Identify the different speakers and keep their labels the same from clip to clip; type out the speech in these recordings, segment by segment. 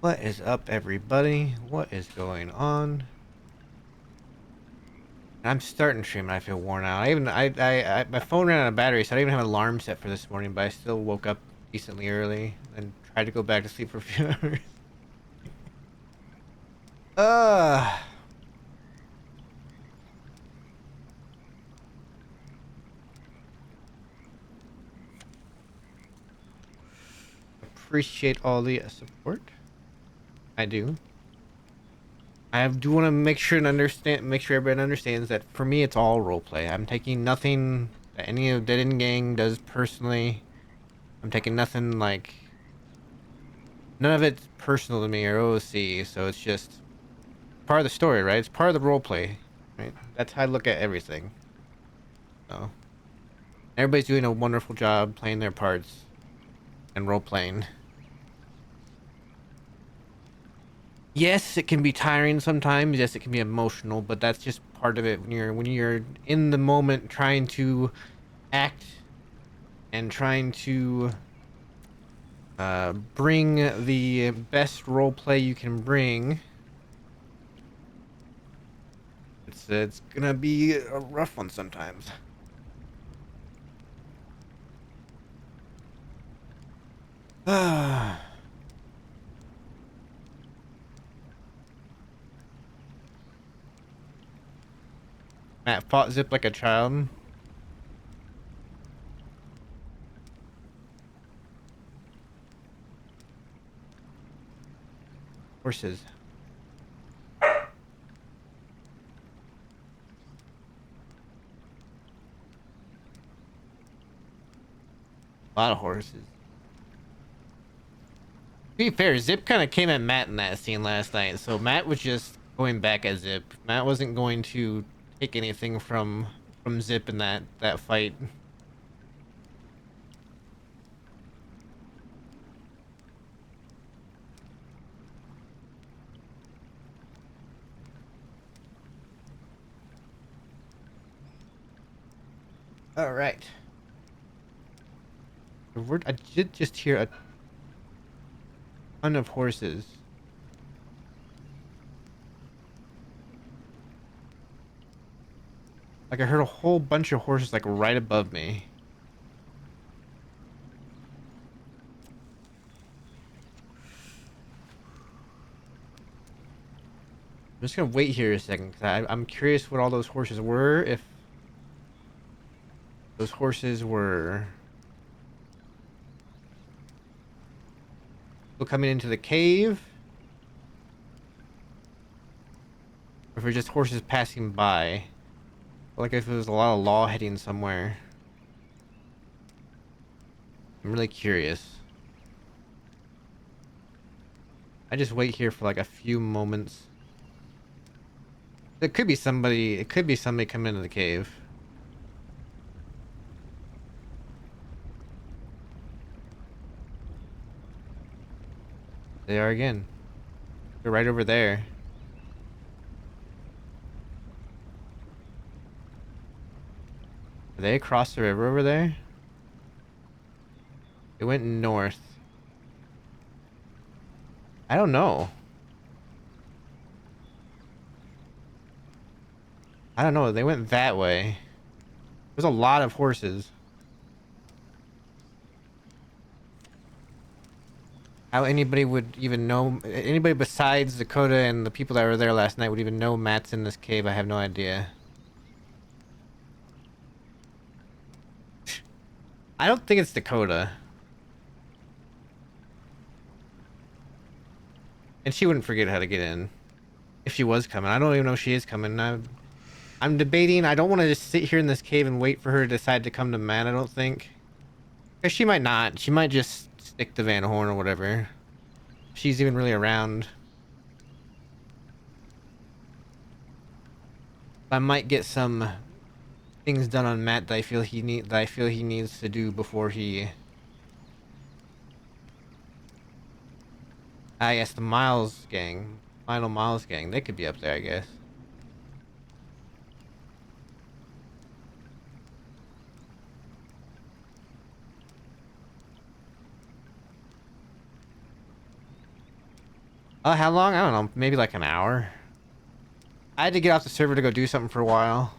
Speaker 1: What is up, everybody? What is going on? I'm starting stream and I feel worn out. My phone ran out of battery, so I didn't even have an alarm set for this morning, but I still woke up decently early and tried to go back to sleep for a few hours. Uh, appreciate all the support. I do. I do want to make sure everybody understands that for me, it's all roleplay. I'm taking nothing that any of Dead End Gang does personally. I'm taking nothing like none of it's personal to me or OC, so it's just part of the story, right? It's part of the role play, right? That's how I look at everything. So everybody's doing a wonderful job playing their parts and role playing. Yes, it can be tiring sometimes. Yes, it can be emotional, but that's just part of it when you're in the moment trying to act and trying to bring the best role play you can bring. It's gonna be a rough one sometimes. Matt fought Zip like a child. Horses. A lot of horses. To be fair, Zip kind of came at Matt in that scene last night, so Matt was just going back at Zip. Matt wasn't going to take anything from Zip in that fight. All right. I did just hear a ton of horses. Like I heard a whole bunch of horses like right above me. I'm just gonna wait here a second because I'm curious what all those horses were. If those horses were still coming into the cave, or if they're just horses passing by. Like if it was a lot of law heading somewhere. I'm really curious. I just wait here for like a few moments. It could be somebody. It could be somebody coming into the cave. They are again. They're right over there. Are they across the river over there? They went north. I don't know. I don't know. They went that way. There's a lot of horses. How anybody would even know? Anybody besides Dakota and the people that were there last night would even know Matt's in this cave? I have no idea. I don't think it's Dakota. And she wouldn't forget how to get in. If she was coming. I don't even know if she is coming. I'm debating. I don't want to just sit here in this cave and wait for her to decide to come to Matt, I don't think. Because she might not. She might just stick to Van Horn or whatever. If she's even really around. I might get some things done on Matt that I feel he needs to do before he. I guess the Miles gang, final Miles gang, they could be up there, I guess. How long? I don't know. Maybe like an hour. I had to get off the server to go do something for a while.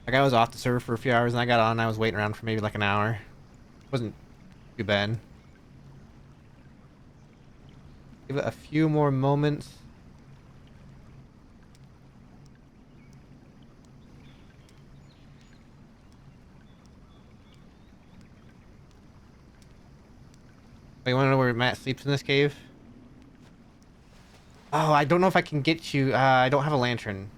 Speaker 1: Like I was off the server for a few hours and I got on and I was waiting around for maybe like an hour. Wasn't too bad. Give it a few more moments. Wait, you wanna know where Matt sleeps in this cave? Oh, I don't know if I can get you. I don't have a lantern.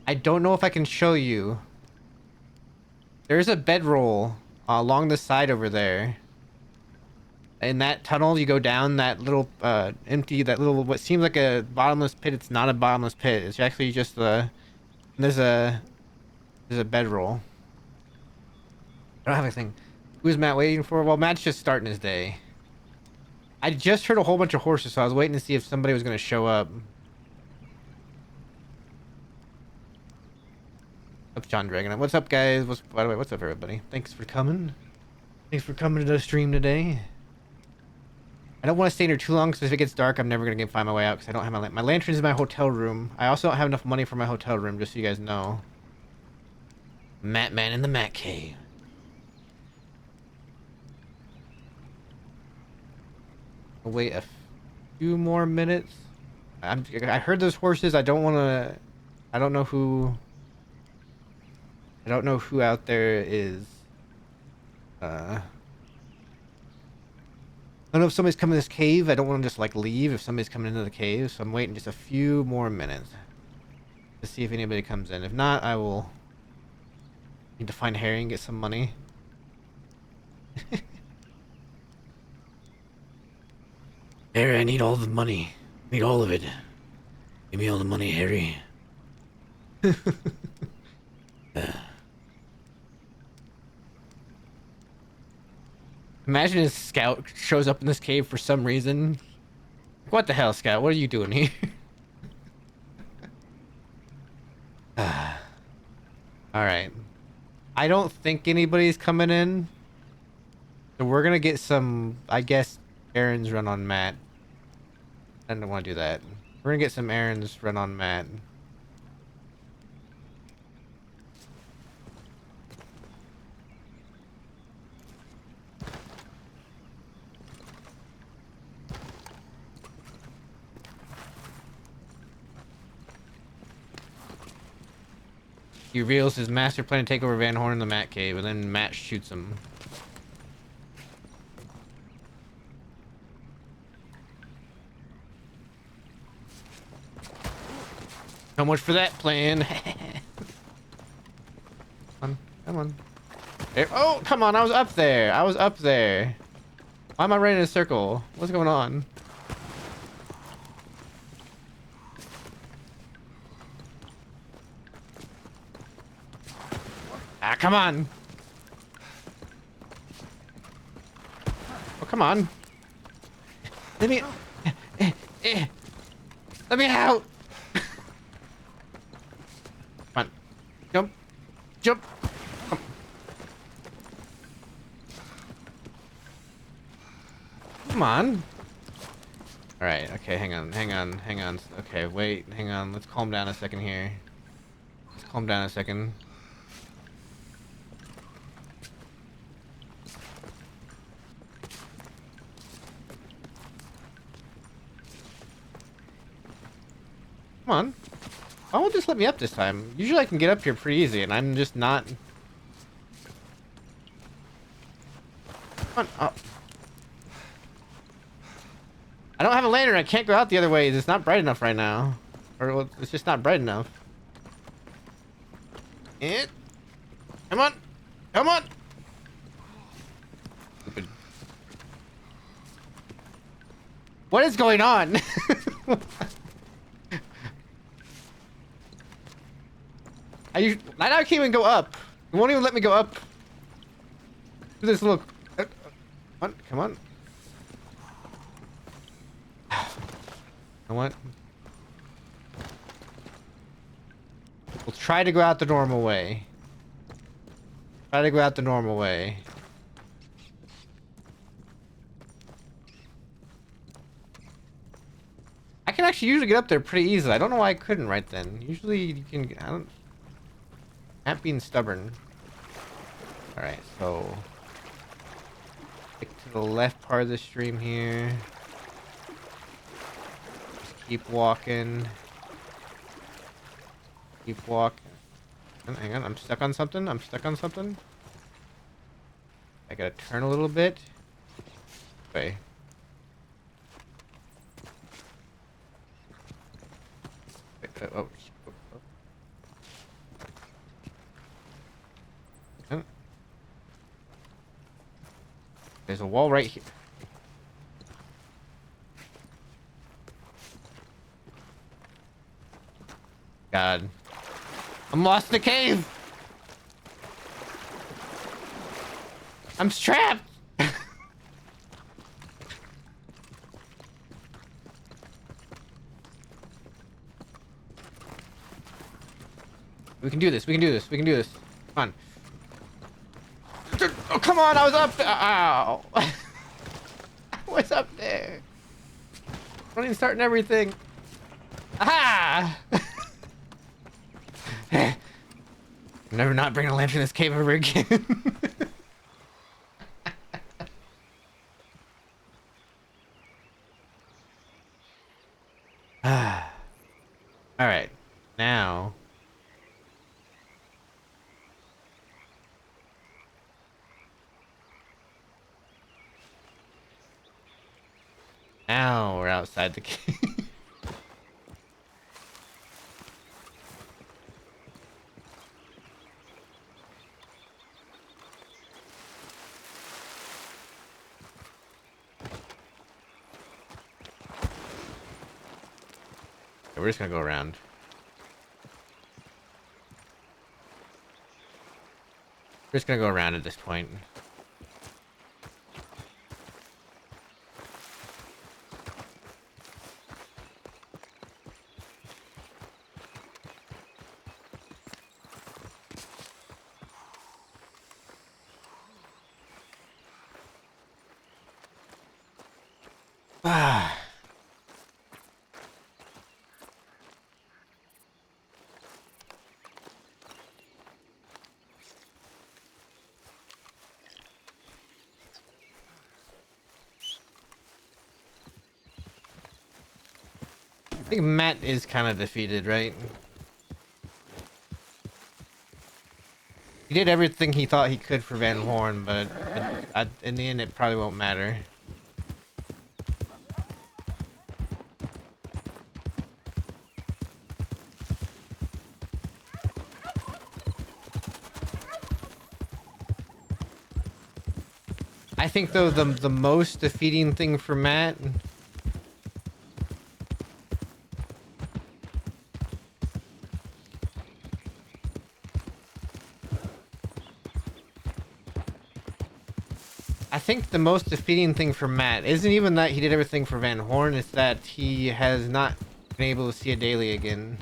Speaker 1: I don't know if I can show you. There's a bedroll along the side over there. In that tunnel, you go down that little empty, that little what seems like a bottomless pit. It's not a bottomless pit. It's actually just there's a bedroll. I don't have anything. Who's Matt waiting for? Well, Matt's just starting his day. I just heard a whole bunch of horses, so I was waiting to see if somebody was gonna show up. What's John Dragon? What's up, guys? By the way, what's up, everybody? Thanks for coming. Thanks for coming to the stream today. I don't want to stay in here too long because if it gets dark, I'm never gonna find my way out because I don't have my lantern's in my hotel room. I also don't have enough money for my hotel room, just so you guys know. Matt Man in the Matt Cave. I'll wait a few more minutes. I heard those horses. I don't want to. I don't know who. I don't know who out there is. I don't know if somebody's coming to this cave. I don't want to just like leave if somebody's coming into the cave. So I'm waiting just a few more minutes to see if anybody comes in. If not, I will need to find Harry and get some money. Harry, I need all the money. I need all of it. Give me all the money, Harry. Imagine his scout shows up in this cave for some reason. What the hell, Scout? What are you doing here? Alright. I don't think anybody's coming in. So we're gonna get some, I guess, errands run on Matt. I don't want to do that. We're gonna get some errands run on Matt. He reveals his master plan to take over Van Horn in the Matt Cave, and then Matt shoots him. So much for that plan. Come on, come on. There, oh, come on, I was up there. I was up there. Why am I running in a circle? What's going on? Ah, come on. Oh, come on. Let me... Let me out. Come on. Jump. Jump. Come. Come on. Alright, okay, hang on. Okay, wait, hang on. Let's calm down a second here. Let's calm down a second. Come on. Why won't this let me up this time? Usually I can get up here pretty easy, and I'm just not... Come on. Oh. I don't have a lantern. I can't go out the other way. It's not bright enough right now. Or well, it's just not bright enough. And... Come on. Come on. Stupid. What is going on? I can't even go up. It won't even let me go up. Do this little... Come on, come on. What? We'll try to go out the normal way. Try to go out the normal way. can actually usually get up there pretty easily. I don't know why I couldn't right then. Usually you can. I don't. Not being stubborn. All right, so stick to the left part of the stream here. Just keep walking. Keep walking. Hang on, I'm stuck on something. I'm stuck on something. I gotta turn a little bit. Okay. Oh. There's a wall right here. God. I'm lost in the cave! I'm trapped! We can do this, we can do this, we can do this. Come on. Oh, come on, I was up there! Ow! I was up there! Running, starting everything. Aha! I'm never not bringing a lamp to this cave ever again. Alright, now. Now we're outside the cave. We're just gonna go around. We're just gonna go around at this point. Ah. I think Matt is kind of defeated, right? He did everything he thought he could for Van Horn, but in the end, it probably won't matter. I think though the most defeating thing for Matt. I think the most defeating thing for Matt isn't even that he did everything for Van Horn, it's that he has not been able to see a daily again.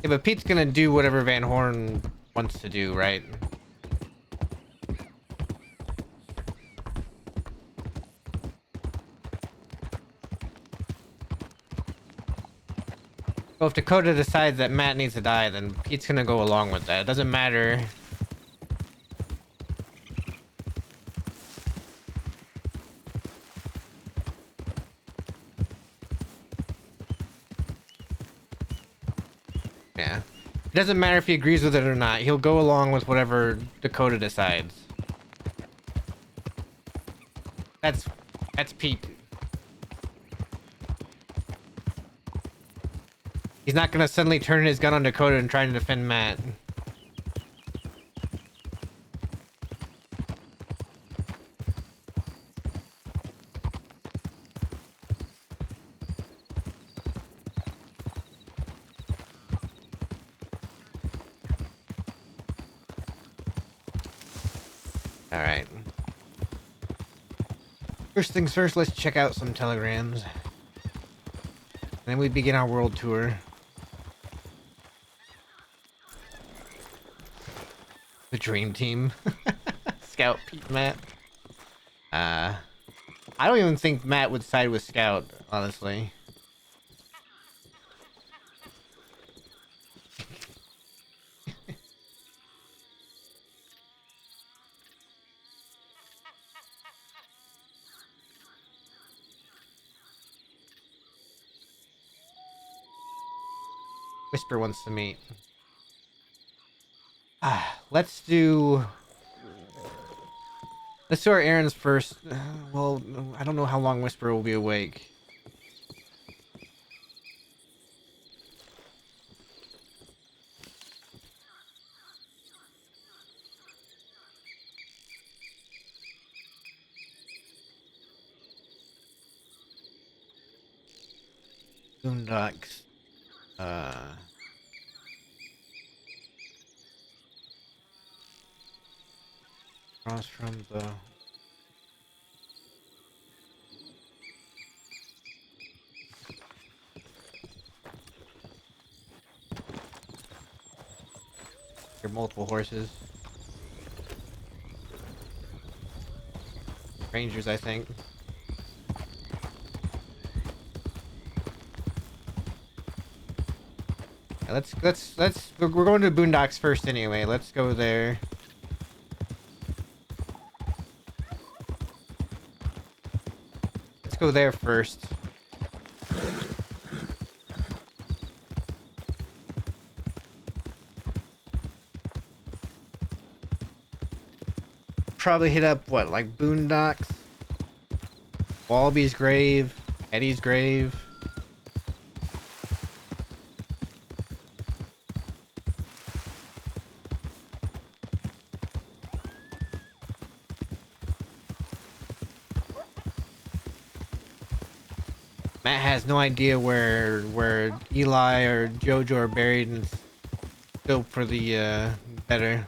Speaker 1: Yeah, but Pete's gonna do whatever Van Horn wants to do, right? Well, if Dakota decides that Matt needs to die, then Pete's gonna go along with that. It doesn't matter. Yeah. It doesn't matter if he agrees with it or not. He'll go along with whatever Dakota decides. That's Pete. He's not gonna suddenly turn his gun on Dakota and try to defend Matt. Alright. First things first, let's check out some telegrams. then we begin our world tour. The dream team. Scout, Pete, Matt. I don't even think Matt would side with Scout, honestly. Whisper wants to meet. Let's do our errands first. Well, I don't know how long Whisper will be awake. Boondocks. Across from the... There are multiple horses. Rangers, I think. Yeah, we're going to Boondocks first anyway. Let's go there. Let's go there first. Probably hit up, what, like Boondocks? Wallaby's grave? Eddie's grave? Matt has no idea where Eli or Jojo are buried, and still for the better.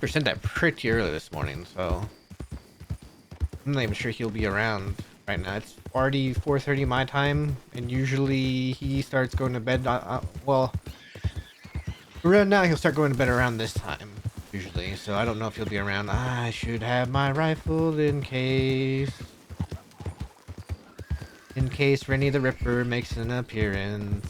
Speaker 1: Just sent that pretty early this morning, so I'm not even sure he'll be around right now. It's already 4:30 my time, and usually he starts going to bed. Well, right now he'll start going to bed around this time, usually. So I don't know if he'll be around. I should have my rifle in case Rennie the Ripper makes an appearance.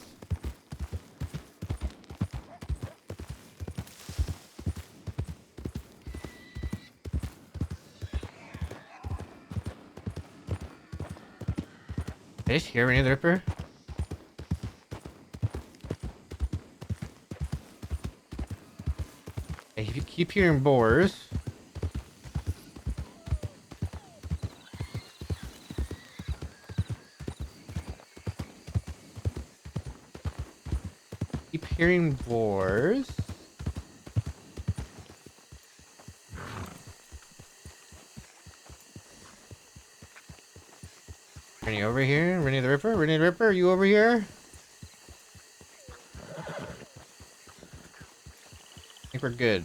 Speaker 1: Did I just hear Rennie the Ripper? If you keep hearing boars, keep hearing boars. Rennie over here? Rennie the Ripper? Rennie the Ripper, are you over here? I think we're good.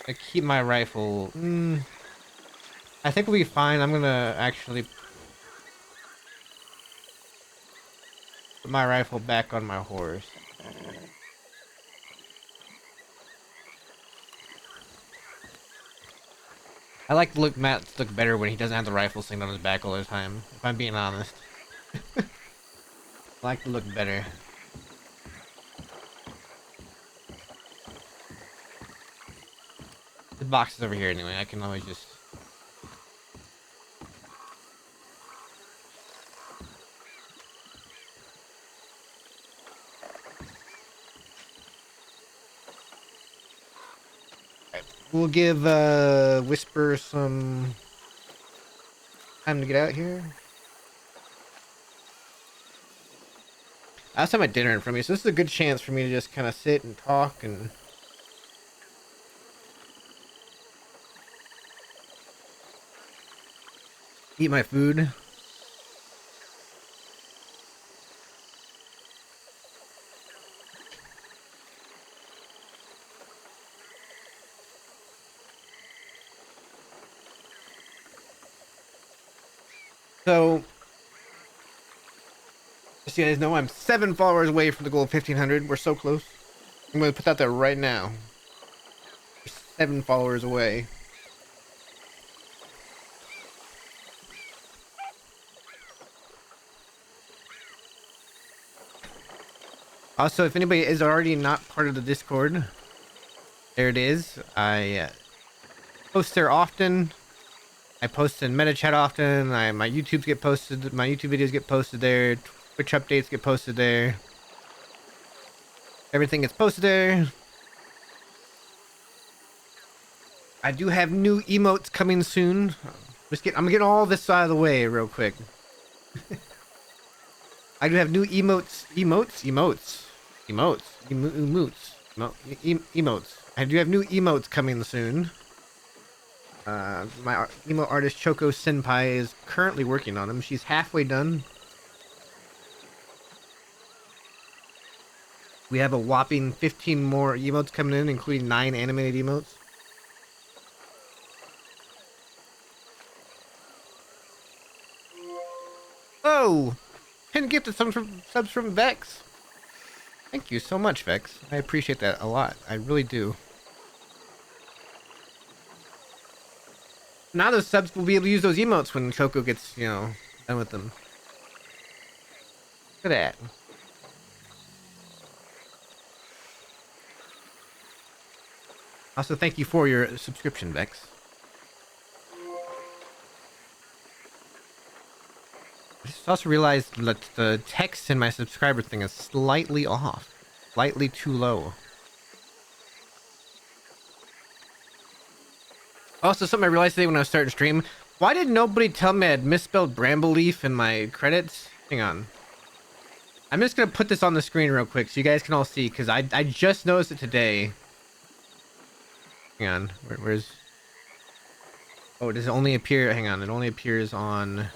Speaker 1: I keep my rifle. I think we'll be fine. I'm gonna actually put my rifle back on my horse. I like to look Matt to look better when he doesn't have the rifle sling on his back all the time, if I'm being honest. I like to look better. The box is over here anyway. I can always just... We'll give Whisper some time to get out here. I also have my dinner in front of me, so this is a good chance for me to just kind of sit and talk and eat my food. So, just so you guys know, I'm 7 followers away from the goal of 1,500. We're so close. I'm going to put that there right now. We're 7 followers away. Also, if anybody is already not part of the Discord, there it is. I post there often. I post in meta chat often. My YouTubes get posted. My YouTube videos get posted there. Twitch updates get posted there. Everything gets posted there. I do have new emotes coming soon. I'm getting all this out of the way real quick. I do have new emotes. I do have new emotes coming soon. My emo artist Choco Senpai is currently working on them. She's halfway done. We have a whopping 15 more emotes coming in, including 9 animated emotes. Oh! 10 gifted subs from Vex. Thank you so much, Vex. I appreciate that a lot. I really do. Now those subs will be able to use those emotes when Choco gets, you know, done with them. Look at that. Also, thank you for your subscription, Vex. I just also realized that the text in my subscriber thing is slightly off. Slightly too low. Also, something I realized today when I was starting stream. Why did nobody tell me I had misspelled bramble leaf in my credits? Hang on. I'm just gonna put this on the screen real quick so you guys can all see, because I just noticed it today. Hang on. Where's... Oh, does it only appear... Hang on. It only appears on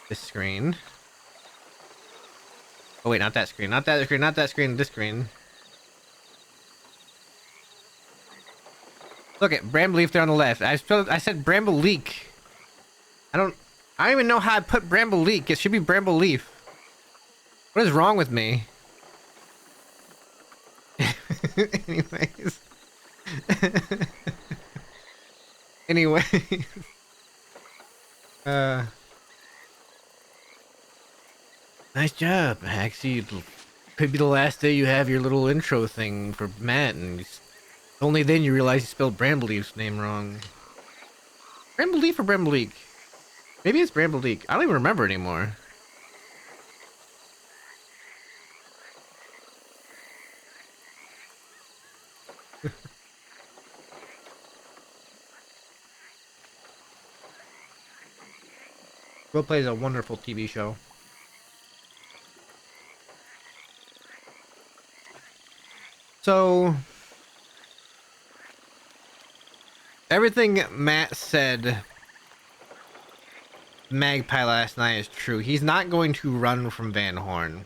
Speaker 1: this screen. Oh, wait. Not that screen. Not that screen. Not that screen. This screen. Look at bramble leaf there on the left. I said bramble leak. I don't even know how I put bramble leak. It should be bramble leaf. What is wrong with me? Anyways. Anyway. Nice job, Haxie. Could be the last day you have your little intro thing for Matt, and only then you realize you spelled Brambleleaf's name wrong. Brambleleaf or Brambleleak? Maybe it's Brambleleak. I don't even remember anymore. Roleplay is a wonderful TV show. So, everything Matt said Magpie last night is true. He's not going to run from Van Horn.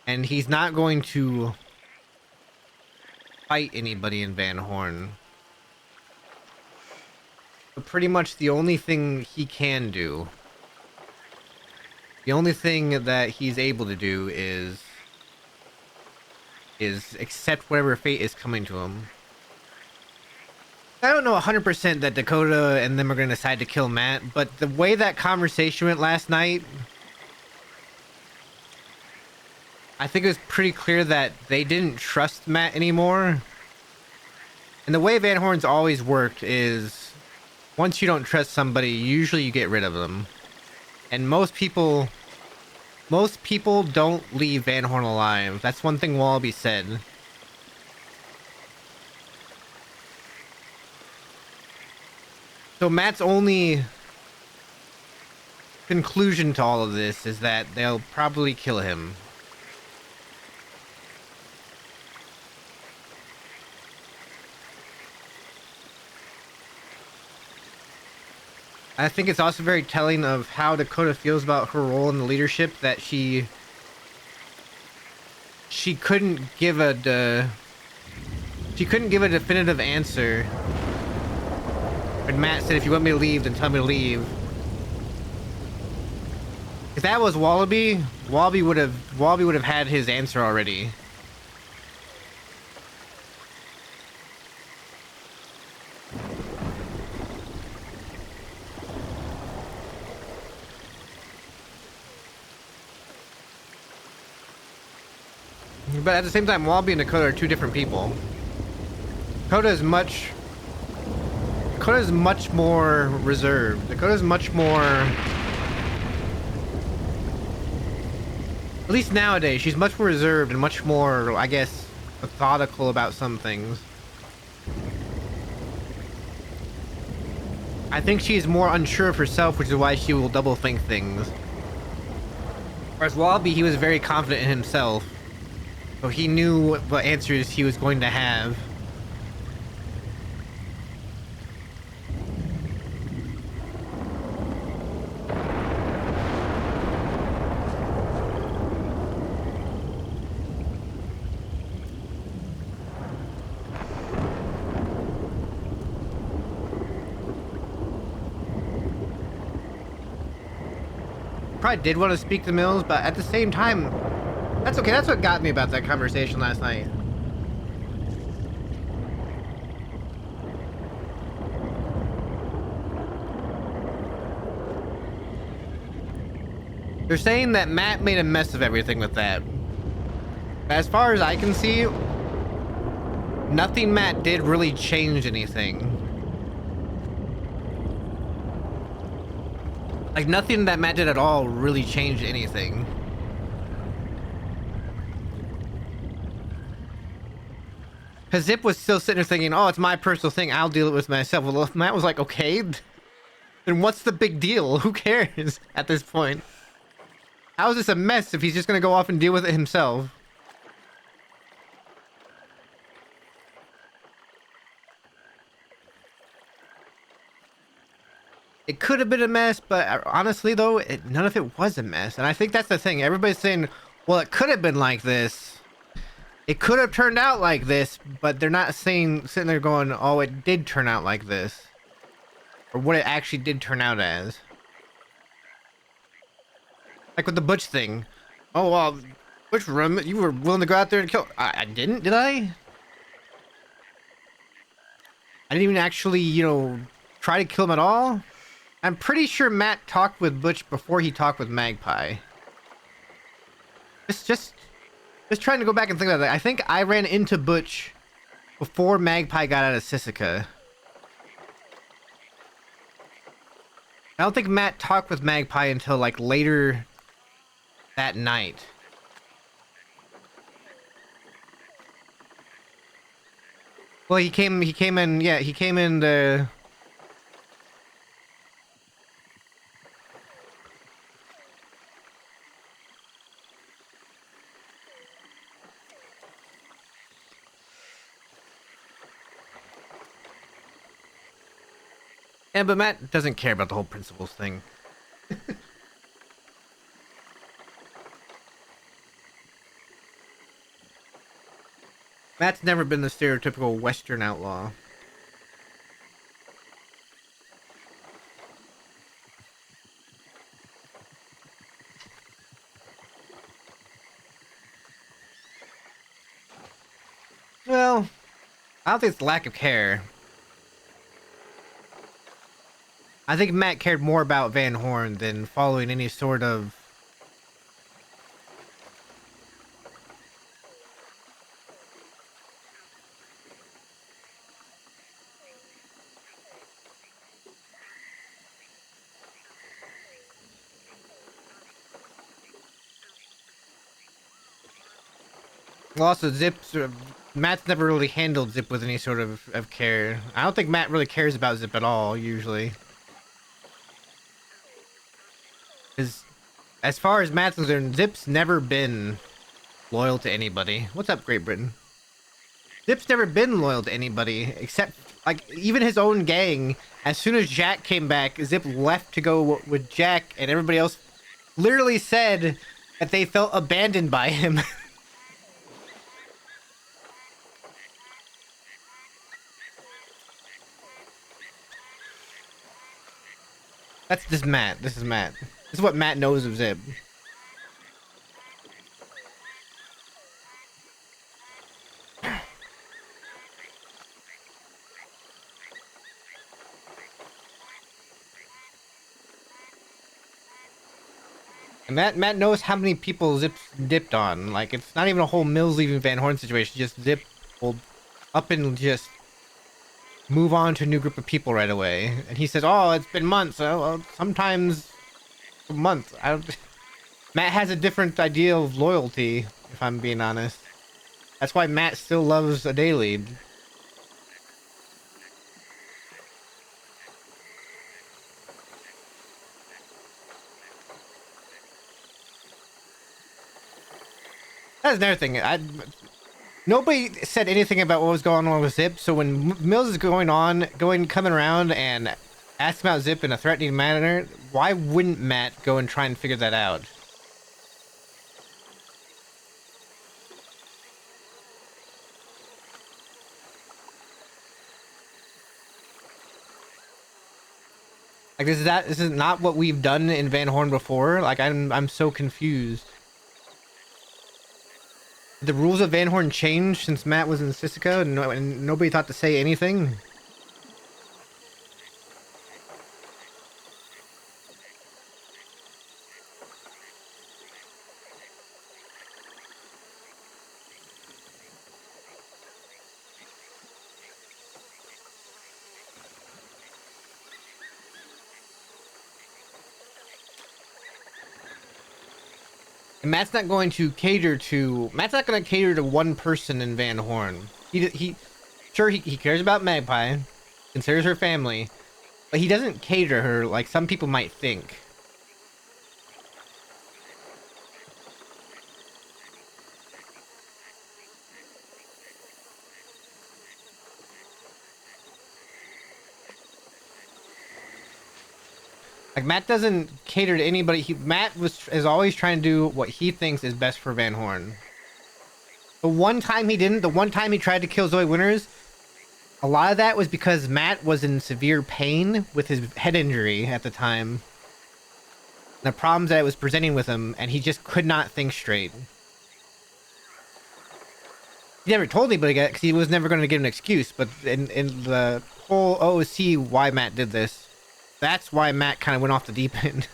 Speaker 1: And he's not going to fight anybody in Van Horn. But pretty much the only thing he can do, the only thing that he's able to do is accept whatever fate is coming to him. I don't know 100% that Dakota and them are going to decide to kill Matt, but the way that conversation went last night, I think it was pretty clear that they didn't trust Matt anymore. And the way Van Horn's always worked is, once you don't trust somebody, usually you get rid of them. And most people don't leave Van Horn alive. That's one thing Wallaby said. So Matt's only conclusion to all of this is that they'll probably kill him. I think it's also very telling of how Dakota feels about her role in the leadership, that she couldn't give a definitive answer when Matt said, "If you want me to leave, then tell me to leave." If that was Wallaby, Wallaby would have had his answer already. But at the same time, Wallaby and Dakota are two different people. Dakota is much more reserved. Dakota's much more, at least nowadays, she's much more reserved and much more, I guess, methodical about some things. I think she's more unsure of herself, which is why she will double think things. Whereas Wallaby, he was very confident in himself. So he knew what answers he was going to have. Probably did want to speak to Mills, but at the same time, that's okay. That's what got me about that conversation last night. They're saying that Matt made a mess of everything with that. As far as I can see, nothing Matt did really changed anything. Like, nothing that Matt did at all really changed anything. Because Zip was still sitting there thinking, oh, it's my personal thing, I'll deal it with myself. Well, if Matt was like, okay, then what's the big deal? Who cares at this point? How is this a mess if he's just going to go off and deal with it himself? It could have been a mess, but honestly, though, none of it was a mess. And I think that's the thing. Everybody's saying, well, it could have been like this. It could have turned out like this, but they're not sitting there going, oh, it did turn out like this. Or what it actually did turn out as. Like with the Butch thing. Oh, well, Butch, you were willing to go out there and kill... I didn't, did I? I didn't even actually, try to kill him at all? I'm pretty sure Matt talked with Butch before he talked with Magpie. Just trying to go back and think about that. I think I ran into Butch before Magpie got out of Sisika. I don't think Matt talked with Magpie until like later that night. Well, he came in, yeah, he came in the... Yeah, but Matt doesn't care about the whole principles thing. Matt's never been the stereotypical Western outlaw. Well, I don't think it's lack of care. I think Matt cared more about Van Horn than following any sort of... Well, also, Matt's never really handled Zip with any sort of care. I don't think Matt really cares about Zip at all, usually. Because as far as Matt's concerned, Zip's never been loyal to anybody. What's up, Great Britain? Zip's never been loyal to anybody except, like, even his own gang. As soon as Jack came back, Zip left to go with Jack, and everybody else literally said that they felt abandoned by him. That's just Matt. This is Matt. This is what Matt knows of Zip. And Matt knows how many people Zip's dipped on. Like, it's not even a whole Mills leaving Van Horn situation. Just Zip will up and just move on to a new group of people right away. And he says, "Oh, it's been months." Well, sometimes a month. I don't. Matt has a different idea of loyalty, if I'm being honest. That's why Matt still loves a daily. That's another thing. Nobody said anything about what was going on with Zip. So when Mills is coming around and asking about Zip in a threatening manner, why wouldn't Matt go and try and figure that out? Like, this is not what we've done in Van Horn before. Like, I'm so confused. Did the rules of Van Horn changed since Matt was in Sisika and nobody thought to say anything? And Matt's not going to cater to one person in Van Horn. Sure, he cares about Magpie, considers her family, but he doesn't cater her like some people might think. Like, Matt doesn't cater to anybody. Matt is always trying to do what he thinks is best for Van Horn. The one time he didn't, the one time he tried to kill Zoe Winters, a lot of that was because Matt was in severe pain with his head injury at the time. The problems that it was presenting with him, and he just could not think straight. He never told anybody because he was never going to give an excuse, but in the whole OOC why Matt did this, that's why Matt kind of went off the deep end.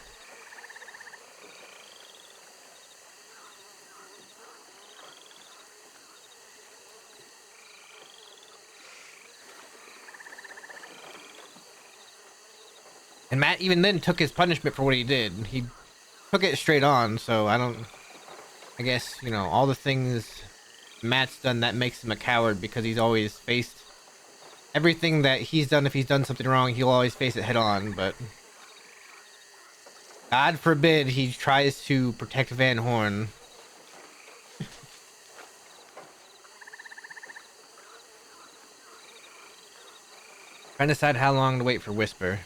Speaker 1: And Matt even then took his punishment for what he did. He took it straight on, so I guess, you know, all the things Matt's done that makes him a coward because he's always faced everything that he's done. If he's done something wrong, he'll always face it head on, but God forbid he tries to protect Van Horn. Trying to decide how long to wait for Whisper.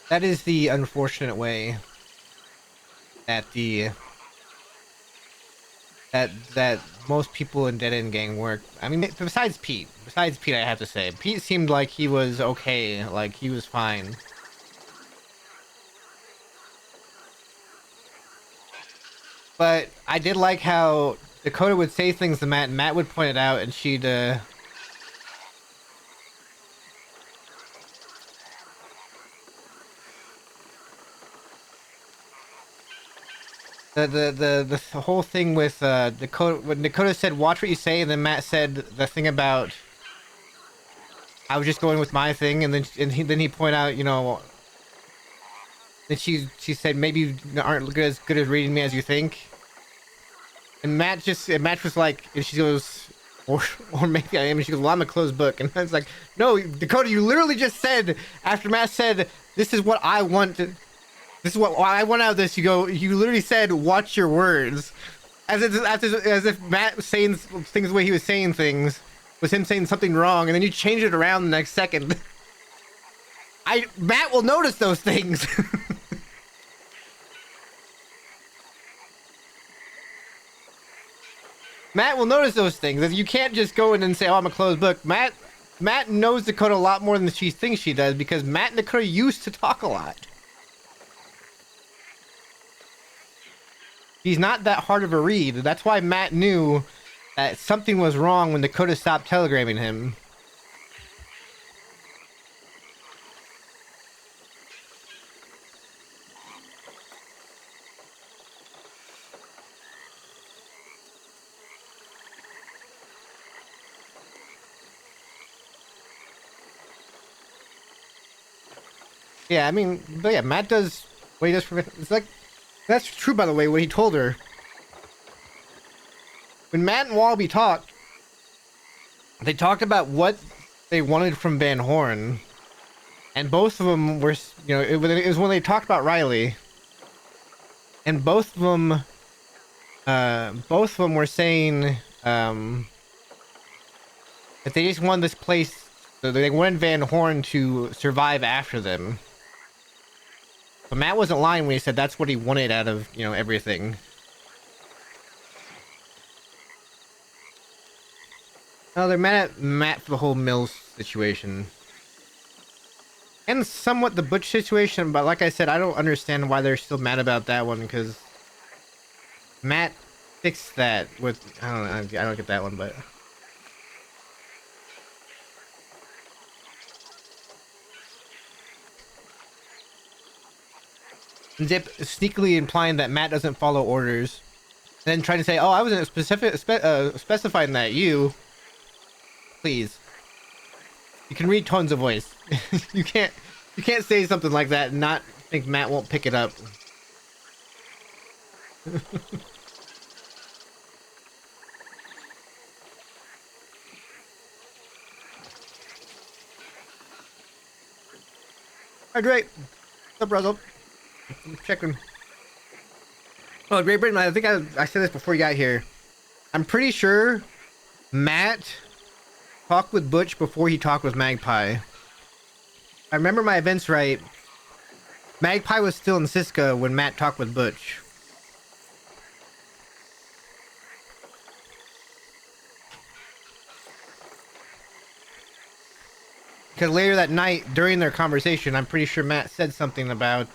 Speaker 1: That is the unfortunate way that that most people in Dead End Gang work. I mean, besides Pete, I have to say, Pete seemed like he was okay, like he was fine. But I did like how Dakota would say things to Matt, and Matt would point it out, and she'd The whole thing with Dakota, when Dakota said watch what you say, and then Matt said the thing about I was just going with my thing, and then he pointed out, you know, that she said maybe you aren't good as reading me as you think, and Matt was like, and she goes, or or maybe I am, and she goes, well, I'm a closed book, and I was like, no, Dakota, you literally just said after Matt said this is what I want. This is what I want out of this. You literally said, watch your words. As if Matt was saying things the way he was saying things was him saying something wrong, and then you change it around the next second. Matt will notice those things. Matt will notice those things. You can't just go in and say, oh, I'm a closed book. Matt knows Dakota a lot more than she thinks she does, because Matt and Dakota used to talk a lot. He's not that hard of a read. That's why Matt knew that something was wrong when Dakota stopped telegramming him. Yeah, I mean, but yeah, Matt does what he does for. It's like, that's true, by the way, what he told her. When Matt and Wallaby talked, they talked about what they wanted from Van Horn. And both of them were, you know, it was when they talked about Riley. And both of them were saying that they just wanted this place, they wanted Van Horn to survive after them. But Matt wasn't lying when he said that's what he wanted out of, you know, everything. No, they're mad at Matt for the whole Mills situation. And somewhat the Butch situation, but like I said, I don't understand why they're still mad about that one, because Matt fixed that with, I don't know, I don't get that one, but... Zip sneakily implying that Matt doesn't follow orders. Then trying to say, oh, I wasn't specifying that, you... Please. You can read tones of voice. you can't say something like that and not think Matt won't pick it up. Alright, great. What's up, Russell? I'm checking. Oh, Great Britain, I think I said this before you got here. I'm pretty sure Matt talked with Butch before he talked with Magpie. I remember my events right. Magpie was still in Sisika when Matt talked with Butch. Because later that night, during their conversation, I'm pretty sure Matt said something about...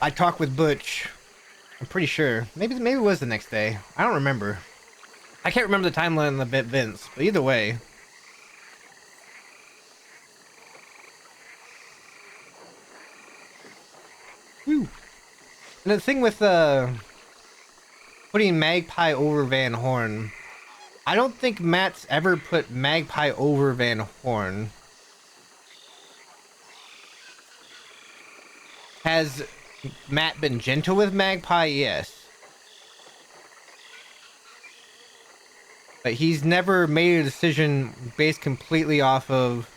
Speaker 1: I talked with Butch. I'm pretty sure. Maybe it was the next day. I don't remember. I can't remember the timeline of the events, but either way. Woo. And the thing with putting Magpie over Van Horn, I don't think Matt's ever put Magpie over Van Horn. Has Matt been gentle with Magpie? Yes. But he's never made a decision based completely off of...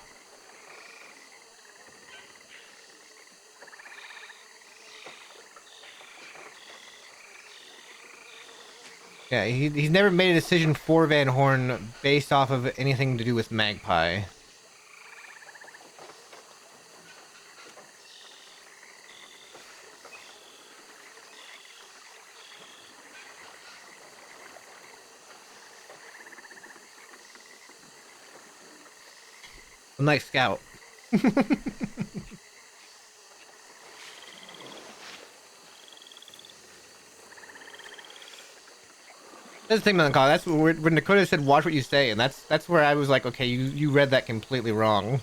Speaker 1: Yeah, he's never made a decision for Van Horn based off of anything to do with Magpie. Like Scout. That's the thing, Melancholy. That's when Dakota said watch what you say, and that's where I was like, okay, you read that completely wrong.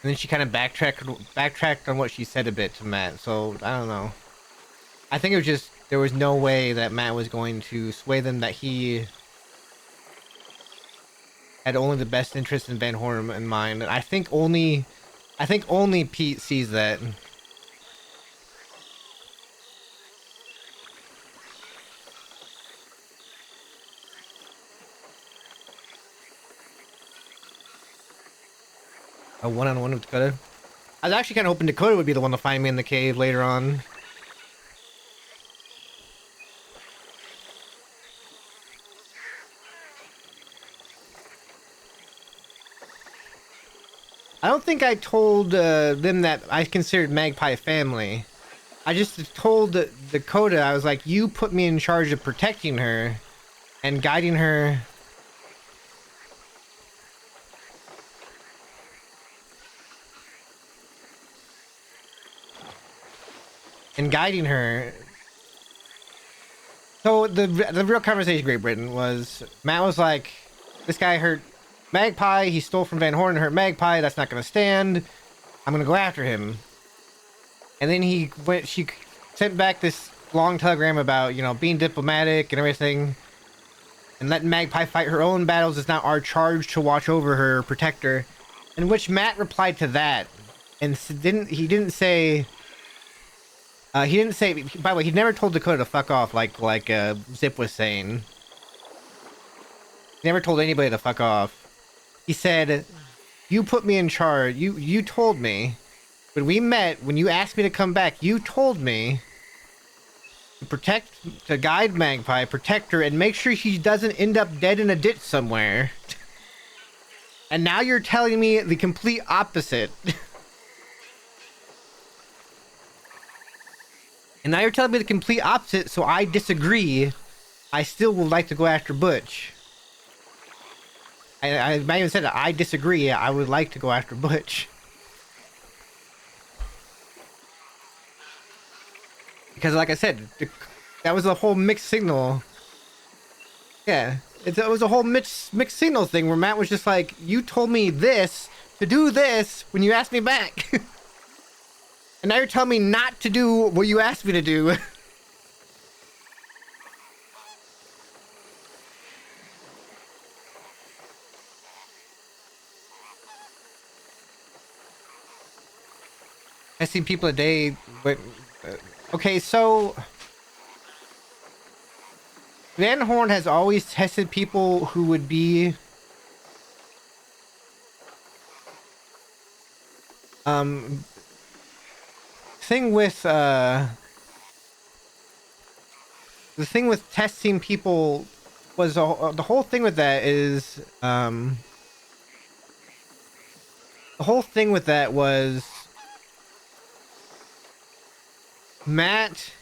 Speaker 1: And then she kind of backtracked on what she said a bit to Matt. So I don't know. I think it was just there was no way that Matt was going to sway them that he had only the best interest in Van Horn in mind. And I think only Pete sees that. A one-on-one with Dakota. I was actually kind of hoping Dakota would be the one to find me in the cave later on. I don't think I told them that I considered Magpie family. I just told Dakota, I was like, you put me in charge of protecting her and guiding her. And guiding her. So the real conversation, Great Britain, was Matt was like, this guy hurt Magpie. He stole from Van Horn and hurt Magpie. That's not going to stand. I'm going to go after him. And then she sent back this long telegram about, you know, being diplomatic and everything. And letting Magpie fight her own battles is not our charge to watch over her, protect her. In which Matt replied to that. And he didn't say... he didn't say. By the way, he never told Dakota to fuck off, like Zip was saying. He never told anybody to fuck off. He said, "You put me in charge. You told me when we met. When you asked me to come back, you told me to guide Magpie, protect her, and make sure she doesn't end up dead in a ditch somewhere. And now you're telling me the complete opposite." And now you're telling me the complete opposite, so I disagree. I still would like to go after Butch. I even said that I disagree. I would like to go after Butch. Because like I said, that was a whole mixed signal. Yeah, it was a whole mixed signal thing where Matt was just like, you told me this, to do this, when you asked me back. And now you're telling me not to do what you asked me to do. I see people a day, but okay, so Van Horn has always tested people who would be thing with the thing with testing people was the whole thing with that is the whole thing with that was Matt.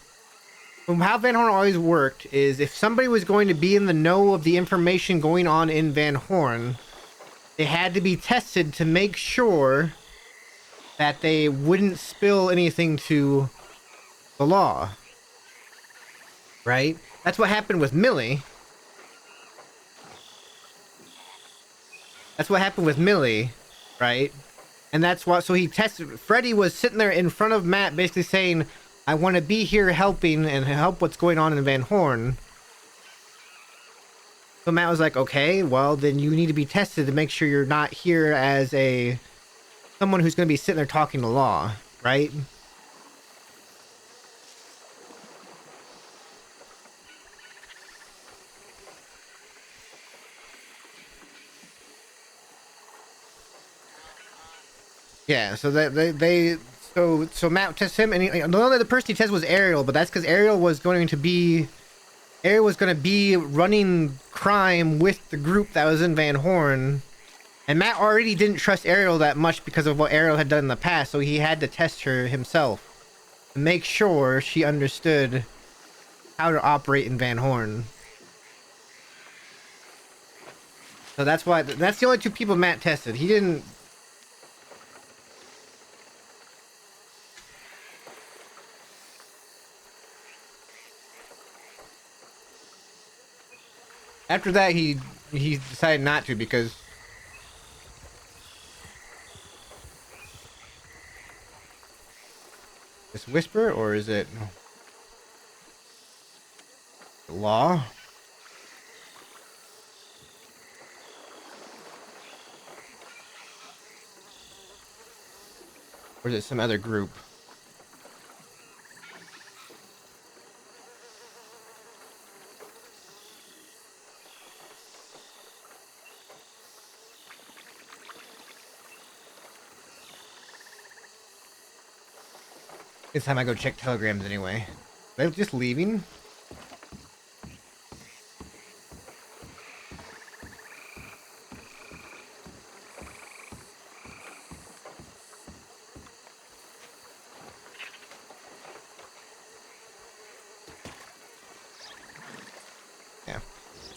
Speaker 1: How Van Horn always worked is if somebody was going to be in the know of the information going on in Van Horn, they had to be tested to make sure that they wouldn't spill anything to the law. Right? That's what happened with Millie. That's what happened with Millie, right? And that's what, so he tested, Freddy was sitting there in front of Matt basically saying, I want to be here helping and help what's going on in Van Horn. So Matt was like, okay, well then you need to be tested to make sure you're not here as someone who's going to be sitting there talking the law, right? Yeah, so so Matt tests him, and the only other person he tested was Ariel, but that's because Ariel was going to be running crime with the group that was in Van Horn, and Matt already didn't trust Ariel that much because of what Ariel had done in the past, so he had to test her himself to make sure she understood how to operate in Van Horn. So that's the only two people Matt tested. He didn't. After that, he decided not to because this Whisper or is it Law? Or is it some other group? This time I go check telegrams anyway. They're just leaving? Yeah.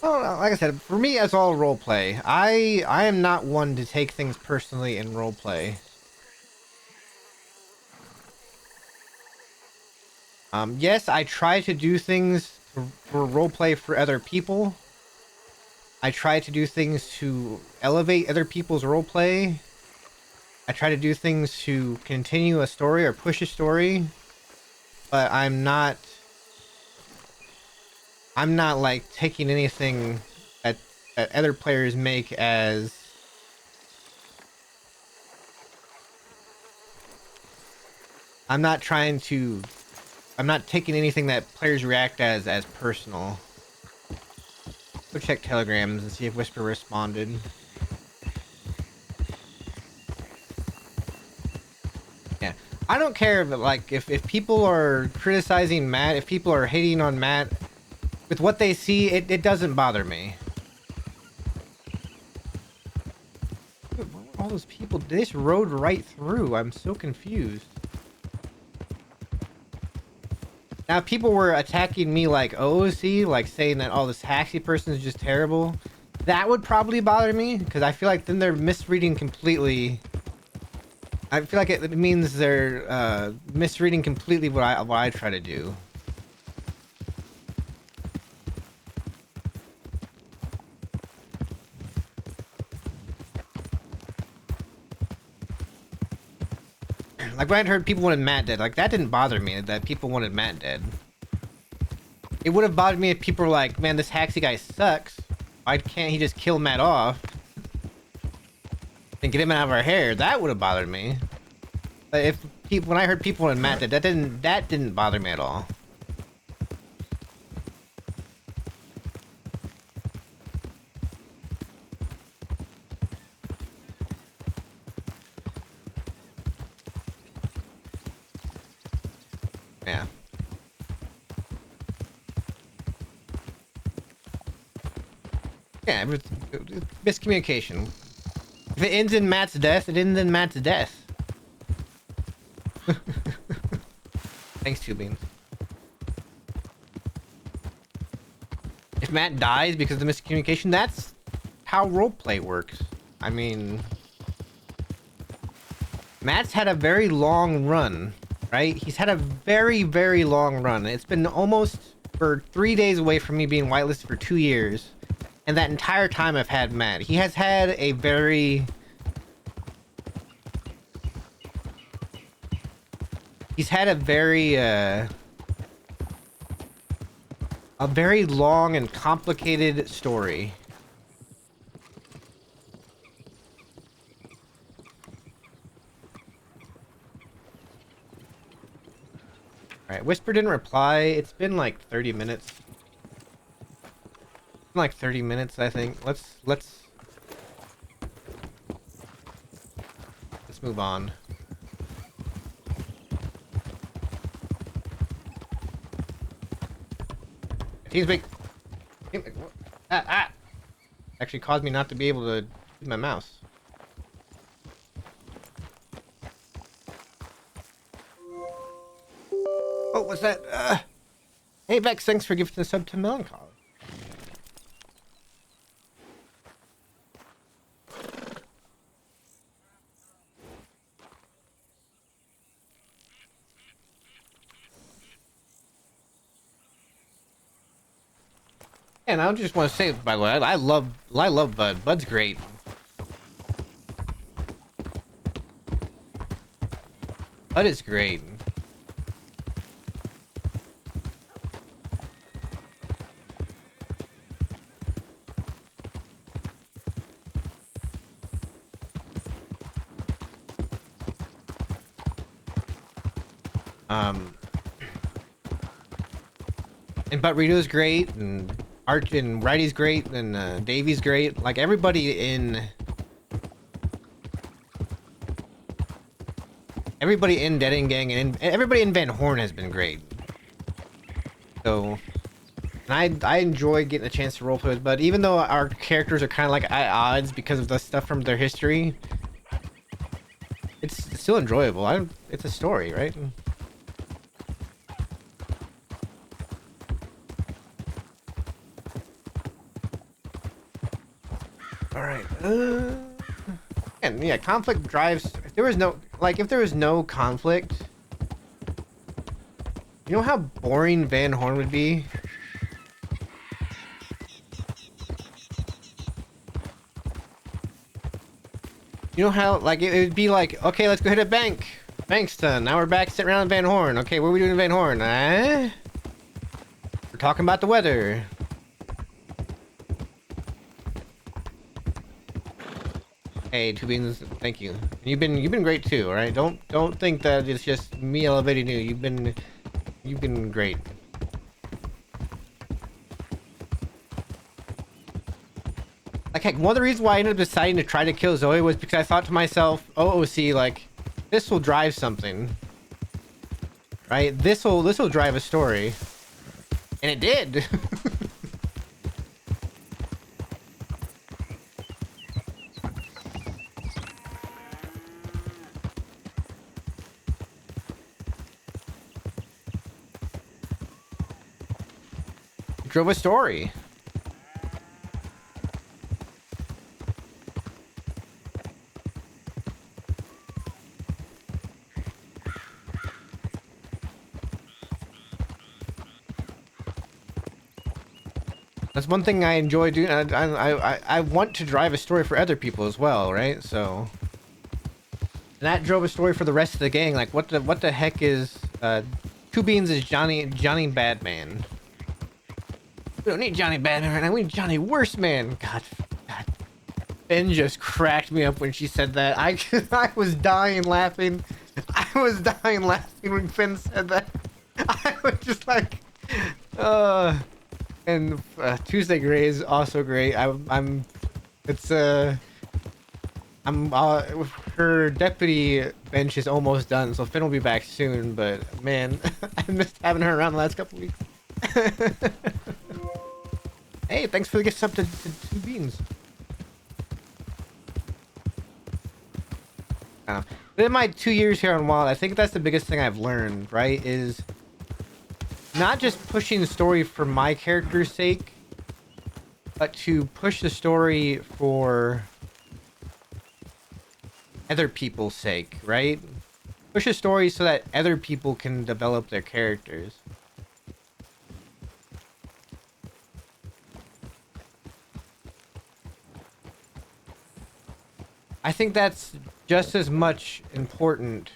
Speaker 1: Well, like I said, for me, it's all roleplay. I am not one to take things personally in roleplay. Yes, I try to do things for roleplay for other people. I try to do things to elevate other people's roleplay. I try to do things to continue a story or push a story. But I'm not like taking anything that other players make as I'm not taking anything that players react as personal. Go check telegrams and see if Whisper responded. Yeah. I don't care if like if people are criticizing Matt, if people are hating on Matt, with what they see, it doesn't bother me. Dude, what were all those people? They just rode right through. I'm so confused. Now, if people were attacking me like OOC, like saying that, oh, this Haxie person is just terrible, that would probably bother me, because I feel like then they're misreading completely. I feel like it means they're misreading completely what I try to do. Like when I heard people wanted Matt dead, like that didn't bother me that people wanted Matt dead. It would have bothered me if people were like, man, this Haxie guy sucks. Why can't he just kill Matt off and get him out of our hair? That would have bothered me. But when I heard people wanted Matt dead, that didn't bother me at all. Yeah. Yeah, miscommunication. If it ends in Matt's death, it ends in Matt's death. Thanks, Two Beams. If Matt dies because of the miscommunication, that's how roleplay works. I mean, Matt's had a very long run, right? He's had a very, very long run. It's been almost for 3 days away from me being whitelisted for 2 years. And that entire time I've had Matt. He has had a very... He's had a very long and complicated story. Alright, Whisper didn't reply. It's been like 30 minutes. Like 30 minutes, I think. Let's move on. Team's big. Actually caused me not to be able to use my mouse. Oh, what's that? Hey Vex, thanks for gifting the sub to Melancholy. And I just want to say, by the way, I love Bud. Bud's great. Bud is great. Um, and but Rito's great, and Arch and Righty's great, and Davy's great. Like everybody in Dead End Gang and everybody in Van Horn has been great. So, and I enjoy getting a chance to roleplay with, but even though our characters are kind of like at odds because of the stuff from their history, it's still enjoyable. It's a story, right? All right. And yeah, conflict drives. If there was no conflict, you know how boring Van Horn would be. You know how like it would be like, okay, let's go hit a bank. Bank's done. Now we're back sitting around Van Horn. Okay, what are we doing in Van Horn? We're talking about the weather. Hey, Two Beans, thank you. You've been great too, all right? Don't think that it's just me elevating you. You've been great. Like heck, one of the reasons why I ended up deciding to try to kill Zoe was because I thought to myself, oh, see, like this will drive something, right? This will drive a story, and it did. It drove a story. That's one thing I enjoy doing. I want to drive a story for other people as well, right? So, and that drove a story for the rest of the gang. Like, what the heck is Two Beans is Johnny Badman. We don't need Johnny Badman right now. We need Johnny Worst Man. God. Ben just cracked me up when she said that. I was dying laughing. I was dying laughing when Ben said that. I was just like, And Tuesday Gray is also great. I'm her deputy bench is almost done, so Finn will be back soon. But man, I missed having her around the last couple weeks. Hey, thanks for the gift sub to Two Beans. In my 2 years here on Wild, I think that's the biggest thing I've learned, right? Is not just pushing the story for my character's sake, but to push the story for other people's sake, right? Push a story so that other people can develop their characters. I think that's just as much important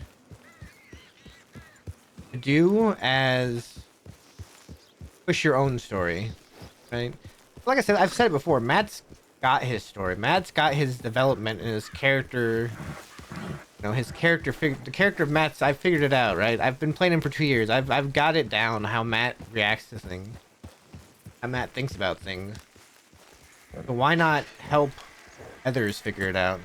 Speaker 1: to do as push your own story, right? Like I said, I've said it before, Matt's got his story. Matt's got his development and his character. You know, his character, the character of Matt's, I've figured it out, right? I've been playing him for 2 years. I've got it down, how Matt reacts to things. How Matt thinks about things. So why not help others figure it out?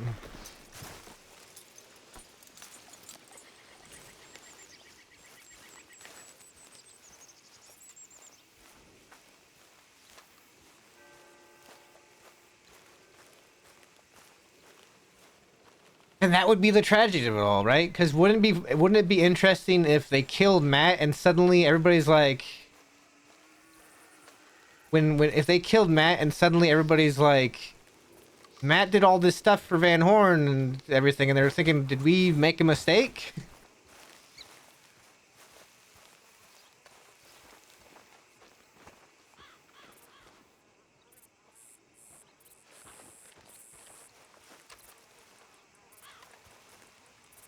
Speaker 1: And that would be the tragedy of it all, right? Because wouldn't it be interesting if they killed Matt and suddenly everybody's like, if they killed Matt and suddenly everybody's like, Matt did all this stuff for Van Horn and everything, and they're thinking, did we make a mistake?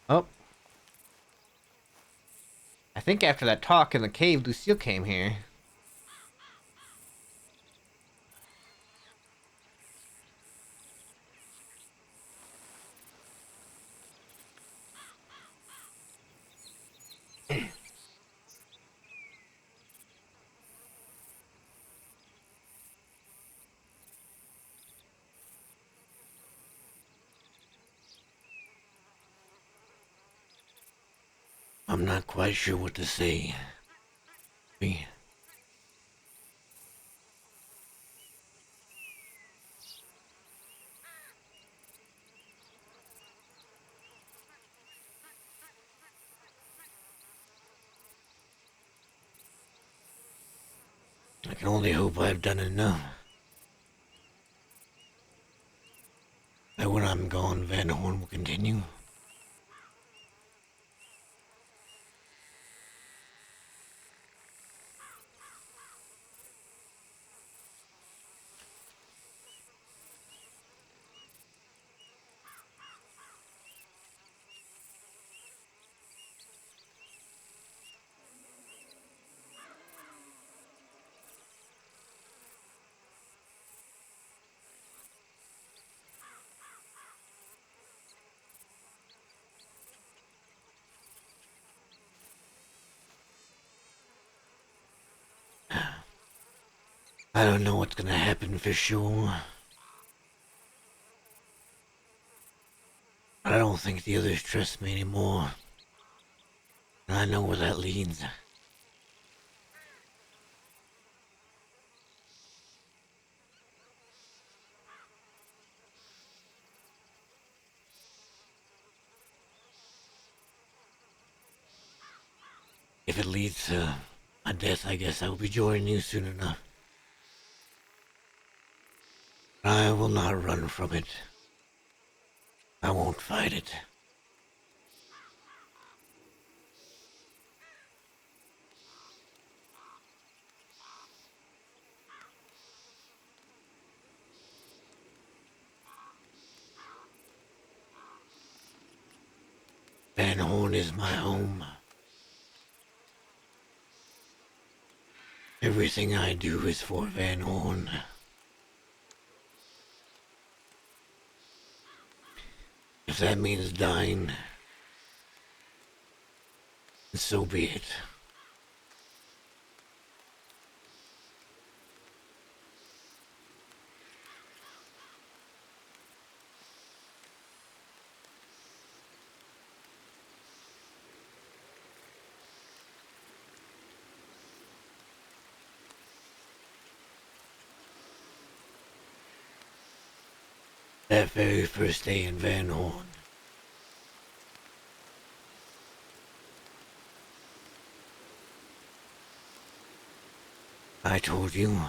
Speaker 1: Oh. I think after that talk in the cave, Lucille came here. I'm not quite sure what to say. Me. I can only hope I've done enough. That when I'm gone, Van Horn will continue. I don't know what's gonna happen for sure. But I don't think the others trust me anymore. And I know where that leads. If it leads to my death, I guess I will be joining you soon enough. I will not run from it. I won't fight it. Van Horn is my home. Everything I do is for Van Horn. If that means dying, so be it. That very first day in Van Horn, I told you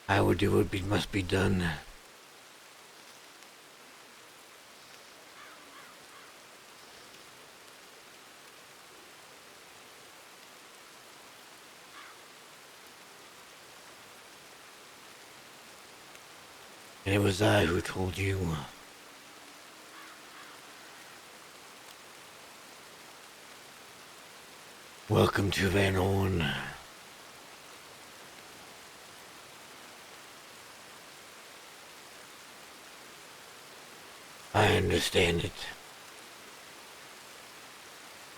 Speaker 1: I would do what must be done. And it was I who told you. Welcome to Van Horn. I understand it.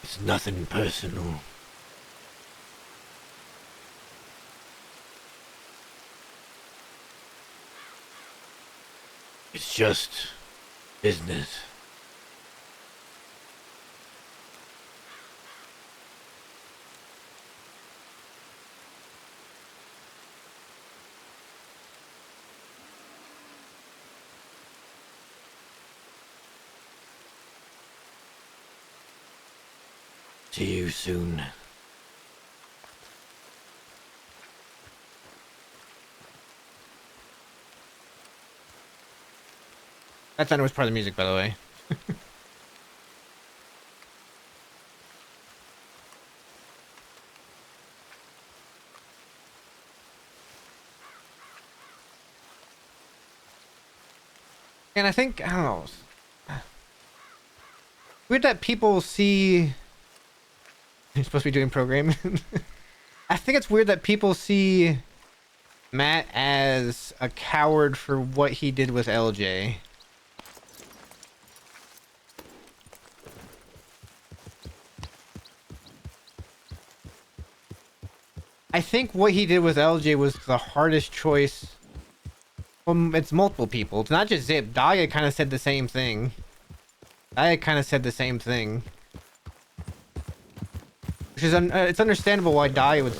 Speaker 1: It's nothing personal. It's just business. See you soon. That sound was part of the music, by the way. And I think, I don't know. Weird that people see... You're supposed to be doing programming. I think it's weird that people see Matt as a coward for what he did with LJ. I think what he did with LJ was the hardest choice. Well, it's multiple people. It's not just Zip. Daya kind of said the same thing. Daya kind of said the same thing. Which is it's understandable why Dai would.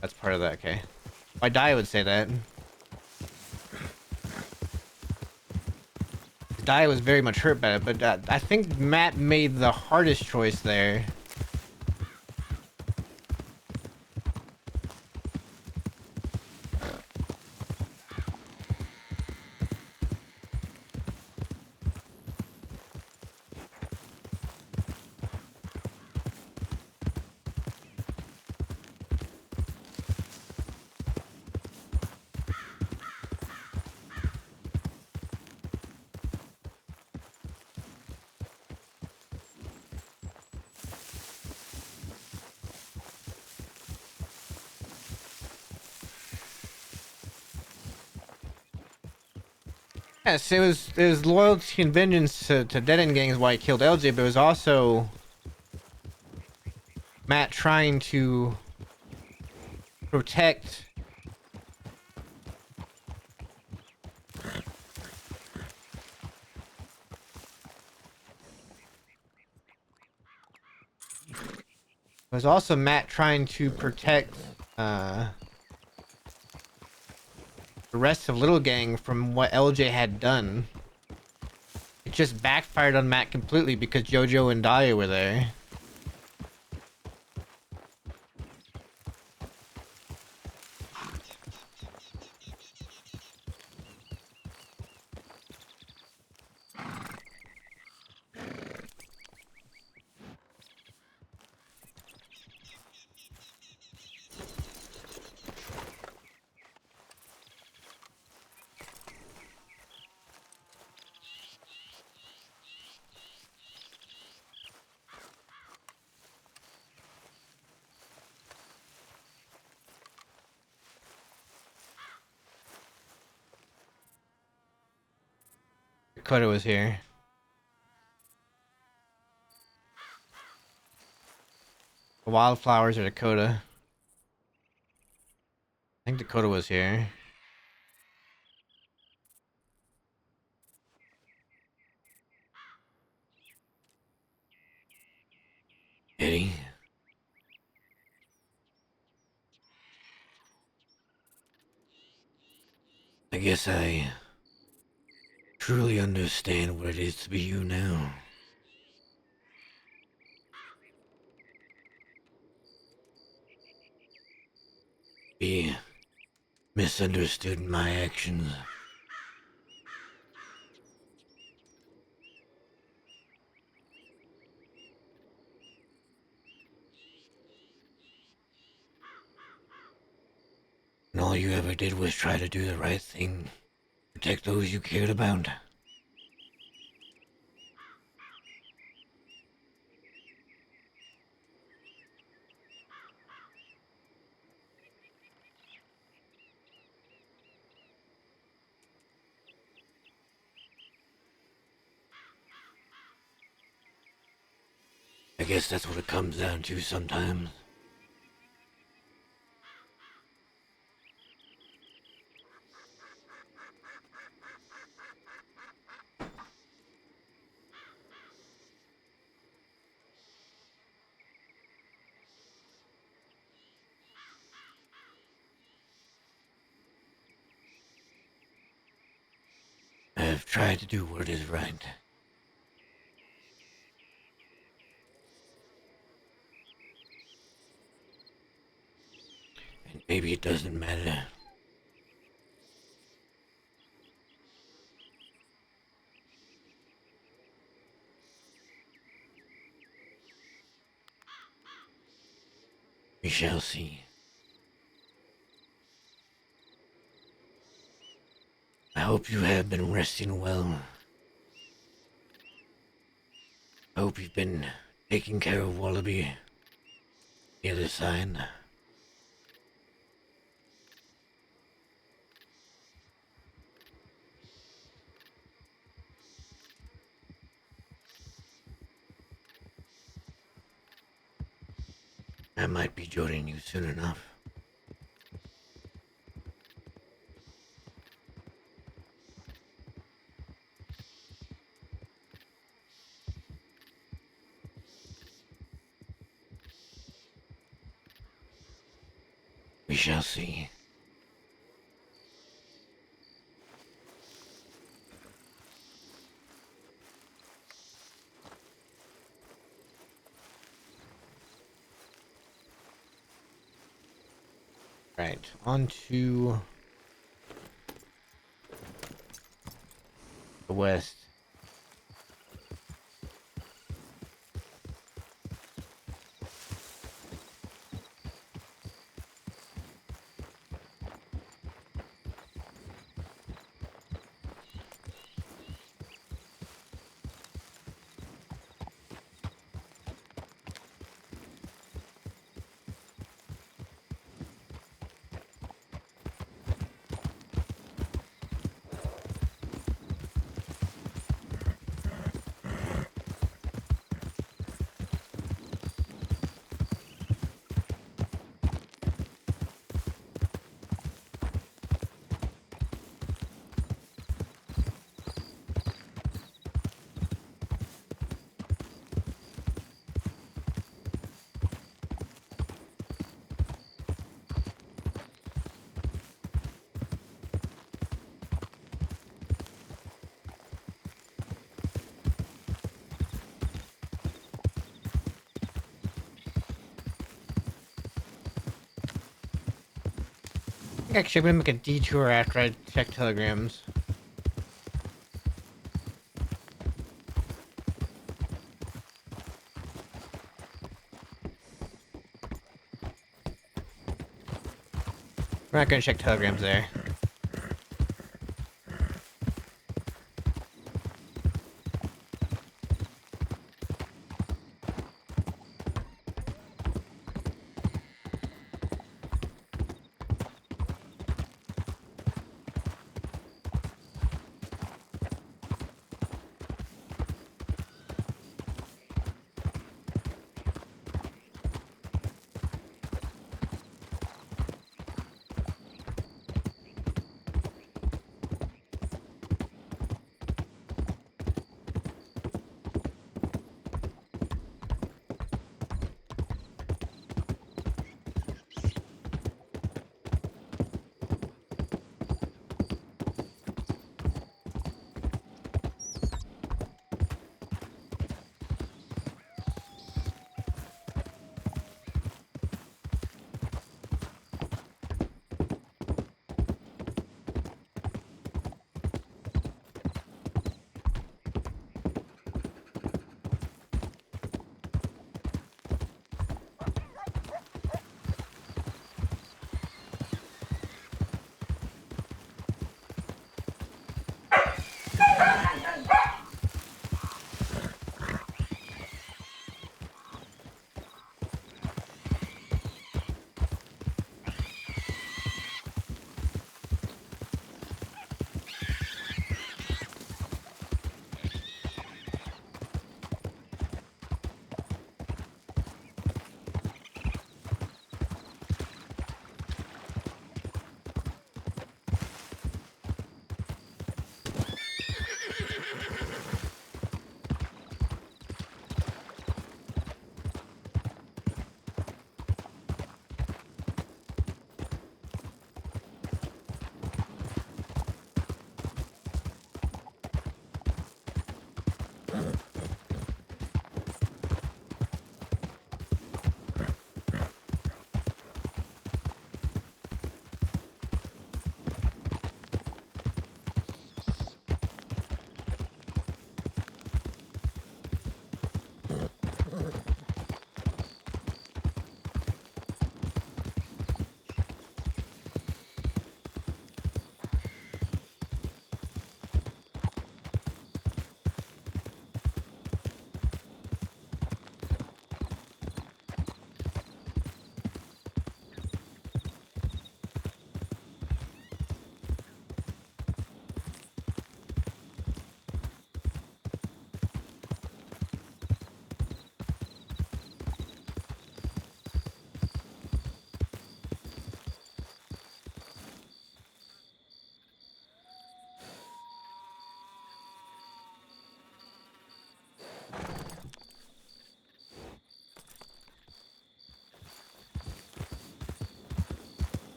Speaker 1: That's part of that, okay. Why Dai would say that. Dai was very much hurt by it, but I think Matt made the hardest choice there. Yes, it was loyalty and vengeance to dead end gangs why he killed LJ, but it was also Matt trying to protect uh the rest of Little Gang from what LJ had done. It just backfired on Matt completely because JoJo and Daya were there. Dakota was here. The wildflowers are Dakota. I think Dakota was here. Eddie. I guess I truly understand what it is to be you now. Be misunderstood in my actions. And all you ever did was try to do the right thing. Protect those you cared about. I guess that's what it comes down to sometimes. I have tried to do what is right. And maybe it doesn't matter. We shall see. I hope you have been resting well. I hope you've been taking care of Wallaby. The other side. I might be joining you soon enough. shall see. Right, on to the west. Actually, I'm gonna make a detour after I check telegrams. We're not gonna check telegrams there.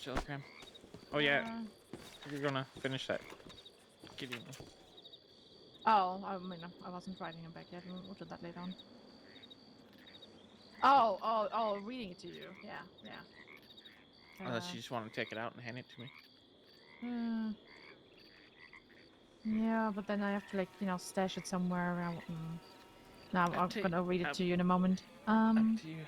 Speaker 2: kilogram. Oh yeah,
Speaker 3: Uh,
Speaker 2: you're gonna finish that. Give you.
Speaker 3: oh, I mean, I wasn't writing it back yet. We'll do that later on. Oh, reading it to you. Yeah, yeah.
Speaker 2: Unless you just want to take it out and hand it to me.
Speaker 3: Hmm. Yeah, but then I have to like, stash it somewhere around. Now I'm gonna read it to you in a moment.
Speaker 2: Up to you.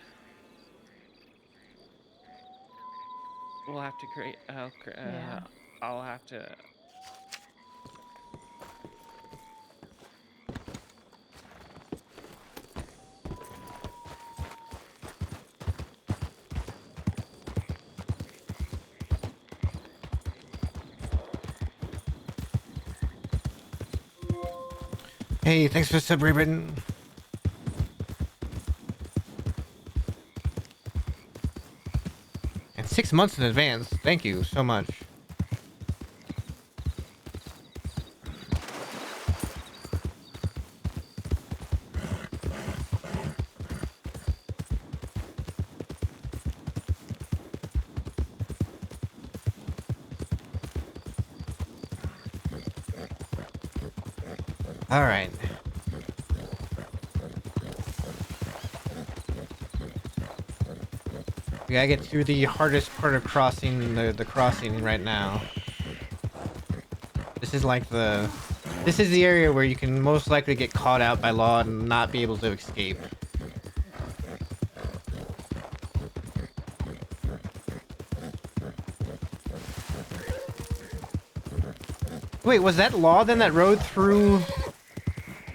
Speaker 2: We'll have to create.
Speaker 3: Yeah.
Speaker 2: I'll have to.
Speaker 1: Hey, thanks for sub ribbon. And 6 months in advance. Thank you so much. All right. We gotta get through the hardest part of crossing the crossing right now. This is like this is the area where you can most likely get caught out by law and not be able to escape. Wait, was that Law then that rode through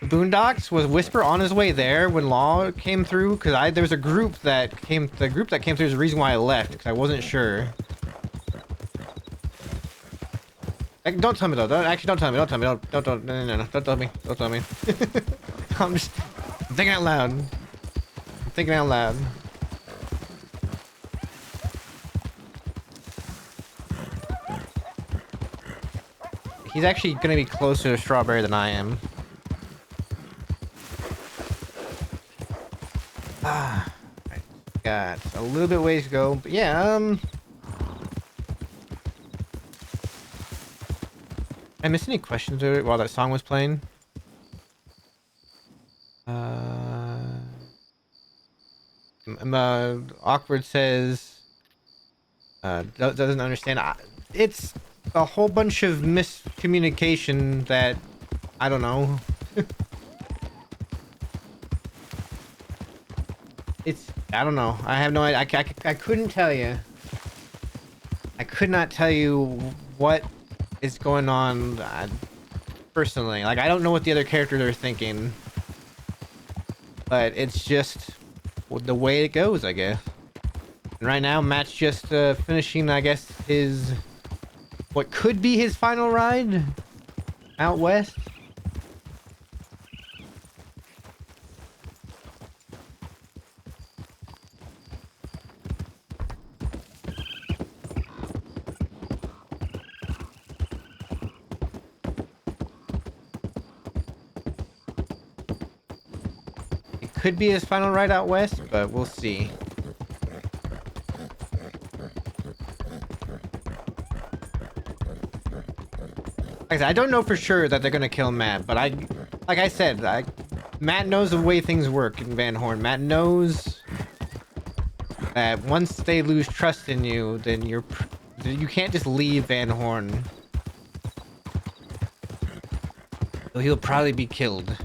Speaker 1: the boondocks? Was Whisper on his way there when Law came through? Because there was a group that came. The group that came through is the reason why I left, because I wasn't sure. Like, don't tell me though. Actually, don't tell me. Don't tell me. Don't. No. Don't tell me. Don't tell me. I'm thinking out loud. I'm thinking out loud. He's actually gonna be closer to Strawberry than I am. Ah, I got a little bit ways to go, but yeah. I missed any questions while that song was playing? Awkward says, doesn't understand. It's a whole bunch of miscommunication that I don't know. I don't know. I have no idea. I couldn't tell you. I could not tell you what is going on personally. Like, I don't know what the other characters are thinking. But it's just the way it goes, I guess. And right now, Matt's just finishing, I guess, what could be his final ride out west. It could be his final ride out west, but we'll see. Like I said, I don't know for sure that they're gonna kill Matt, but like I said, Matt knows the way things work in Van Horn. Matt knows that once they lose trust in you, then you can't just leave Van Horn. So he'll probably be killed.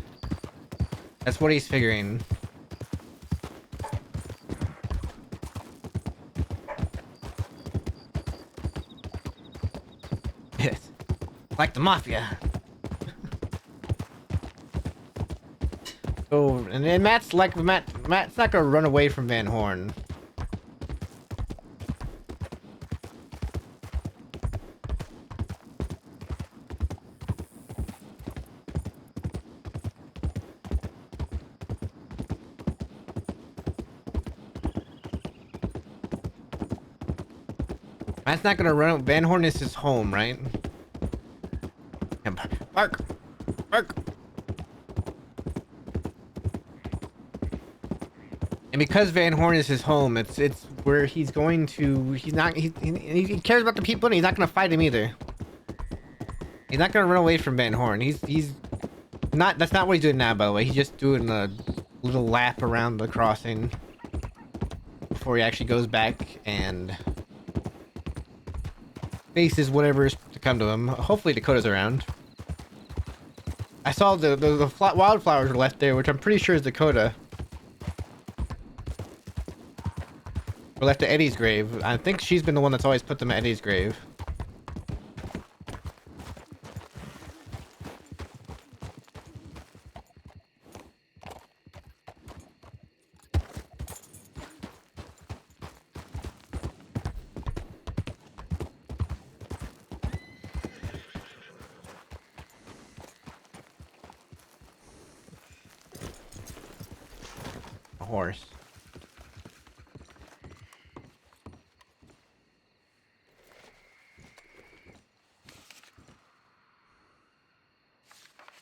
Speaker 1: That's what he's figuring. Yes. Like the mafia. So, and Matt's not gonna run away from Van Horn. Matt's not gonna run. Van Horn is his home, right? Park! Park! And because Van Horn is his home, it's where he's going to. He's not. He cares about the people, and he's not going to fight him either. He's not going to run away from Van Horn. He's not. That's not what he's doing now, by the way. He's just doing a little lap around the crossing before he actually goes back and faces whatever is to come to him. Hopefully Dakota's around. I saw the wildflowers were left there, which I'm pretty sure is Dakota. Were left to Eddie's grave. I think she's been the one that's always put them at Eddie's grave. A horse.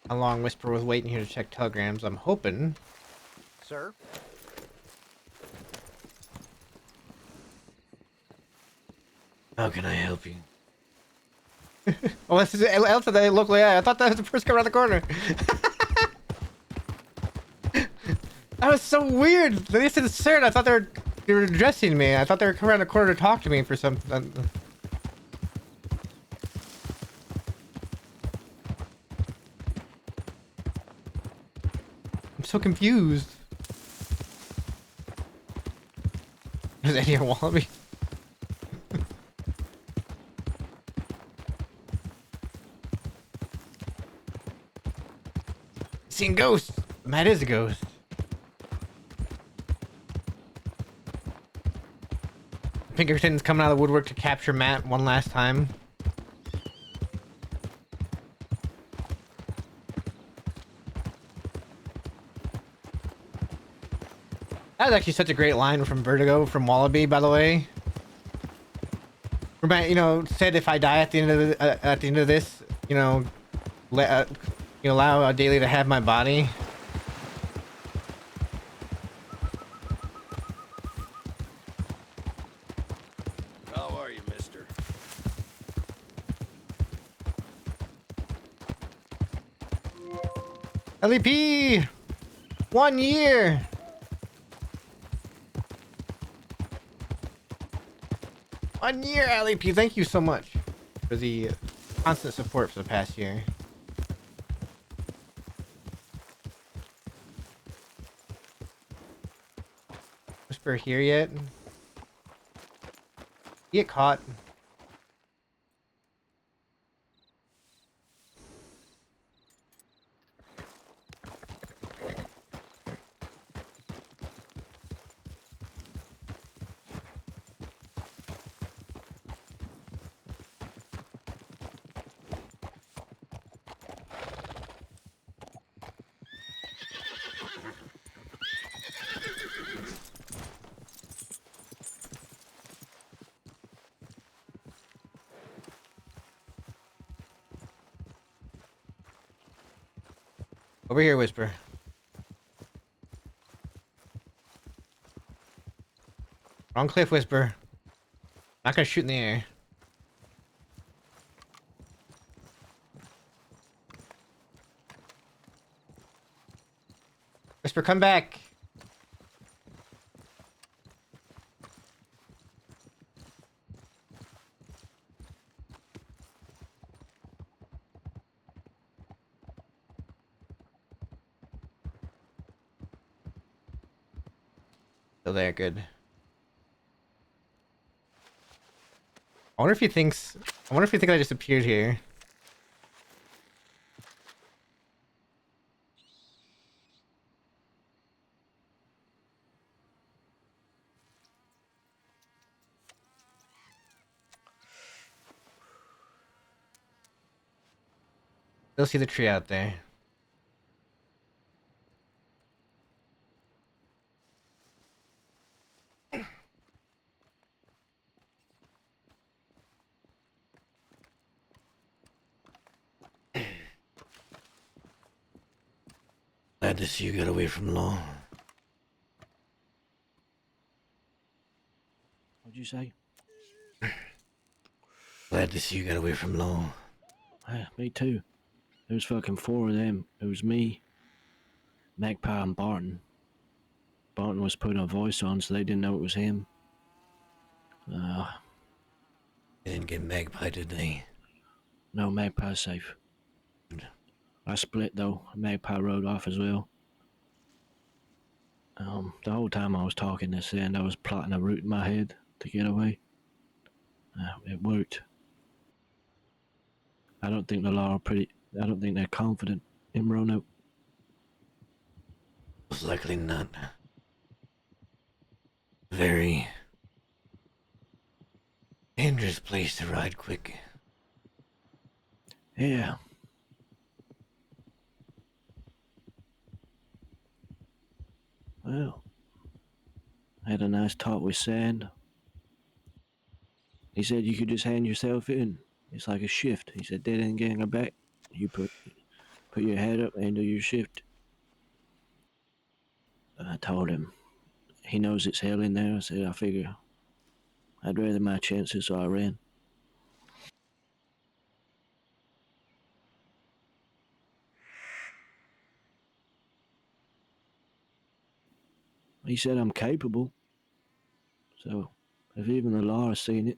Speaker 1: How long Whisper was waiting here to check telegrams? I'm hoping.
Speaker 4: Sir?
Speaker 1: How can I help you? Oh, this is Elsa that look like. I thought that was the first car around the corner. That was so weird. They said sir, and I thought they were addressing me. I thought they were coming around the corner to talk to me for something. I'm so confused. Is Eddie a wallaby? Seeing ghosts. Matt is a ghost. Pinkerton's coming out of the woodwork to capture Matt one last time. That was actually such a great line from Vertigo, from Wallaby, by the way. Where Matt, you know, said if I die at the end of this, you know, you allow Daly to have my body.
Speaker 4: How are you, mister?
Speaker 1: LEP! 1 year! One year, LEP! Thank you so much for the constant support for the past year. Whisper here yet? Get caught. Over here, Whisper. Wrong cliff, Whisper. Not gonna shoot in the air. Whisper, come back. Still there, good. I wonder if he thinks. I wonder if he thinks I just appeared here. Still see the tree out there. Glad to see you got away from law.
Speaker 5: you say?
Speaker 1: Glad to see you got away from law.
Speaker 5: Me too. There was fucking 4 of them. It was me, Magpie, and Barton. Barton was putting a voice on, so they didn't know it was him.
Speaker 1: They didn't get Magpie, did they?
Speaker 5: No, Magpie's safe. I split though. Magpie rode off as well. The whole time I was talking this end, I was plotting a route in my head to get away. It worked. I don't think the law are pretty. I don't think they're confident in Roanoke.
Speaker 1: Most likely not. Very dangerous place to ride quick.
Speaker 5: Yeah. Well, I had a nice talk with Sand. He said you could just hand yourself in. It's like a shift. He said dead end gang are back. You put your head up and do your shift. I told him. He knows it's hell in there. I said I figure I'd rather my chances, so I ran. He said I'm capable. So if even the law has seen it,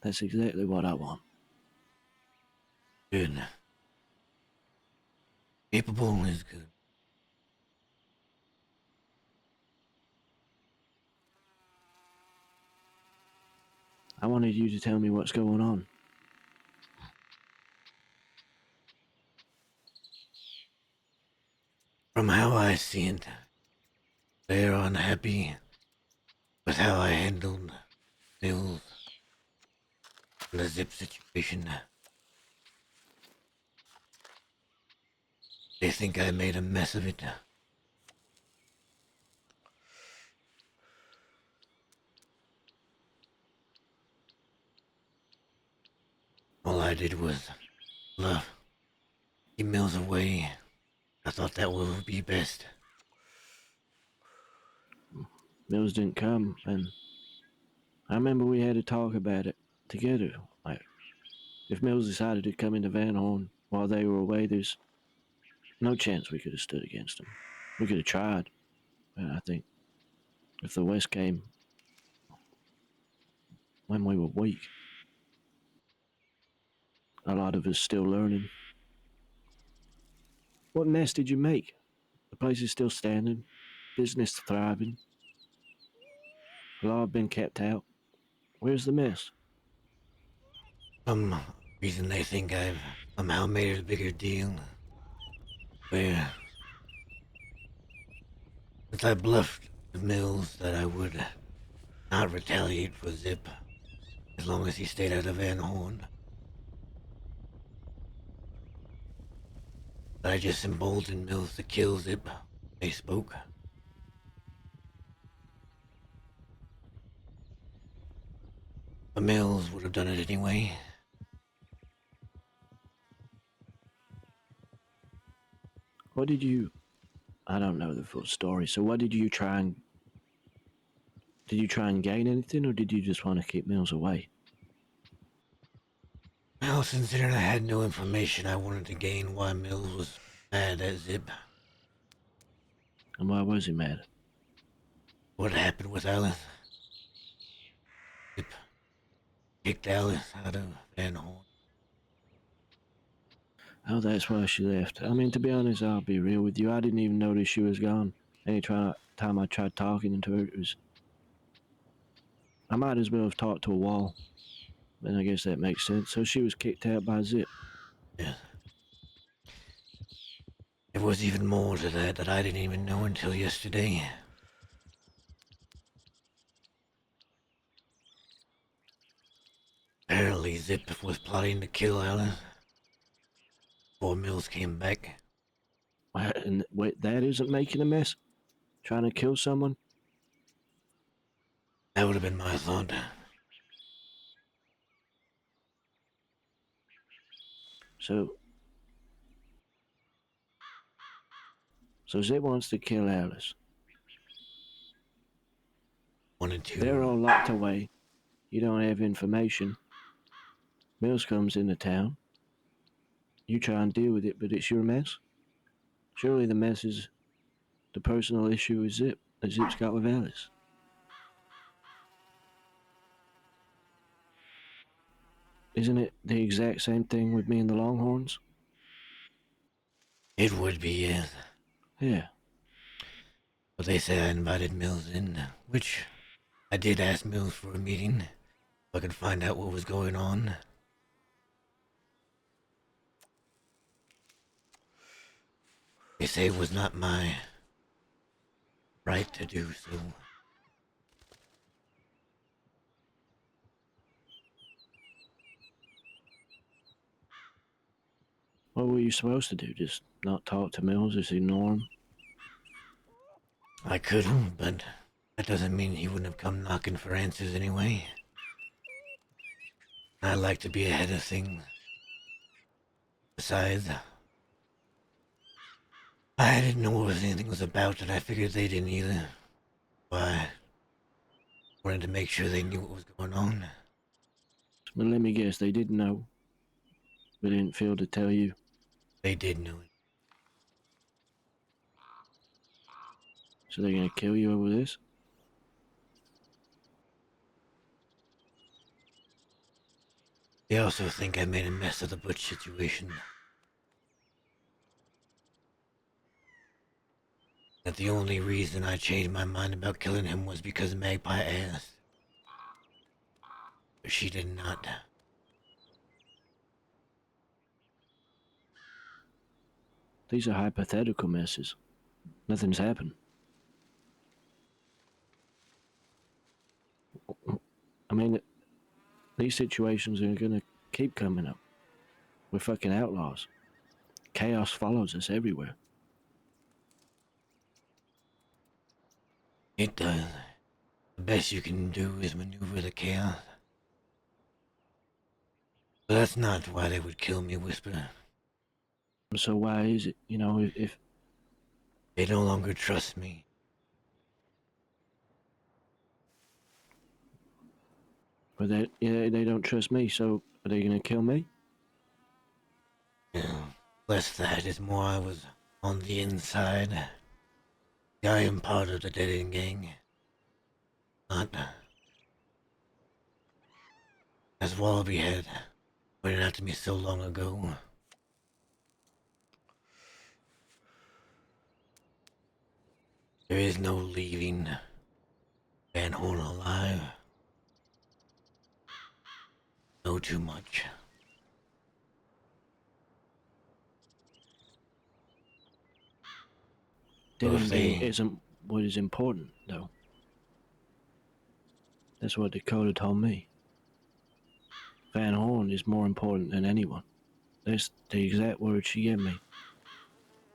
Speaker 5: that's exactly what I want.
Speaker 1: Good. Capable is good.
Speaker 5: I wanted you to tell me what's going on.
Speaker 1: From how I see it, they're unhappy with how I handled Mills and the Zip situation. They think I made a mess of it. All I did was keep Mills away. I thought that would be best.
Speaker 5: Mills didn't come, and I remember we had a talk about it together. Like, if Mills decided to come into Van Horn while they were away, there's no chance we could have stood against him. We could have tried, but I think if the West came when we were weak, a lot of us still learning. What mess did you make? The place is still standing, business thriving. The law have been kept out. Where's the mess?
Speaker 1: Some reason they think I've somehow made it a bigger deal. Where, since I bluffed the Mills that I would not retaliate for Zip as long as he stayed out of Van Horn. But I just emboldened Mills to kill Zip. They spoke. The Mills would have done it anyway.
Speaker 5: What did you... I don't know the full story, so what did you try and... Did you try and gain anything, or did you just want to keep Mills away?
Speaker 1: Well, considering I had no information, I wanted to gain why Mills was mad at Zip.
Speaker 5: And why was he mad?
Speaker 1: What happened with Alice? Zip kicked Alice out of Van Horn.
Speaker 5: Oh, that's why she left. I mean, to be honest, I'll be real with you. I didn't even notice she was gone. Time I tried talking to her, it was... I might as well have talked to a wall. And I guess that makes sense. So she was kicked out by Zip.
Speaker 1: Yeah. There was even more to that I didn't even know until yesterday. Apparently Zip was plotting to kill Alice before Mills came back.
Speaker 5: And wait, that isn't making a mess? Trying to kill someone?
Speaker 1: That would have been my thought.
Speaker 5: So Zip wants to kill Alice.
Speaker 1: wanted to.
Speaker 5: They're all locked away. You don't have information. Mills comes into town. You try and deal with it, but it's your mess. Surely the mess is the personal issue is Zip that Zip's got with Alice. Isn't it the exact same thing with me and the Longhorns?
Speaker 1: It would be, yes.
Speaker 5: Yeah.
Speaker 1: But they said I invited Mills in, which I did ask Mills for a meeting so I could find out what was going on. They say it was not my right to do so.
Speaker 5: What were you supposed to do? Just not talk to Mills? Just ignore him?
Speaker 1: I could, but that doesn't mean he wouldn't have come knocking for answers anyway. I like to be ahead of things. Besides, I didn't know what anything was about, and I figured they didn't either. Why? Wanted to make sure they knew what was going on.
Speaker 5: But let me guess, they didn't know. But didn't feel to tell you.
Speaker 1: They did know it.
Speaker 5: So they're gonna kill you over this?
Speaker 1: They also think I made a mess of the Butch situation. That the only reason I changed my mind about killing him was because Magpie asked. But she did not.
Speaker 5: These are hypothetical messes. Nothing's happened. I mean, these situations are gonna keep coming up. We're fucking outlaws. Chaos follows us everywhere.
Speaker 1: It does. The best you can do is maneuver the chaos. But that's not why they would kill me, Whisper.
Speaker 5: So why is it, if
Speaker 1: They no longer trust me.
Speaker 5: they don't trust me, so are they gonna kill me?
Speaker 1: Yeah, less that is more I was on the inside. I am part of the Dead End Gang. Not as Wallaby had pointed out to me so long ago. There is no leaving Van Horn alive. Know too much. So if
Speaker 5: Didn't
Speaker 1: they
Speaker 5: isn't what is important, though. That's what Dakota told me. Van Horn is more important than anyone. That's the exact words she gave me.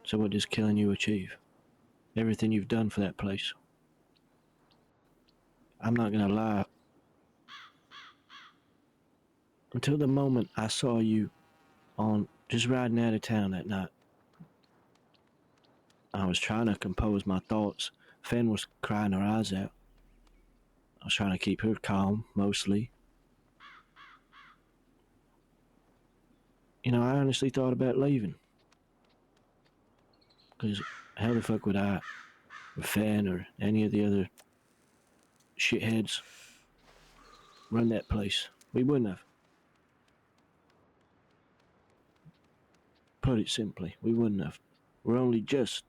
Speaker 5: So what does killing you achieve? Everything you've done for that place. I'm not gonna lie. Until the moment I saw you on just riding out of town that night, I was trying to compose my thoughts. Fen was crying her eyes out. I was trying to keep her calm, mostly. I honestly thought about leaving. Because how the fuck would I, or Fen, or any of the other shitheads run that place? We wouldn't have. Put it simply, we wouldn't have. We're only just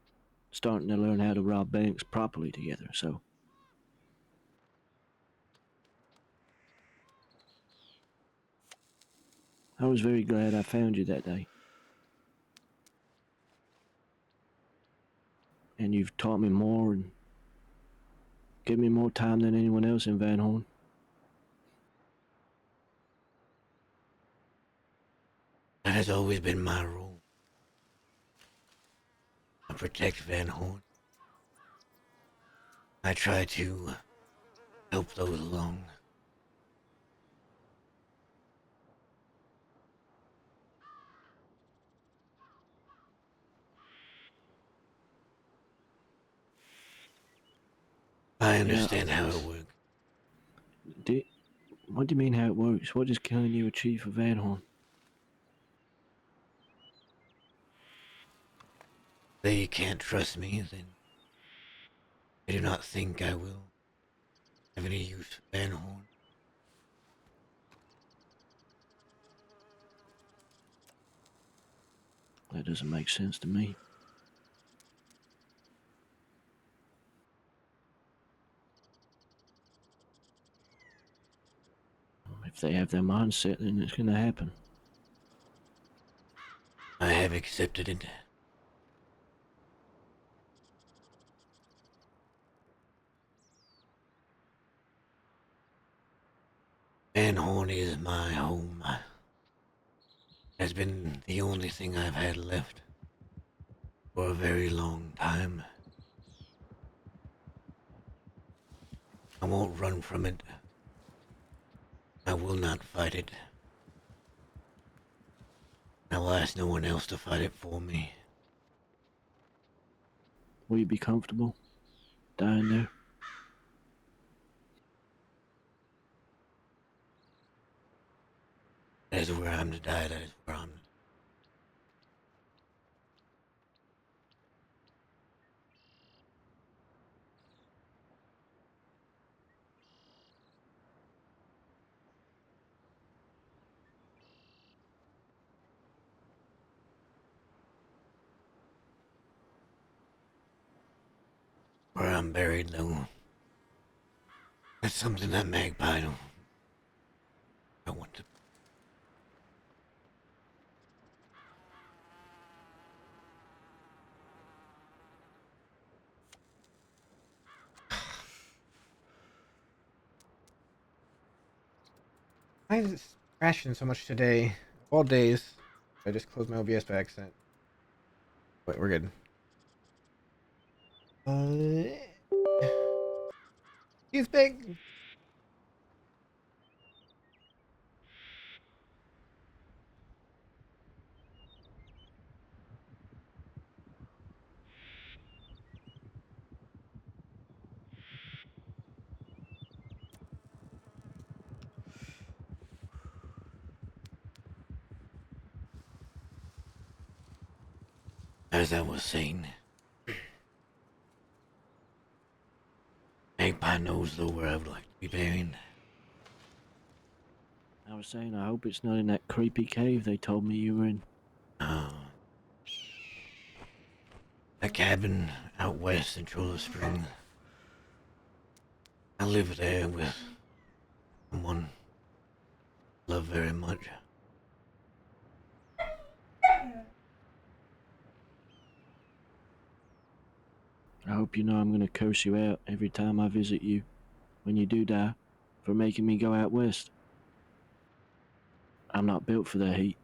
Speaker 5: starting to learn how to rob banks properly together, so. I was very glad I found you that day. And you've taught me more and given me more time than anyone else in Van Horn.
Speaker 1: that has always been my role. I protect Van Horn. I try to help those along. I understand how it works.
Speaker 5: What do you mean how it works? What does killing you achieve for Van Horn?
Speaker 1: They can't trust me, then I do not think I will have any use for Van Horn.
Speaker 5: That doesn't make sense to me. If they have their mindset, then it's going to happen.
Speaker 1: I have accepted it. Van Horn is my home. Has been the only thing I've had left for a very long time. I won't run from it. I will not fight it. I will ask no one else to fight it for me.
Speaker 5: Will you be comfortable dying there?
Speaker 1: That is where I'm to die. That is where I'm. Where I'm buried, though. That's something that Magpie don't want to. Why is it crashing so much today? Of all days. I just closed my OBS by accident. Wait, we're good. He's big. As I was saying, Magpie knows though where I would like to be buried.
Speaker 5: I was saying, I hope it's not in that creepy cave they told me you were in.
Speaker 1: A cabin out west in Troller Springs. I live there with someone I love very much.
Speaker 5: I hope you know I'm gonna curse you out every time I visit you, when you do die, for making me go out west. I'm not built for the heat.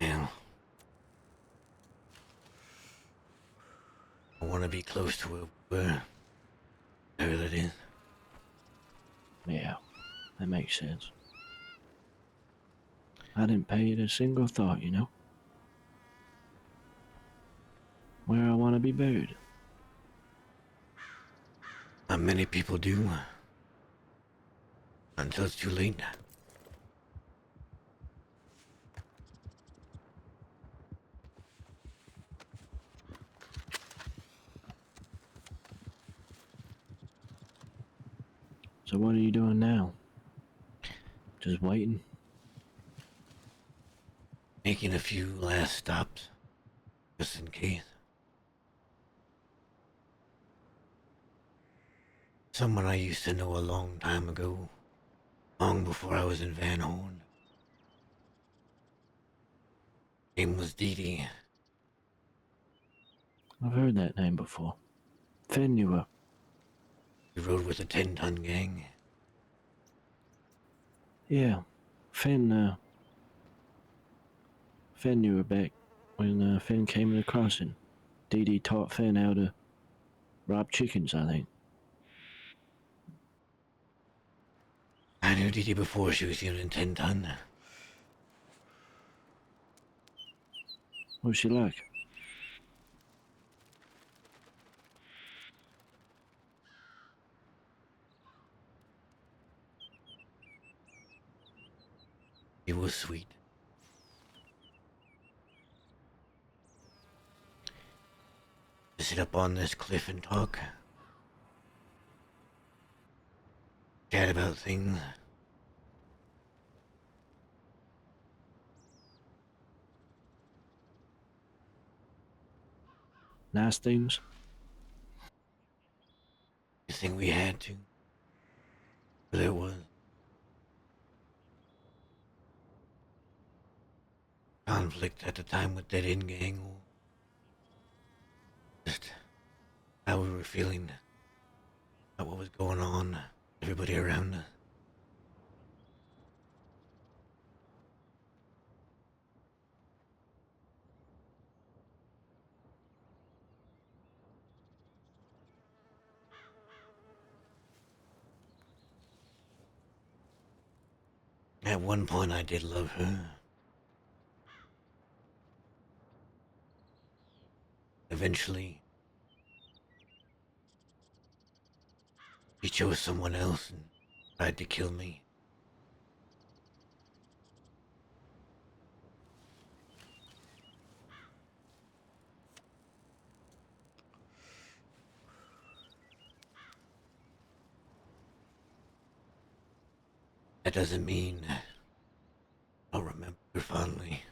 Speaker 1: Yeah. I want to be close to where that is.
Speaker 5: Yeah, that makes sense. I didn't pay it a single thought, you know? Where I want to be buried.
Speaker 1: Not many people do. Until it's too late.
Speaker 5: So what are you doing now? Just waiting?
Speaker 1: Making a few last stops. Just in case. Someone I used to know a long time ago. Long before I was in Van Horn. Name was Dee Dee.
Speaker 5: I've heard that name before. Finn, you were.
Speaker 1: We rode with a 10-ton gang.
Speaker 5: Yeah, Finn knew her back when Finn came to the crossing. Dee Dee taught Finn how to rob chickens, I think.
Speaker 1: I knew Dee Dee before she was even in 10-ton.
Speaker 5: What's she like?
Speaker 1: It was sweet. To sit up on this cliff and talk. Chat about things.
Speaker 5: Nice things.
Speaker 1: I think we had to. There was conflict at the time with that in gang. Just how we were feeling. About what was going on. Everybody around us. At one point I did love her. Eventually, she chose someone else and tried to kill me. That doesn't mean I'll remember her fondly.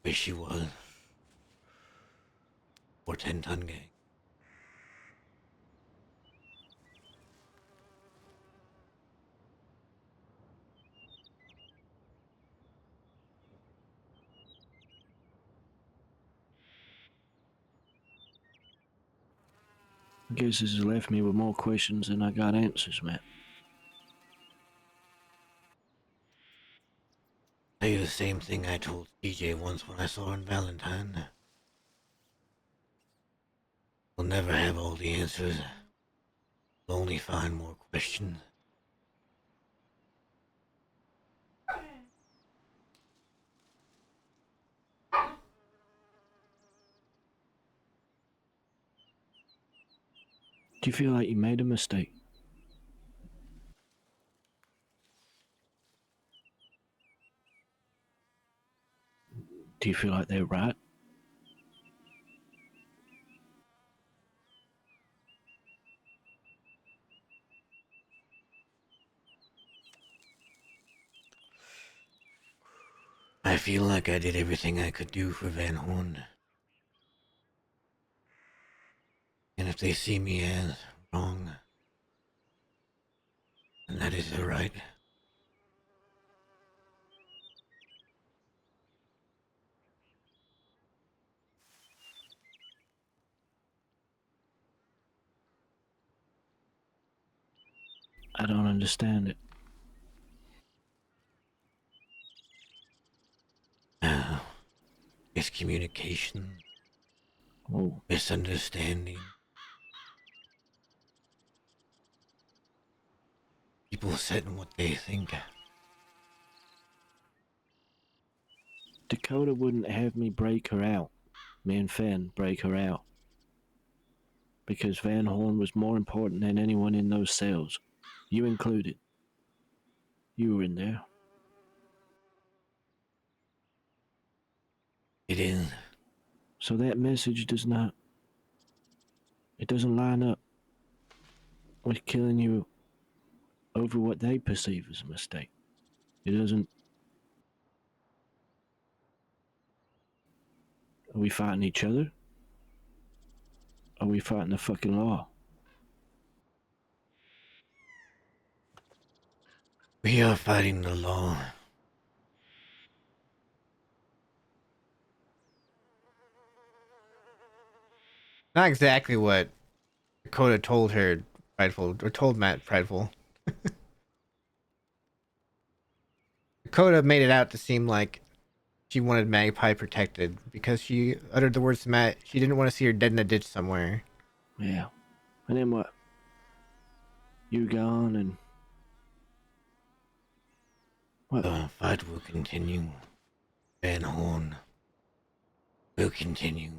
Speaker 1: Where she was. Or 10-ton gang.
Speaker 5: I guess this has left me with more questions than I got answers, Matt.
Speaker 1: Tell you the same thing I told TJ once when I saw her in Valentine. We'll never have all the answers. We'll only find more questions.
Speaker 5: Do you feel like you made a mistake? Do you feel like they're right?
Speaker 1: I feel like I did everything I could do for Van Horn. And if they see me as wrong, then that is their right.
Speaker 5: I don't understand it.
Speaker 1: Miscommunication,
Speaker 5: Oh,
Speaker 1: misunderstanding. People setting what they think.
Speaker 5: Dakota wouldn't have me break her out. Me and Fenn break her out. Because Van Horn was more important than anyone in those cells. You included. You were in there.
Speaker 1: It is.
Speaker 5: So that message does not... It doesn't line up with killing you over what they perceive as a mistake. It doesn't... Are we fighting each other? Are we fighting the fucking law?
Speaker 1: We are fighting the law. Not exactly what Dakota told her, Prideful, or told Matt Prideful. Dakota made it out to seem like she wanted Magpie protected because she uttered the words to Matt. She didn't want to see her dead in a ditch somewhere.
Speaker 5: Yeah. And then what? You gone and... What?
Speaker 1: The fight will continue. Van Horn will continue.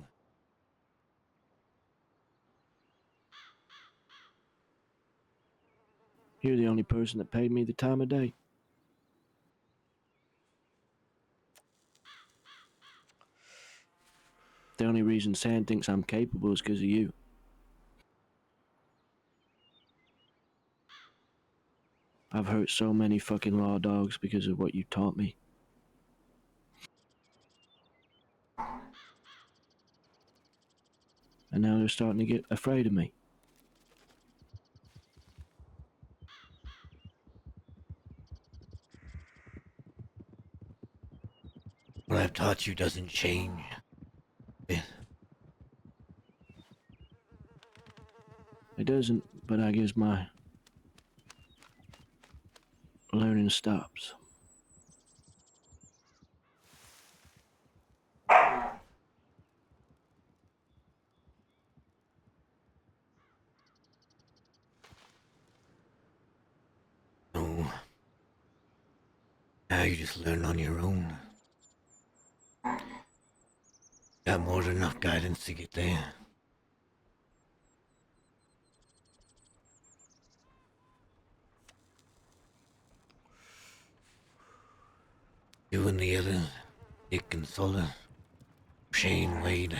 Speaker 5: You're the only person that paid me the time of day. The only reason Sam thinks I'm capable is because of you. I've hurt so many fucking law dogs because of what you taught me. And now they're starting to get afraid of me.
Speaker 1: What I've taught you doesn't change.
Speaker 5: It doesn't, but I guess my learning stops.
Speaker 1: No. Now you just learn on your own. Got more than enough guidance to get there. You and the others, Dick and Solace, Shane, Wade,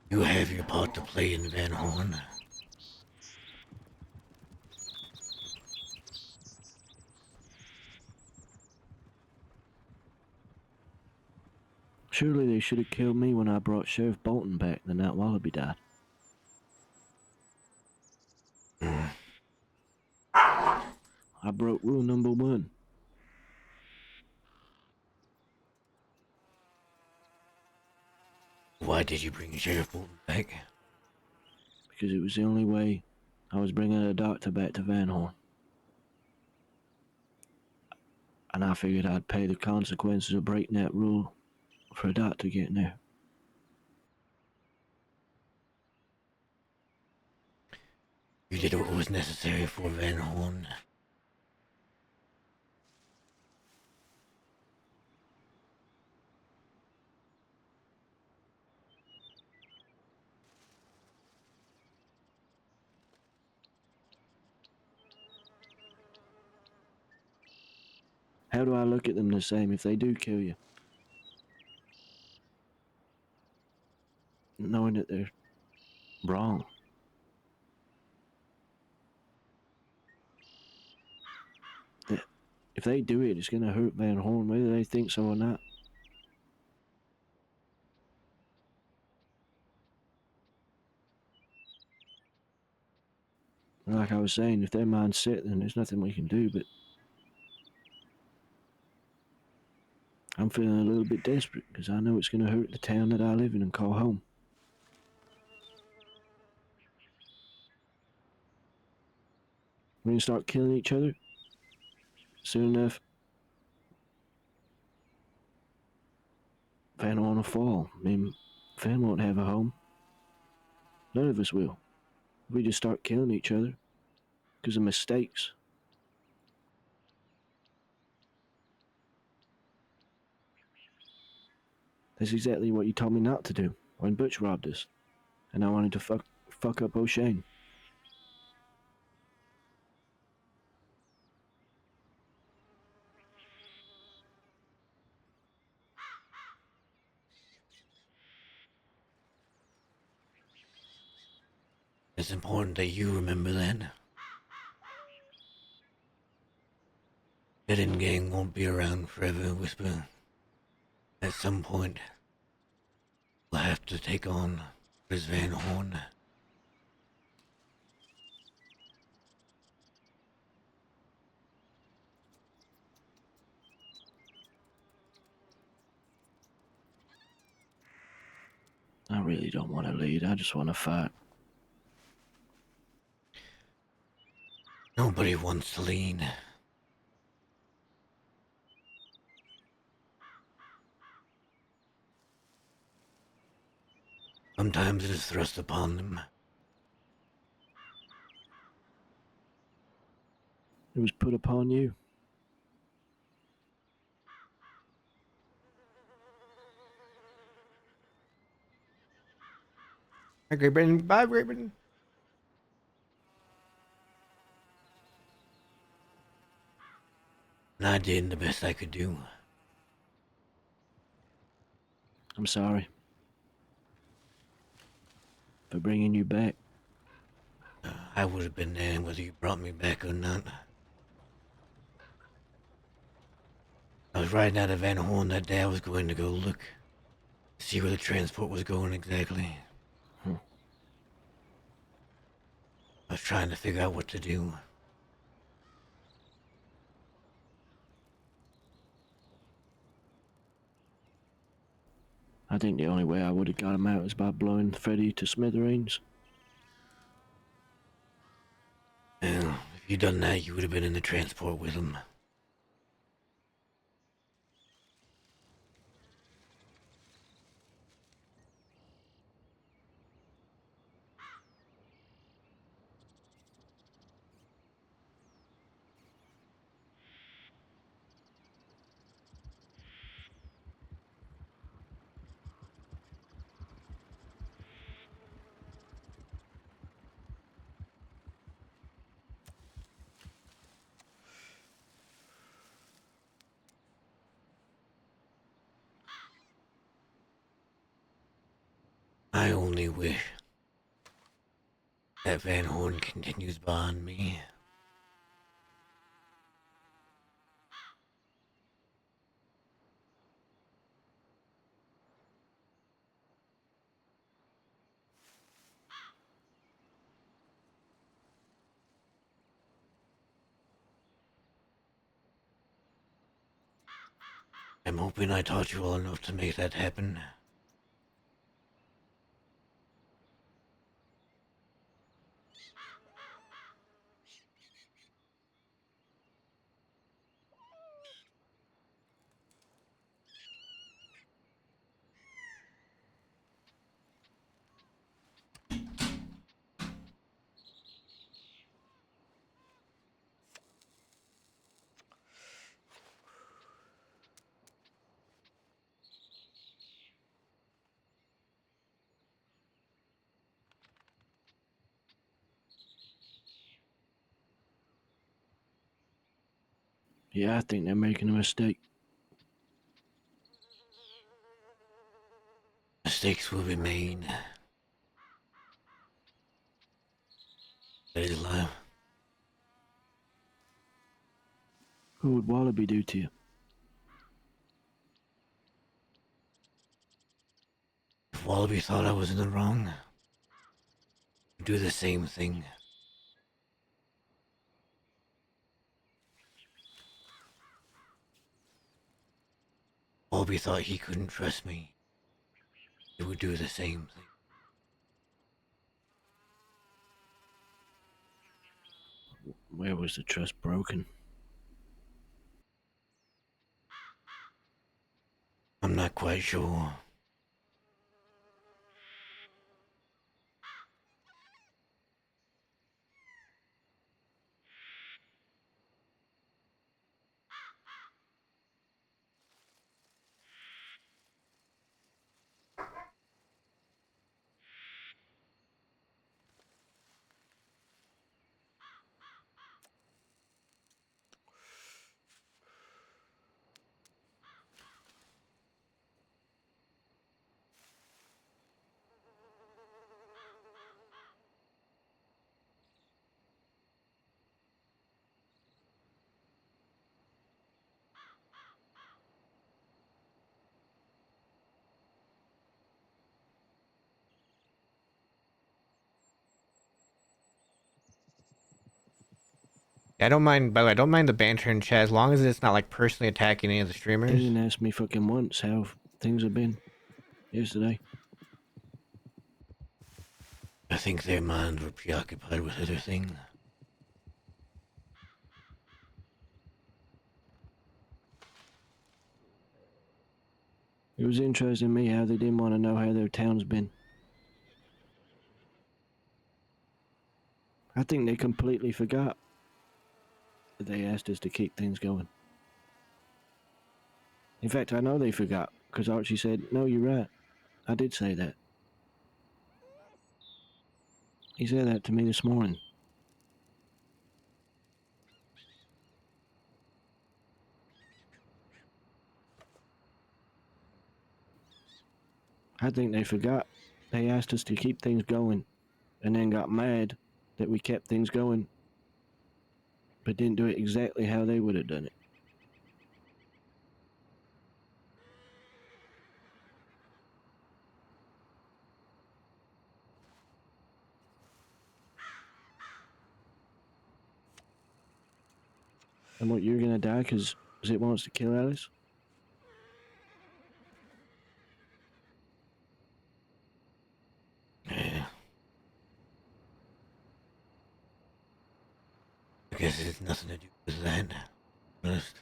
Speaker 1: you have your part to play in Van Horn.
Speaker 5: Surely they should have killed me when I brought Sheriff Bolton back the night Wallaby died. I broke rule number 1.
Speaker 1: Why did you bring Sheriff Bolton back?
Speaker 5: Because it was the only way I was bringing a doctor back to Van Horn. And I figured I'd pay the consequences of breaking that rule for a doctor getting there.
Speaker 1: You did what was necessary for Van Horn.
Speaker 5: How do I look at them the same if they do kill you? Knowing that they're wrong. That if they do it, it's going to hurt Van Horn, whether they think so or not. Like I was saying, if their mind's set, then there's nothing we can do, but I'm feeling a little bit desperate because I know it's going to hurt the town that I live in and call home. We're going to start killing each other. Soon enough, Van Horn will fall. I mean, Van won't have a home. None of us will. We just start killing each other because of mistakes. That's exactly what you told me not to do when Butch robbed us, and I wanted to fuck up O'Shane.
Speaker 1: It's important that you remember that. Dead End Gang won't be around forever, Whisper. At some point, we'll have to take on Chris Van Horn.
Speaker 5: I really don't want to lead. I just want to fight.
Speaker 1: Nobody wants to lead. Sometimes it is thrust upon them.
Speaker 5: It was put upon you.
Speaker 1: Hi, Great Britain. Bye, Great Britain. And I did the best I could do.
Speaker 5: I'm sorry. for bringing you back.
Speaker 1: I would have been there whether you brought me back or not. I was riding out of Van Horn that day. I was going to go look, see where the transport was going exactly. I was trying to figure out what to do.
Speaker 5: I think the only way I would have got him out is by blowing Freddy to smithereens.
Speaker 1: Well, if you'd done that, you would have been in the transport with him. I only wish that Van Horn continues behind me. I'm hoping I taught you all enough to make that happen.
Speaker 5: Yeah, I think they're making a mistake.
Speaker 1: Mistakes will be made. That is life.
Speaker 5: What would Wallaby do to you?
Speaker 1: If Wallaby thought I was in the wrong, he'd do the same thing. Wallaby thought he couldn't trust me. He would do the same thing.
Speaker 5: Where was the trust broken?
Speaker 1: I'm not quite sure. I don't mind, by the way, I don't mind the banter in chat as long as it's not like personally attacking any of the
Speaker 5: They
Speaker 1: streamers.
Speaker 5: didn't ask me fucking once how things have been yesterday.
Speaker 1: I think their minds were preoccupied with other things.
Speaker 5: It was interesting to me how they didn't want to know how their town's been. I think they completely forgot that they asked us to keep things going. In fact, I know they forgot, because Archie said, "No, you're right. I did say that." He said that to me this morning. I think they forgot they asked us to keep things going, and then got mad that we kept things going, but didn't do it exactly how they would have done it. And what, you're gonna die because it wants to kill Alice?
Speaker 1: Yeah. I guess it has nothing to do with that. Just,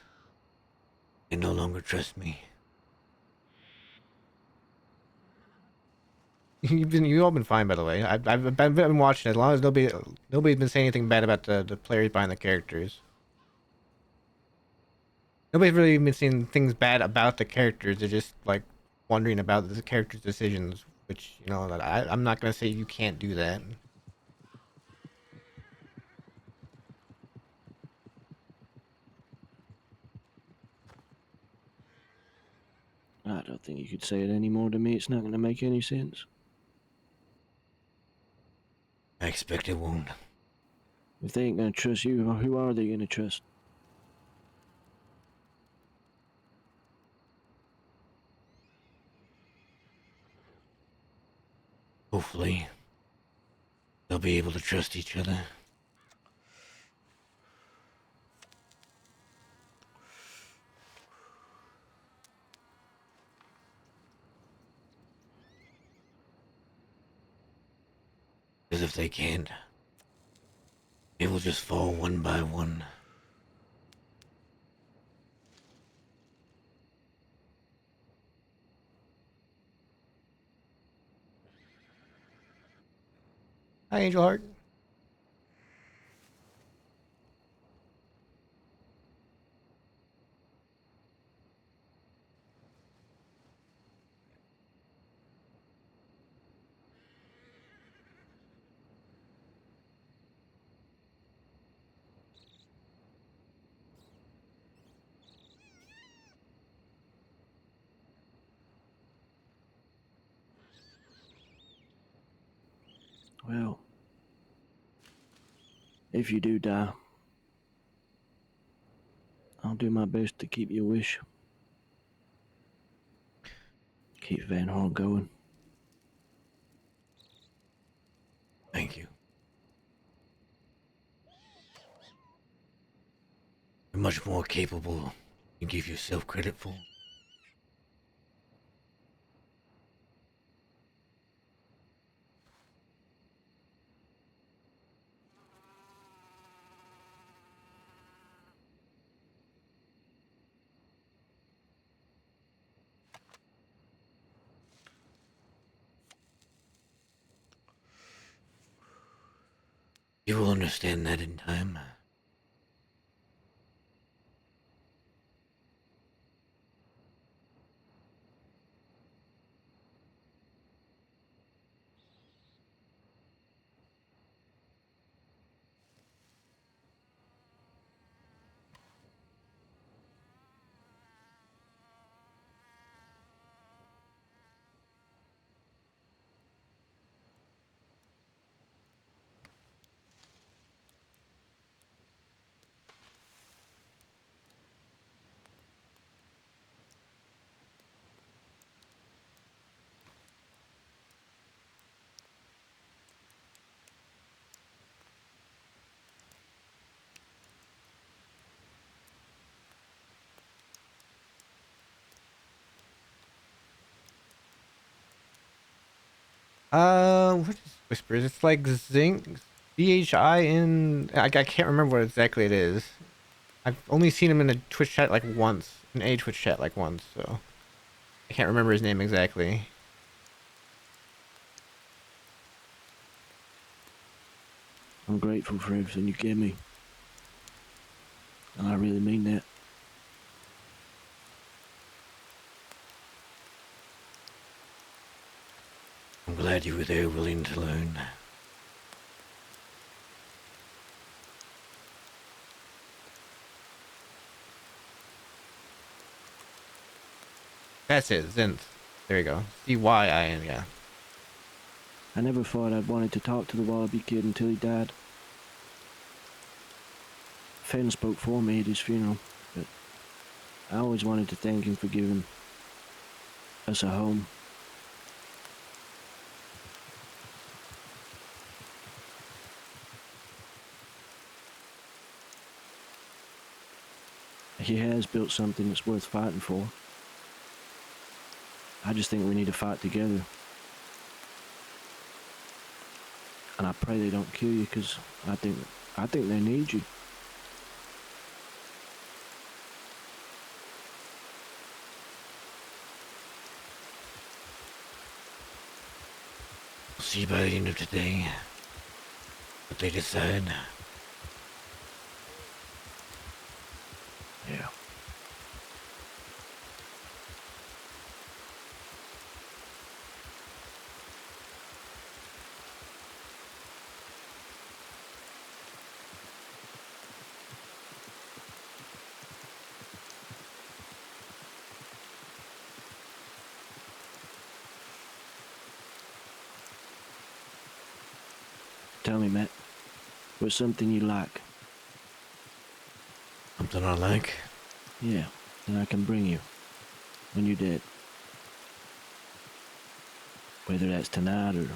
Speaker 1: they no longer trust me. You all been fine, by the way. I've been watching it. As long as nobody's been saying anything bad about the players behind the characters. Nobody's really been saying things bad about the characters. They're just like wondering about the characters' decisions, which I'm not gonna say you can't do that.
Speaker 5: I don't think you could say it any more to me. It's not gonna make any sense.
Speaker 1: I expect it won't.
Speaker 5: If they ain't gonna trust you, who are they gonna trust?
Speaker 1: Hopefully, they'll be able to trust each other. Because if they can't, it will just fall one by one. Hi, Angel Heart.
Speaker 5: Well, if you do die, I'll do my best to keep your wish. Keep Van Horn going.
Speaker 1: Thank you. You're much more capable than you give yourself credit for. You will understand that in time. What is whispers? It's like zinc, I can't remember what exactly it is. I've only seen him in a Twitch chat like once, in a Twitch chat like once, so I can't remember his name exactly.
Speaker 5: I'm grateful for everything you gave me. And I really mean that.
Speaker 1: I'm glad you were there, willing to learn. That's it, Zinth. There you go. CYIN, yeah.
Speaker 5: I never thought I'd wanted to talk to the Wallaby Kid until he died. Fenn spoke for me at his funeral, but I always wanted to thank him for giving us a home. He has built something that's worth fighting for. I just think we need to fight together. And I pray they don't kill you, because I think they need you.
Speaker 1: We'll see by the end of today what they decide.
Speaker 5: Yeah. Tell me, Matt, what's something you like?
Speaker 1: Something I like?
Speaker 5: Yeah, and I can bring you when you're dead. Whether that's tonight or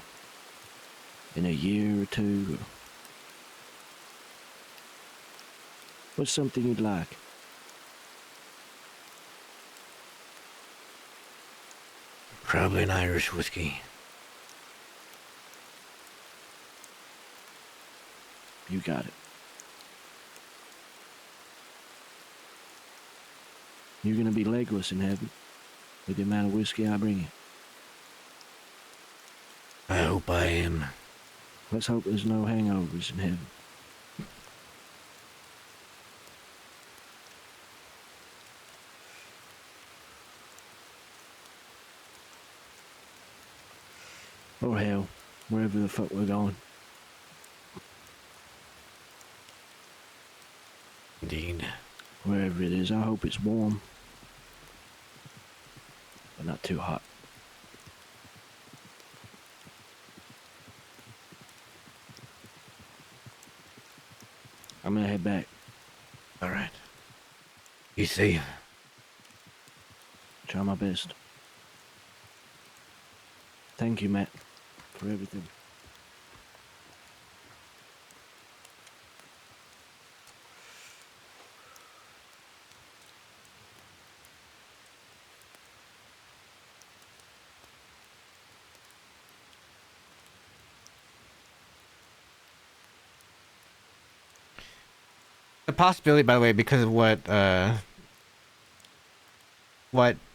Speaker 5: in a year or two. Or... What's something you'd like?
Speaker 1: Probably an Irish whiskey.
Speaker 5: You got it. You're gonna be legless in heaven with the amount of whiskey I bring you.
Speaker 1: I hope I am.
Speaker 5: Let's hope there's no hangovers in heaven. Or hell, wherever the fuck we're going.
Speaker 1: Indeed.
Speaker 5: Wherever it is, I hope it's warm. But not too hot. I'm gonna head back.
Speaker 1: All right. Be safe.
Speaker 5: Try my best. Thank you, Matt, for everything.
Speaker 1: The possibility, by the way, because of what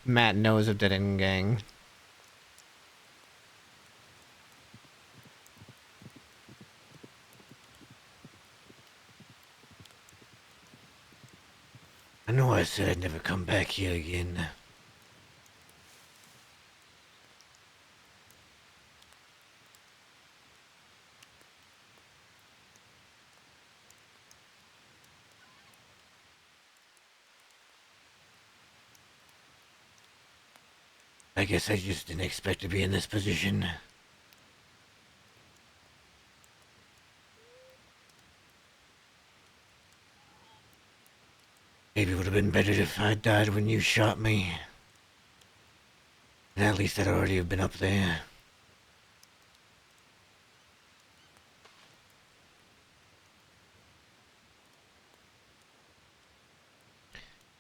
Speaker 1: Matt knows of Dead End Gang. I know I said I'd never come back here again. I guess I just didn't expect to be in this position. Maybe it would have been better if I died when you shot me. And at least I'd already have been up there.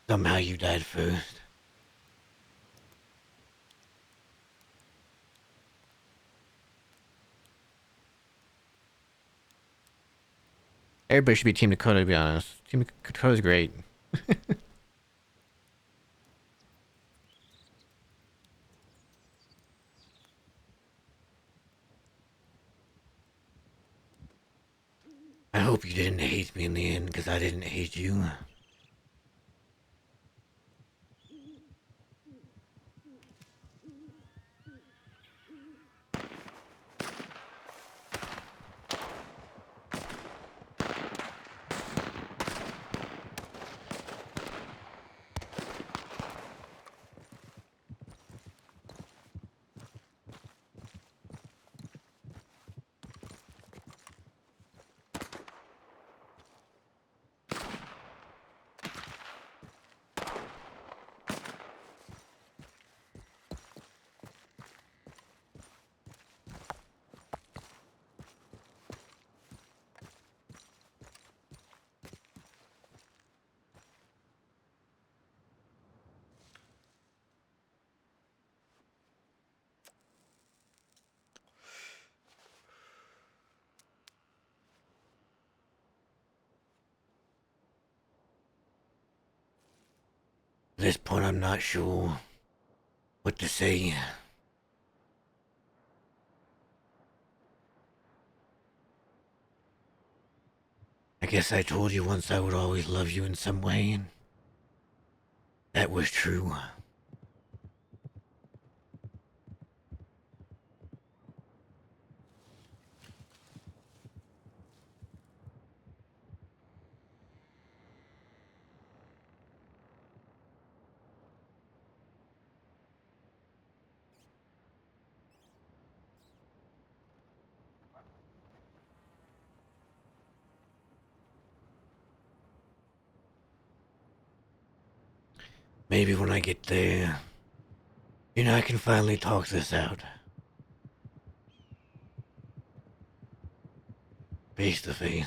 Speaker 1: Somehow you died first. Everybody should be Team Dakota, to be honest. Team Dakota's great. I hope you didn't hate me in the end, because I didn't hate you. At this point, I'm not sure what to say. I guess I told you once I would always love you in some way, and that was true. Maybe when I get there, I can finally talk this out. Face to face.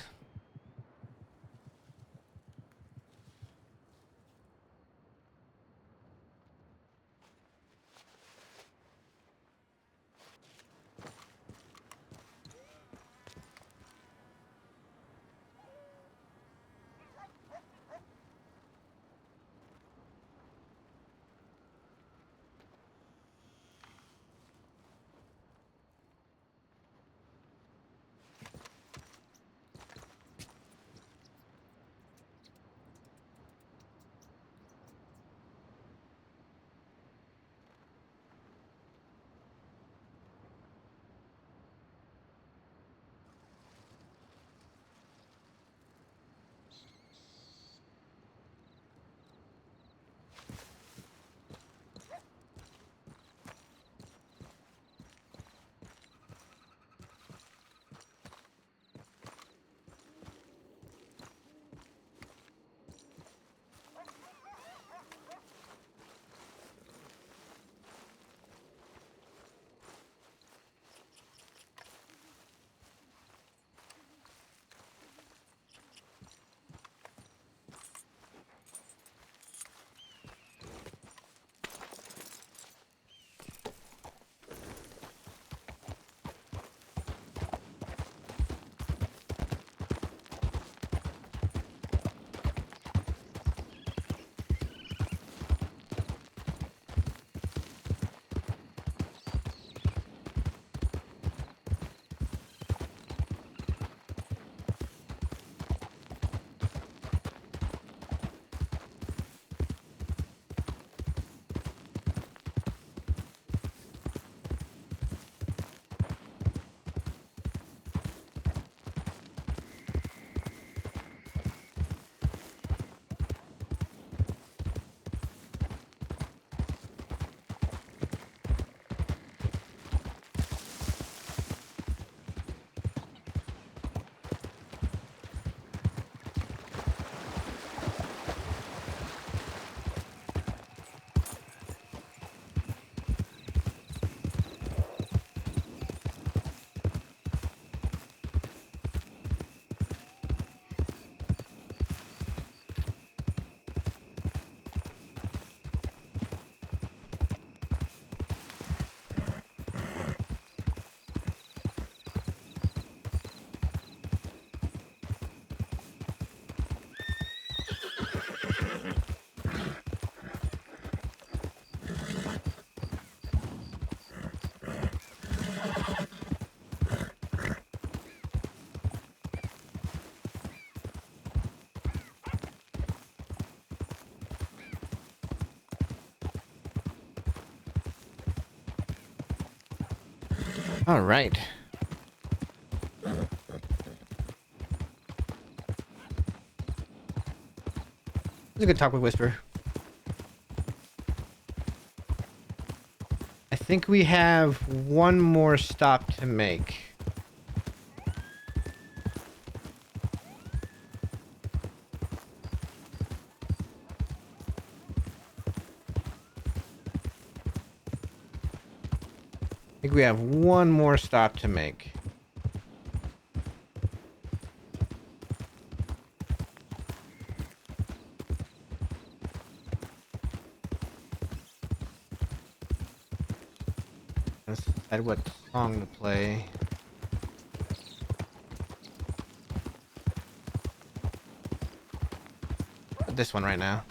Speaker 1: All right. It's a good talk with Whisper. I think we have one more stop to make. I think we have one more stop to make. Let's decide what song to play. This one right now.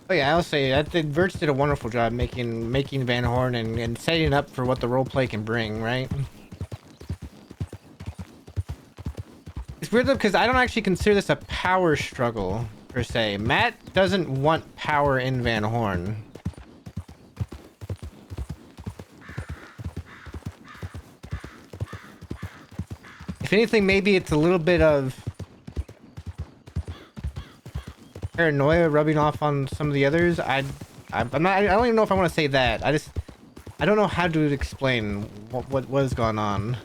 Speaker 1: Oh yeah, I'll say that Verts did a wonderful job making Van Horn and setting up for what the roleplay can bring, right? It's weird though because I don't actually consider this a power struggle per se. Matt doesn't want power in Van Horn. If anything, maybe it's a little bit of paranoia rubbing off on some of the others. I'm not. I don't even know if I want to say that. I don't know how to explain what was going on.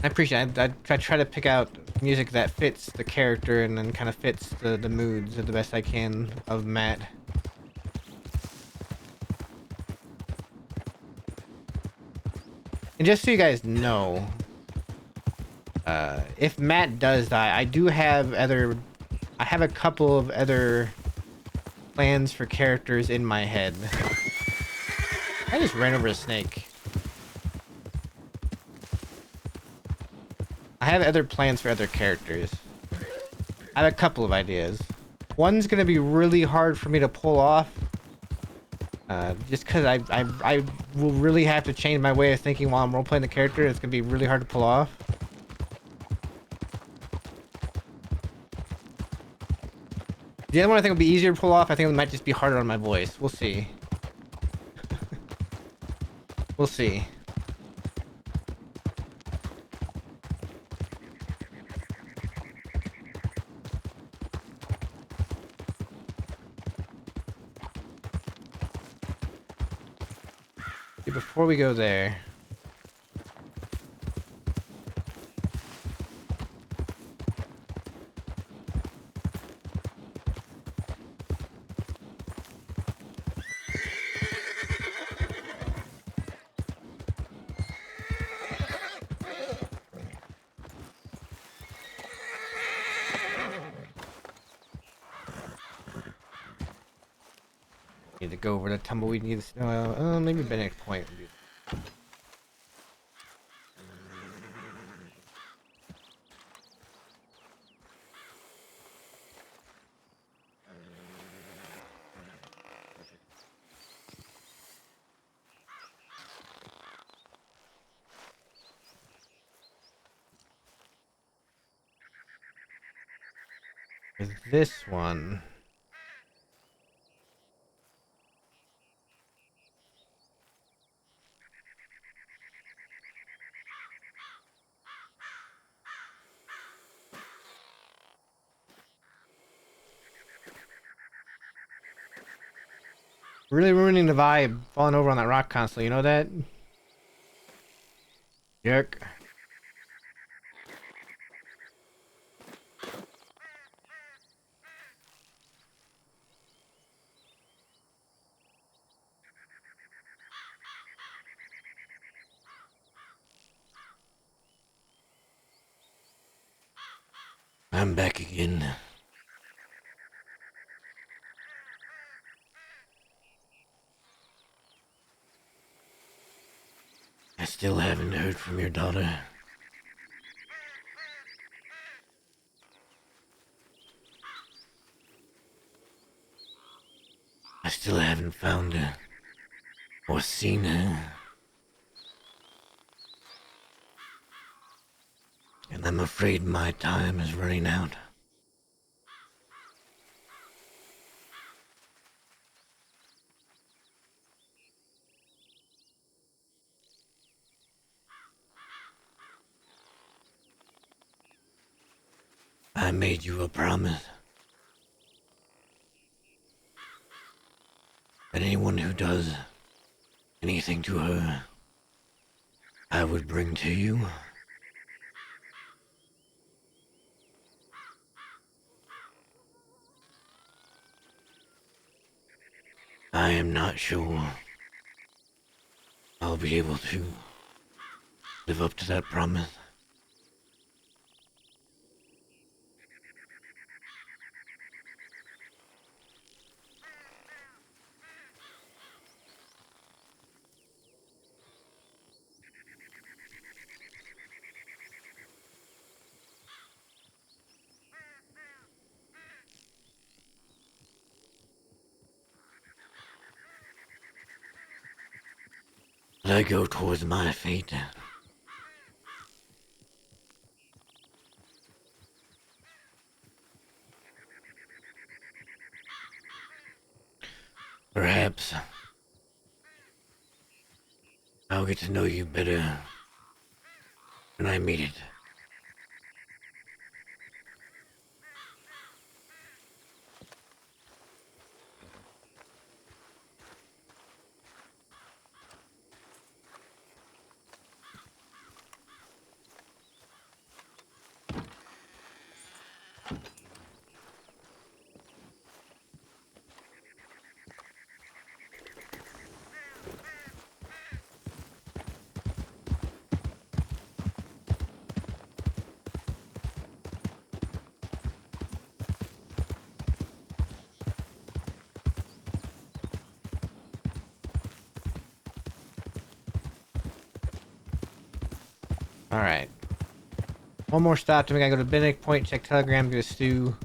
Speaker 1: I appreciate it. I try to pick out music that fits the character and then kind of fits the moods the best I can of Matt. And just so you guys know, if Matt does die, I have a couple of other plans for characters in my head. I just ran over a snake. I have other plans for other characters. I have a couple of ideas. One's gonna be really hard for me to pull off. Just because I will really have to change my way of thinking while I'm role-playing the character. It's gonna be really hard to pull off. The other one I think will be easier to pull off. I think it might just be harder on my voice. We'll see. We'll see. Before we go there, need to go over the tumbleweed. Need maybe Benedict Point would be. With this one, really ruining the vibe, falling over on that rock constantly. You know that? Jerk. I'm back again. I still haven't heard from your daughter. I still haven't found her or seen her. And I'm afraid my time is running out. I made you a promise that anyone who does anything to her, I would bring to you. I am not sure I'll be able to live up to that promise. As I go towards my fate, perhaps I'll get to know you better when I meet it. Alright. One more stop, then we gotta go to Benedict Point, check Telegram, go to Stu.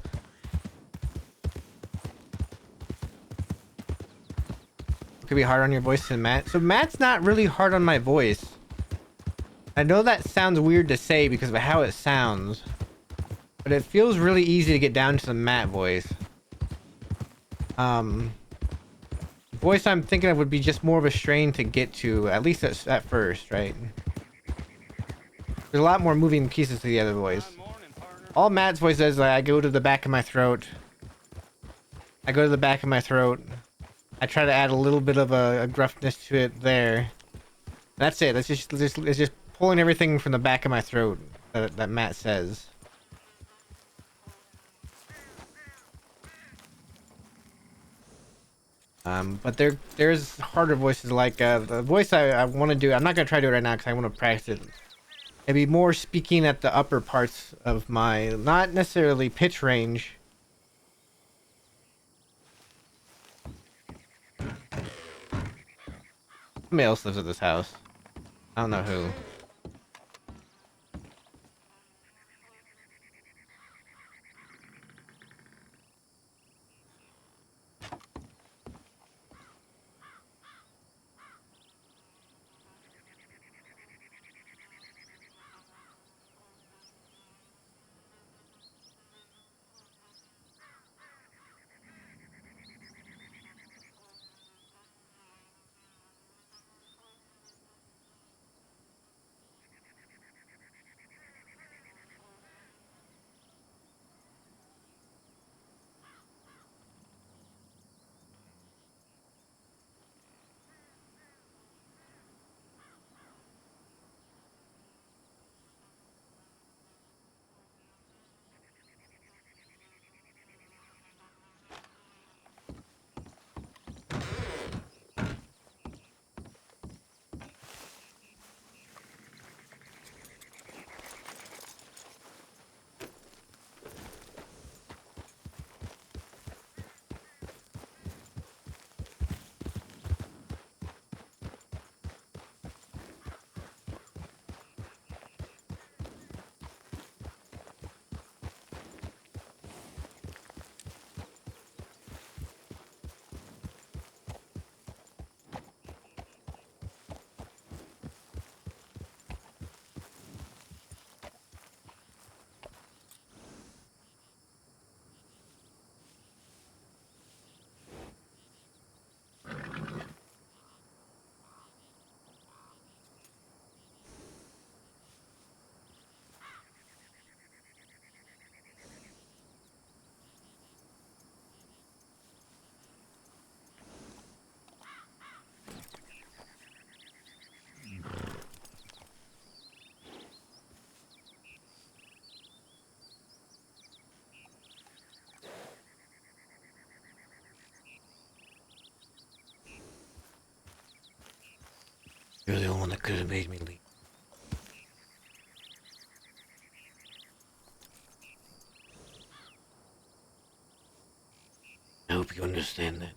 Speaker 1: Could be hard on your voice to Matt. So Matt's not really hard on my voice. I know that sounds weird to say because of how it sounds. But it feels really easy to get down to the Matt voice. The voice I'm thinking of would be just more of a strain to get to, at least at first, right? There's a lot more moving pieces to the other voice. All Matt's voice does is like, I go to the back of my throat. I go to the back of my throat. I try to add a little bit of a gruffness to it there. That's it. It's just pulling everything from the back of my throat that Matt says. But there's harder voices like the voice I want to do. I'm not gonna try to do it right now because I want to practice it. Maybe more speaking at the upper parts of my, not necessarily pitch range. Somebody else lives at this house. I don't know who. You're the only one that could have made me leave. understand that.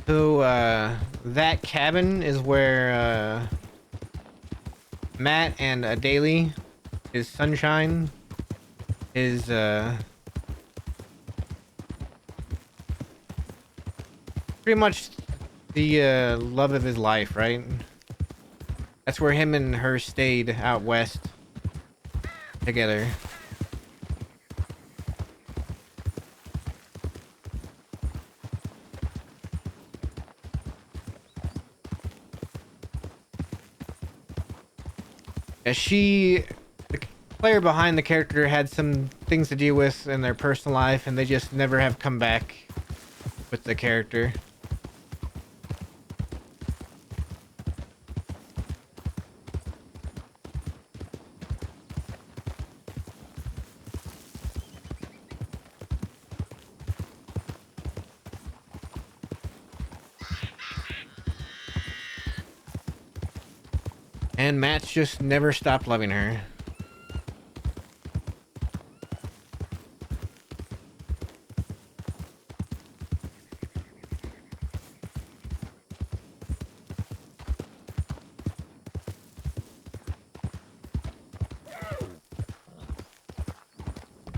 Speaker 1: So, that cabin is where, Matt and Daly, his sunshine, his, pretty much the, love of his life, right? That's where him and her stayed out west together. The player behind the character had some things to deal with in their personal life, and they just never have come back with the character. And Matt's just never stopped loving her.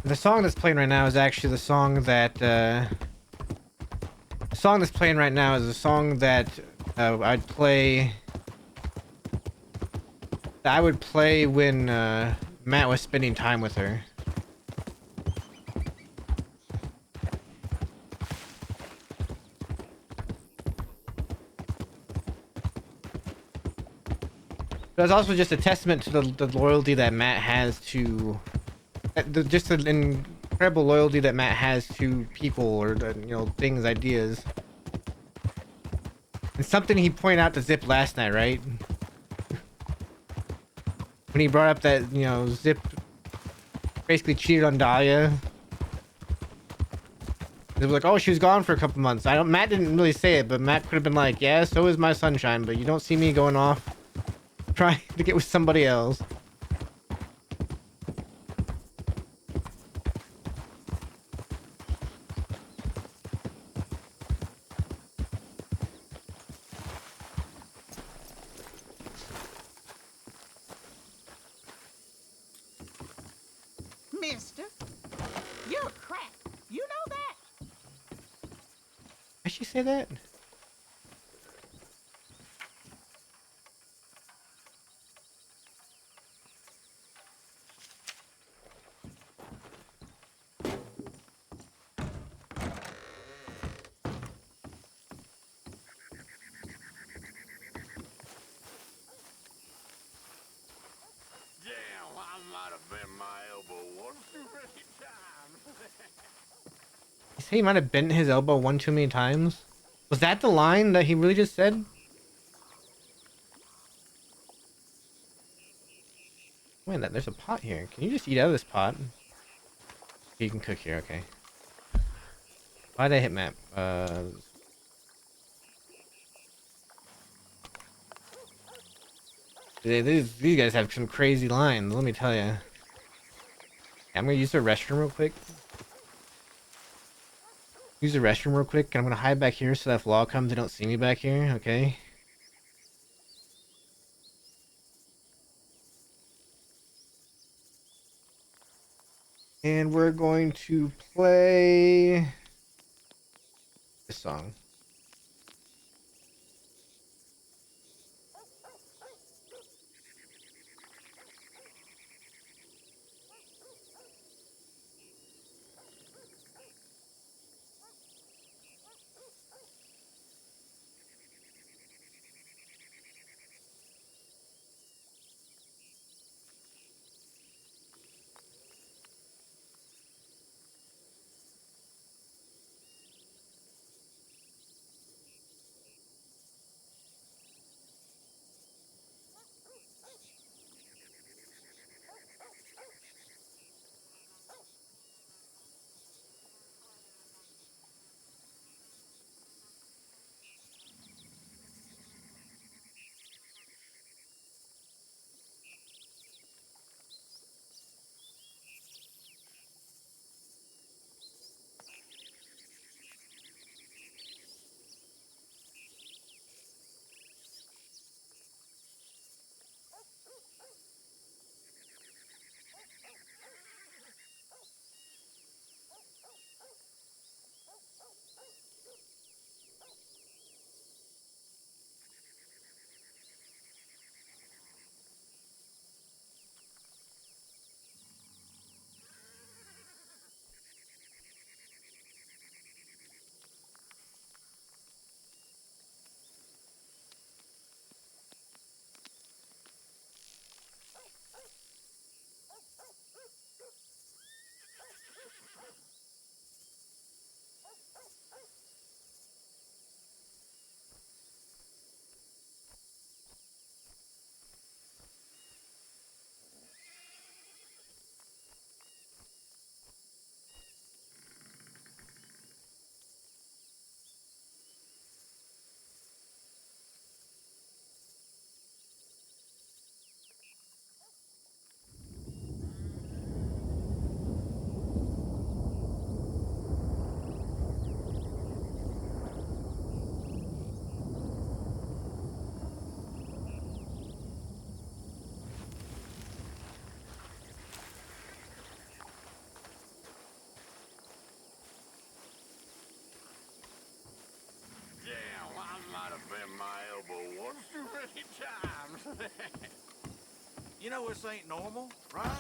Speaker 1: The song that's playing right now is actually the song that, the song that's playing right now is a song that, I'd play... that I would play when, Matt was spending time with her. But it's also just a testament to the loyalty that Matt has to... just an incredible loyalty that Matt has to people or, you know, things, ideas. And something he pointed out to Zip last night, right? When he brought up that, you know, Zip basically cheated on Dahlia. It was like, oh, she was gone for a couple months. Matt didn't really say it, but Matt could have been like, yeah, so is my sunshine, but you don't see me going off trying to get with somebody else.
Speaker 6: Mister, you're a crack. You know that?
Speaker 1: Did she say that?
Speaker 4: Damn, I might have bent my elbow one too many times.
Speaker 1: He said he might have bent his elbow one too many times. Was that the line that he really just said? Wait, there's a pot here. Can you just eat out of this pot? You can cook here, okay. Why'd I hit map? These guys have some crazy lines, let me tell you. I'm gonna use the restroom real quick. Use the restroom real quick, and I'm gonna hide back here so that if Law comes, they don't see me back here, okay? And we're going to play this song.
Speaker 4: You know this ain't normal, right?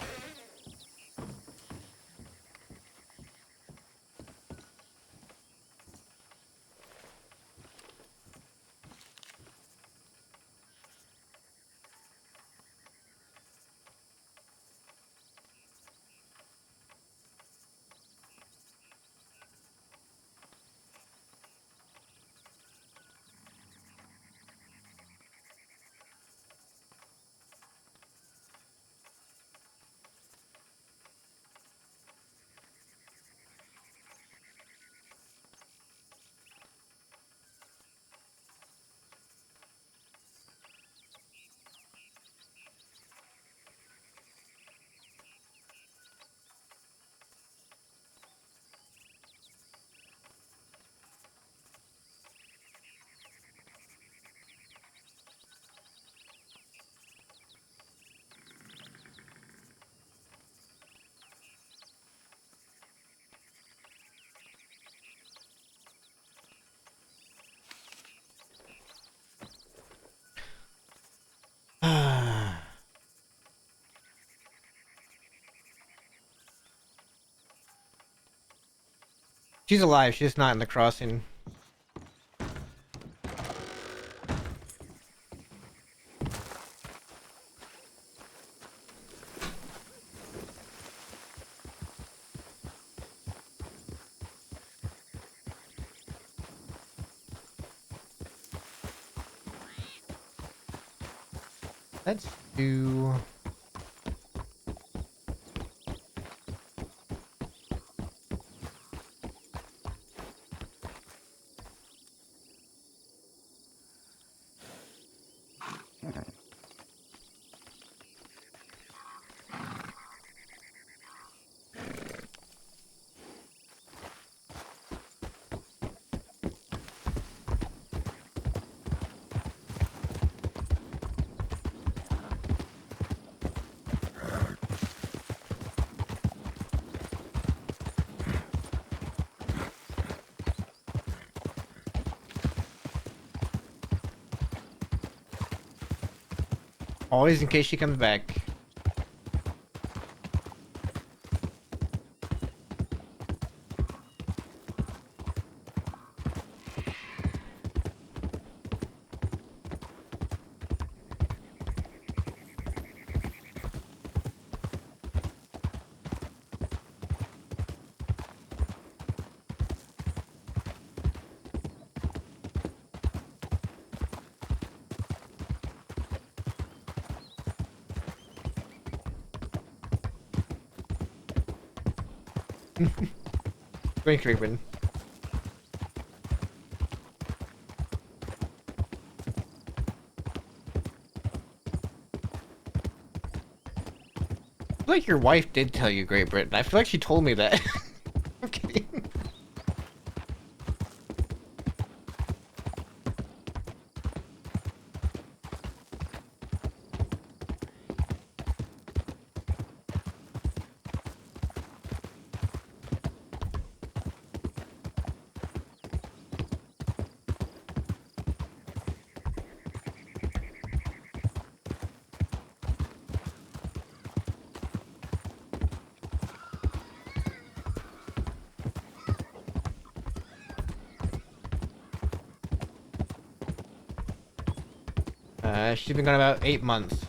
Speaker 1: She's alive. She's just not in the crossing. Let's do. Always in case she comes back. Great creeping. I feel like your wife did tell you Great Britain. I feel like she told me that. I'm kidding. She's been gone about 8 months.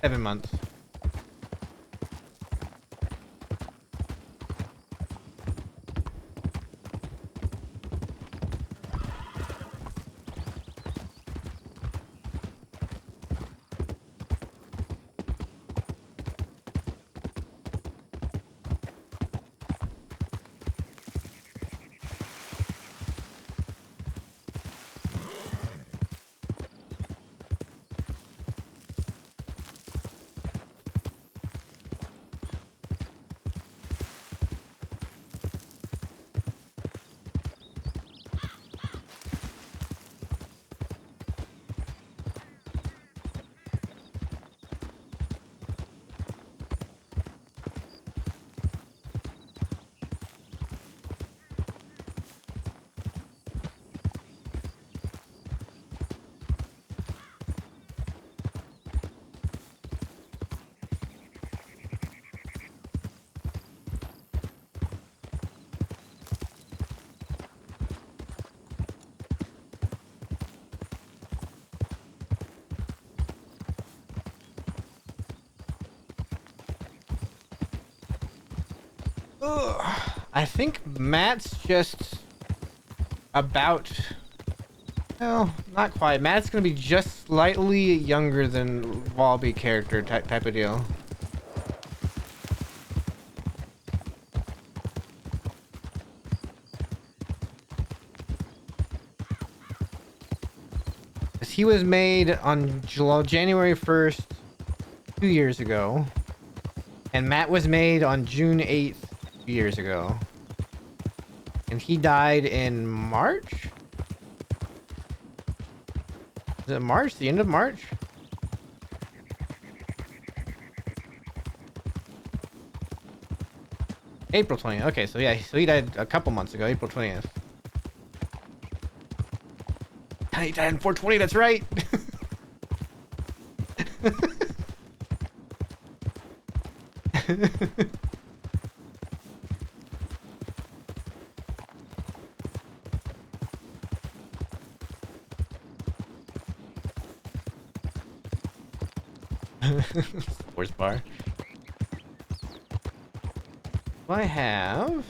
Speaker 1: 7 months. I think Matt's just about. No, not quite. Matt's gonna be just slightly younger than Wallaby character type of deal. He was made on January 1st, 2 years ago. And Matt was made on June 8th, 2 years ago. And he died in March? Is it March? The end of March? April 20th. Okay, so yeah, so he died a couple months ago, April 20th. He died in 420, that's right! Sports bar. Do I have?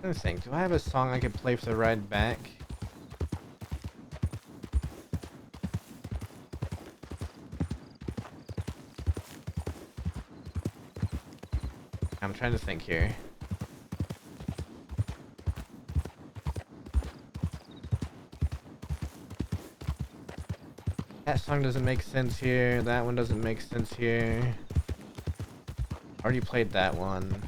Speaker 1: Let's think. Do I have a song I could play for the ride back? I'm trying to think here. That song doesn't make sense here. That one doesn't make sense here. Already played that one.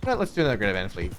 Speaker 1: Alright, let's do another Great Event Fleet.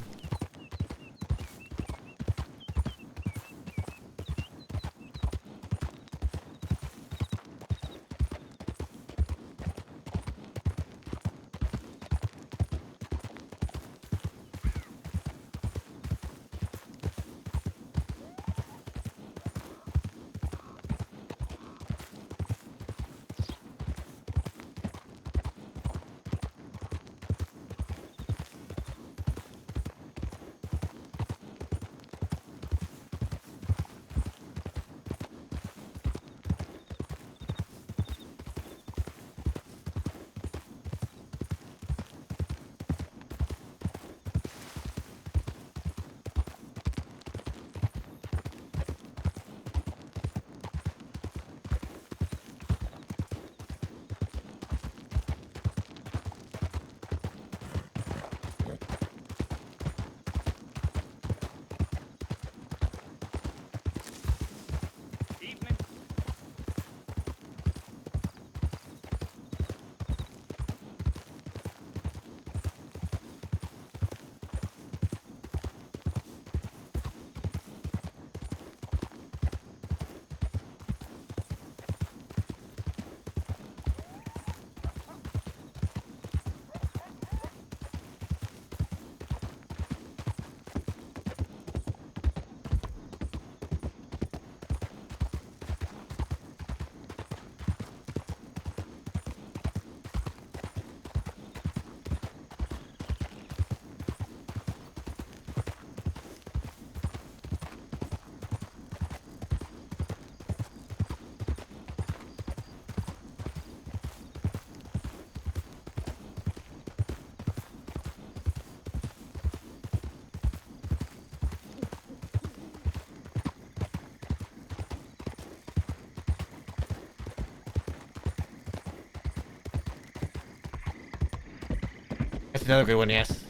Speaker 1: That's another good one, yes.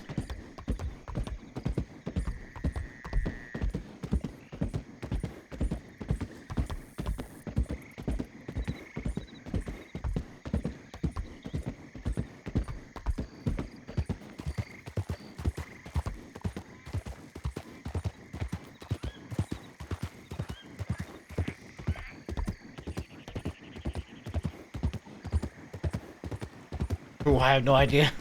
Speaker 1: Oh, I have no idea.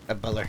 Speaker 1: A butler.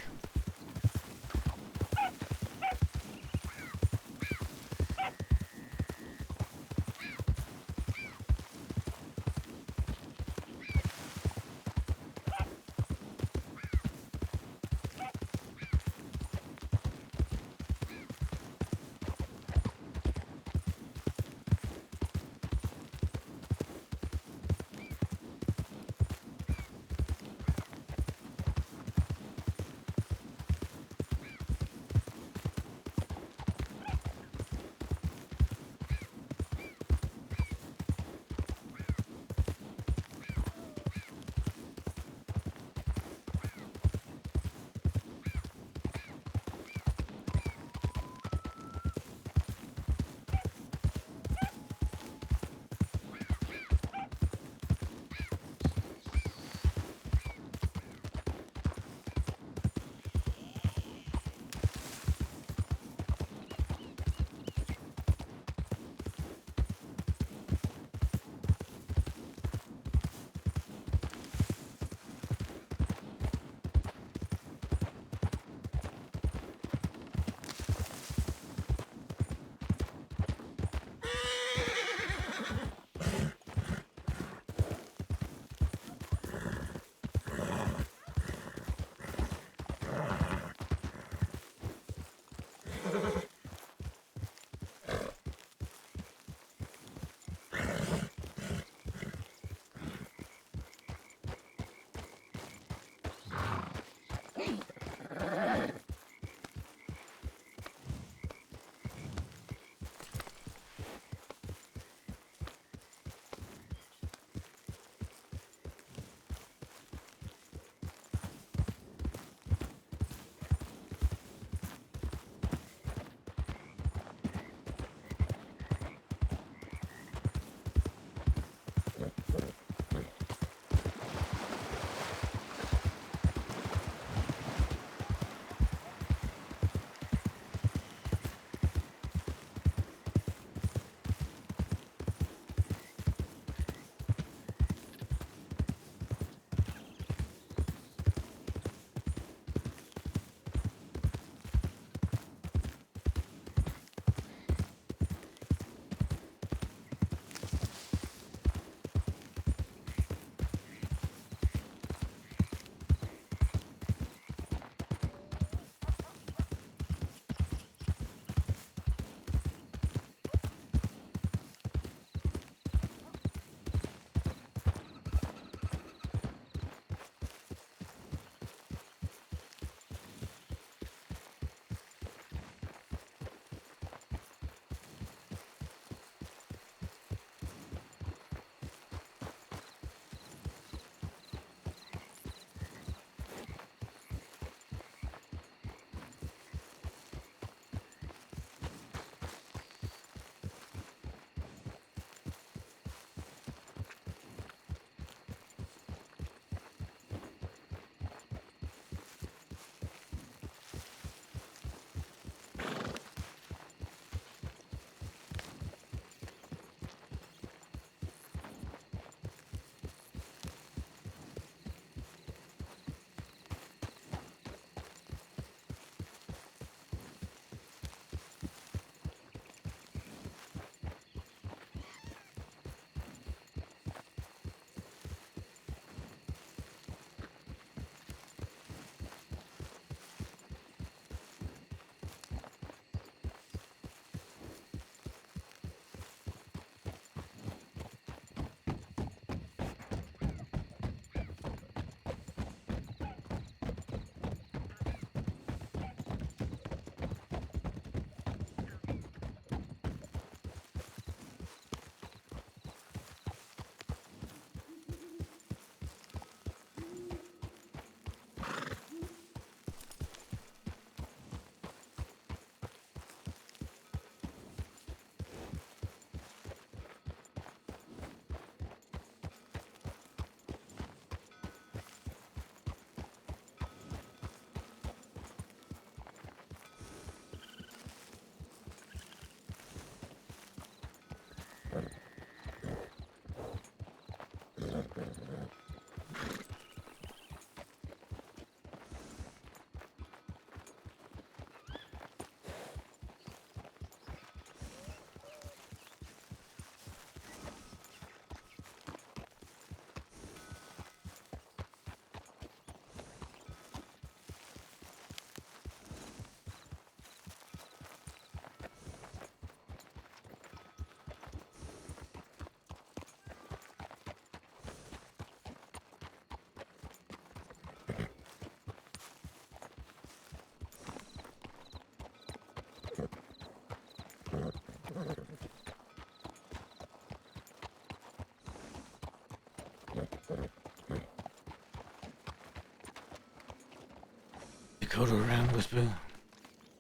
Speaker 1: Dakota around, Whisper?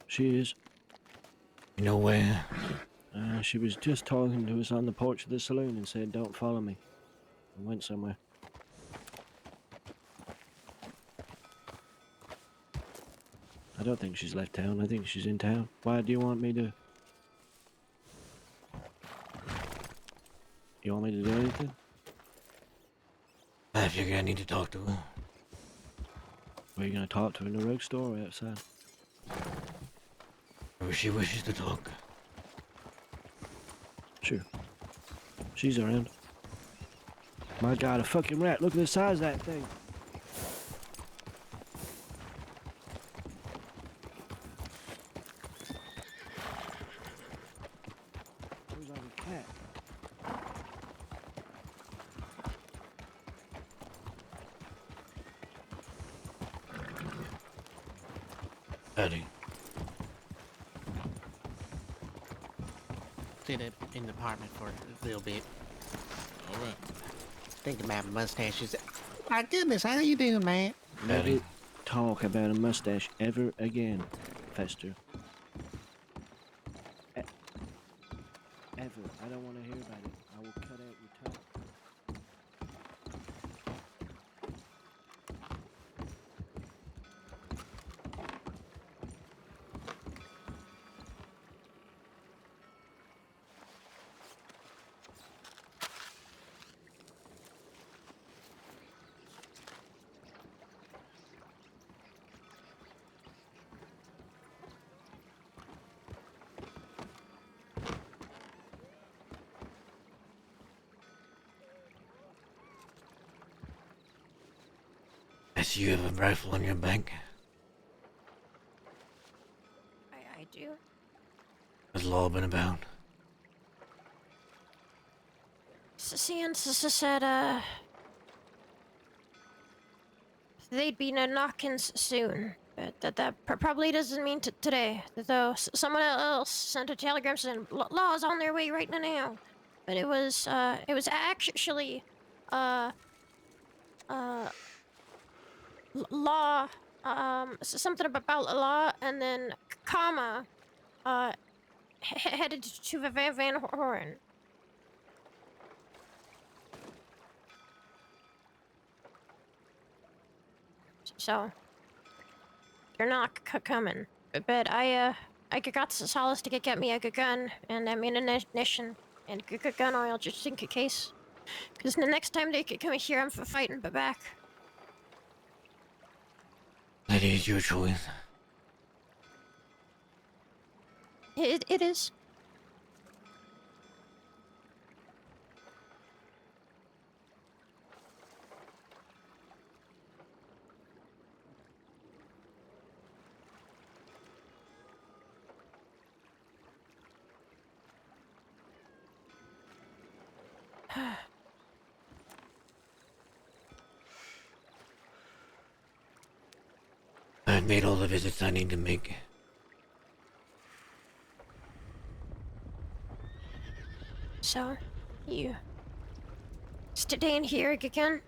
Speaker 5: She is.
Speaker 1: You know where?
Speaker 5: She was just talking to us on the porch of the saloon and said, "Don't follow me," and went somewhere. I don't think she's left town. I think she's in town. Why do you want me to... You want me to do anything?
Speaker 1: I figure I need to talk to her.
Speaker 5: Were you going to talk to her in the road store or outside?
Speaker 1: Wherever she wishes to talk.
Speaker 5: Sure. She's around. My God, a fucking rat. Look at the size of that thing. Looks like a cat.
Speaker 1: Howdy.
Speaker 7: Sit up in the apartment for a little bit.
Speaker 8: All right.
Speaker 7: Think about mustaches. My goodness, how you doing, man?
Speaker 1: Howdy.
Speaker 5: Never talk about a mustache ever again, Fester. Ever. I don't want to hear about it. I will cut out your tongue.
Speaker 1: I see you have a rifle on your back.
Speaker 9: I do.
Speaker 1: What's law been about?
Speaker 9: Said, they'd be knocking soon. But that probably doesn't mean today, though. Someone else sent a telegram saying law's on their way right now. But it was actually, law, something about law, and then comma, headed to Van Horn. So they're not coming. But I got Solace to get me a good gun and ammunition and good gun oil just in case. Because the next time they could come here, I'm fighting back.
Speaker 1: That is your choice.
Speaker 9: It is.
Speaker 1: I've made all the visits I need to make.
Speaker 9: So, you staying here again?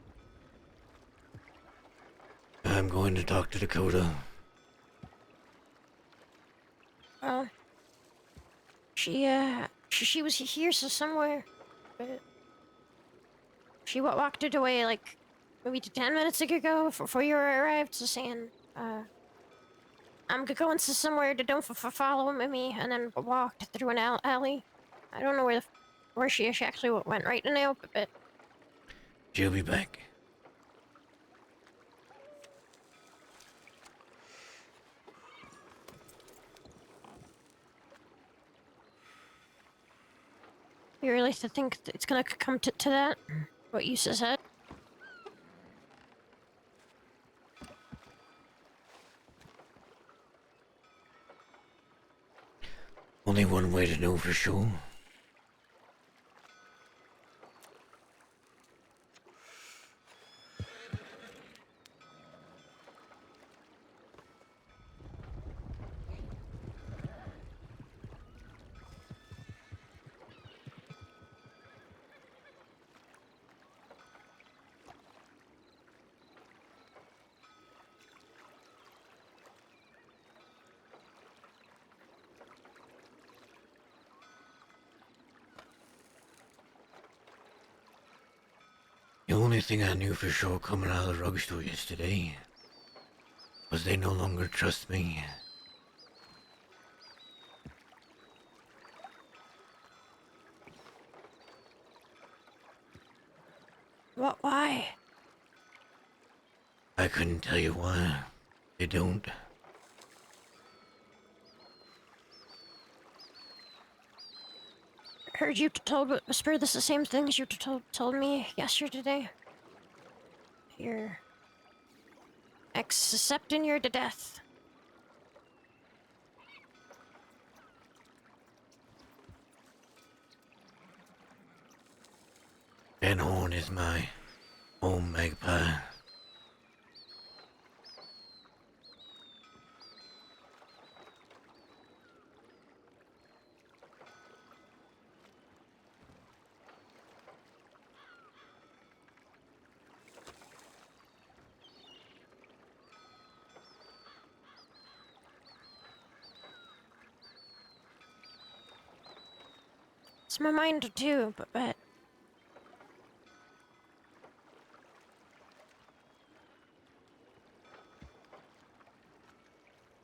Speaker 1: I'm going to talk to Dakota.
Speaker 9: Well, she was here somewhere, but she walked it away like maybe 10 minutes ago before you arrived, saying, I'm going to somewhere to don't follow me, and then walked through an alley. I don't know where she actually went right now, but
Speaker 1: She'll be back.
Speaker 9: you really think it's gonna come to that? What you said?
Speaker 1: Only one way to know for sure. The only thing I knew for sure coming out of the drugstore yesterday was they no longer trust me.
Speaker 9: What? Why?
Speaker 1: I couldn't tell you why. They don't.
Speaker 9: Heard you whisper this the same things you told me yesterday. Your accepting your to death.
Speaker 1: Van Horn is my home, Magpie.
Speaker 9: It's my mind too, but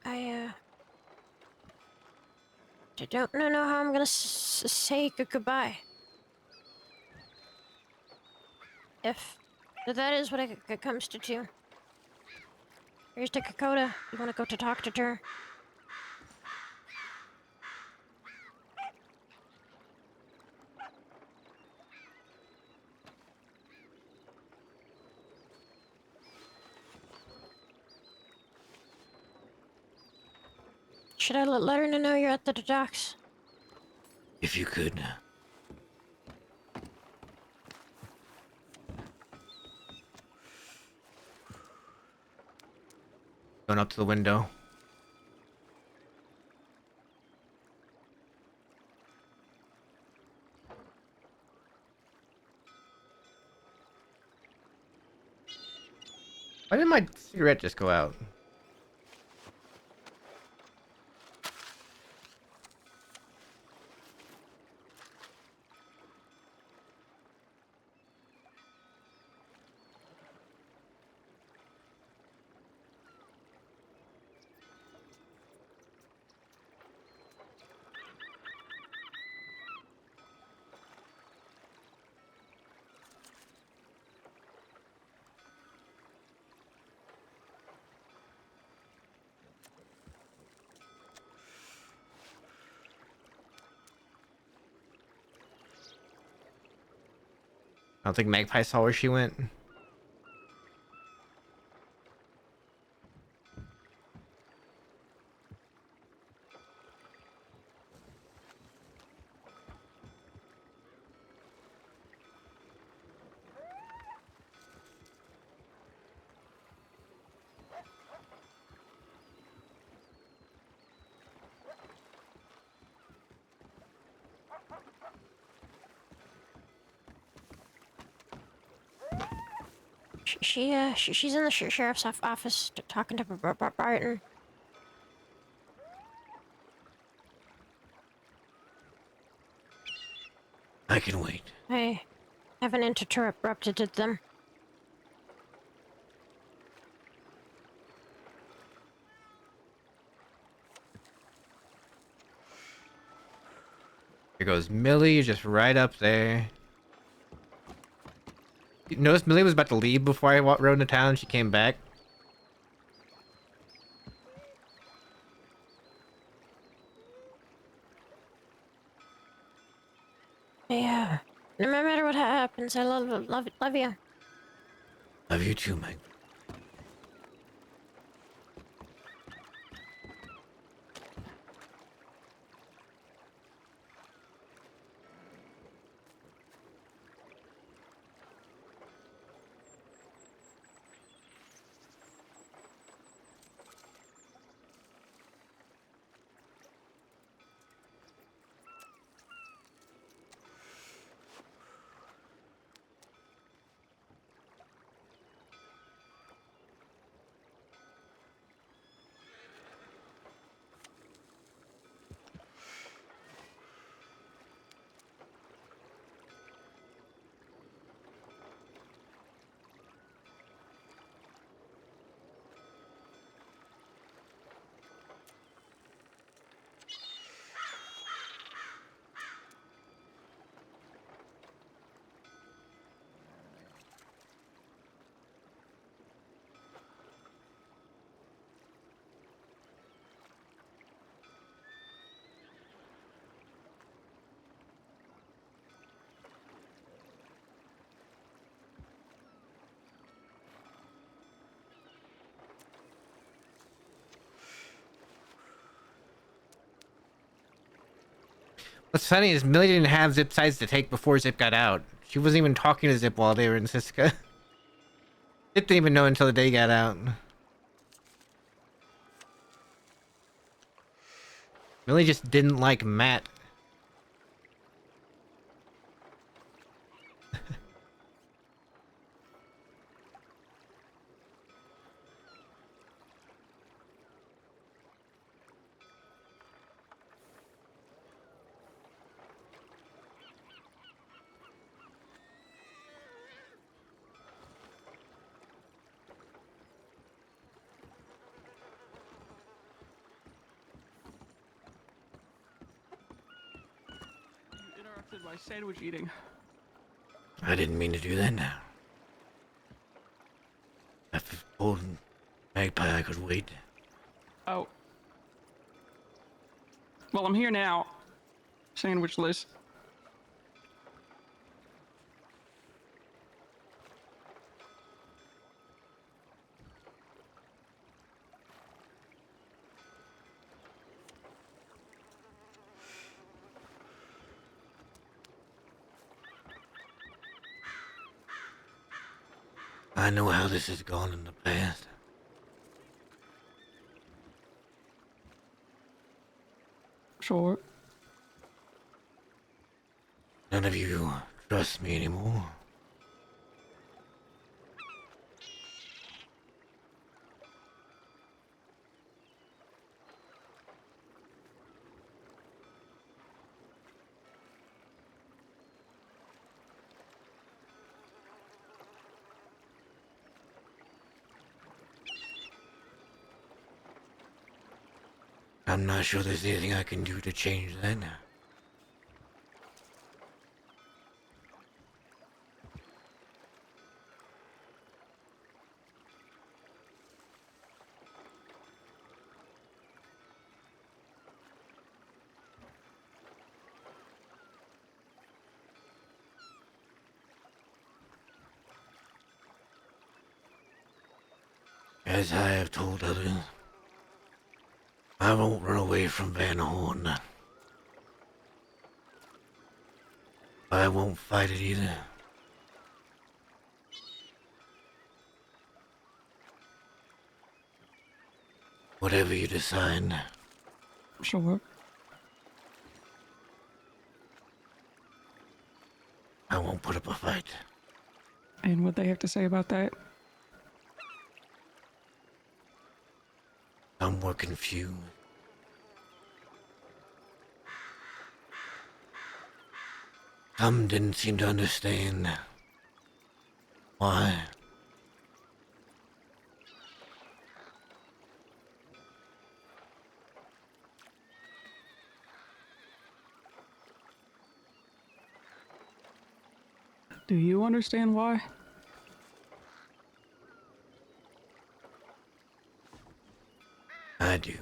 Speaker 9: I don't know how I'm gonna say goodbye. If that is what it comes to do. Here's to Dakota. You wanna go to talk to her? Should I let her know you're at the docks?
Speaker 1: If you could. Going up to the window. Why didn't my cigarette just go out? I don't think Magpie saw where she went.
Speaker 9: She's in the sheriff's office talking to Barton.
Speaker 1: I can wait.
Speaker 9: I haven't interrupted them.
Speaker 1: Here goes Millie, just right up there. You notice Millie was about to leave before I rode into town. She came back.
Speaker 9: Yeah. No matter what happens, I love you.
Speaker 1: Love you too, Meg. What's funny is Millie didn't have Zip sides to take before Zip got out. She wasn't even talking to Zip while they were in Sisika. Zip didn't even know until the day he got out. Millie just didn't like Matt.
Speaker 8: You interrupted my sandwich eating.
Speaker 1: I didn't mean to do that now. I told Magpie I could wait.
Speaker 8: Oh. Well, I'm here now. Sandwichless.
Speaker 1: I know how this has gone in the past.
Speaker 8: Sure.
Speaker 1: None of you trust me anymore. I'm not sure there's anything I can do to change that. As I have told others, I won't run away from Van Horn. I won't fight it either. Whatever you decide,
Speaker 8: Sure.
Speaker 1: I won't put up a fight.
Speaker 8: And what they have to say about that?
Speaker 1: Some were confused. Some didn't seem to understand why.
Speaker 8: Do you understand why?
Speaker 1: I do.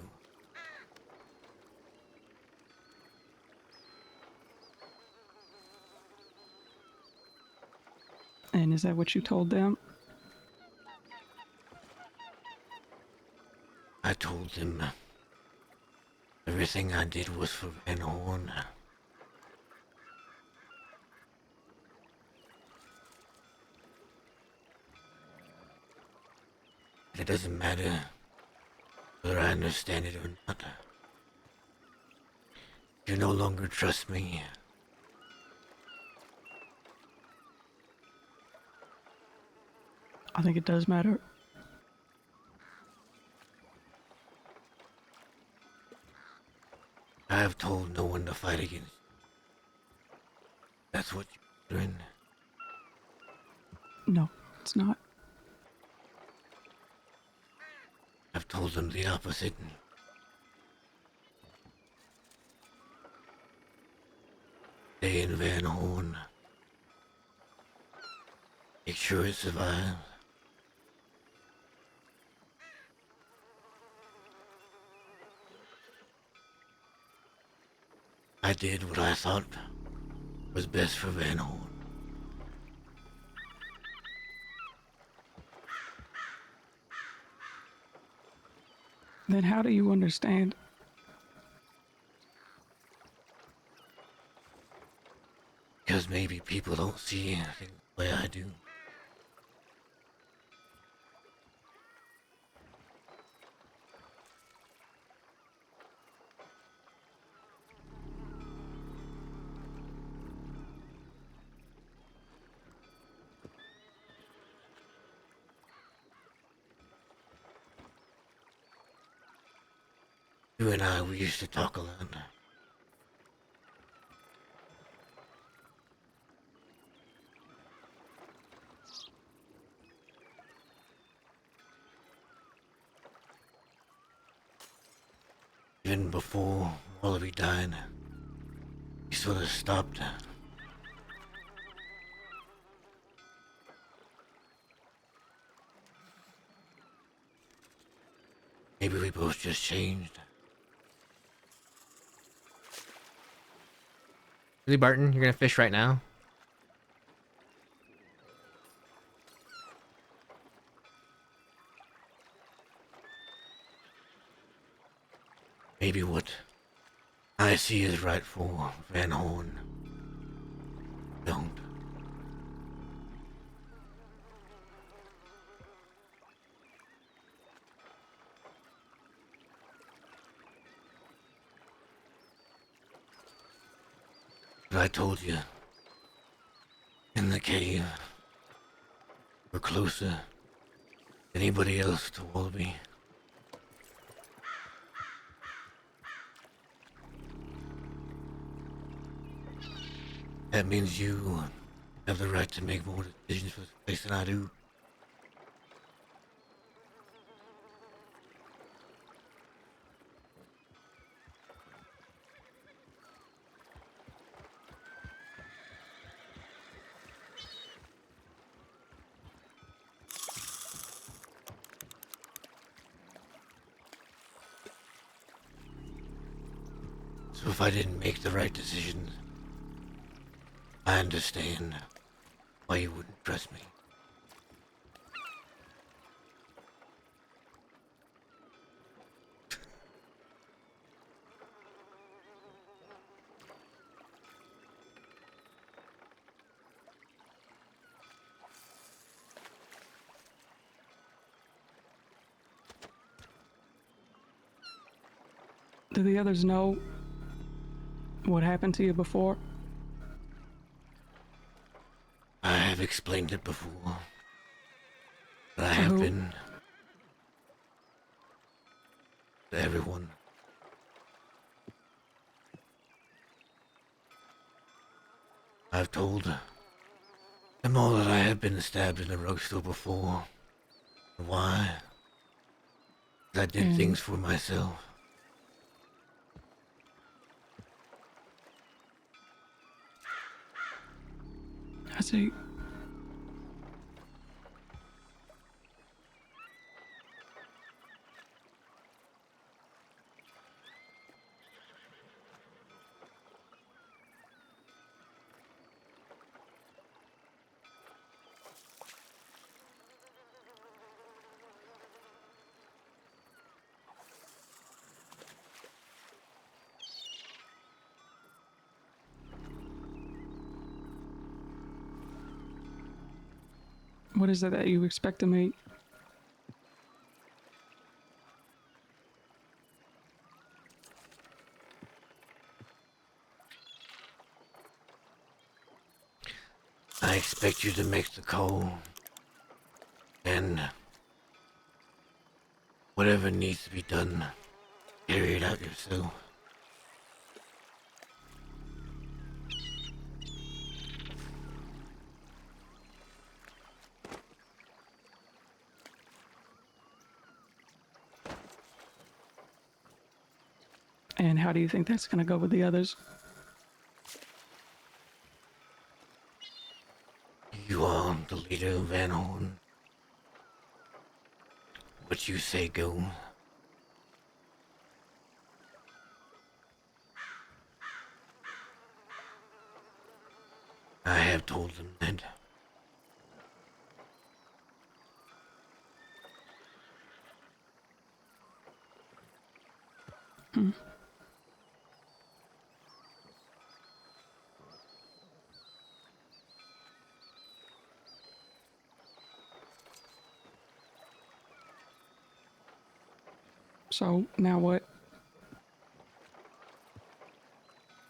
Speaker 8: And is that what you told them?
Speaker 1: I told them everything I did was for Van Horn. It doesn't matter whether I understand it or not. You no longer trust me.
Speaker 8: I think it does matter.
Speaker 1: I have told no one to fight against you. That's what you're doing.
Speaker 8: No, it's not.
Speaker 1: I've told them the opposite. Stay in Van Horn. Make sure it survives. I did what I thought was best for Van Horn.
Speaker 8: Then how do you understand?
Speaker 1: because maybe people don't see things the way I do. You and I, we used to talk a lot. Even before Wallaby died, he sort of stopped. Maybe we both just changed. Really, Barton? You're gonna fish right now? Maybe what I see is right for Van Horn. Don't. But I told you, in the cave, we're closer than anybody else to Wallaby. That means you have the right to make more decisions for this place than I do. So if I didn't make the right decisions, I understand why you wouldn't trust me.
Speaker 8: Do the others know what happened to you before?
Speaker 1: I have explained it before. But I
Speaker 8: To
Speaker 1: have
Speaker 8: who?
Speaker 1: been to everyone. I've told them all that I have been stabbed in a drugstore before. Why? 'Cause I did
Speaker 8: And-
Speaker 1: things for myself.
Speaker 8: I see. What is it that you expect of me?
Speaker 1: I expect you to make the call. And whatever needs to be done, carry it out yourself.
Speaker 8: And how do you think that's going to go with the others?
Speaker 1: You are the leader of Van Horn. What you say goes. I have told them that.
Speaker 8: So, now what?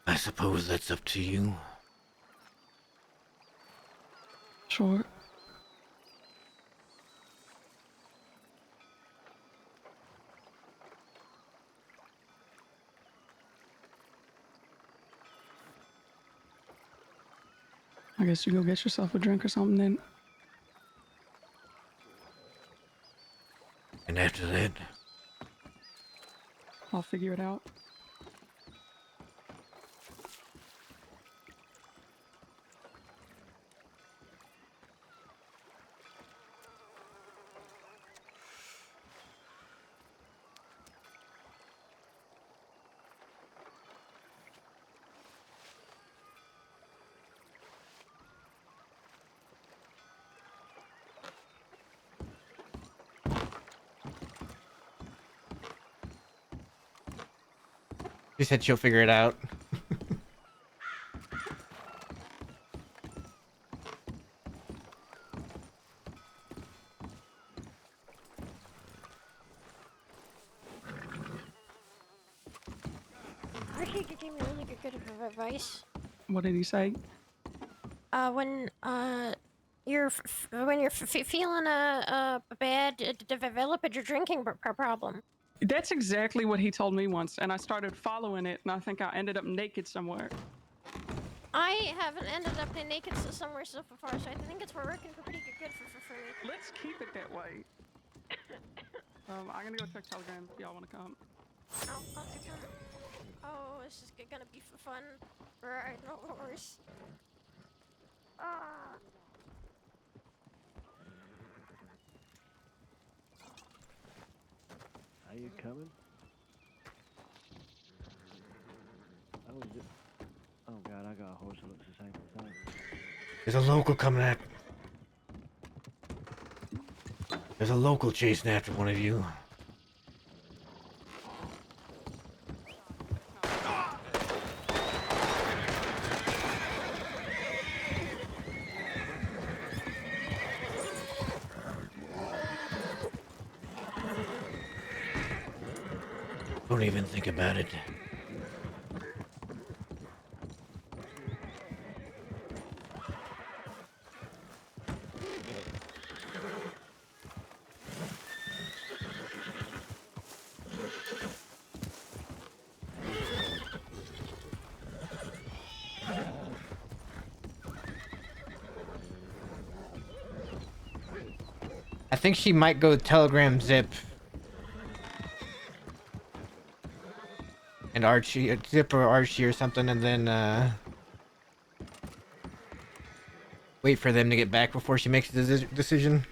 Speaker 1: I suppose that's up to you.
Speaker 8: Sure. I guess you go get yourself a drink or something then.
Speaker 1: And after that,
Speaker 8: I'll figure it out.
Speaker 1: she said she'll figure it out.
Speaker 9: Ricky gave me really good advice.
Speaker 8: What did he say?
Speaker 9: When you're feeling bad, develop your drinking problem.
Speaker 8: That's exactly what he told me once, and I started following it, and I think I ended up naked somewhere.
Speaker 9: I haven't ended up naked somewhere so far, so I think it's working pretty good for me.
Speaker 8: Let's keep it that way. I'm gonna go check Telegram if y'all wanna come.
Speaker 9: Oh, this is gonna be fun. Right, no horse. Ah.
Speaker 5: Are you coming? Oh, is it? Oh God, I got a horse that looks the same as mine.
Speaker 1: There's a local coming at. There's a local chasing after one of you. Don't even think about it. I think she might go Telegram Zip. And Archie, Zip or Archie or something, and then wait for them to get back before she makes the decision.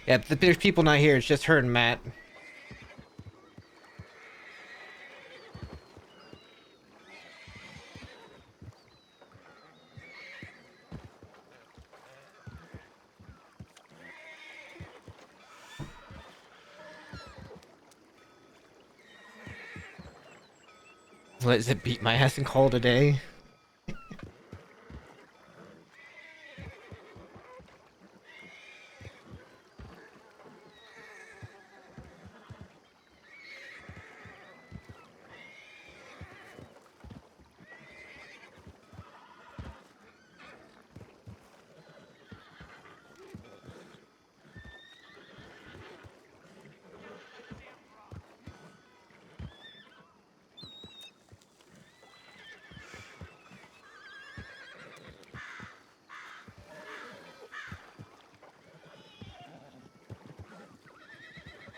Speaker 1: Yeah, there's people not here. It's just her and Matt. Let Zip beat my ass and call it a day.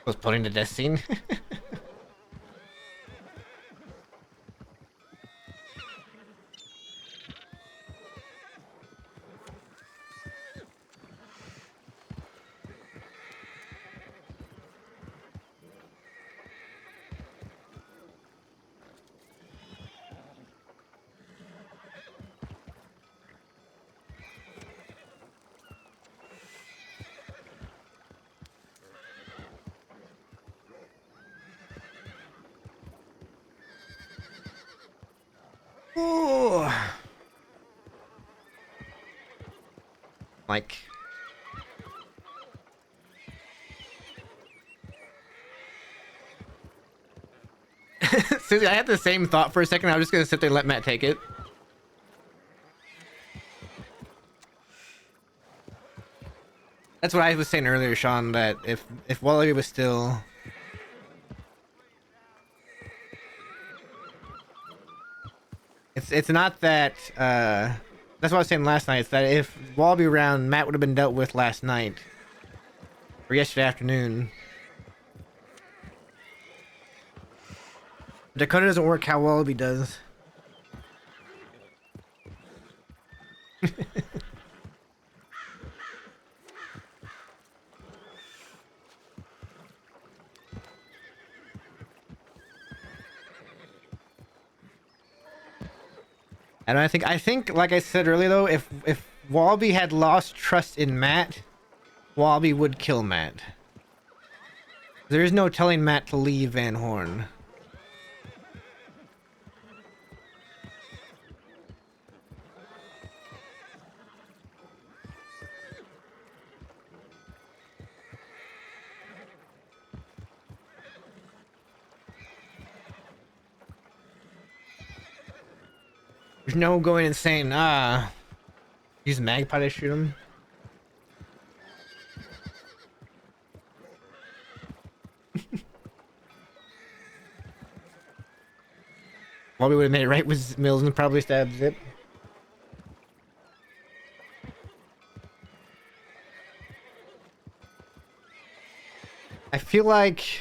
Speaker 1: Was putting the death scene. Like, Susie, I had the same thought for a second. I was just gonna sit there and let Matt take it. That's what I was saying earlier, Sean, that if Wallaby was still... It's not that, that's what I was saying last night. It's that if Wallaby around, Matt would have been dealt with last night. Or yesterday afternoon. Dakota doesn't work how Wallaby does. And I think, like I said earlier, though, if Wallaby had lost trust in Matt, Wallaby would kill Matt. There is no telling Matt to leave Van Horn. There's no going and saying, use Magpie to shoot him. Wallaby would have made it right with Mills and probably stabbed Zip. I feel like...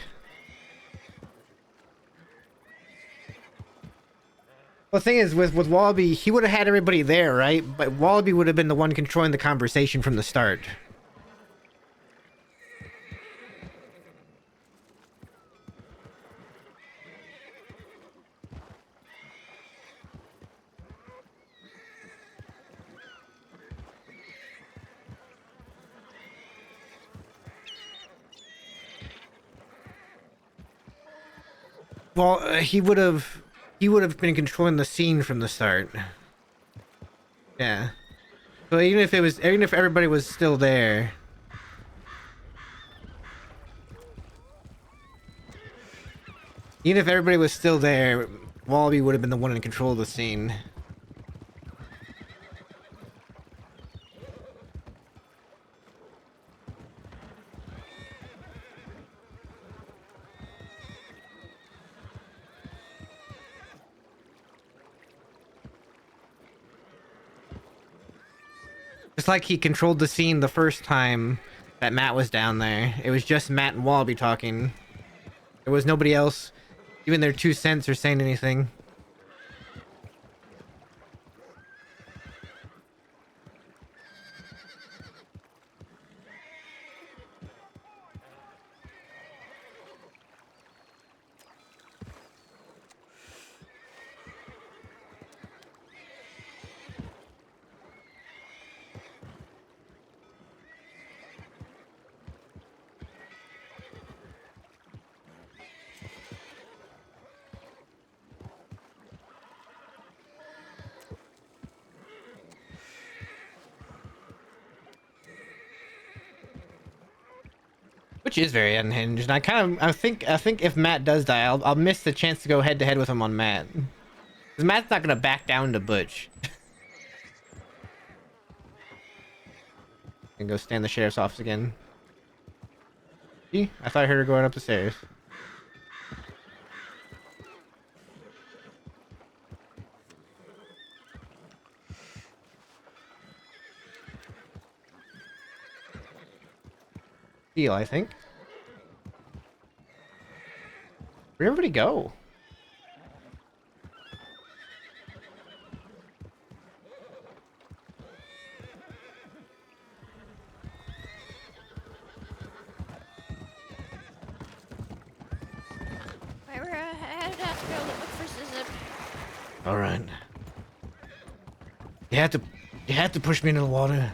Speaker 1: Well, the thing is, with Wallaby, he would have had everybody there, right? But Wallaby would have been the one controlling the conversation from the start. Well, he would have been controlling the scene from the start. Yeah. So even if everybody was still there. Even if everybody was still there, Wallaby would have been the one in control of the scene. Just like he controlled the scene the first time that Matt was down there. It was just Matt and Wallaby talking. There was nobody else giving their 2 cents or saying anything. Which is very unhinged, and I think if Matt does die, I'll miss the chance to go head to head with him on Matt, because Matt's not gonna back down to Butch. And go stand in the sheriff's office again. Gee, I thought I heard her going up the stairs. Deal, I think. Where'd everybody go?
Speaker 9: I have to go look for Sisika.
Speaker 1: All right. You have to push me into the water.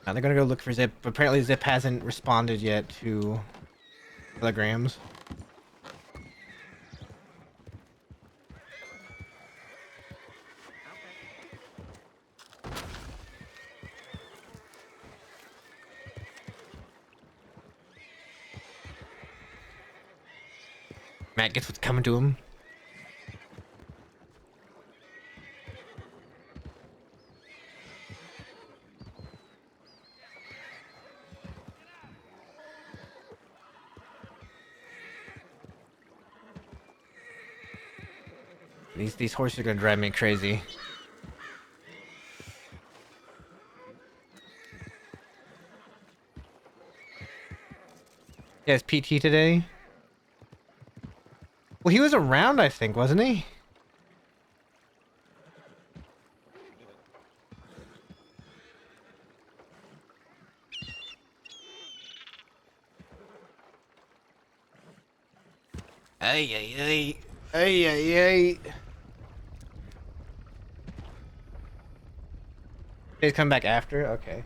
Speaker 1: Now they're gonna go look for Zip. Apparently Zip hasn't responded yet to telegrams. Matt gets what's coming to him. These horses are gonna drive me crazy. He has PT today. Well, he was around, I think, wasn't he? Ay, ay, ay. Ay, ay, ay. He's come back after? Okay.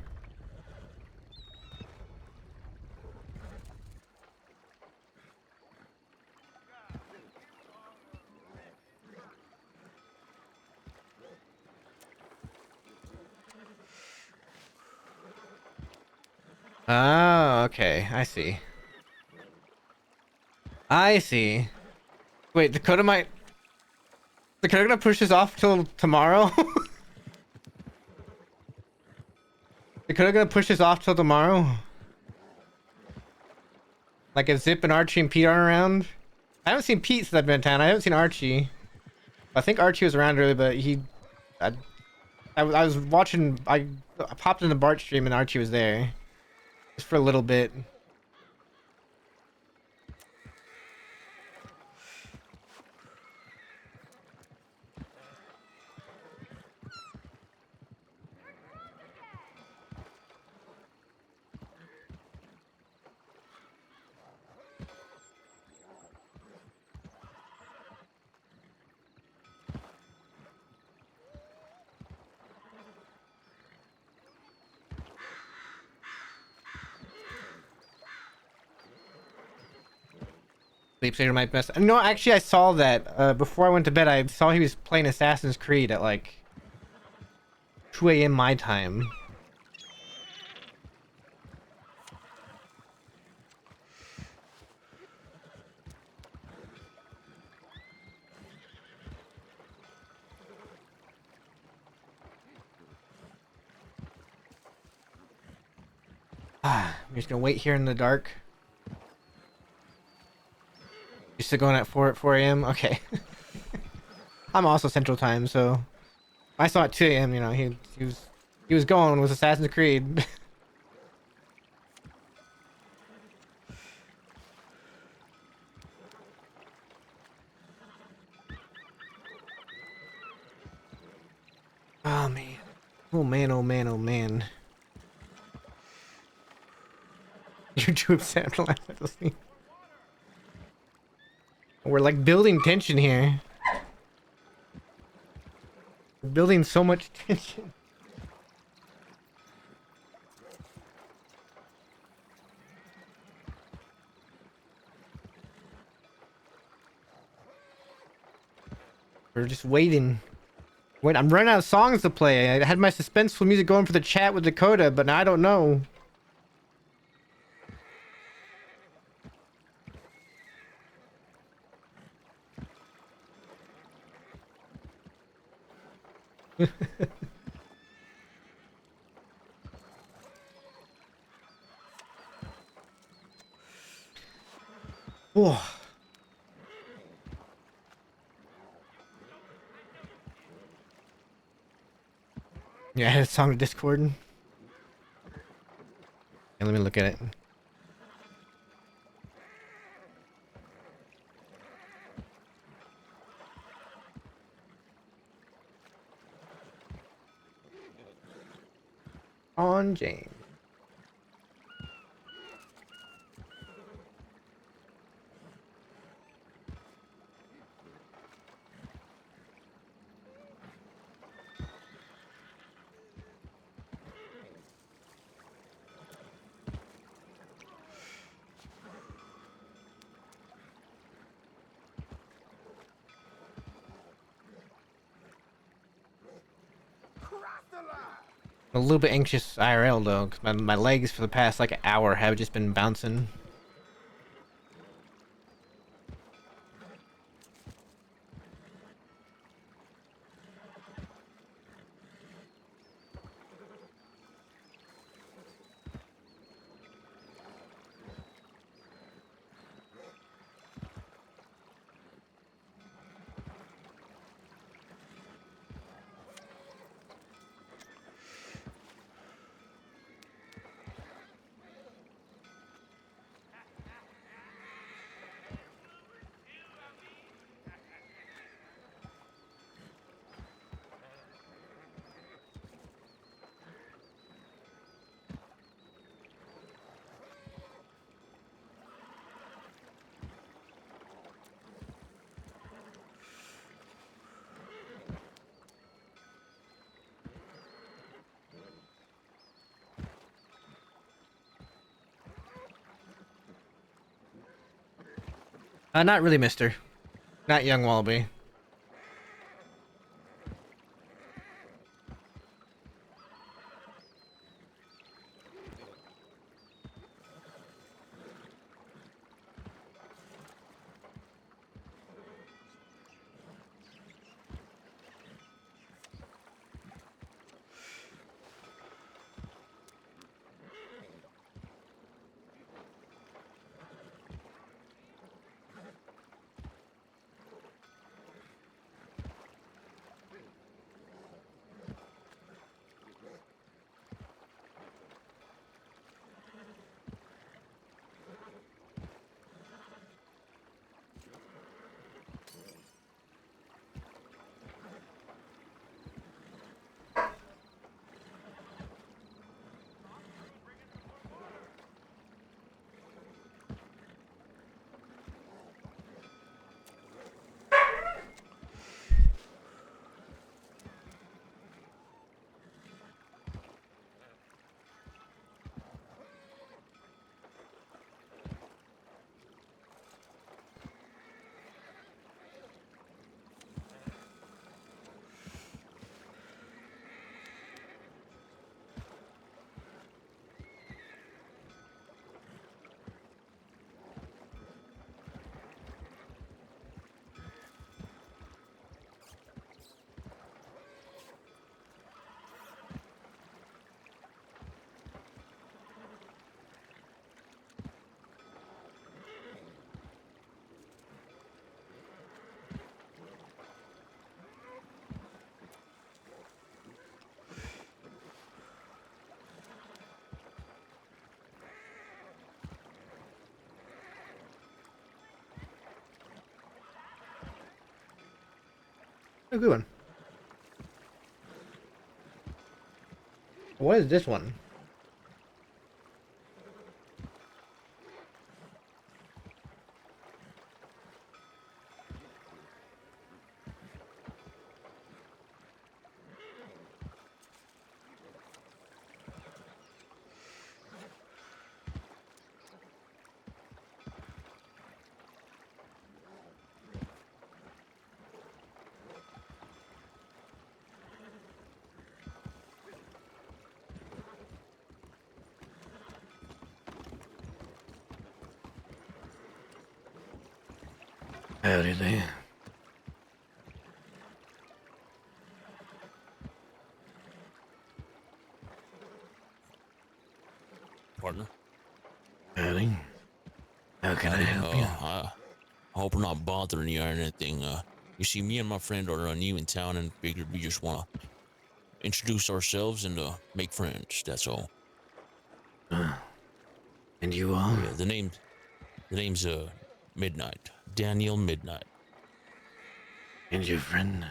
Speaker 1: Oh, okay. I see. I see. Wait, Dakota might... Dakota gonna push this off till tomorrow? Dakota gonna push this off till tomorrow? Like if Zip and Archie and Pete aren't around? I haven't seen Pete since I've been in town. I haven't seen Archie. I think Archie was around earlier, but he... I was watching... I popped in the Bart stream and Archie was there. Just for a little bit. Sleep Saver might mess. No, actually, I saw that before I went to bed. I saw he was playing Assassin's Creed at like 2 a.m. my time. I'm just gonna wait here in the dark. You still going at 4 a.m.? Okay. I'm also Central Time, so I saw at 2 a.m. You know, he was going with Assassin's Creed. Oh man. Oh man, oh man, oh man. YouTube sound like we're like building tension here. We're building so much tension. We're just waiting. Wait, I'm running out of songs to play. I had my suspenseful music going for the chat with Dakota, but now I don't know. Whoa. Yeah, I had a song to Discord. And let me look at it. On James. A little bit anxious IRL though, because my legs for the past like an hour have just been bouncing. Not really, mister. Not young Wallaby. A good one. What is this one? Howdy there.
Speaker 10: Partner.
Speaker 1: Howdy. How can I help you?
Speaker 10: I hope we're not bothering you or anything. You see, me and my friend are new in town and figured we just want to introduce ourselves and make friends. That's all.
Speaker 1: And you are?
Speaker 10: Yeah, the name's Midnight. Daniel Midnight.
Speaker 1: And your friend?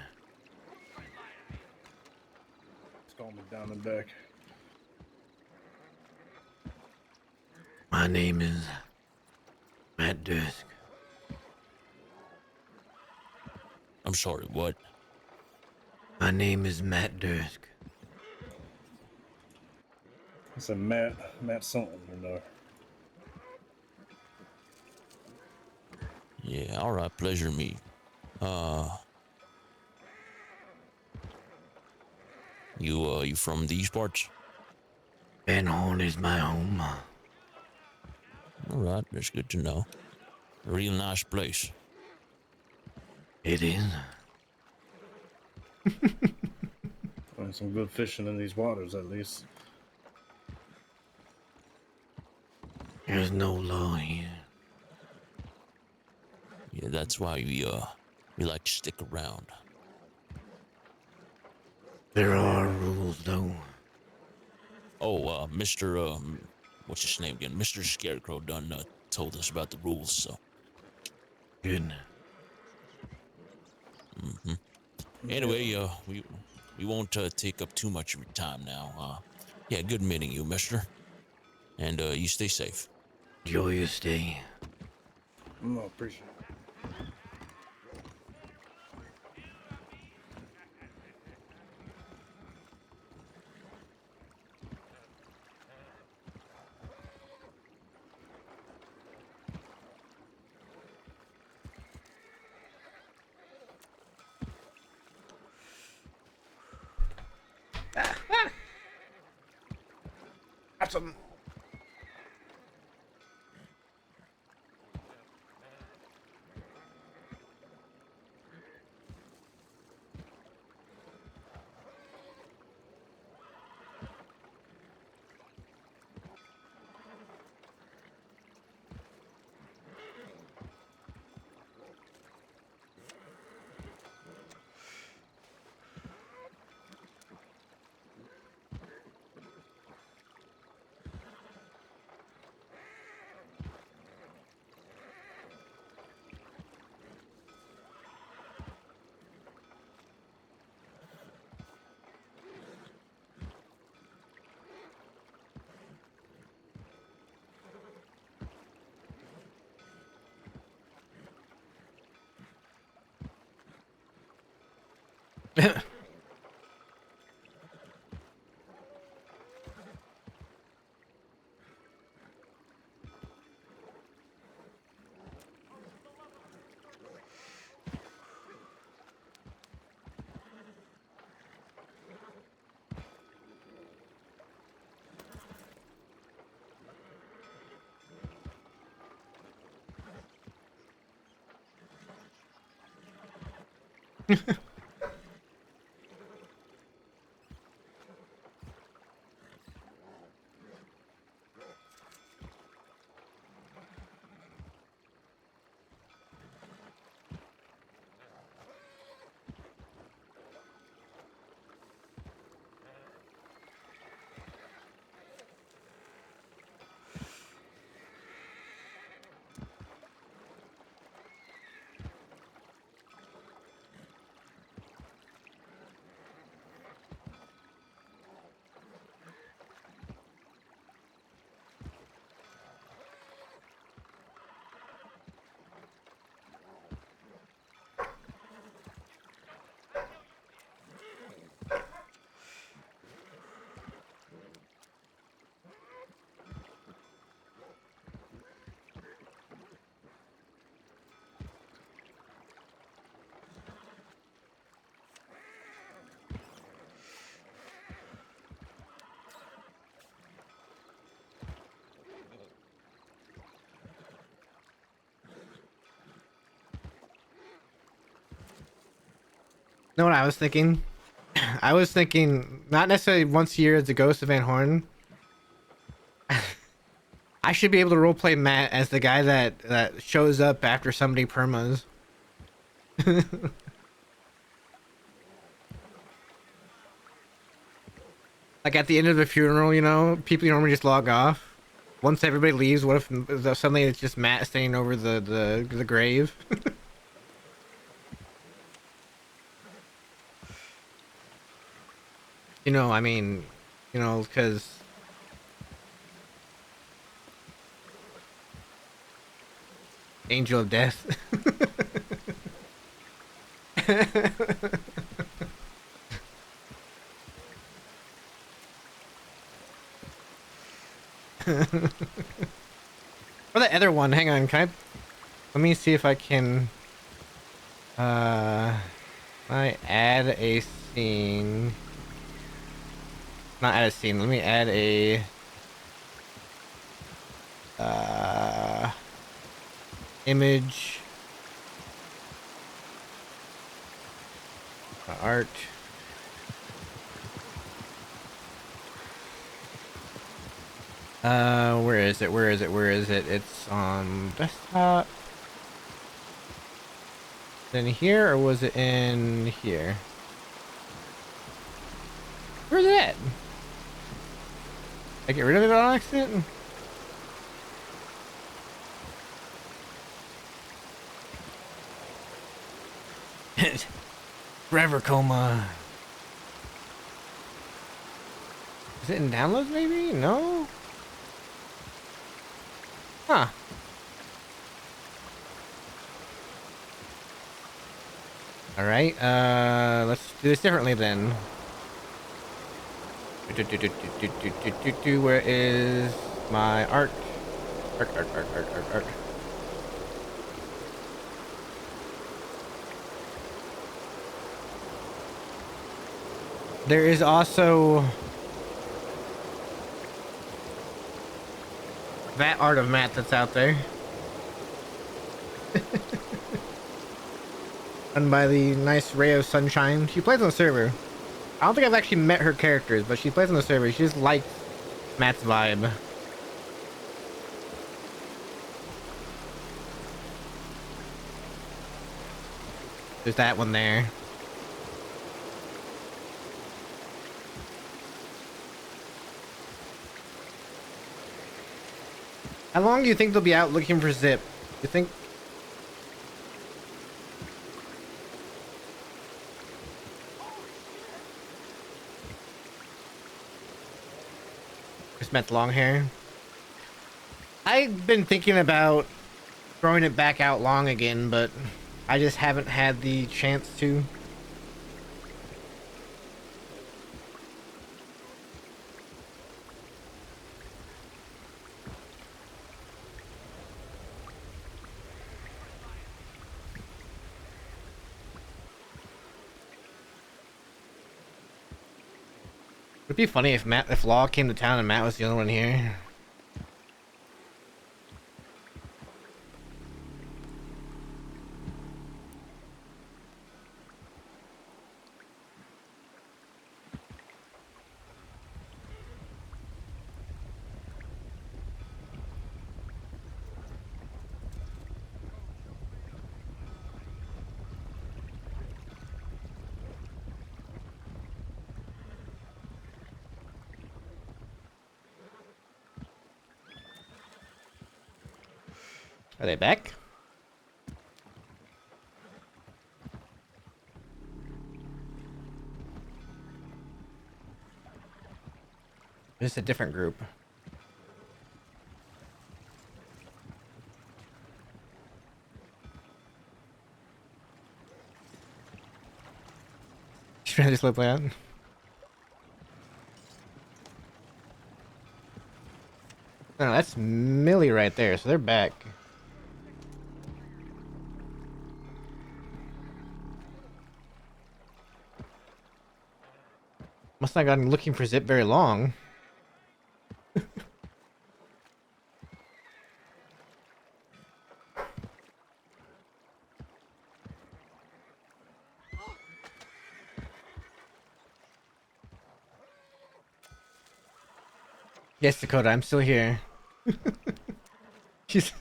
Speaker 11: Storming down the deck.
Speaker 1: My name is Matt Dusk.
Speaker 10: I'm sorry, what?
Speaker 1: My name is Matt Dusk.
Speaker 11: It's a Matt something, you know.
Speaker 10: Yeah, all right. Pleasure to meet. You from these parts?
Speaker 1: Van Horn is my home.
Speaker 10: All right, that's good to know. A real nice place.
Speaker 1: It is.
Speaker 11: And some good fishing in these waters, at least.
Speaker 1: There's no law here.
Speaker 10: Yeah, that's why we like to stick around.
Speaker 1: There are rules, though.
Speaker 10: Oh, Mr. What's his name again? Mr. Scarecrow done told us about the rules, so.
Speaker 1: Good.
Speaker 10: Mm-hmm. Anyway, we won't take up too much of your time now. Yeah, good meeting you, mister. And you stay safe.
Speaker 1: Enjoy your stay.
Speaker 11: I appreciate it.
Speaker 1: got some. Know what I was thinking? I was thinking not necessarily once a year as the ghost of Van Horn. I should be able to roleplay Matt as the guy that shows up after somebody permas. Like at the end of the funeral, you know, people normally just log off. Once everybody leaves, what if suddenly it's just Matt standing over the grave? You know, I mean, you know, because Angel of Death. Or the other one, hang on, can I... Let me see if I can... I add a scene... Not add a scene, let me add a... Image... Art... where is it? Where is it? Where is it? It's on desktop. Is it in here or was it in here? Where's it at? I get rid of it on accident? Forever coma. Is it in downloads maybe? No? Huh. Alright, let's do this differently then. Where is my art? Art. There is also... that art of Matt that's out there. Done by the nice ray of sunshine. She plays on the server. I don't think I've actually met her characters, but she plays on the server. She just likes Matt's vibe. There's that one there. How long do you think they'll be out looking for Zip? You think? Just met long hair. I've been thinking about growing it back out long again, but I just haven't had the chance to. It'd be funny if Law came to town and Matt was the only one here. Are they back? This is a different group. Should I just let play out? No, that's Millie right there, so they're back. Must not have gotten looking for Zip very long. Yes, Dakota, I'm still here. She's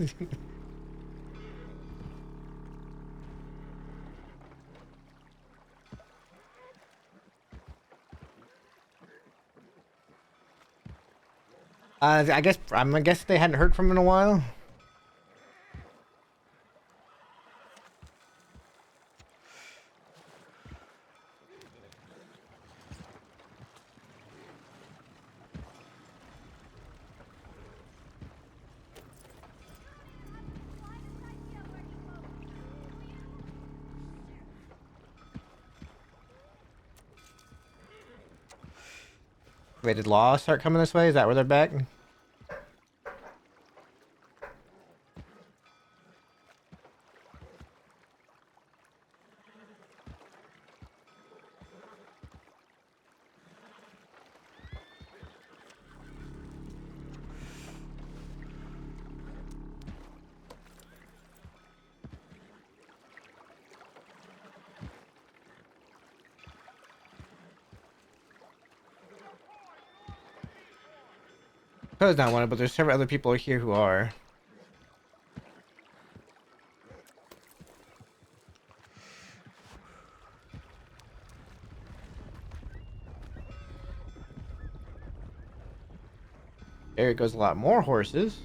Speaker 1: I guess they hadn't heard from him in a while. Wait, did Law start coming this way? Is that where they're back? Dakota's not one, but there's several other people here who are. There goes a lot more horses.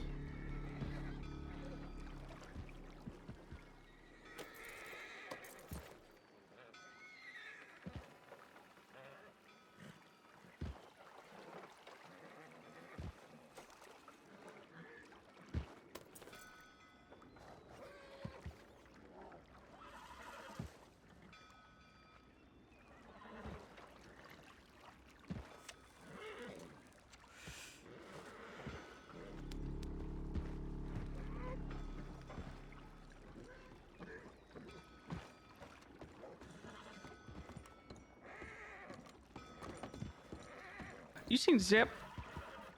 Speaker 8: You seen Zip?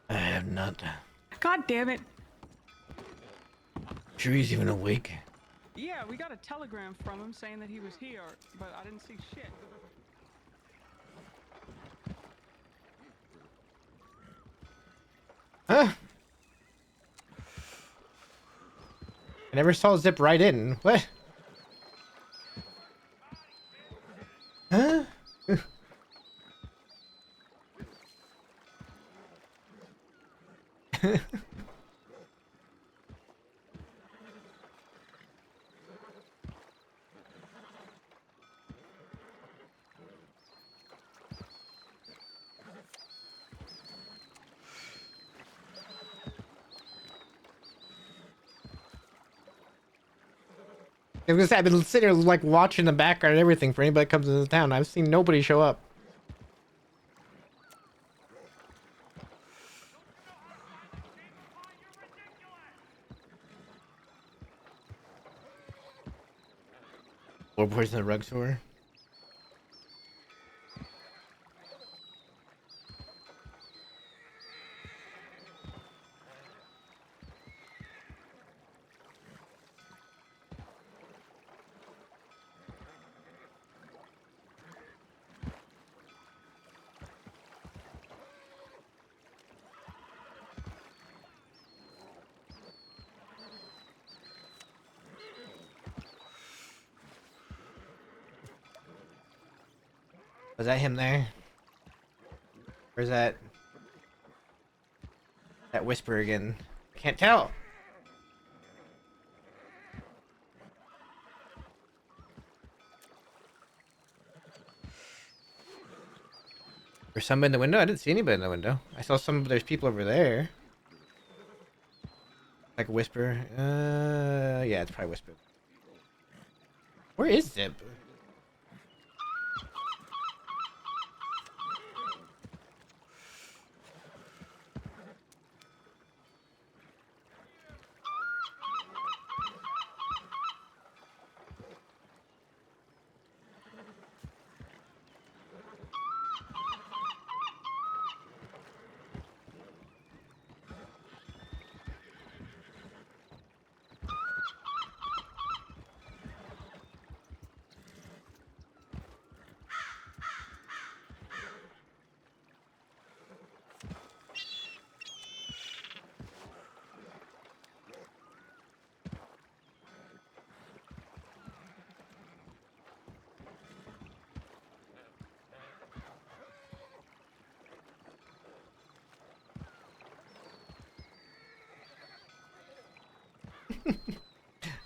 Speaker 1: I have not.
Speaker 8: God damn it.
Speaker 1: Sure he's even awake.
Speaker 8: Yeah, we got a telegram from him saying that he was here, but I didn't see shit.
Speaker 1: Huh? I never saw it zip right in. What? Huh? I was gonna say, I've been sitting here like watching the background and everything for anybody that comes into town. I've seen nobody show up. Floorboards in the rug store. Was that him there? Or is that whisper again? I can't tell. There's somebody in the window? I didn't see anybody in the window. I saw there's people over there. Like a whisper. Yeah, it's probably whisper. Where is Zip?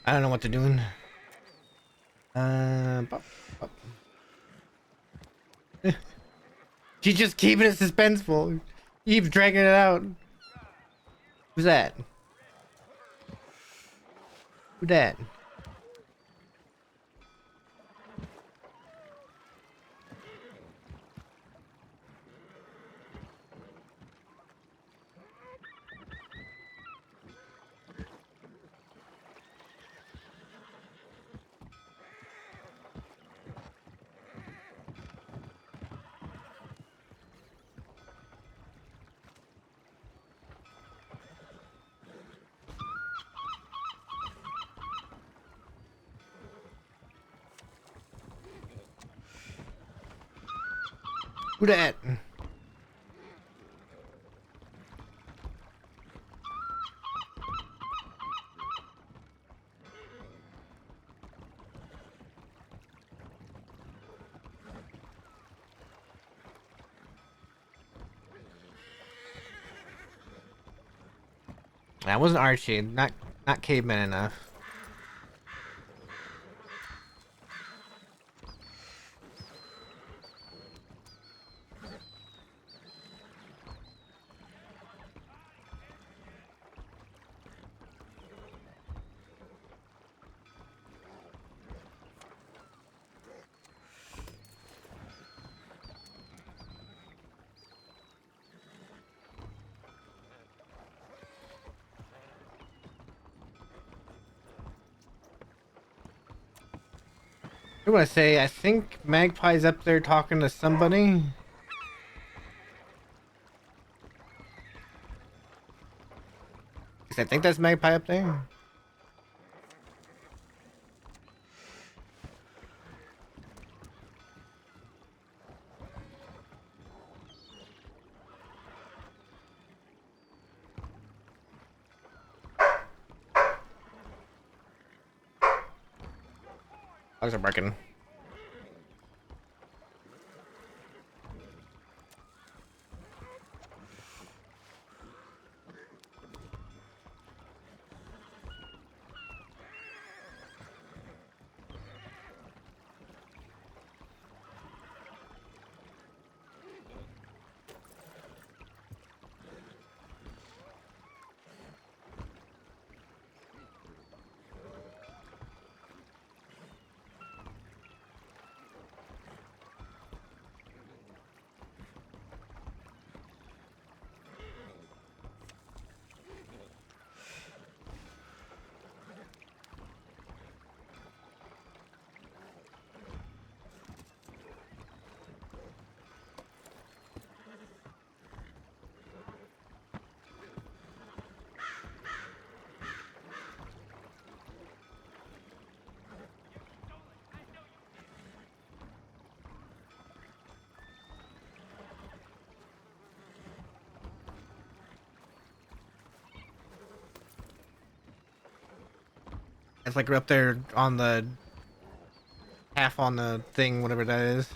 Speaker 1: I don't know what they're doing. Pop, pop. She's just keeping it suspenseful. Keeps dragging it out. Who's that? Who that? Who that? That wasn't Archie. Not caveman enough. I want to say, I think Magpie's up there talking to somebody. I think that's Magpie up there. Dogs are barking. It's like up there on the half on the thing, whatever that is. Is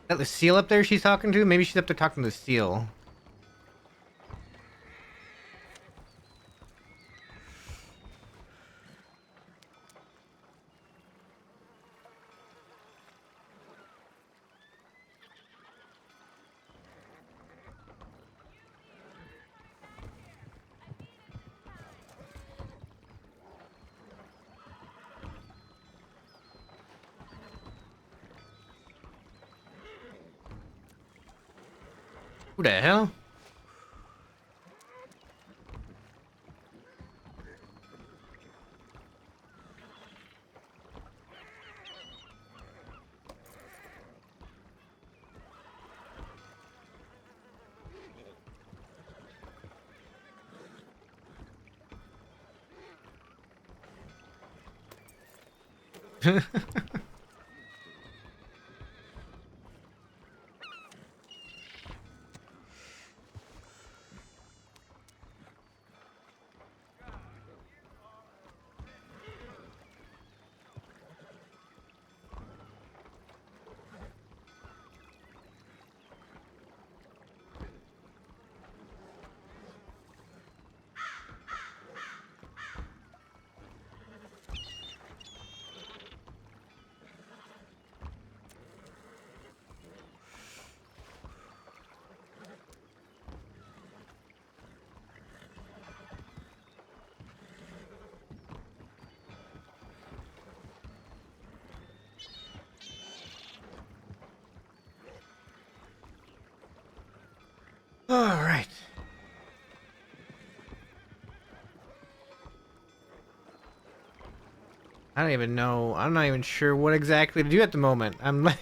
Speaker 1: that the seal up there she's talking to? Maybe she's up there talking to the seal. Who the hell? All right. I don't even know. I'm not even sure what exactly to do at the moment. I'm like,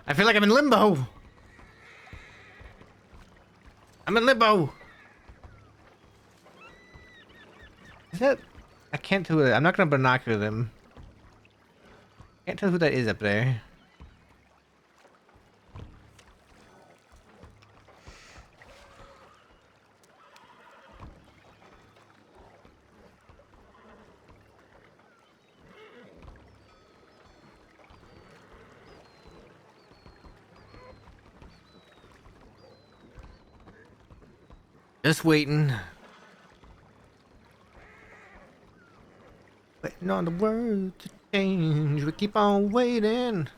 Speaker 1: I feel like I'm in limbo. I'm in limbo. Is that? I can't tell. I'm not gonna binocular them. Can't tell who that is up there. Just waiting. Waiting on the world to change. We keep on waiting.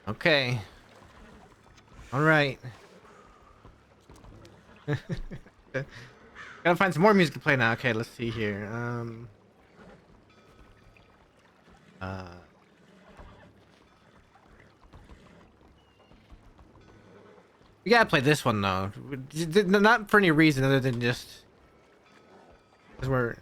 Speaker 1: Okay. All right. Gotta find some more music to play now. Okay, let's see here. Uh. We gotta play this one though. Not for any reason other than just because we're.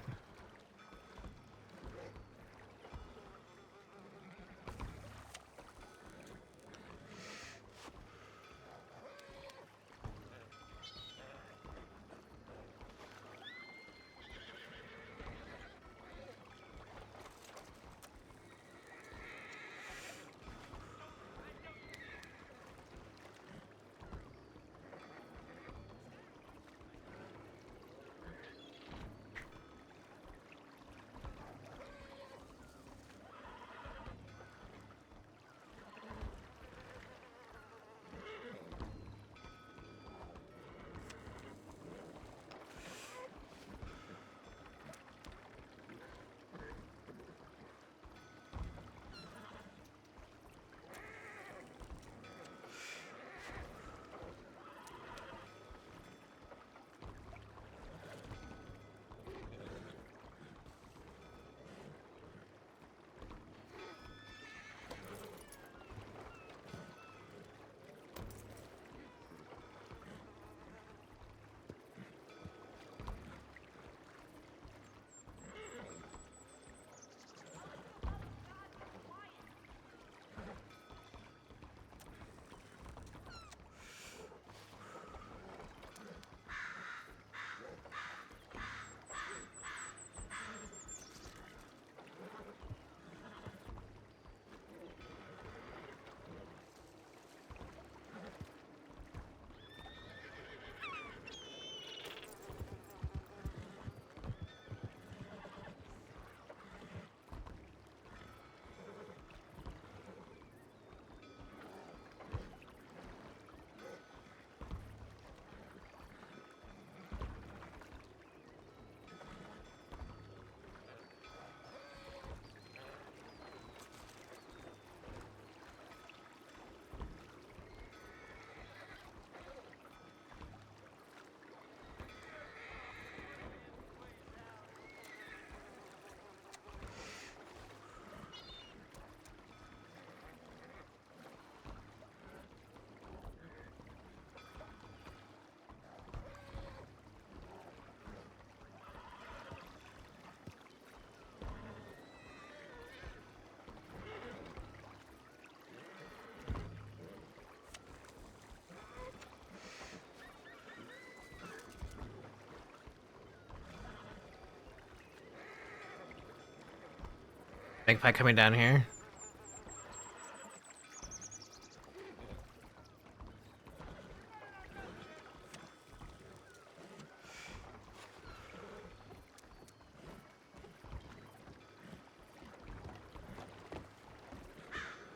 Speaker 1: Magpie coming down here.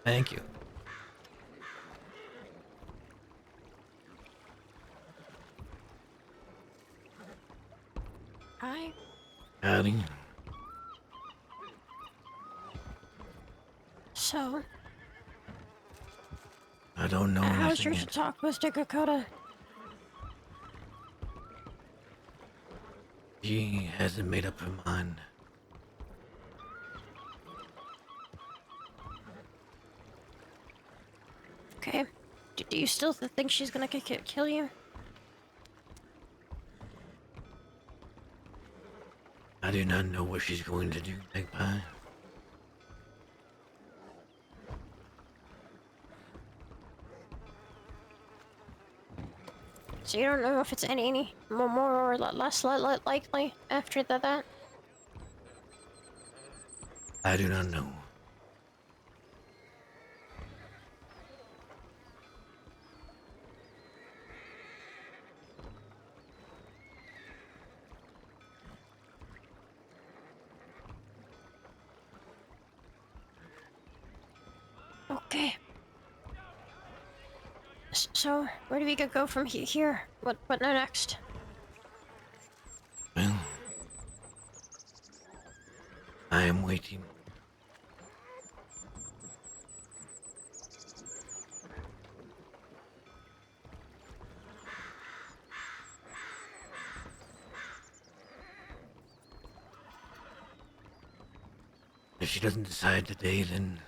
Speaker 1: Thank you.
Speaker 9: Hi.
Speaker 1: Howdy.
Speaker 9: So,
Speaker 1: I don't know
Speaker 9: how's your
Speaker 1: anything yet.
Speaker 9: talk with Dakota?
Speaker 1: She hasn't made up her mind.
Speaker 9: Okay. Do you still think she's gonna kill you?
Speaker 1: I do not know what she's going to do, Magpie.
Speaker 9: So you don't know if it's any more or less likely after that?
Speaker 1: I do not know.
Speaker 9: Okay. So, where do we go from here? What next?
Speaker 1: Well, I am waiting. If she doesn't decide today, then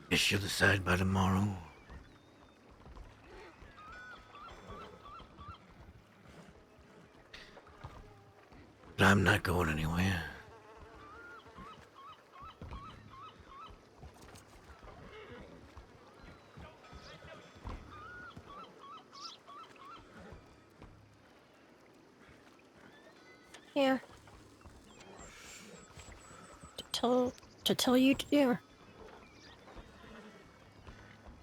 Speaker 1: I guess she'll decide by tomorrow. I'm not going anywhere.
Speaker 9: Yeah. To tell you to do.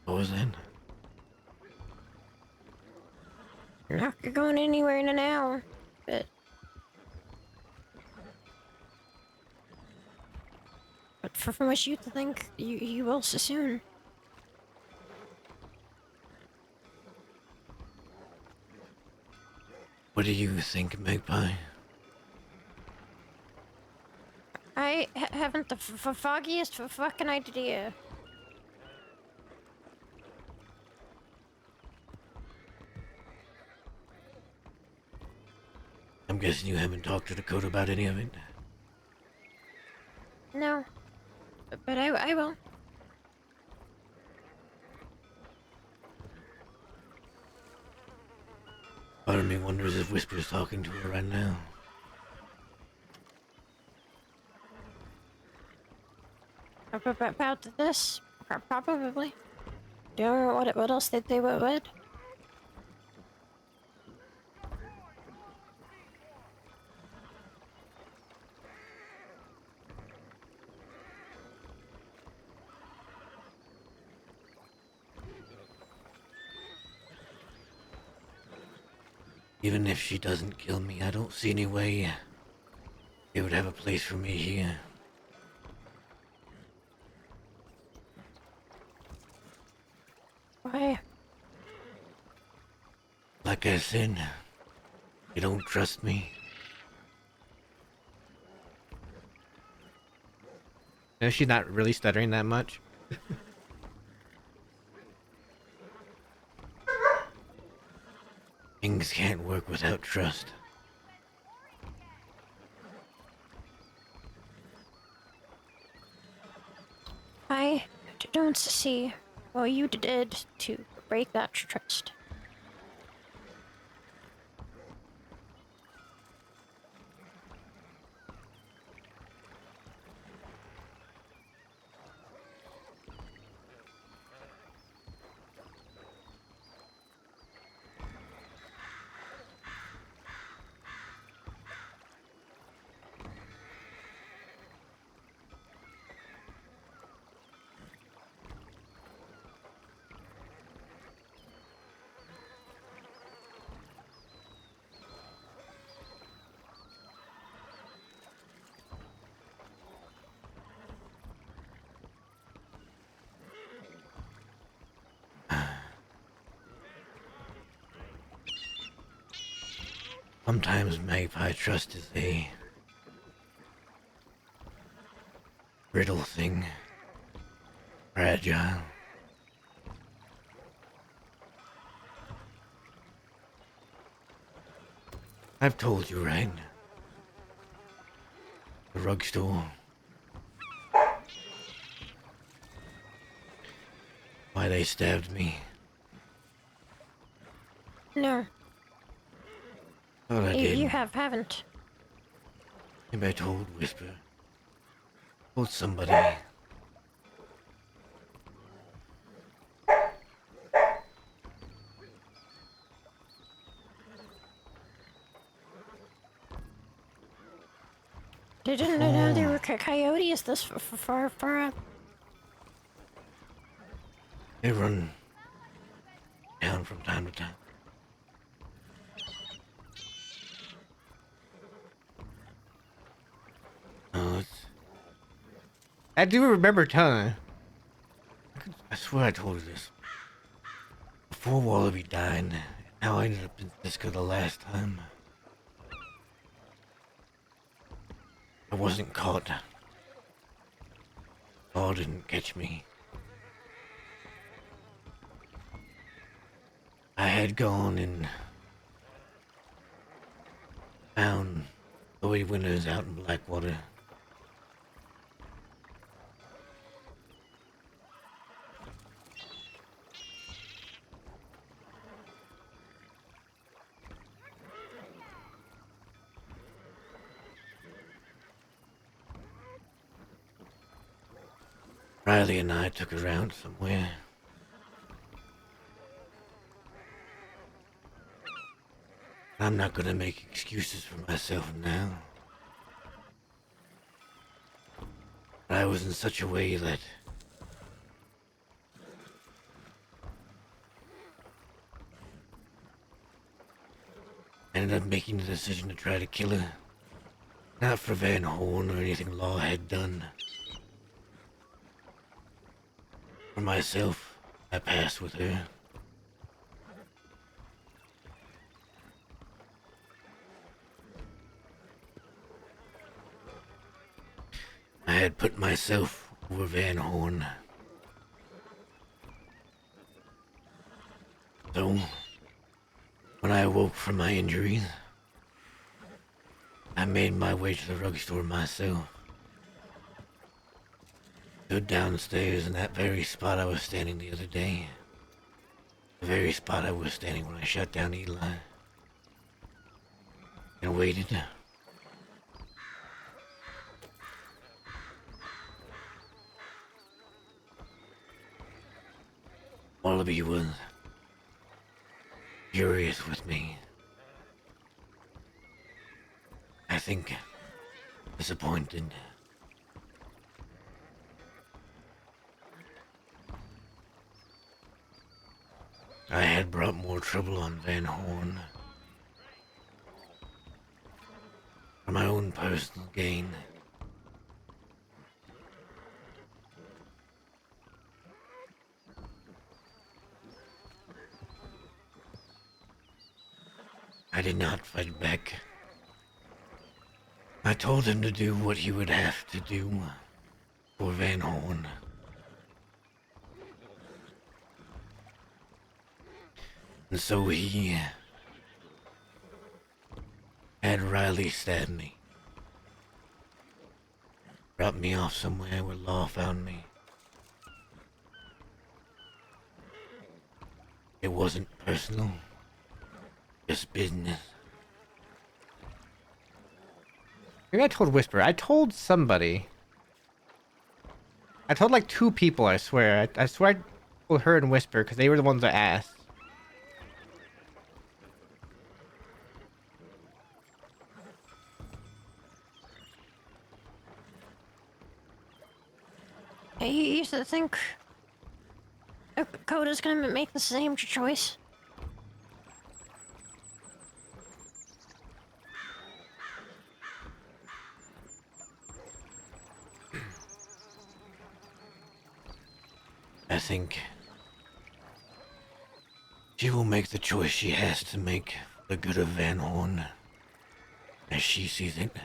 Speaker 1: What was that?
Speaker 9: You're not going anywhere in an hour, but from what you think, you will so soon.
Speaker 1: What do you think, Magpie?
Speaker 9: I haven't the foggiest fucking idea.
Speaker 1: I'm guessing you haven't talked to Dakota about any of it.
Speaker 9: No, but I will.
Speaker 1: Part of me wonders if Whisper's talking to her right now.
Speaker 9: About this? Probably. Don't know what else they would.
Speaker 1: Even if she doesn't kill me, I don't see any way they would have a place for me here.
Speaker 9: Why?
Speaker 1: Like I said, you don't trust me. No, she's not really stuttering that much. Things can't work without trust.
Speaker 9: I don't see what you did to break that trust.
Speaker 1: Sometimes Magpie trust is a brittle thing. Fragile. I've told you, right? The rug store. Why they stabbed me.
Speaker 9: No.
Speaker 1: Thought I did.
Speaker 9: You haven't.
Speaker 1: Maybe I told Whisper. Told somebody.
Speaker 9: Didn't know there were coyotes this far up.
Speaker 1: They run down from time to time. Oh, it's... I do remember telling her. I swear I told her this. Before Wallaby died, how I ended up in Sisika the last time. I wasn't caught. Law didn't catch me. I had gone and found Chloe Winters out in Blackwater. Riley and I took her out somewhere. I'm not gonna make excuses for myself now. But I was in such a way that I ended up making the decision to try to kill her. Not for Van Horn or anything Law had done. For myself, I passed with her. I had put myself over Van Horn. So, when I awoke from my injuries, I made my way to the drugstore myself. Stood downstairs in that very spot I was standing the other day. The very spot I was standing when I shut down Eli. And waited. All of you was furious with me. I think disappointed. I had brought more trouble on Van Horn for my own personal gain. I did not fight back. I told him to do what he would have to do for Van Horn. And so he had Riley stab me. Dropped me off somewhere where Law found me. It wasn't personal, just business. Maybe I told Whisper. I told somebody. I told like 2 people, I swear. I swear I told her and Whisper because they were the ones that asked.
Speaker 9: You used to think Coda's gonna make the same choice?
Speaker 1: I think she will make the choice she has to make for the good of Van Horn, as she sees it.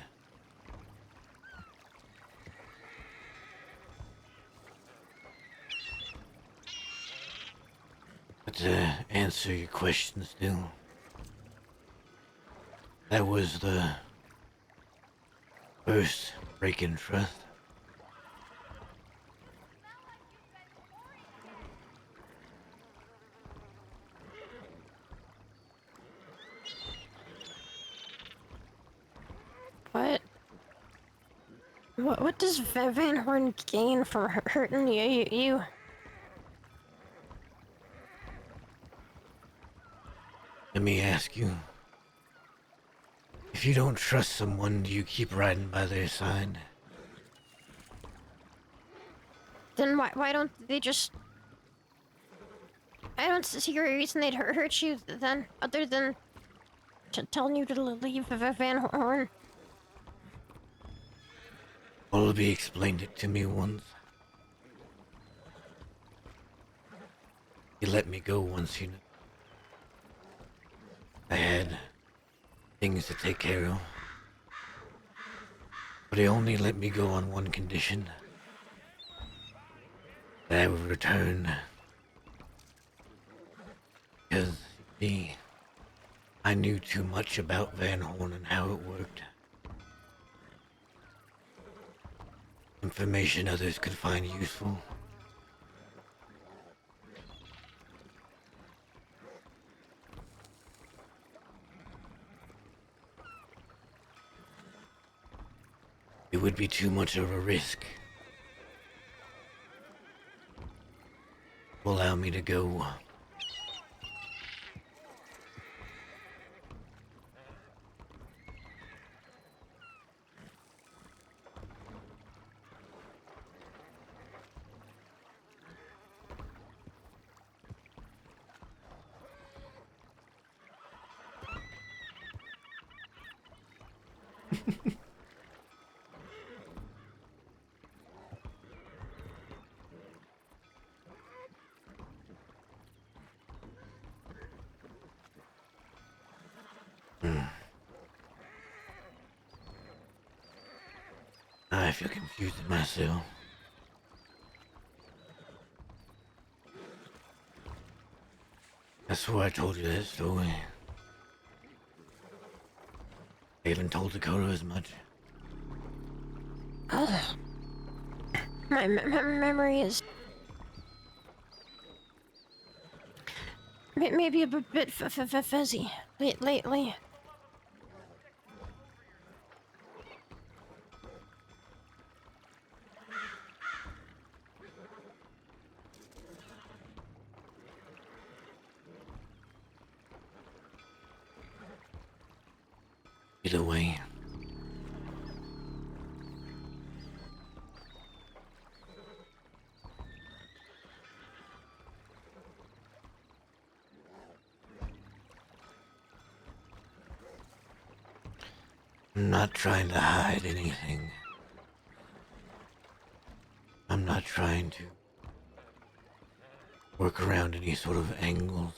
Speaker 1: But to answer your question still, that was the first break in trust.
Speaker 9: What does Van Horn gain from hurting you?
Speaker 1: Let me ask you. If you don't trust someone, do you keep riding by their side?
Speaker 9: Then why don't they just... I don't see a reason they'd hurt you then, other than telling you to leave Van Horn.
Speaker 1: Wallaby explained it to me once. He let me go once, you know. I had things to take care of. But he only let me go on one condition. That I would return. Because, see, I knew too much about Van Horn and how it worked. Information others could find useful. It would be too much of a risk. allow me to go. I feel confused myself. That's why I told you that story. I even told Dakota as much.
Speaker 9: Oh, my memory is maybe a bit fuzzy lately.
Speaker 1: Either way. I'm not trying to hide anything. I'm not trying to work around any sort of angles.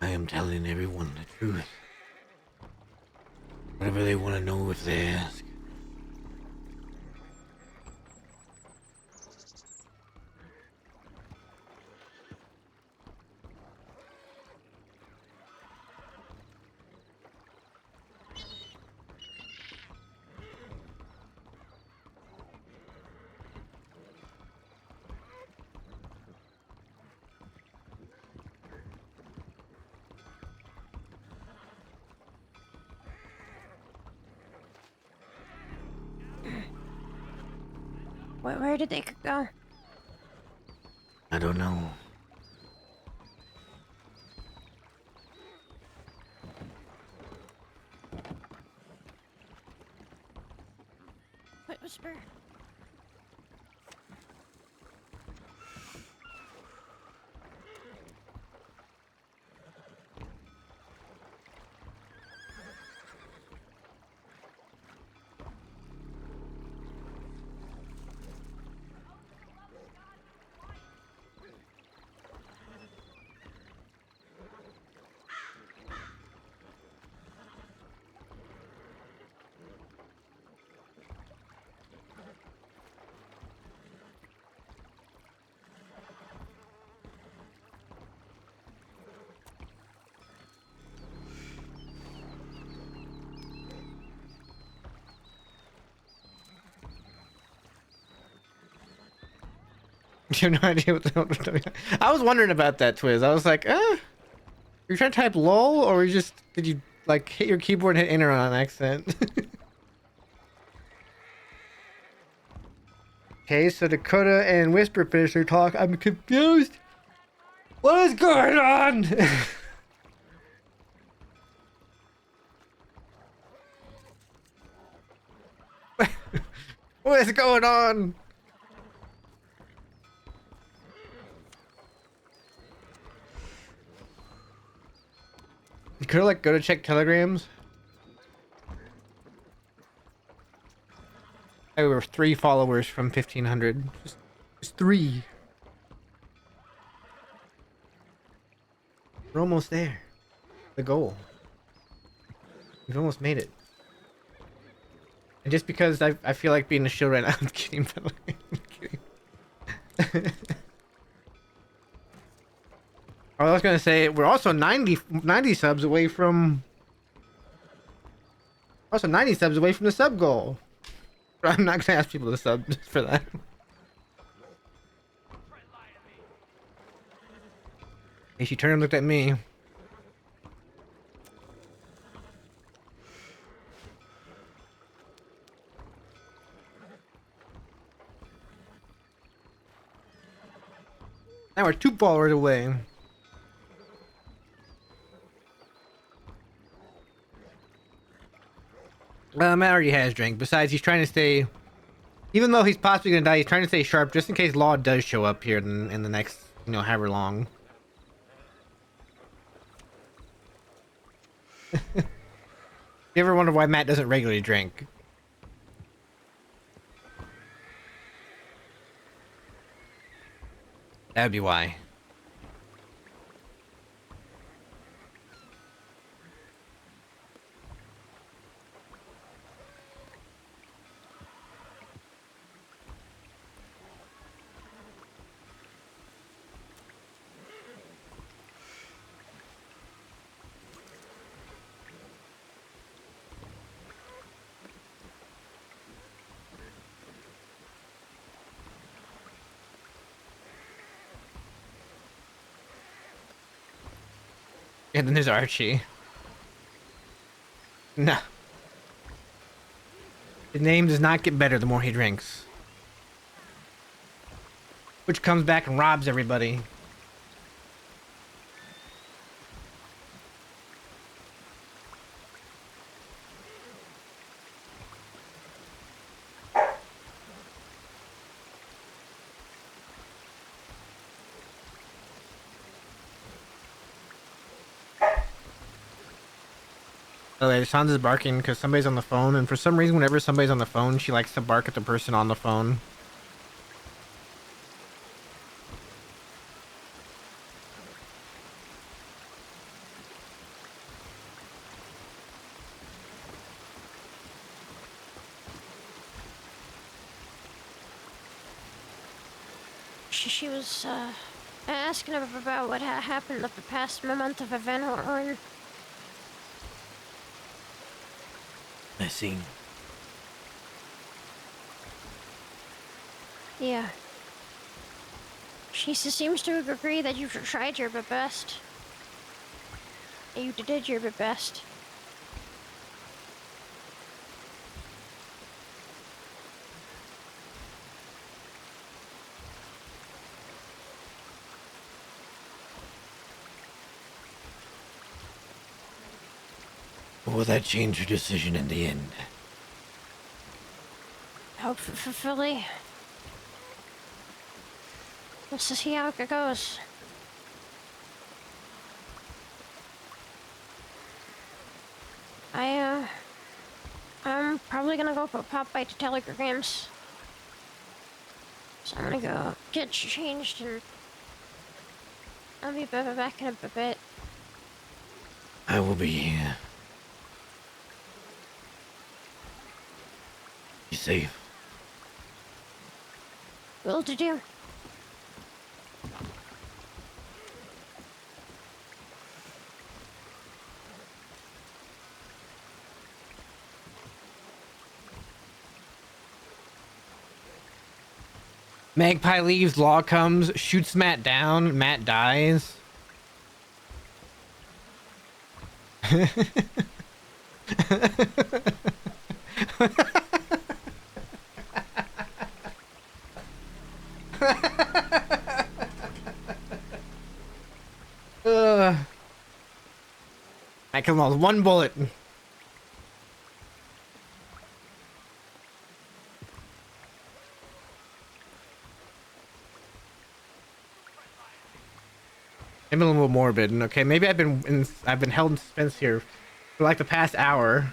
Speaker 1: I am telling everyone the truth. Whatever they want to know if they ask.
Speaker 9: Where did they go?
Speaker 1: I don't know.
Speaker 9: Whisper.
Speaker 1: You have no idea what the I was wondering about that, Twiz. I was like, you're trying to type lol, or did you like hit your keyboard and hit enter on accident? Okay, so Dakota and Whisper finished their talk. I'm confused. What is going on? What is going on? You could like go to check telegrams. There were 3 followers from 1500. Just 3. We're almost there. The goal. We've almost made it. And just because I feel like being a shill right now, I'm kidding, by the way. I'm kidding. I was gonna say we're also 90 subs away from. Also 90 subs away from the sub goal. But I'm not gonna ask people to sub just for that. Hey, she turned and looked at me. Now we're 2 followers away. Matt already has drank. Besides, he's trying to stay. Even though he's possibly gonna die, he's trying to stay sharp just in case Law does show up here in the next, however long. You ever wonder why Matt doesn't regularly drink? That'd be why. And then there's Archie. No. His name does not get better the more he drinks. Which comes back and robs everybody. Oh, yeah, Sansa's barking because somebody's on the phone, and for some reason, whenever somebody's on the phone, she likes to bark at the person on the phone.
Speaker 9: She was asking about what happened the past month of event or
Speaker 5: I see.
Speaker 9: yeah. She seems to agree that you tried your best. You did your best.
Speaker 1: Will that change your decision in the end?
Speaker 9: Hopefully. Let's see how it goes. I'm probably gonna go pop by to telegrams. So I'm gonna go get changed and I'll be back in a bit.
Speaker 1: I will be here. Be safe.
Speaker 9: Will do.
Speaker 1: Magpie leaves, Law comes, shoots Matt down, Matt dies. I killed him with 1 bullet. I'm a little morbid. Okay, maybe I've been held in suspense here for like the past hour.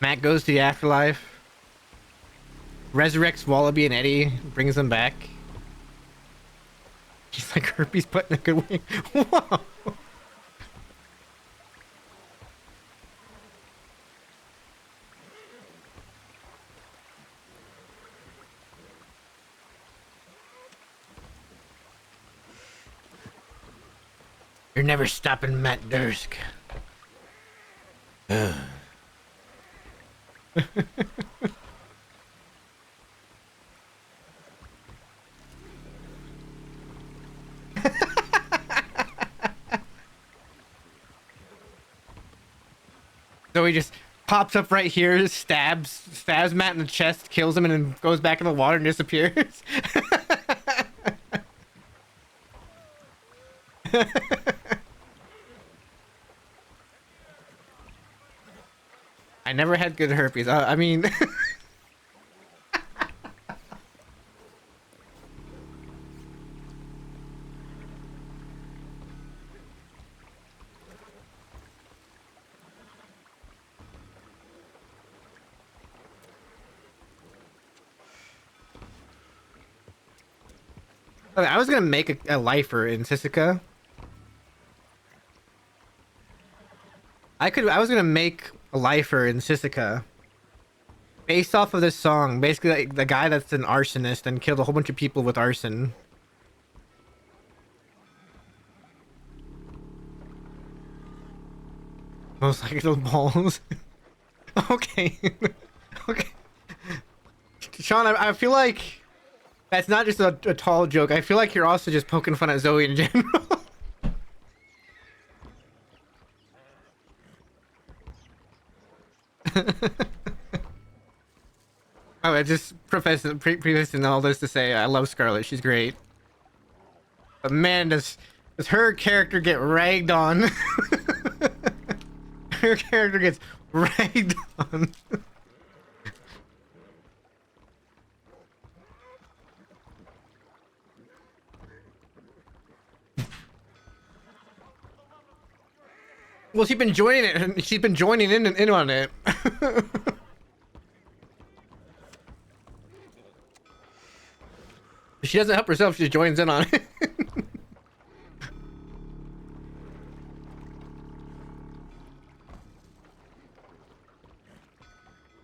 Speaker 1: Matt goes to the afterlife, resurrects Wallaby and Eddie, brings them back. He's like herpes put in a good way. Whoa. You're never stopping Matt Dursk. So he just pops up right here, stabs Matt in the chest, kills him, and then goes back in the water and disappears. I never had good herpes. I mean, I was gonna make a lifer in Sisika. I was gonna make a lifer in Sisika based off of this song. Basically, like, the guy that's an arsonist and killed a whole bunch of people with arson. Most like those balls. Okay. Okay. Sean, I feel like that's not just a tall joke. I feel like you're also just poking fun at Zoe in general. Oh, I just prefacing all this to say I love Scarlet. She's great. But man, does her character get ragged on? Her character gets ragged on. Well, she's been joining it, and she's been joining in on it. She doesn't help herself, she joins in on it.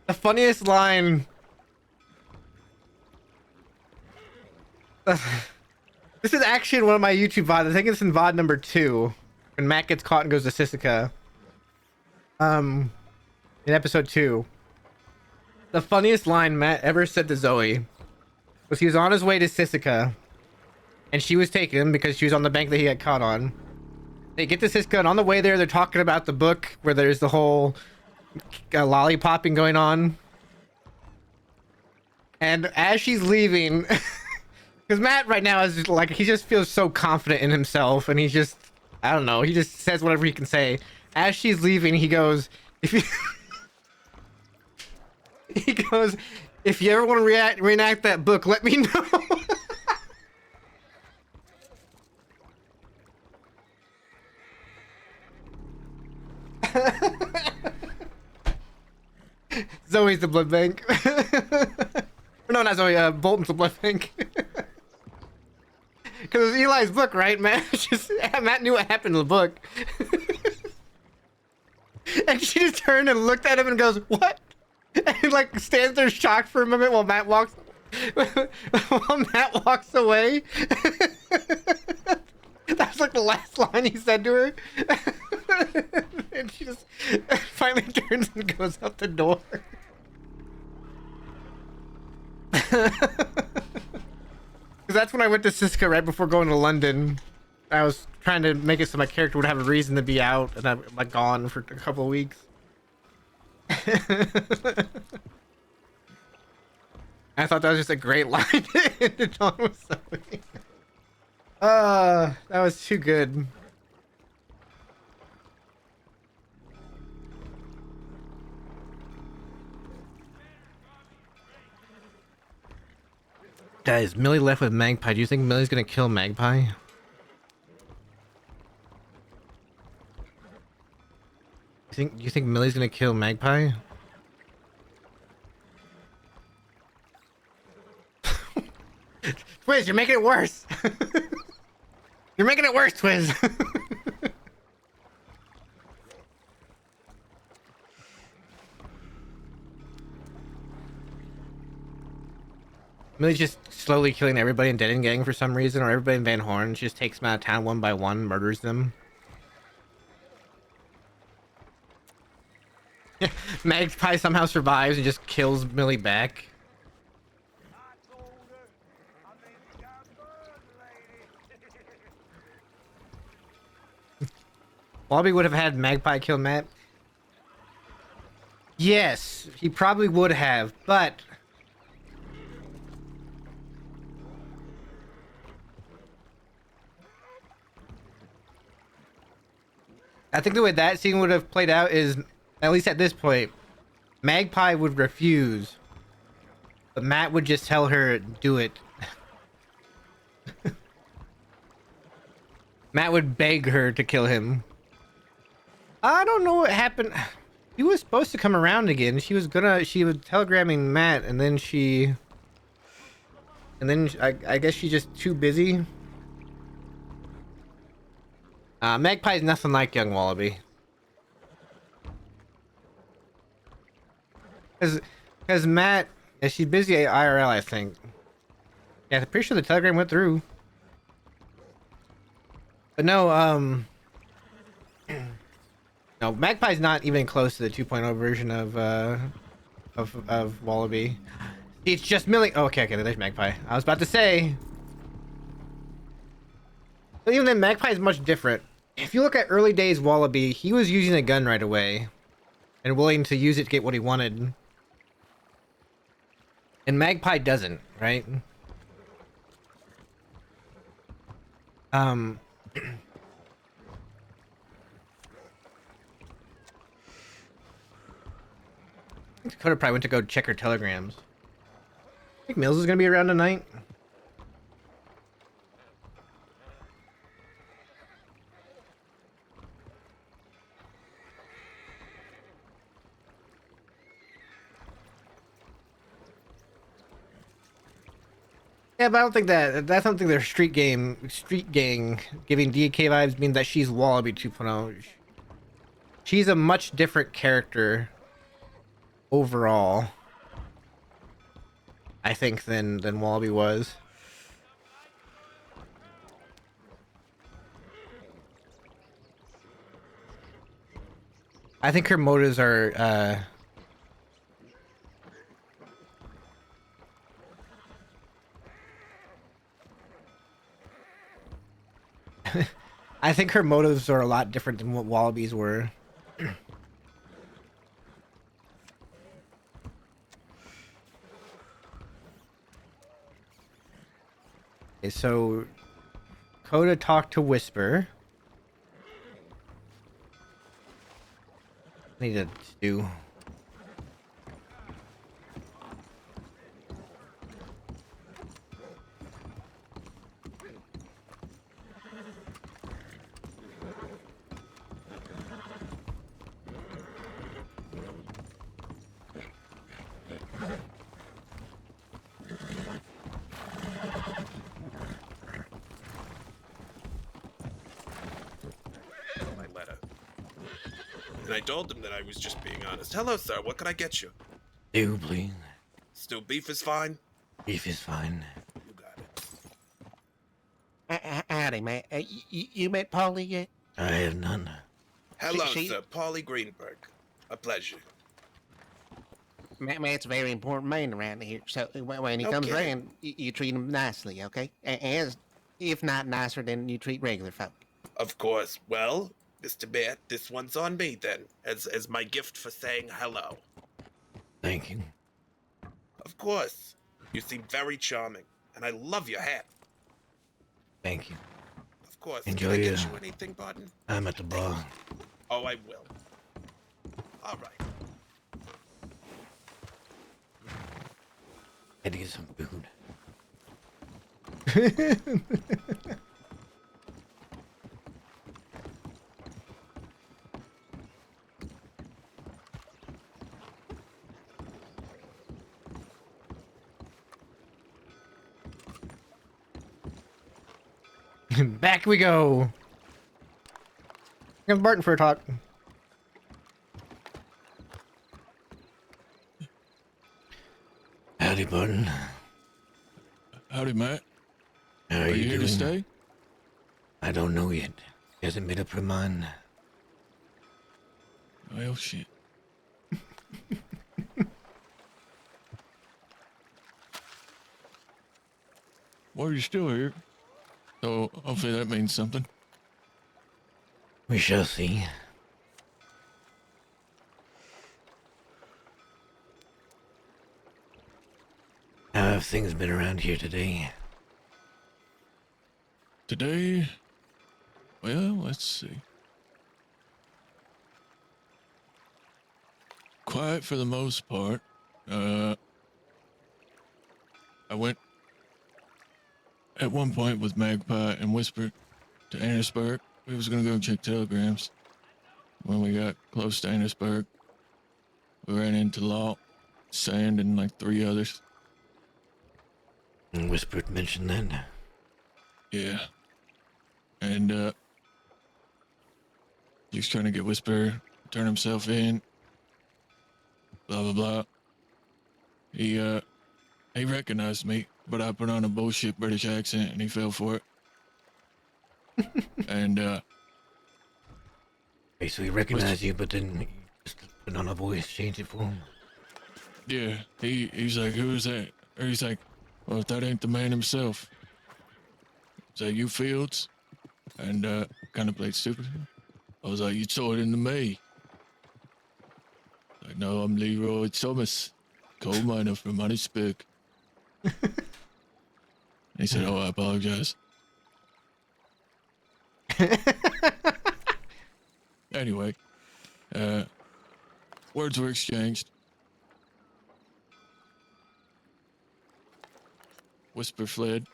Speaker 1: The funniest line. This is actually in one of my YouTube VODs. I think it's in VOD number 2. When Matt gets caught and goes to Sisika. In episode 2. The funniest line Matt ever said to Zoe was he was on his way to Sisika. And she was taking him because she was on the bank that he got caught on. They get to Sisika, and on the way there, they're talking about the book where there's the whole lollipopping going on. And as she's leaving, because Matt right now is just like, he just feels so confident in himself, and he's just, I don't know, he just says whatever he can say. As she's leaving, he goes, if you he goes, if you ever want to reenact that book, let me know. Zoe's the blood bank. No, not Zoe. Bolton's the blood bank. Because it's Eli's book, right? Matt knew what happened in the book. And she just turned and looked at him and goes, "What?" And like stands there shocked for a moment while Matt walks away. That's like the last line he said to her. And she just finally turns and goes out the door. Because that's when I went to Sisika right before going to London. I was trying to make it so my character would have a reason to be out, and I'm like gone for a couple of weeks. I thought that was just a great line to end it on with somebody. That was too good. Guys, Millie left with Magpie. Do you think Millie's gonna kill Magpie? Do you think Millie's gonna kill Magpie? Twiz, you're making it worse. You're making it worse, Twiz. Millie's just slowly killing everybody in Dead End Gang for some reason, or everybody in Van Horn. She just takes them out of town one by one, murders them. Magpie somehow survives and just kills Millie back. Bobby would have had Magpie kill Matt. Yes, he probably would have, but I think the way that scene would have played out is, at least at this point, Magpie would refuse, but Matt would just tell her, do it. Matt would beg her to kill him. I don't know what happened. He was supposed to come around again. She was telegramming Matt, and then I guess she's just too busy. Magpie's nothing like young Wallaby. Cause Matt, yeah, she's busy at IRL, I think. Yeah, I'm pretty sure the telegram went through. But no, no, Magpie's not even close to the 2.0 version of Wallaby. It's just milling. Oh, okay, there's Magpie. I was about to say. But even then, Magpie is much different. If you look at early days Wallaby, he was using a gun right away, and willing to use it to get what he wanted. And Magpie doesn't, right? Dakota probably went to go check her telegrams. I think Mills is gonna be around tonight. Yeah, but I don't think their street gang giving DK vibes means that she's Wallaby 2.0. She's a much different character overall, I think, than Wallaby was. I think her motives are I think her motives are a lot different than what Wallaby's were. Okay, so Coda talked to Whisper. I need to do.
Speaker 12: My letter. And I told them that I was just being honest. Hello, sir. What can I get you?
Speaker 7: Stew, please.
Speaker 12: Still beef is fine?
Speaker 7: Beef is fine.
Speaker 12: You got it.
Speaker 7: Howdy, man. You met Polly yet? I have none.
Speaker 12: Hello, sir. Paulie Greenberg. A pleasure.
Speaker 7: Matt's a very important man around here, so when he comes around, you treat him nicely, okay? As, if not nicer than you treat regular folk.
Speaker 12: Of course. Well, Mr. Matt, this one's on me then, as my gift for saying hello.
Speaker 7: Thank you.
Speaker 12: Of course. You seem very charming, and I love your hat.
Speaker 7: Thank you.
Speaker 12: Of course.
Speaker 7: Enjoy
Speaker 12: Can I get you anything, pardon?
Speaker 7: I'm at the bar.
Speaker 12: Oh, I will. All right.
Speaker 7: Had to get some food.
Speaker 1: Back we go. Here's Barton for a talk.
Speaker 7: Howdy, Barton.
Speaker 10: Howdy, Matt.
Speaker 7: How are
Speaker 10: you
Speaker 7: you
Speaker 10: here
Speaker 7: doing?
Speaker 10: to stay?
Speaker 7: I don't know yet. He hasn't made up her mind.
Speaker 10: Well, shit. Well, you're still here. So hopefully that means something.
Speaker 7: We shall see.
Speaker 1: have things been around here today?
Speaker 13: Today, well, let's see. Quiet for the most part. I went at one point with Magpie and Whisper to Annisburg. We was gonna go check telegrams. When we got close to Annisburg, we ran into Law, Sand, and like 3 others.
Speaker 1: And Whispered mentioned that.
Speaker 13: Yeah. And, he was trying to get Whisper to turn himself in. Blah, blah, blah. He recognized me, but I put on a bullshit British accent and he fell for it. And,
Speaker 1: Okay, so he recognized you, but then he just put on a voice, changed it for him.
Speaker 13: yeah, he's like, who is that? Or he's like, well, if that ain't the man himself. Is that you, Fields? And, kind of played stupid. I was like, you told it into me. Like, no, I'm Leroy Thomas, coal miner from Annisburg. He said, oh, I apologize. Anyway, words were exchanged. Whisper fled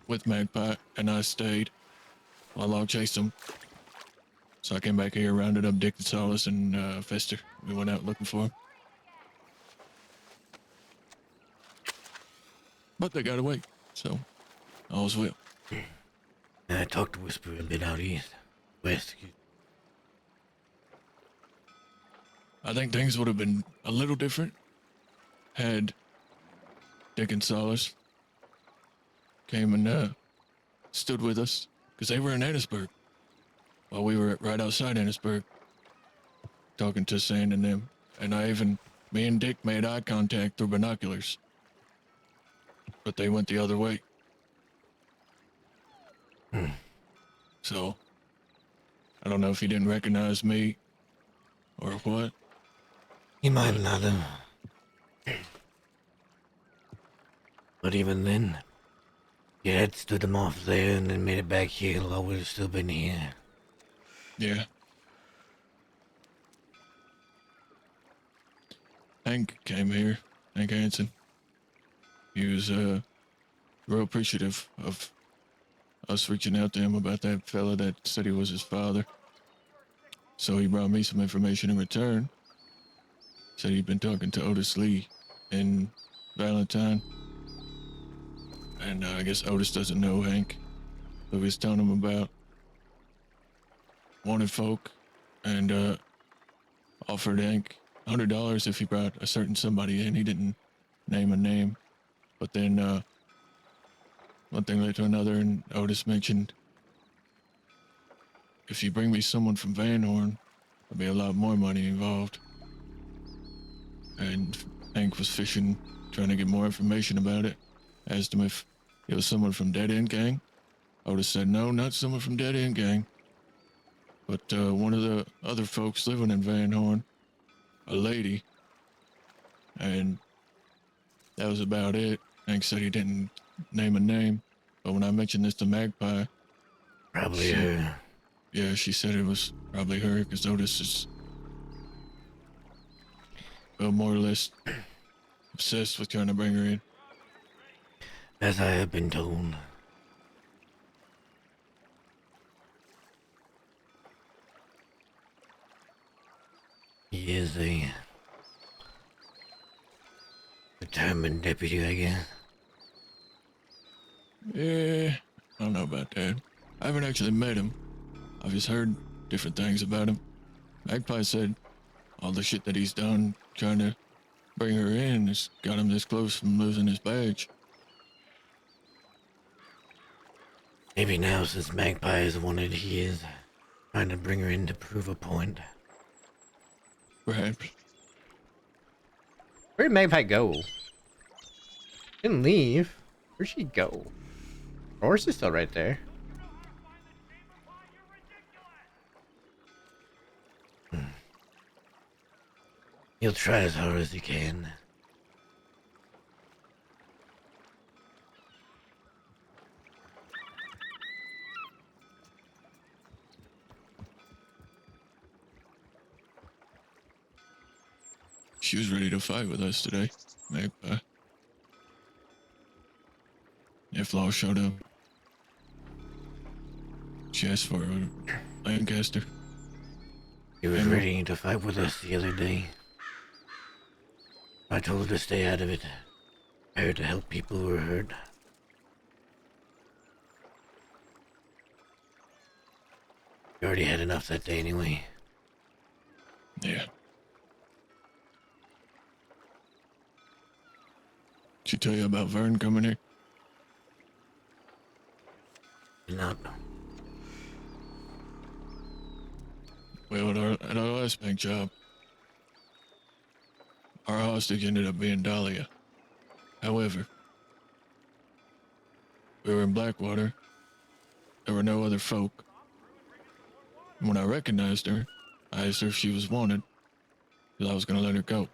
Speaker 13: with Magpie, and I stayed while Log chased him. So I came back here, rounded up Dick and Solace and Fester. We went out looking for him. But they got away, so all's well.
Speaker 1: And I talked to Whisper a bit out west.
Speaker 13: I think things would have been a little different had Dick and Solace came and stood with us, because they were in Annisburg while we were right outside Annisburg talking to Sand and them. And me and Dick made eye contact through binoculars, but they went the other way. So, I don't know if he didn't recognize me or what.
Speaker 1: He might not have. But even then, you had stood him off there and then made it back here, I would have still been here.
Speaker 13: Yeah. Hank came here, Hank Hansen. He was real appreciative of us reaching out to him about that fella that said he was his father. So he brought me some information in return. Said he'd been talking to Otis Lee in Valentine. And I guess Otis doesn't know Hank. So he was telling him about wanted folk and offered Hank $100 if he brought a certain somebody in. He didn't name a name. But then one thing led to another, and Otis mentioned, if you bring me someone from Van Horn, there'll be a lot more money involved. And Hank was fishing, trying to get more information about it. Asked him if it was someone from Dead End Gang. Otis said, no, not someone from Dead End Gang. But one of the other folks living in Van Horn, a lady. And that was about it. Hank said he didn't name a name. But when I mentioned this to Magpie...
Speaker 1: Probably her.
Speaker 13: Yeah, she said it was probably her, because Otis is... well, more or less obsessed with trying to bring her in.
Speaker 1: As I have been told. He is a determined deputy, I guess.
Speaker 13: Yeah, I don't know about that. I haven't actually met him. I've just heard different things about him. Magpie said all the shit that he's done trying to bring her in has got him this close from losing his badge.
Speaker 1: Maybe now, since Magpie is wanted, he is trying to bring her in to prove a point.
Speaker 13: Perhaps.
Speaker 1: Where did Magpie go? Didn't leave. Where'd she go? Her horse is still right there. He'll try as hard as he can.
Speaker 13: she was ready to fight with us today. Magpie. If Law showed up. She asked for a Lancaster.
Speaker 1: He was ready to fight with us the other day. I told her to stay out of it. I had to help people who were hurt. We already had enough that day anyway.
Speaker 13: Yeah. Did she tell you about Vern coming here?
Speaker 1: Did not.
Speaker 13: Well, at our last bank job, our hostage ended up being Dahlia. However, we were in Blackwater. There were no other folk. And when I recognized her, I asked her if she was wanted, because I was going to let her go.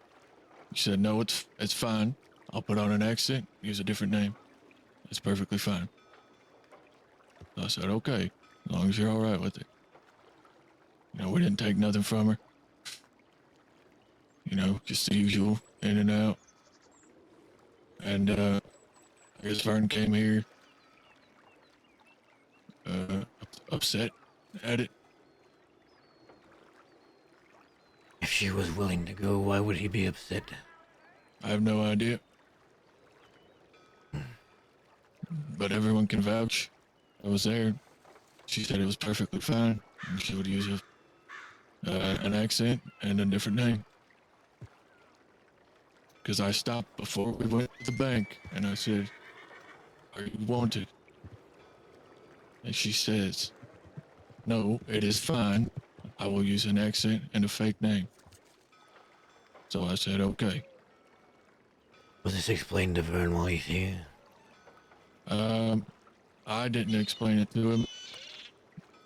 Speaker 13: She said, no, it's fine. I'll put on an accent, use a different name. It's perfectly fine. So I said, okay, as long as you're all right with it. You know, we didn't take nothing from her. You know, just the usual in and out. And, I guess Vern came here, upset at it.
Speaker 1: If she was willing to go, why would he be upset?
Speaker 13: I have no idea. But everyone can vouch. I was there. She said it was perfectly fine. And she would use an accent and a different name. Because I stopped before we went to the bank and I said, are you wanted? And she says, no, it is fine. I will use an accent and a fake name. So I said, okay.
Speaker 1: Was this explained to Vern while he's here?
Speaker 13: I didn't explain it to him.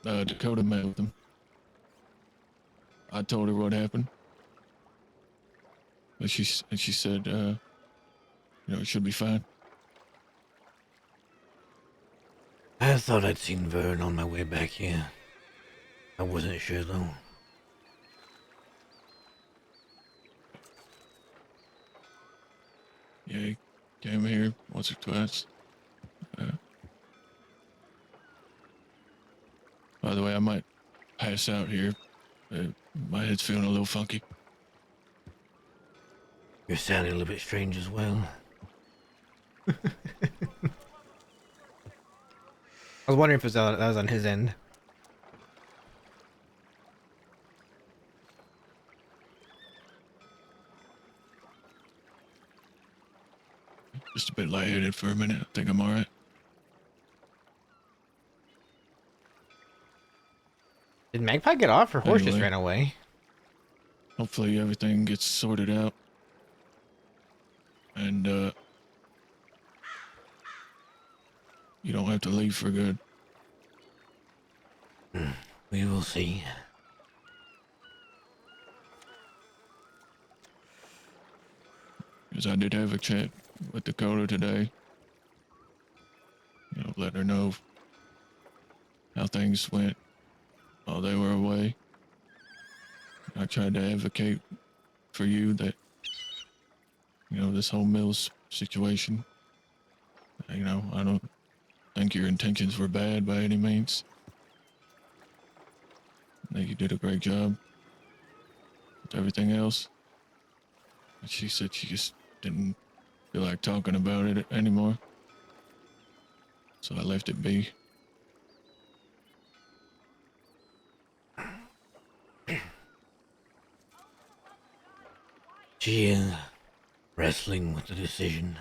Speaker 13: Dakota met with him. I told her what happened. And she said, you know, it should be fine.
Speaker 1: I thought I'd seen Vern on my way back here. I wasn't sure though.
Speaker 13: Yeah, he came here once or twice. By the way, I might pass out here. My head's feeling a little funky.
Speaker 1: You're sounding a little bit strange as well. I was wondering if that was on his end.
Speaker 13: Just a bit lightheaded for a minute. I think I'm all right.
Speaker 1: Did Magpie get off? Her horse just
Speaker 13: Anyway.
Speaker 1: ran away.
Speaker 13: Hopefully everything gets sorted out. And, you don't have to leave for good.
Speaker 1: We will see.
Speaker 13: Because I did have a chat with Dakota today. You know, letting her know how things went while they were away. I tried to advocate for you that, you know, this whole Mills situation, you know, I don't think your intentions were bad by any means. I think you did a great job with everything else. And she said she just didn't feel like talking about it anymore. So I left it be.
Speaker 1: She is wrestling with the decision.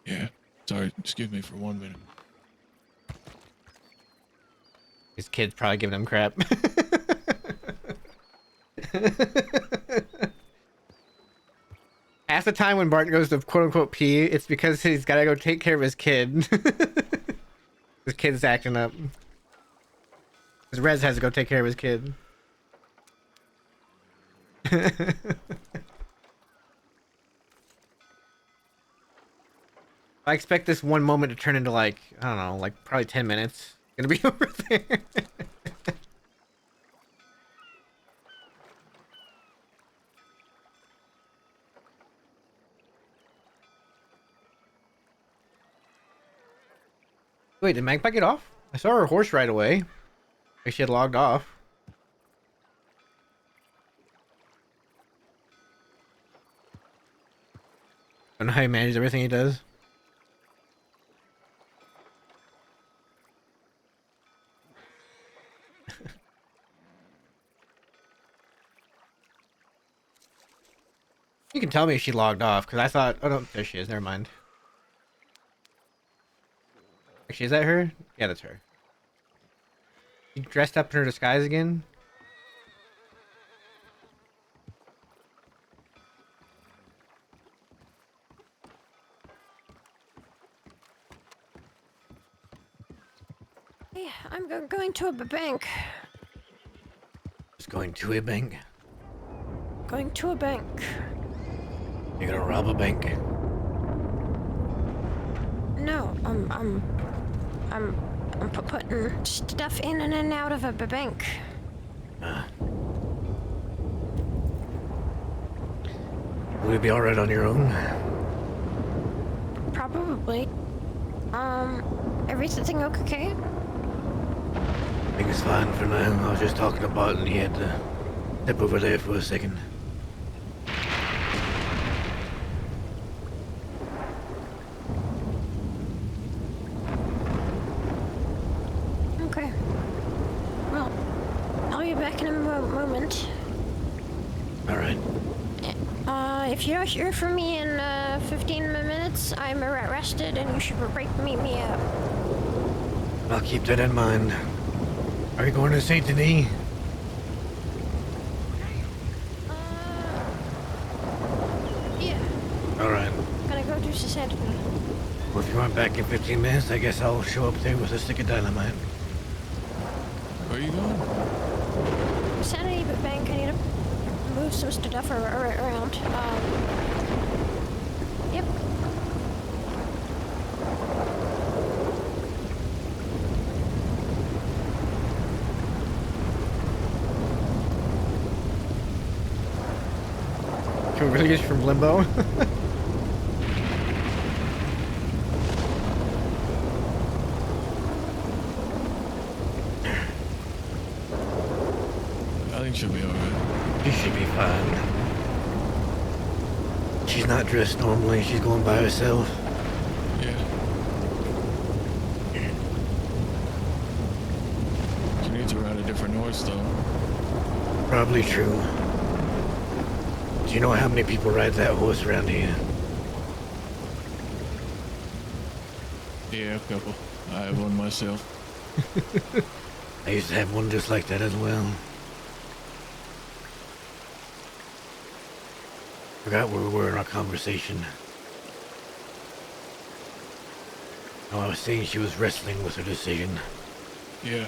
Speaker 13: Yeah. Sorry, excuse me for 1 minute.
Speaker 1: His kid's probably giving him crap. Half the time when Bart goes to quote unquote pee, it's because he's gotta go take care of his kid. His kid's acting up. Because Rez has to go take care of his kid. I expect this one moment to turn into like, I don't know, like probably 10 minutes. Gonna be over there. Wait, did Magpie get off? I saw her horse right away. Like she had logged off. I don't know how he manages everything he does. You can tell me if she logged off, because I thought... Oh, no, there she is. Never mind. Actually, is that her? Yeah, that's her. She dressed up in her disguise again?
Speaker 9: Yeah, I'm going to a bank.
Speaker 1: Just going to a bank.
Speaker 9: Going to a bank.
Speaker 1: You're gonna rob a bank?
Speaker 9: No, I'm putting stuff in and out of a bank.
Speaker 1: Will you be alright on your own?
Speaker 9: Probably. Everything okay?
Speaker 1: I think it's fine for now. I was just talking about it and he had to step over there for a second.
Speaker 9: Okay. Well, I'll be back in a moment.
Speaker 1: Alright.
Speaker 9: If you don't hear from me in 15 minutes, I'm arrested and you should meet me up.
Speaker 1: I'll keep that in mind. Are you going to Saint Denis?
Speaker 9: Yeah.
Speaker 1: Alright.
Speaker 9: Gonna go to Sisika.
Speaker 1: Well, if you aren't back in 15 minutes, I guess I'll show up there with a stick of dynamite.
Speaker 13: Where are you going?
Speaker 9: Sanity Bank, I need to move some stuff around. Yep.
Speaker 1: Can we really get you from Limbo?
Speaker 13: I think she'll be alright.
Speaker 1: She should be fine. She's not dressed normally. She's going by herself.
Speaker 13: Yeah. She needs to ride a different horse, though.
Speaker 1: Probably true. Do you know how many people ride that horse around here?
Speaker 13: Yeah, a couple. I have one myself.
Speaker 1: I used to have one just like that as well. Forgot where we were in our conversation. Oh, I was saying she was wrestling with her decision.
Speaker 13: Yeah.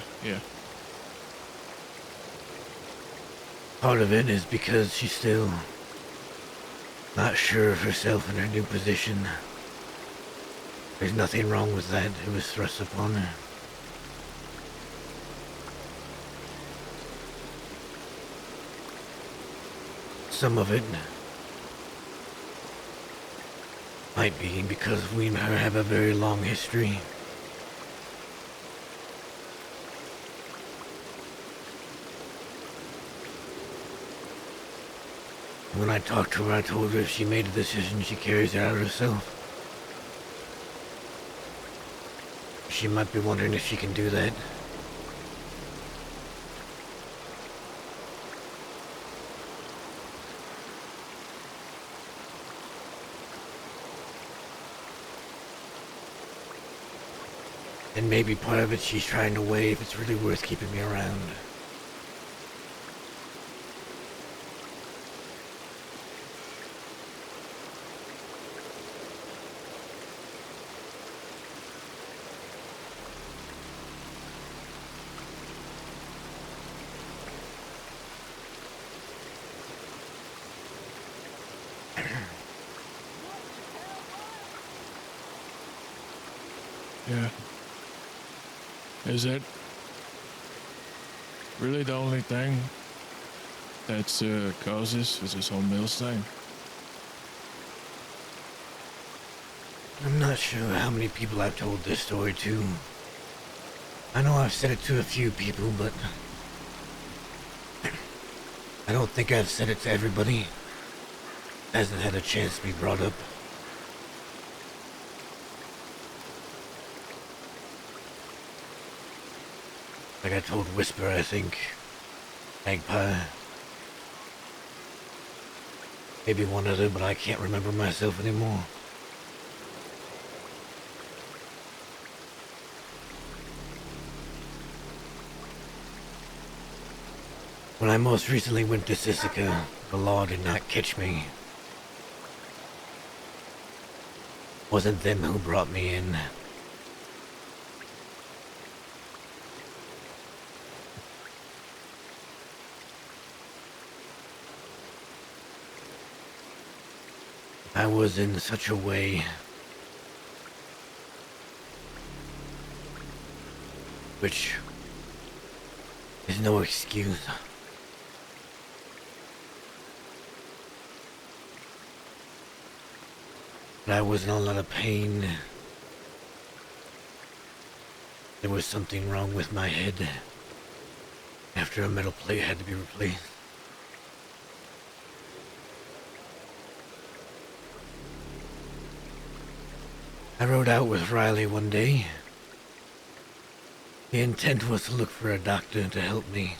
Speaker 1: Part of it is because she's still not sure of herself in her new position. There's nothing wrong with that. It was thrust upon her. Some of it might be because we and her have a very long history. When I talked to her, I told her if she made a decision, she carries it out herself. She might be wondering if she can do that. And maybe part of it she's trying to weigh if it's really worth keeping me around.
Speaker 13: Yeah. Is that really the only thing that's causes is this whole Mills thing?
Speaker 1: I'm not sure how many people I've told this story to. I know I've said it to a few people, but I don't think I've said it to everybody. Hasn't had a chance to be brought up. Like I told Whisper, I think. Magpie. Maybe one other, but I can't remember myself anymore. When I most recently went to Sisika, the law did not catch me. Wasn't them who brought me in. I was in such a way which is no excuse. But I was in a lot of pain. There was something wrong with my head after a metal plate had to be replaced. I rode out with Riley one day. The intent was to look for a doctor to help me.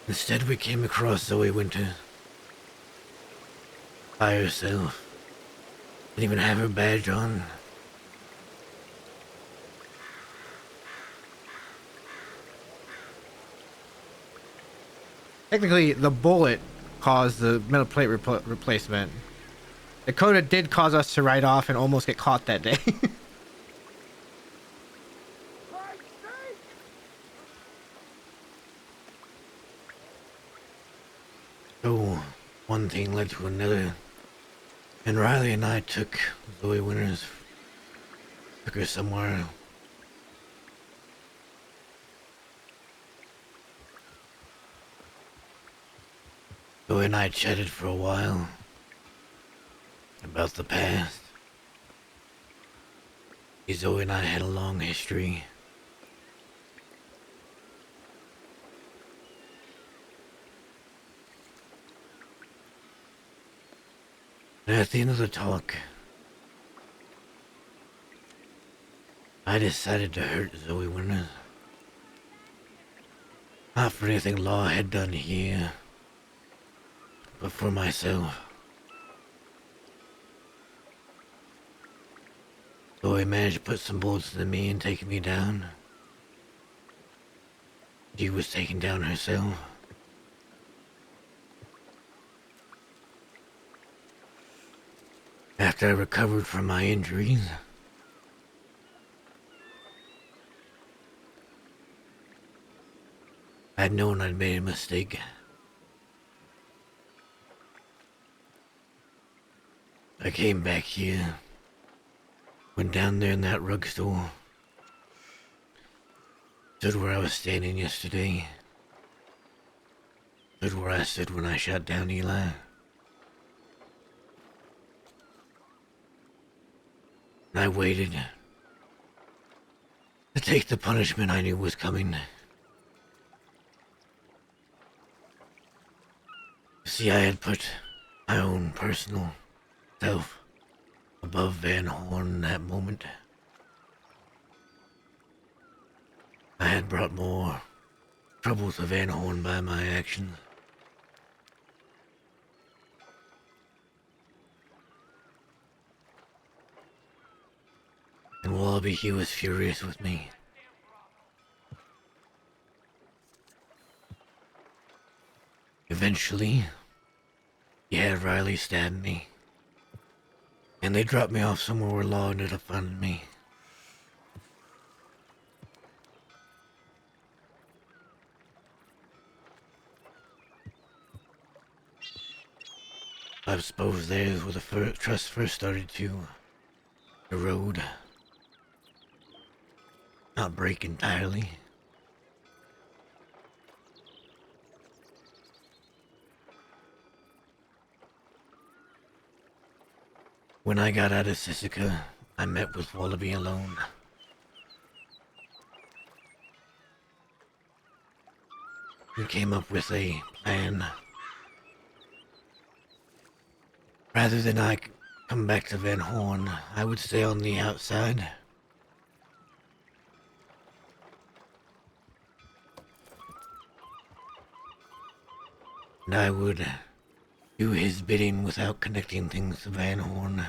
Speaker 1: Instead, we came across Zoe Winter. By herself. Didn't even have her badge on. Technically, the bullet caused the metal plate replacement. Dakota did cause us to ride off and almost get caught that day. So, one thing led to another. And Riley and I took Zoe Winters, took her somewhere. Zoe and I chatted for a while about the past. Zoe and I had a long history. And at the end of the talk, I decided to hurt Zoe Winters. Not for anything Law had done here, but for myself. Zoe managed to put some bullets into me and take me down. She was taken down herself. After I recovered from my injuries, I'd known I'd made a mistake. I came back here, went down there in that rug store, stood where I was standing yesterday, stood where I stood when I shot down Eli. And I waited to take the punishment I knew was coming. See, I had put my own personal self above Van Horn in that moment. I had brought more trouble to Van Horn by my actions. And Wallaby, he was furious with me. Eventually, he had Riley stab me. And they dropped me off somewhere where Law ended up finding me. I suppose there's where the trust first started to erode. Not break entirely. When I got out of Sisika, I met with Wallaby alone. We came up with a plan. Rather than come back to Van Horn, I would stay on the outside. And I would do his bidding without connecting things to Van Horn.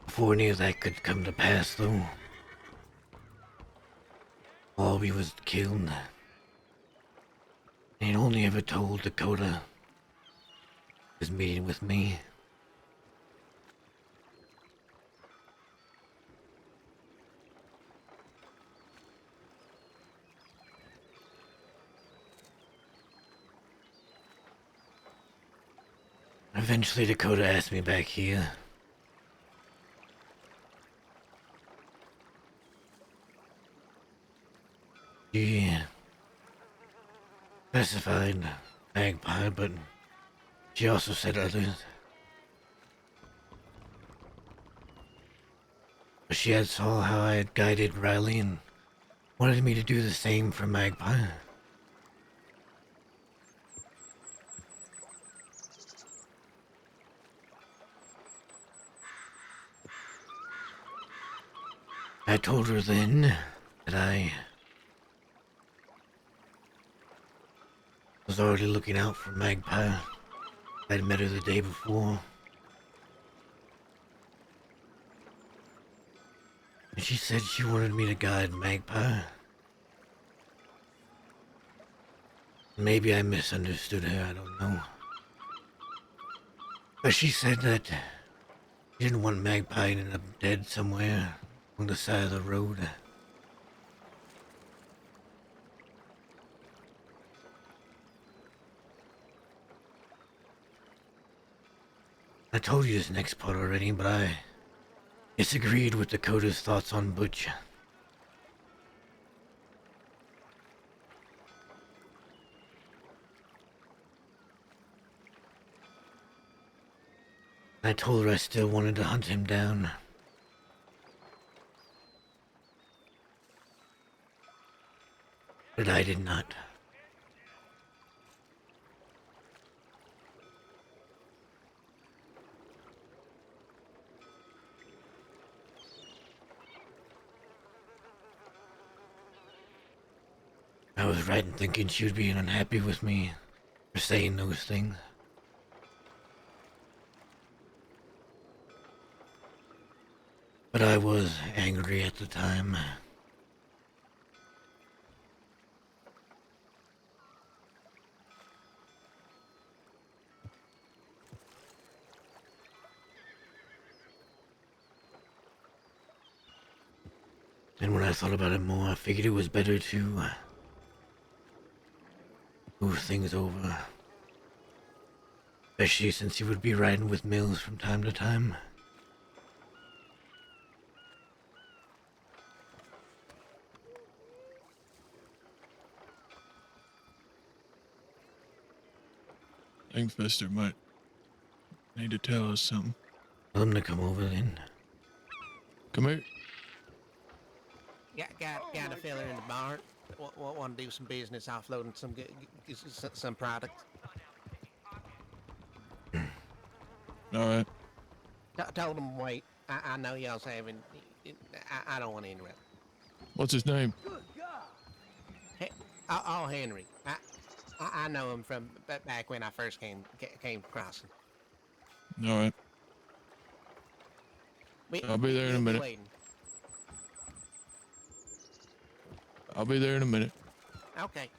Speaker 1: Before any of that could come to pass, though, Wallaby was killed. And he'd only ever told Dakota his meeting with me. Eventually, Dakota asked me back here. She specified Magpie, but she also said others. But she had saw how I had guided Riley and wanted me to do the same for Magpie. I told her then that I was already looking out for Magpie. I'd met her the day before. And she said she wanted me to guide Magpie. Maybe I misunderstood her, I don't know. But she said that she didn't want Magpie to end up dead somewhere on the side of the road. I told you this next part already, but I disagreed with Dakota's thoughts on Butch. I told her I still wanted to hunt him down. But I did not. I was right in thinking she would be unhappy with me for saying those things. But I was angry at the time. And when I thought about it more, I figured it was better to move things over. Especially since he would be riding with Mills from time to time.
Speaker 13: I think Fester might need to tell us something.
Speaker 1: Tell him to come over then.
Speaker 13: Come here.
Speaker 7: Got a fella in the barn. Want to do some business offloading some product.
Speaker 13: All right.
Speaker 7: Told him wait. I know y'all's having. I don't want to interrupt.
Speaker 13: What's his name?
Speaker 7: Hey, Henry. I know him from back when I first came across him.
Speaker 13: All right. I'll be there in a minute.
Speaker 7: Waiting.
Speaker 13: I'll be there in a minute.
Speaker 7: Okay.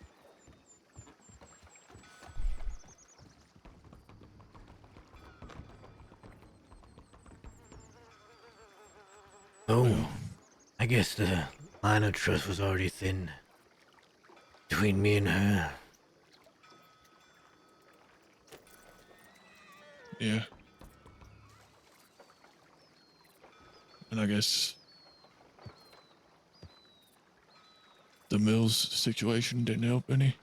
Speaker 1: Oh, I guess the line of trust was already thin between me and her.
Speaker 13: Yeah. And I guess The Mills situation didn't help any?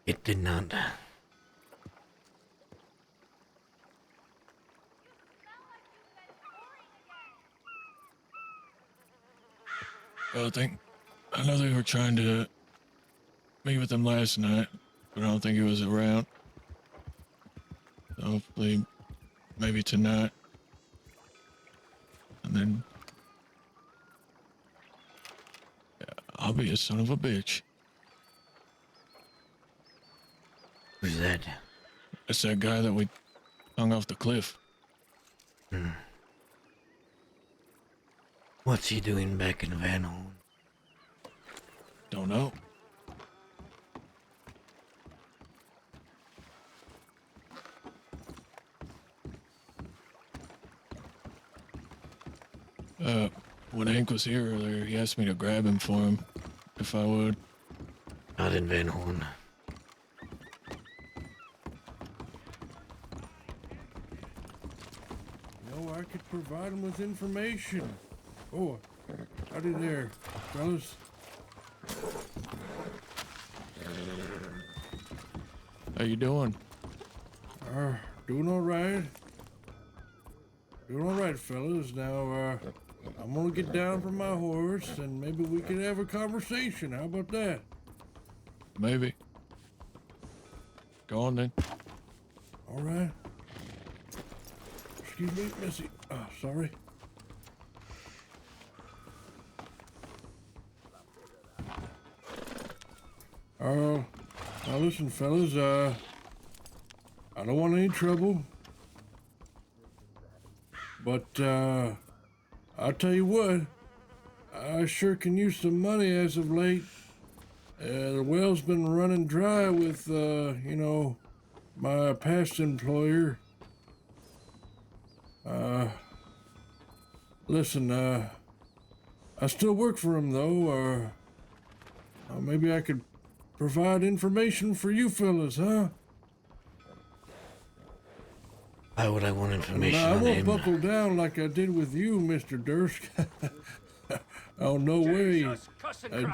Speaker 1: It did not.
Speaker 13: Well, I know they were trying to meet with him last night, but I don't think he was around. So hopefully, maybe tonight. And then I'll be a son of a bitch.
Speaker 1: Who's that?
Speaker 13: It's that guy that we hung off the cliff.
Speaker 1: What's he doing back in Van Horn?
Speaker 13: Don't know. When Hank was here earlier, he asked me to grab him for him, if I would.
Speaker 1: Not in Van Horn.
Speaker 11: No, I could provide him with information. Oh, howdy there, fellas.
Speaker 13: How you doing?
Speaker 11: Doing all right. Doing all right, fellas. Now, I'm gonna get down from my horse, and maybe we can have a conversation. How about that?
Speaker 13: Maybe. Go on then.
Speaker 11: All right. Excuse me, Missy. Sorry. Now listen, fellas, I don't want any trouble, but, I'll tell you what, I sure can use some money as of late. The well's been running dry with, you know, my past employer. Listen, I still work for him, though, maybe I could provide information for you fellas, huh?
Speaker 1: Why would I want information
Speaker 11: I
Speaker 1: on
Speaker 11: won't
Speaker 1: him?
Speaker 11: buckle down like I did with you, Mr. Dursk. Oh, no way.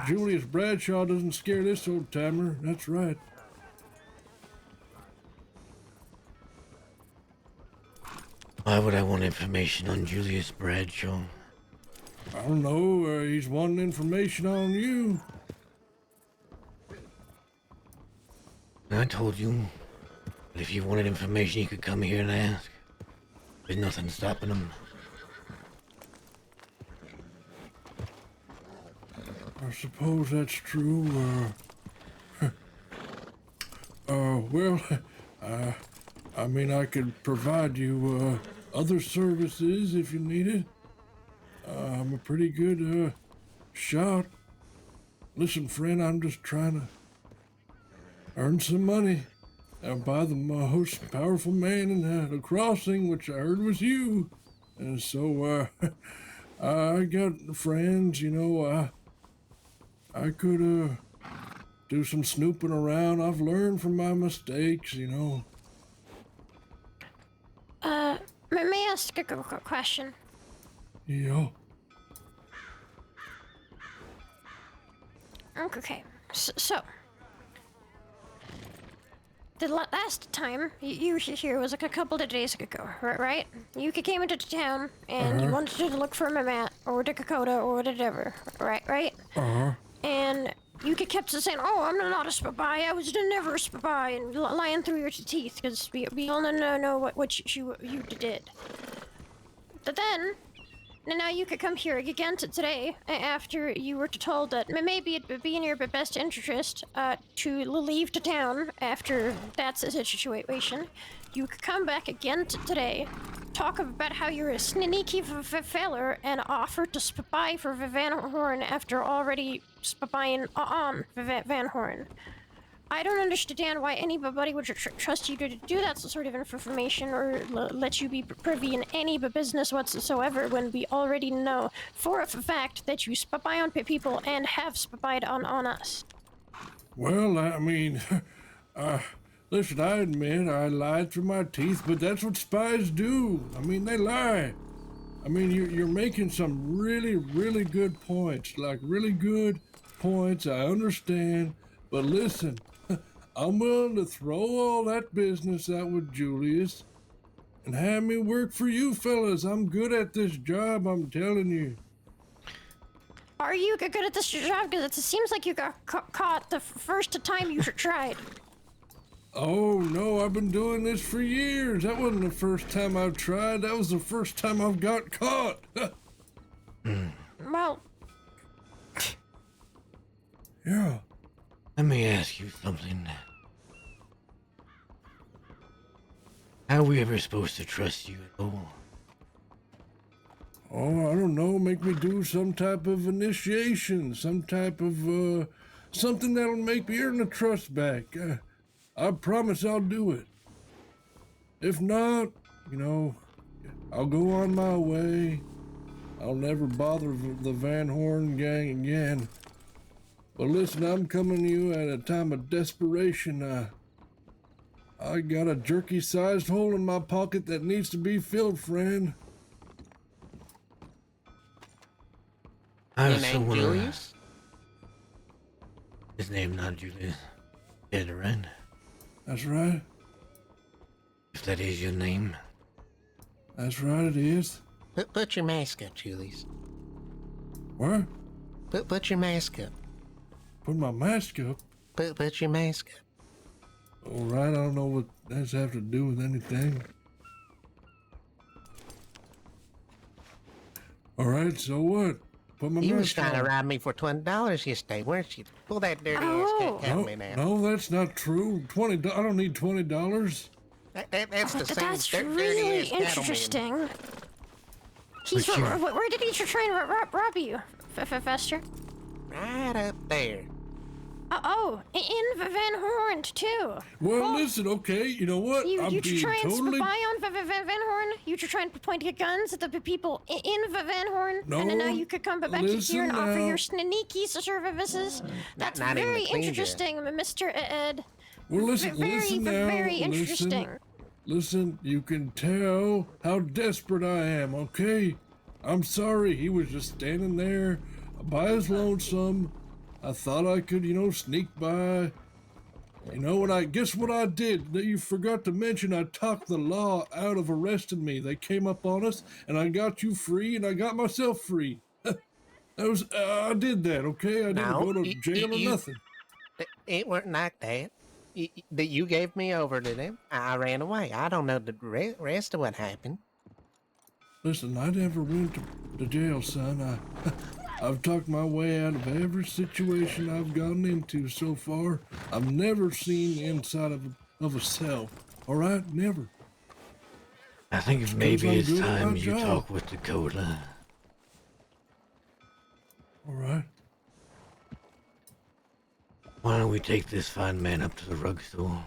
Speaker 11: Julius Bradshaw doesn't scare this old timer. That's right.
Speaker 1: Why would I want information on Julius Bradshaw?
Speaker 11: I don't know. He's wanting information on you.
Speaker 1: I told you that if you wanted information, you could come here and ask. There's nothing stopping him.
Speaker 11: I suppose that's true. Well, I mean, I could provide you other services if you need it. I'm a pretty good shot. Listen, friend, I'm just trying to earn some money. By the most powerful man in the crossing, which I heard was you. And so, I got friends, you know, I could, do some snooping around. I've learned from my mistakes, you know.
Speaker 9: May I ask a question?
Speaker 11: Yeah.
Speaker 9: Okay, so the last time you were here was like a couple of days ago, right? You came into town and you wanted to look for Mamat or Dakota or whatever, right? And you kept saying, "Oh, I'm not a spy. I was never a spy," and lying through your teeth because we all know what you did. But then. And now you could come here again today after you were told that maybe it would be in your best interest to leave to town after that's a situation. You could come back again today, talk about how you're a sneaky feller and offer to spy for Van Horn after already spying on Van Horn. I don't understand why anybody would trust you to do that sort of information or let you be privy in any business whatsoever when we already know for a fact that you spy on people and have spied on us.
Speaker 11: Well, I mean, listen, I admit I lied through my teeth, but that's what spies do. I mean, they lie. I mean, you're making some really, really good points, like really good points, I understand. But listen, I'm willing to throw all that business out with Julius and have me work for you fellas. I'm good at this job, I'm telling you.
Speaker 9: Are you good at this job? Because it seems like you got caught the first time you tried.
Speaker 11: Oh no, I've been doing this for years. That wasn't the first time I've tried. That was the first time I've got caught.
Speaker 9: Well,
Speaker 11: yeah.
Speaker 1: Let me ask you something. How are we ever supposed to trust you at all?
Speaker 11: Oh, I don't know. Make me do some type of initiation, some type of something that'll make me earn the trust back. I promise I'll do it. If not, you know, I'll go on my way. I'll never bother the Van Horn gang again. But listen, I'm coming to you at a time of desperation. I got a jerky-sized hole in my pocket that needs to be filled, friend.
Speaker 7: Your name Julius?
Speaker 1: His name not Julius. Is it right?
Speaker 11: That's right.
Speaker 1: If that is your name.
Speaker 11: That's right, it is.
Speaker 7: Put your mask up, Julius.
Speaker 11: What?
Speaker 7: Put your mask up.
Speaker 11: Put my mask up?
Speaker 7: Put your mask up.
Speaker 11: All right, I don't know what that's have to do with anything. All right, so what? Put my
Speaker 7: You was
Speaker 11: mask
Speaker 7: trying to
Speaker 11: on.
Speaker 7: rob me for $20 yesterday, weren't you? Pull that dirty ass cat me now.
Speaker 11: No, that's not true. I don't need $20.
Speaker 7: That's the same
Speaker 9: that's
Speaker 7: dirty
Speaker 9: really
Speaker 7: ass cattleman.
Speaker 9: interesting. He's where did he try and rob you, Fester?
Speaker 7: Right up there.
Speaker 9: In Van Horn too.
Speaker 11: Well, listen, okay, you know what?
Speaker 9: You
Speaker 11: I'm
Speaker 9: try
Speaker 11: being
Speaker 9: and
Speaker 11: totally...
Speaker 9: spy on Van Horn? You try and point your guns at the people in Van Horn?
Speaker 11: No,
Speaker 9: and then now you could come back here and offer your sneaky services? That's
Speaker 7: not even
Speaker 9: very
Speaker 7: the clean
Speaker 9: interesting, Mr. Ed.
Speaker 11: Well, listen, listen now.
Speaker 9: Very interesting.
Speaker 11: Listen, you can tell how desperate I am, okay? I'm sorry, he was just standing there by his lonesome. I thought I could, sneak by. And guess what I did? That you forgot to mention, I talked the law out of arresting me. They came up on us, and I got you free, and I got myself free. I did that, okay? I didn't go to jail or nothing.
Speaker 7: It weren't like that. You gave me over to them. I ran away. I don't know the rest of what happened.
Speaker 11: Listen, I never went to jail, son. I've talked my way out of every situation I've gotten into so far. I've never seen the inside of a cell. All right? Never.
Speaker 1: I think maybe it's time you talk with Dakota.
Speaker 11: All right.
Speaker 1: Why don't we take this fine man up to the rug store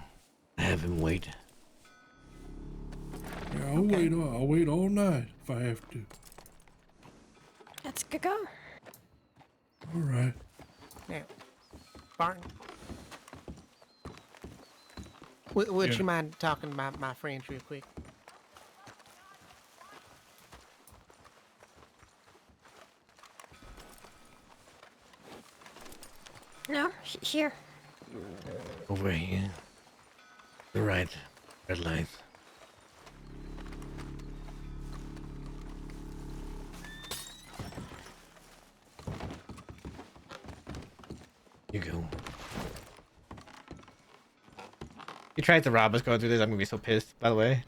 Speaker 1: and have him wait?
Speaker 11: Yeah, I'll wait all night if I have to.
Speaker 9: Let's go.
Speaker 11: All right.
Speaker 7: Now, Barton, would you mind talking to my friends real quick?
Speaker 9: No, here.
Speaker 1: Over here. You're right. Red lights. You go. You tried to rob us going through this. I'm gonna be so pissed, by the way.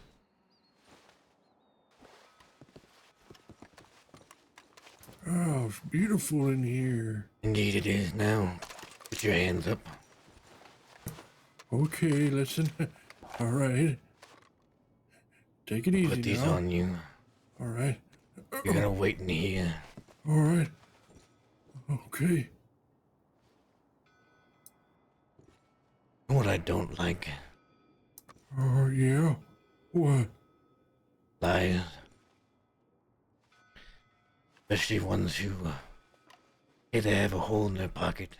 Speaker 11: Oh, it's beautiful in here.
Speaker 1: Indeed it is now. Put your hands up.
Speaker 11: Okay, listen. All right. Take it easy now.
Speaker 1: Put these on you.
Speaker 11: All right.
Speaker 1: You're gonna wait in here.
Speaker 11: All right. Okay.
Speaker 1: You know what I don't like?
Speaker 11: Oh, yeah? What?
Speaker 1: Lies. Especially ones who say they have a hole in their pocket.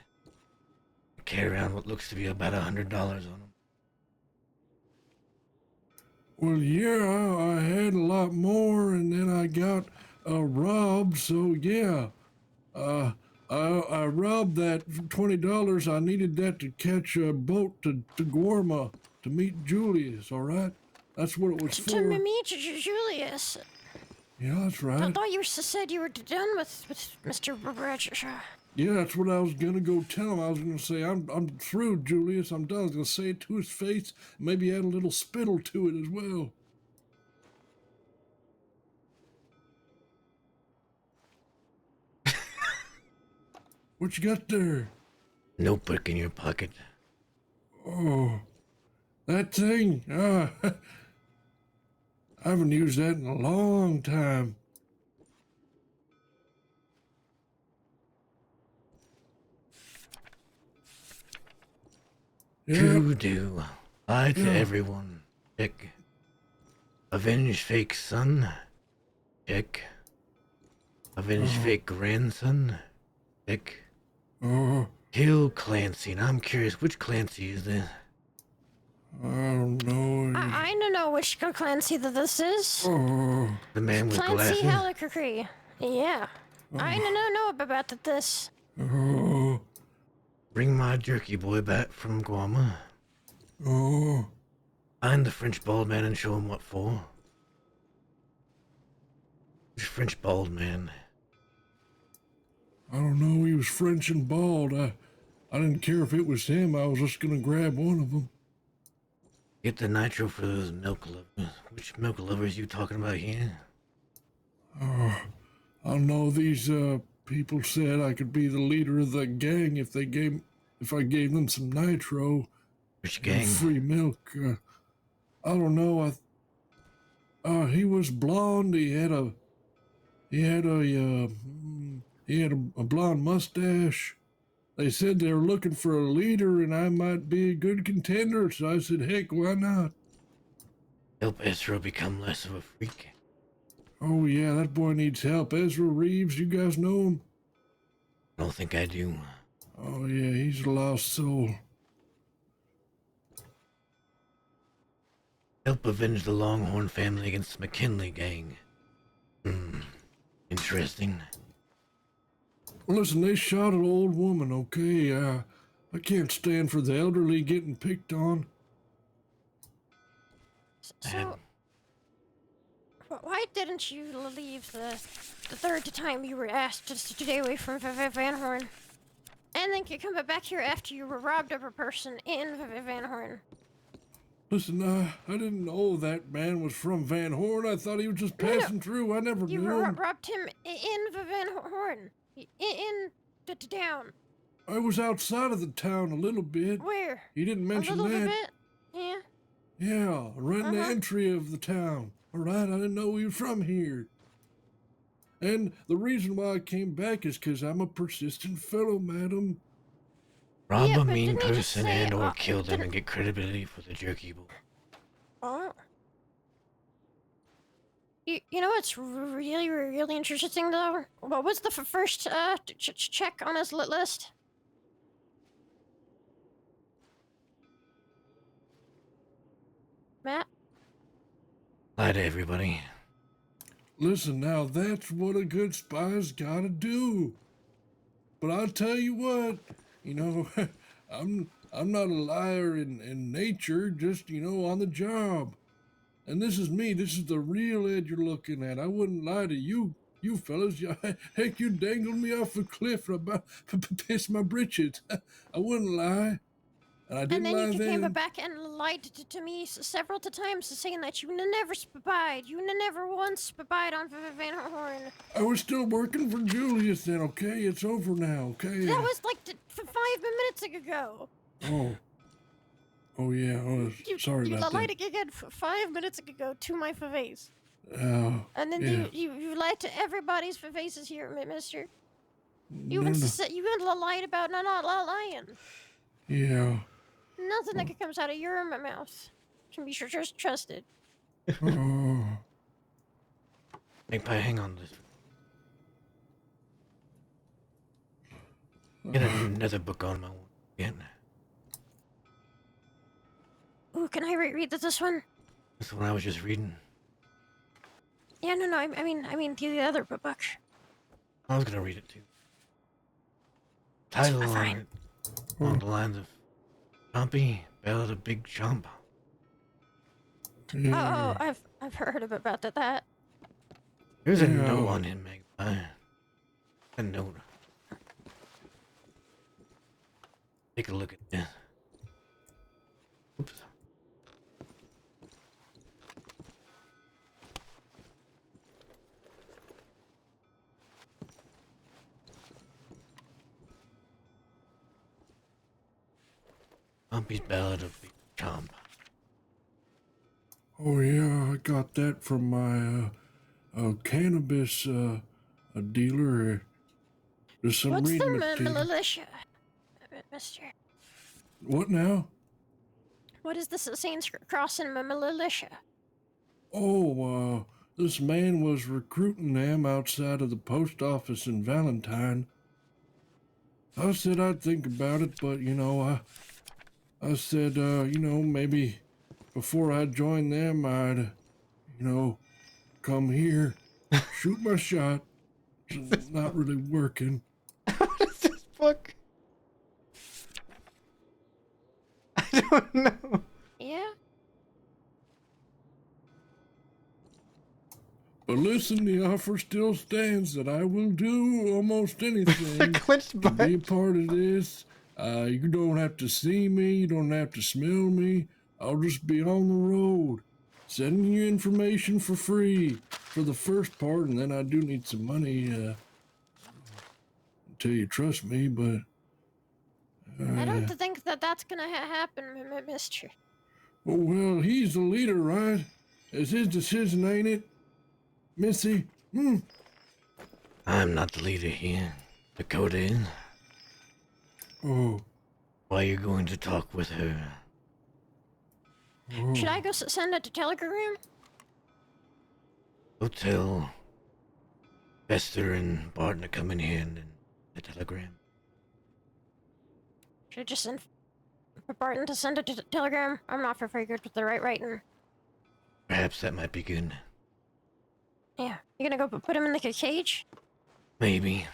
Speaker 1: Carry around what looks to be about $100 on them.
Speaker 11: Well, yeah, I had a lot more, and then I got robbed, so yeah. I robbed that for $20. I needed that to catch a boat to Gorma to meet Julius, all right? That's what it was
Speaker 9: To
Speaker 11: for.
Speaker 9: meet Julius.
Speaker 11: Yeah, that's
Speaker 9: I
Speaker 11: right.
Speaker 9: thought you said you were done with Mr. Bradshaw.
Speaker 11: Yeah, that's what I was gonna go tell him. I was gonna say, I'm through, Julius. I'm done. I was gonna say it to his face, maybe add a little spittle to it as well. What you got there?
Speaker 1: Notebook in your pocket.
Speaker 11: Oh, that thing. I haven't used that in a long time.
Speaker 1: True do. Lie to
Speaker 11: Yeah.
Speaker 1: everyone. Check. Avenge fake son. Check. Avenge fake grandson. Check.
Speaker 11: Oh,
Speaker 1: Kill Clancy. And I'm curious, which Clancy is this?
Speaker 11: I don't know.
Speaker 9: I don't know which Clancy that this is.
Speaker 11: Oh,
Speaker 1: The man with
Speaker 9: Clancy
Speaker 1: glasses?
Speaker 9: Hallicree. Yeah. I don't know about this.
Speaker 11: oh,
Speaker 1: Bring my jerky boy back from Guama.
Speaker 11: oh.
Speaker 1: Find the French bald man and show him what for. Which French bald man?
Speaker 11: I don't know. He was French and bald. I didn't care if it was him. I was just gonna grab one of them.
Speaker 1: Get the nitro for those milk lovers. Which milk lovers you talking about here?
Speaker 11: Oh, I know these people said I could be the leader of the gang if I gave them some nitro.
Speaker 1: Which
Speaker 11: and
Speaker 1: gang?
Speaker 11: free milk. I don't know. He was blonde. He had a blonde mustache. They said they were looking for a leader and I might be a good contender, so I said, heck, why not?
Speaker 1: Help Ezra become less of a freak.
Speaker 11: Oh yeah, that boy needs help. Ezra Reeves, you guys know him?
Speaker 1: I don't think I do.
Speaker 11: Oh yeah, he's a lost soul.
Speaker 1: Help avenge the Longhorn family against the McKinley gang. Interesting.
Speaker 11: Listen, they shot an old woman, okay? I can't stand for the elderly getting picked on.
Speaker 9: So, why didn't you leave the third time you were asked to stay away from Van Horn? And then come back here after you were robbed of a person in Van Horn?
Speaker 11: Listen, I didn't know that man was from Van Horn. I thought he was just passing through. I never
Speaker 9: You
Speaker 11: knew him.
Speaker 9: robbed him in Van Horn. In the town.
Speaker 11: I was outside of the town a little bit.
Speaker 9: Where?
Speaker 11: He didn't mention
Speaker 9: a little
Speaker 11: that.
Speaker 9: bit? Yeah.
Speaker 11: Yeah, right in the entry of the town. All right, I didn't know he was from here. And the reason why I came back is because I'm a persistent fellow, madam.
Speaker 1: Rob
Speaker 9: Yeah,
Speaker 1: a
Speaker 9: but
Speaker 1: mean
Speaker 9: didn't he just
Speaker 1: person
Speaker 9: say,
Speaker 1: and or kill them and get credibility for the jerky boy.
Speaker 9: Oh. You know what's really interesting though? What was the first check on his list? Matt?
Speaker 1: Lie to everybody.
Speaker 11: Listen, now that's what a good spy's gotta do. But I'll tell you what, you know, I'm not a liar in nature, just, you know, on the job. And this is me. This is the real Ed you're looking at. I wouldn't lie to you fellas. Heck, you dangled me off a cliff and about pissed my britches. I wouldn't lie. And I didn't lie
Speaker 9: And then you
Speaker 11: then.
Speaker 9: came back and lied to me several times, saying that you never spied. You never once spied on Van Horn.
Speaker 11: I was still working for Julius then, okay? It's over now, okay?
Speaker 9: That was like 5 minutes ago.
Speaker 11: Oh. Oh, yeah. Oh, sorry
Speaker 9: you
Speaker 11: about
Speaker 9: lied
Speaker 11: that.
Speaker 9: again 5 minutes ago to my face.
Speaker 11: Oh,
Speaker 9: And then
Speaker 11: yeah.
Speaker 9: you lied to everybody's faces here, mister. You
Speaker 11: No,
Speaker 9: even
Speaker 11: no.
Speaker 9: you even lied about not lying.
Speaker 11: Yeah.
Speaker 9: Nothing that comes out of your mouth can be just trusted.
Speaker 11: Oh.
Speaker 1: Magpie, hang on this. Get another book on my one again.
Speaker 9: Ooh, can I read this one?
Speaker 1: That's the one I was just reading.
Speaker 9: Yeah, no, I mean the other book.
Speaker 1: I was gonna read it too. title on
Speaker 9: fine.
Speaker 1: it. Along the lines of Chompy, Bella the Big Chomp.
Speaker 9: Oh, I've heard about that.
Speaker 1: There's a note on him, Magpie. A note. Take a look at this. Oops. Chompy's Ballad of Big Chomp.
Speaker 11: Oh yeah, I got that from my cannabis dealer. There's some
Speaker 9: What's
Speaker 11: reading
Speaker 9: the
Speaker 11: material.
Speaker 9: militia, mister?
Speaker 11: What now?
Speaker 9: What is the Saints Crossing militia?
Speaker 11: Oh, this man was recruiting them outside of the post office in Valentine. I said I'd think about it, but I said, maybe before I joined them, I'd, come here, shoot my shot. It's not really working.
Speaker 1: What is this book? I don't know.
Speaker 9: Yeah.
Speaker 11: But listen, the offer still stands that I will do almost anything to be a part of this. You don't have to see me, you don't have to smell me. I'll just be on the road, sending you information for free for the first part, and then I do need some money until you trust me, but...
Speaker 9: I don't think that's gonna happen, mister.
Speaker 11: Well, he's the leader, right? It's his decision, ain't it? Missy?
Speaker 1: I'm not the leader here. Dakota is.
Speaker 11: Oh.
Speaker 1: Why are you going to talk with her?
Speaker 9: Should I go send it to telegram?
Speaker 1: Go tell Bester and Barton to come in here and then a telegram.
Speaker 9: Should I just send for Barton to send it to telegram? I'm not very good with the writing.
Speaker 1: Perhaps that might be good.
Speaker 9: Yeah, you gonna go put him in the cage?
Speaker 1: Maybe.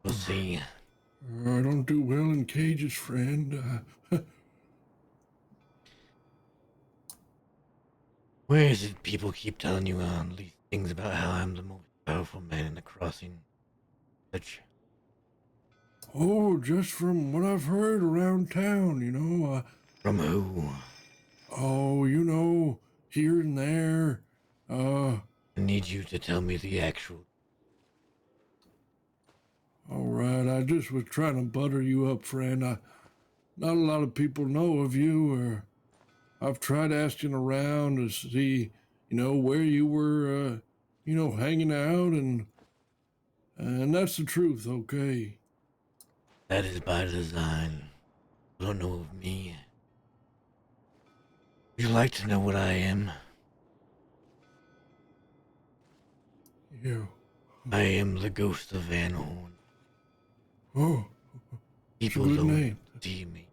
Speaker 1: We'll see.
Speaker 11: I don't do well in cages, friend.
Speaker 1: Where is it people keep telling you these things about how I'm the most powerful man in the crossing? Such.
Speaker 11: Oh, just from what I've heard around town,
Speaker 1: From who?
Speaker 11: Oh, here and there.
Speaker 1: I need you to tell me the actual.
Speaker 11: All right, I just was trying to butter you up, friend. Not a lot of people know of you, or I've tried asking around to see, where you were, hanging out, and that's the truth, okay?
Speaker 1: That is by design. You don't know of me. Would you like to know what I am?
Speaker 11: Yeah.
Speaker 1: I am the ghost of Van Horn.
Speaker 11: Oh,
Speaker 1: People
Speaker 11: it's a good
Speaker 1: don't
Speaker 11: name.
Speaker 1: see me.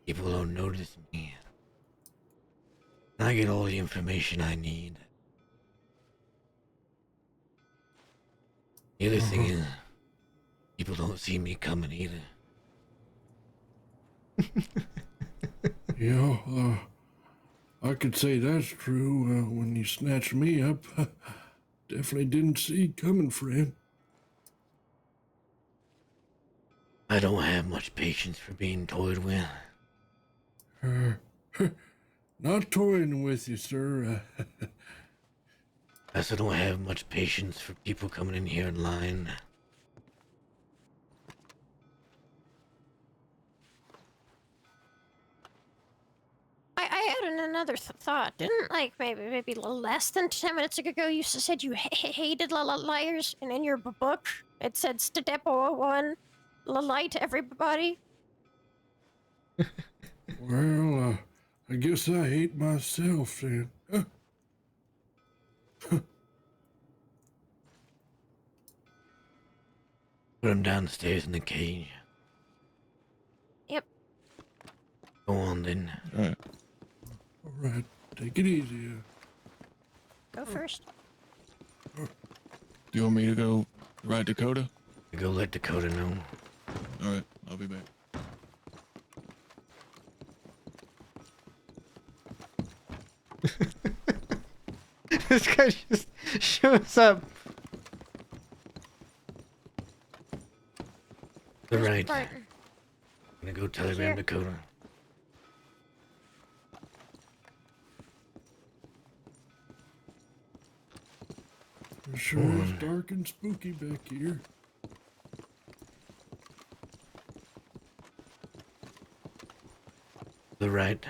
Speaker 1: People don't notice me. I get all the information I need. The other thing is, people don't see me coming either.
Speaker 11: Yeah, I could say that's true. When you snatched me up, definitely didn't see it coming, friend.
Speaker 1: I don't have much patience for being toyed with.
Speaker 11: Not toying with you, sir.
Speaker 1: I also don't have much patience for people coming in here in line.
Speaker 9: I had another thought. Didn't maybe less than 10 minutes ago you said you hated liars, and in your book it said step 1, lie to everybody.
Speaker 11: Well, I guess I hate myself then.
Speaker 1: Put him downstairs in the cage.
Speaker 9: Yep.
Speaker 1: Go on then.
Speaker 11: All right, take it easy.
Speaker 9: Go first.
Speaker 13: Do you want me to go ride Dakota?
Speaker 1: Go let Dakota know.
Speaker 13: All right, I'll be back.
Speaker 1: This guy just shows up. All right.
Speaker 9: Barton.
Speaker 1: I'm gonna go telegram Dakota.
Speaker 11: It sure is dark and spooky back here.
Speaker 1: The right.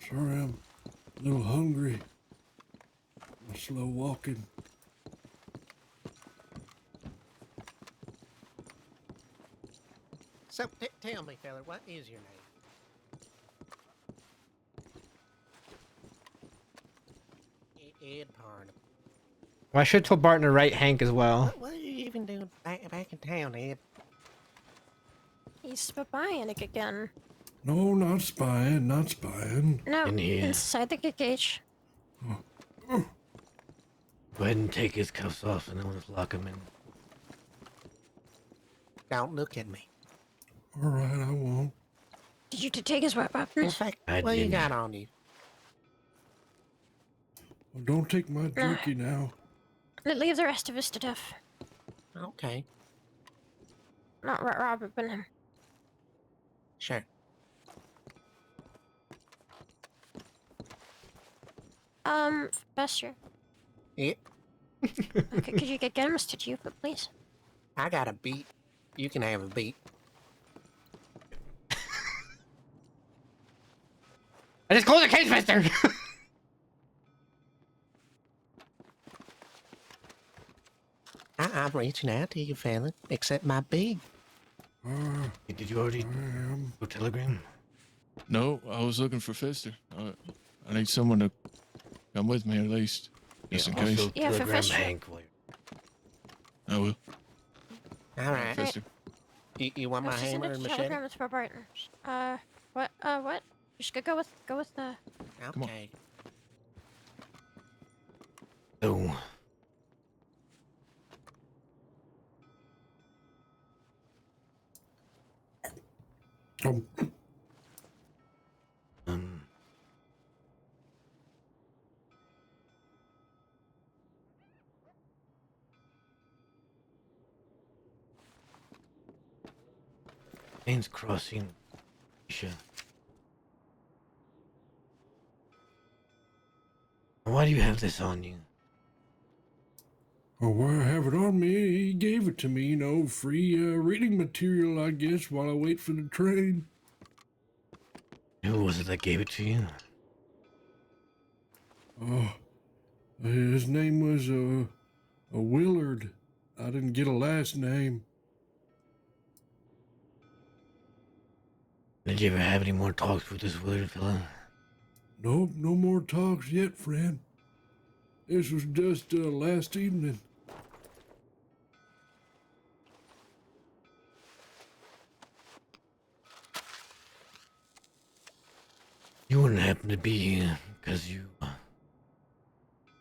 Speaker 11: Sorry, I'm a little hungry. I'm slow walking.
Speaker 7: So, tell me, fella, what is your name? Ed Parnham.
Speaker 1: Well, I should have told Barton to write Hank as well.
Speaker 7: What are you even doing back in town, Ed?
Speaker 9: He's spying again.
Speaker 11: No, not spying, not spying.
Speaker 9: No,
Speaker 1: In here.
Speaker 9: inside the cage.
Speaker 1: Go ahead and take his cuffs off and then we'll just lock him in.
Speaker 7: Don't look at me.
Speaker 11: All right, I won't.
Speaker 9: Did you take his weapons?
Speaker 7: In fact, what you
Speaker 1: didn't.
Speaker 7: got on you?
Speaker 11: Well, don't take my jerky now.
Speaker 9: Leave the rest of us to death.
Speaker 7: Okay,
Speaker 9: Not Robert, but him.
Speaker 7: sure.
Speaker 9: Buster.
Speaker 7: Yeah,
Speaker 9: Could you get him a statue, please?
Speaker 7: I got a beat. You can have a beat.
Speaker 1: I just closed the cage, mister!
Speaker 7: I'm reaching out to you, fella. Accept my beat.
Speaker 1: Did you already go telegram?
Speaker 13: No, I was looking for Fester. I need someone to come with me at least, just in case.
Speaker 1: Also
Speaker 9: Yeah, for
Speaker 1: telegram
Speaker 9: Fester.
Speaker 1: Hank. while
Speaker 13: I will.
Speaker 7: All right.
Speaker 13: Fester.
Speaker 7: You want my
Speaker 9: Send
Speaker 7: hammer
Speaker 9: a
Speaker 7: and machete?
Speaker 9: telegram to Barton. What? Just go with the.
Speaker 13: Come on.
Speaker 7: Okay.
Speaker 1: Oh.
Speaker 11: Oh,
Speaker 1: Lane's crossing. Sure. Why do you have this on you?
Speaker 11: oh, why I have it on me? He gave it to me, you know, free reading material, I guess, while I wait for the train.
Speaker 1: Who was it that gave it to you?
Speaker 11: Oh, his name was a Willard. I didn't get a last name.
Speaker 1: Did you ever have any more talks with this Willard fella?
Speaker 11: Nope, no more talks yet, friend. This was just last evening.
Speaker 1: You wouldn't happen to be here because you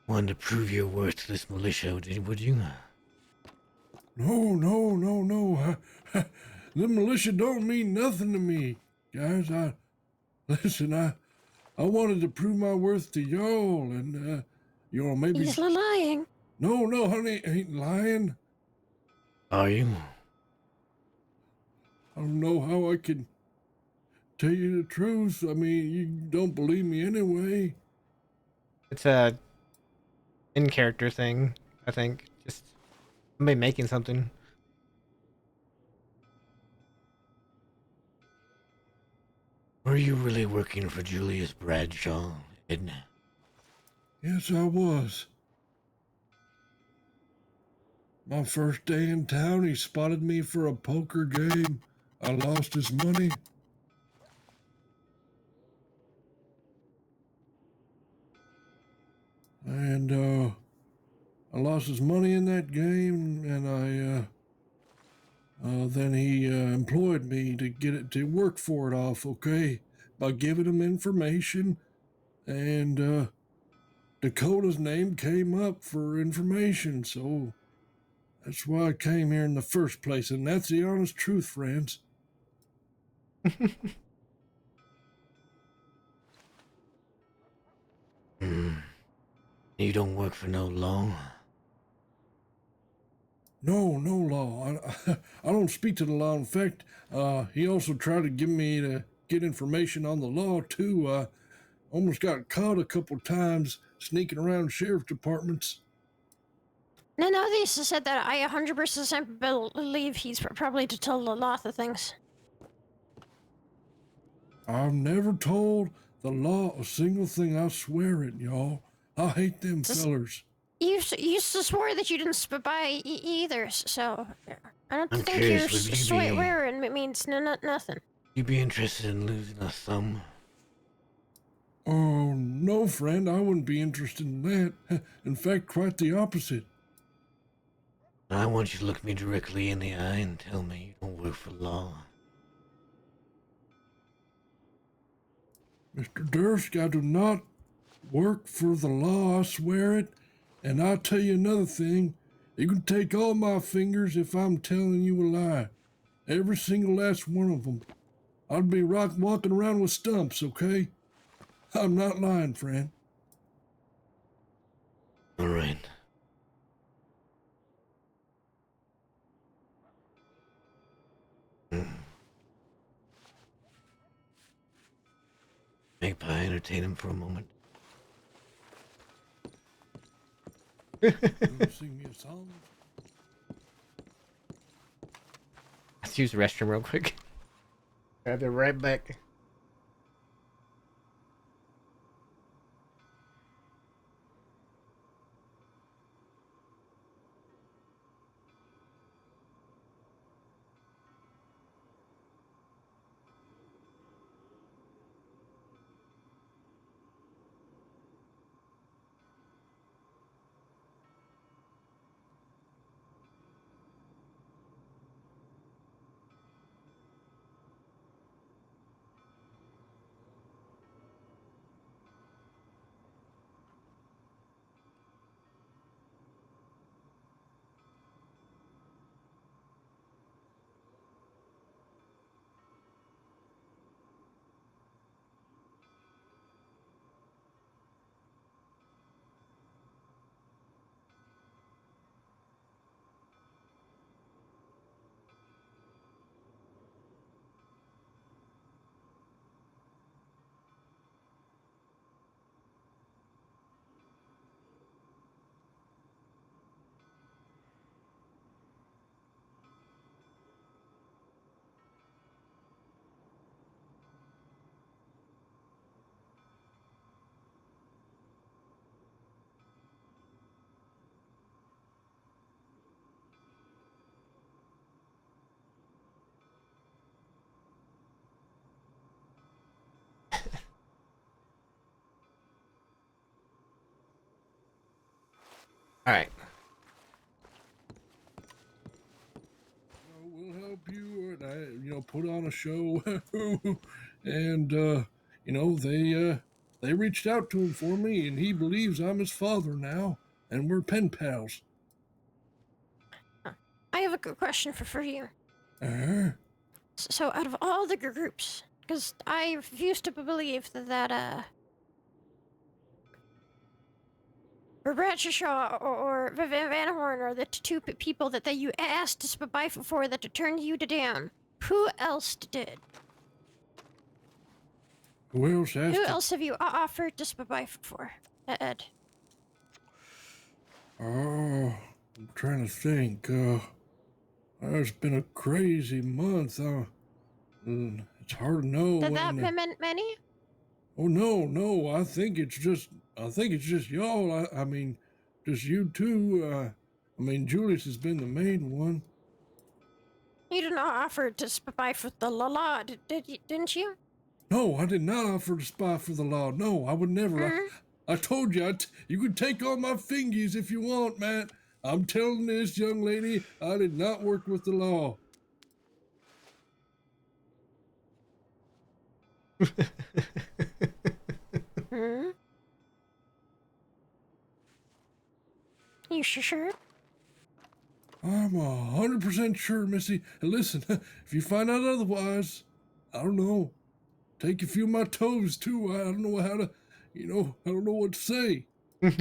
Speaker 1: wanted to prove your worth to this militia, would you?
Speaker 11: No. The militia don't mean nothing to me. Guys, I wanted to prove my worth to y'all and, maybe...
Speaker 9: He's lying.
Speaker 11: No, honey, ain't lying.
Speaker 1: Are you?
Speaker 11: I don't know how I can tell you the truth. I mean, you don't believe me anyway.
Speaker 1: It's a in-character thing, I think. Just somebody making something. Were you really working for Julius Bradshaw, Ed?
Speaker 11: Yes, I was. My first day in town, he spotted me for a poker game. I lost his money. And I lost his money in that game, and Then he employed me to get it to work for it off, okay? By giving him information, and Dakota's name came up for information, so that's why I came here in the first place, and that's the honest truth, friends.
Speaker 1: You don't work for no law?
Speaker 11: No law. I don't speak to the law. In fact, he also tried to get me to get information on the law, too. Almost got caught a couple times sneaking around sheriff departments.
Speaker 9: No, they said that I 100% believe he's probably to tell a lot of things.
Speaker 11: I've never told the law a single thing, I swear it, y'all. I hate them fellers.
Speaker 9: You used to swear that you didn't spy either, so I don't
Speaker 1: I'm
Speaker 9: think
Speaker 1: curious,
Speaker 9: your
Speaker 1: would you be-
Speaker 9: swearing means nothing.
Speaker 1: You be interested in losing a thumb?
Speaker 11: Oh, no, friend, I wouldn't be interested in that. In fact, quite the opposite.
Speaker 1: I want you to look me directly in the eye and tell me you don't work for law.
Speaker 11: Mr. Durst, I do not work for the law, I swear it. And I'll tell you another thing. You can take all my fingers if I'm telling you a lie. Every single last one of them. I'd be walking around with stumps, okay? I'm not lying, friend.
Speaker 1: All right. Magpie, entertain him for a moment.
Speaker 11: You wanna sing me a song?
Speaker 1: Let's use the restroom real quick. I'll be right back. All right.
Speaker 11: We'll help you, and put on a show. And they reached out to him for me, and he believes I'm his father now, and we're pen pals.
Speaker 9: I have a good question for you.
Speaker 11: Uh-huh.
Speaker 9: So, out of all the groups, because I refuse to believe that Bradshaw or Van Horn are the two people that you asked to spy for that turned you down. Who else did?
Speaker 11: Who else asked?
Speaker 9: Who else have you offered to spy for, Ed?
Speaker 11: Oh, I'm trying to think. It's been a crazy month. It's hard to know.
Speaker 9: That many?
Speaker 11: Oh no! I think it's just y'all. I mean, just you two. Julius has been the main one.
Speaker 9: You did not offer to spy for the law, didn't you?
Speaker 11: No, I did not offer to spy for the law. No, I would never.
Speaker 9: Mm-hmm.
Speaker 11: I told you, you could take all my fingies if you want, Matt. I'm telling this young lady, I did not work with the law.
Speaker 9: Hmm? You sure?
Speaker 11: I'm 100% sure, Missy. And listen, if you find out otherwise, I don't know. Take a few of my toes too. I don't know how to, I don't know what to say.
Speaker 1: Why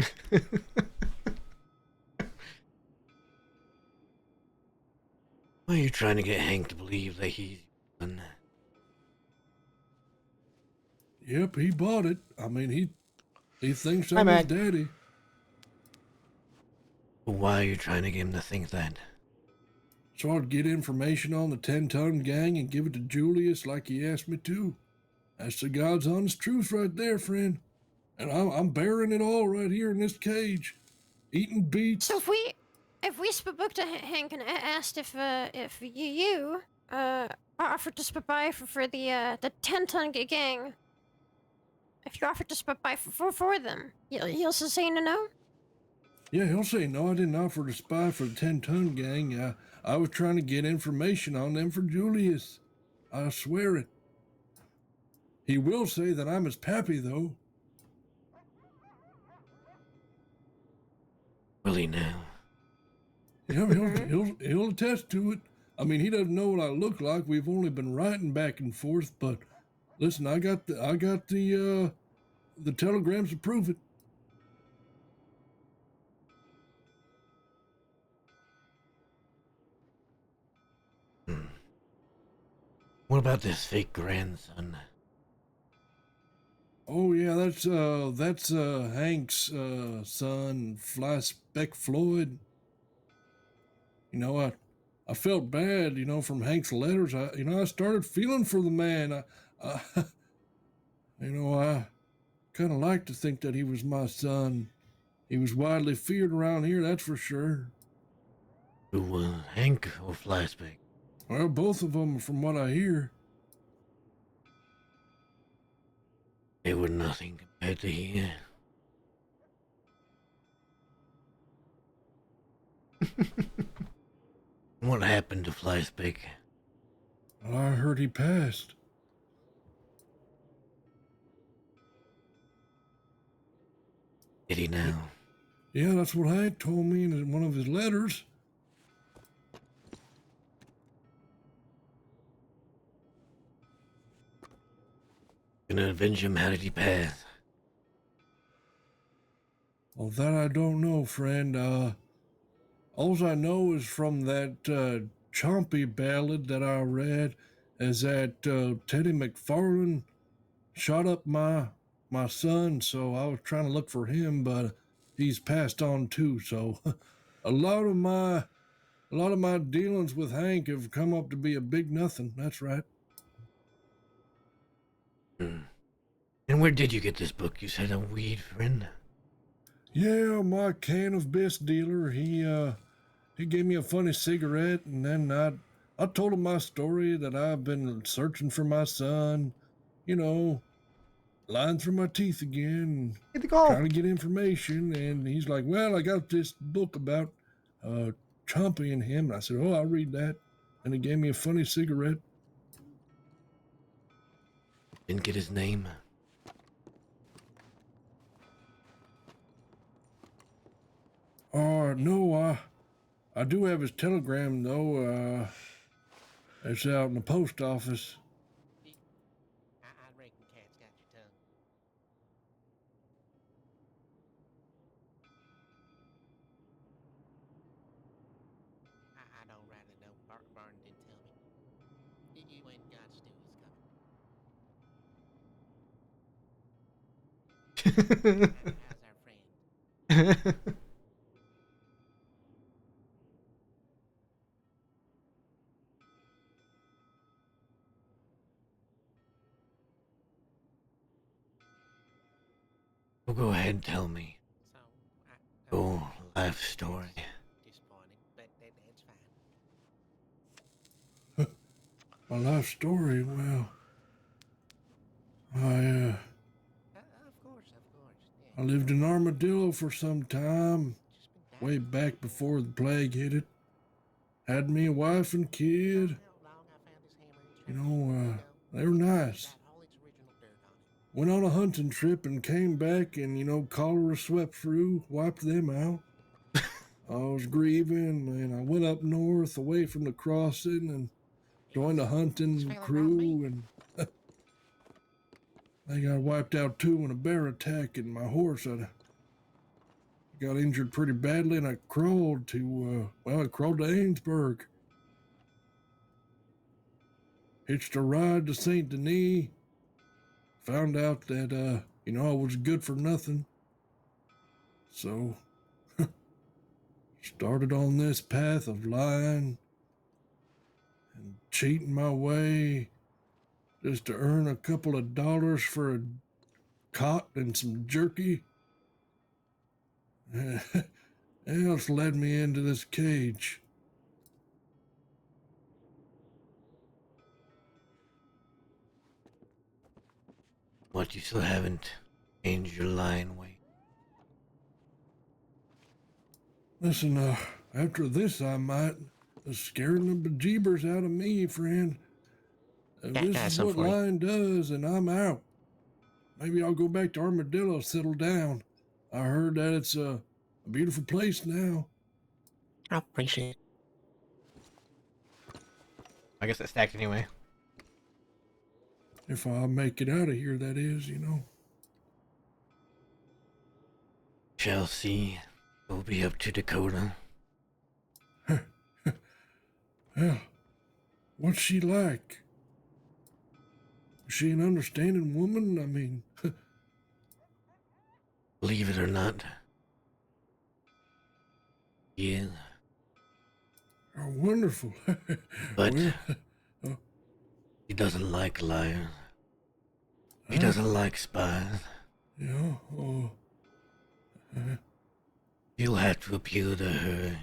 Speaker 1: are you trying to get Hank to believe that he's done?
Speaker 11: Yep, he bought it. I mean, he thinks
Speaker 1: Hi,
Speaker 11: I'm his
Speaker 1: Mac.
Speaker 11: daddy.
Speaker 1: Why are you trying to get him to think that?
Speaker 11: So I'd get information on the 10-ton gang and give it to Julius like he asked me to. That's the God's honest truth right there, friend. And I'm bearing it all right here in this cage, eating beets.
Speaker 9: So if we spoke to Hank and asked if you offered to split by for the 10-ton gang, if you offered to split by for them, he'll say no.
Speaker 11: Yeah, he'll say no. I didn't offer to spy for the 10-ton gang. I was trying to get information on them for Julius. I swear it. He will say that I'm his pappy, though.
Speaker 1: Will he now?
Speaker 11: Yeah, he'll attest to it. I mean, he doesn't know what I look like. We've only been writing back and forth, but listen, I got the telegrams to prove it.
Speaker 1: What about this fake grandson?
Speaker 11: Oh yeah, that's Hank's son, Fly Speck Floyd. I felt bad, from Hank's letters. I started feeling for the man. I I kind of like to think that he was my son. He was widely feared around here, that's for sure.
Speaker 1: Who, Hank or Flashback?
Speaker 11: Well, both of them, from what I hear.
Speaker 1: They were nothing compared to here. What happened to Flashback?
Speaker 11: I heard he passed.
Speaker 1: Did he now?
Speaker 11: Yeah, that's what Hank told me in one of his letters.
Speaker 1: Gonna avenge him? How did he pass?
Speaker 11: Well, that I don't know, friend. All I know is from that Chompy ballad that I read is that Teddy McFarland shot up my son, so I was trying to look for him, but he's passed on too. So a lot of my dealings with Hank have come up to be a big nothing. That's right.
Speaker 1: And where did you get this book? You said a weed friend?
Speaker 11: Yeah, my cannabis dealer, he gave me a funny cigarette, and then I told him my story that I've been searching for my son, lying through my teeth again, trying to get information. And he's like, well, I got this book about Chompy and him. And I said, oh, I'll read that. And he gave me a funny cigarette.
Speaker 1: Didn't get his name?
Speaker 11: No, I do have his telegram, though. It's out in the post office.
Speaker 7: I reckon Cat's got your tongue. I don't rightly know. Barton didn't tell me. You ain't got Stewie's coming. How's our friend?
Speaker 1: Well, go ahead and tell me.
Speaker 7: So,
Speaker 1: Your life story.
Speaker 7: disappointing, but that's fine.
Speaker 11: My life story, well,
Speaker 7: Of course, yeah.
Speaker 11: I lived in Armadillo for some time, way back before the plague hit it. Had me a wife and kid. They were nice. went on a hunting trip and came back, and cholera swept through, wiped them out. I was grieving, and I went up north away from the crossing and joined a hunting crew, and I got wiped out too in a bear attack, and my horse, I got injured pretty badly, and I crawled to Ainsburg. Hitched a ride to St. Denis. Found out that, I was good for nothing. So, started on this path of lying and cheating my way just to earn a couple of dollars for a cot and some jerky. Else led me into this cage.
Speaker 1: What, you still haven't changed your lying way?
Speaker 11: Listen, after this I might. Scaring the bejeebers out of me, friend. This is what lying does, and I'm out. Maybe I'll go back to Armadillo, settle down. I heard that it's a beautiful place now.
Speaker 7: I appreciate it.
Speaker 1: I guess it's stacked anyway.
Speaker 11: If I make it out of here, that is,
Speaker 1: Shall see. We'll be up to Dakota.
Speaker 11: Well, what's she like? Is she an understanding woman? I mean...
Speaker 1: Believe it or not. Yeah.
Speaker 11: Oh, wonderful.
Speaker 1: But he doesn't like liars. He doesn't like spies.
Speaker 11: Yeah,
Speaker 1: You'll have to appeal to her.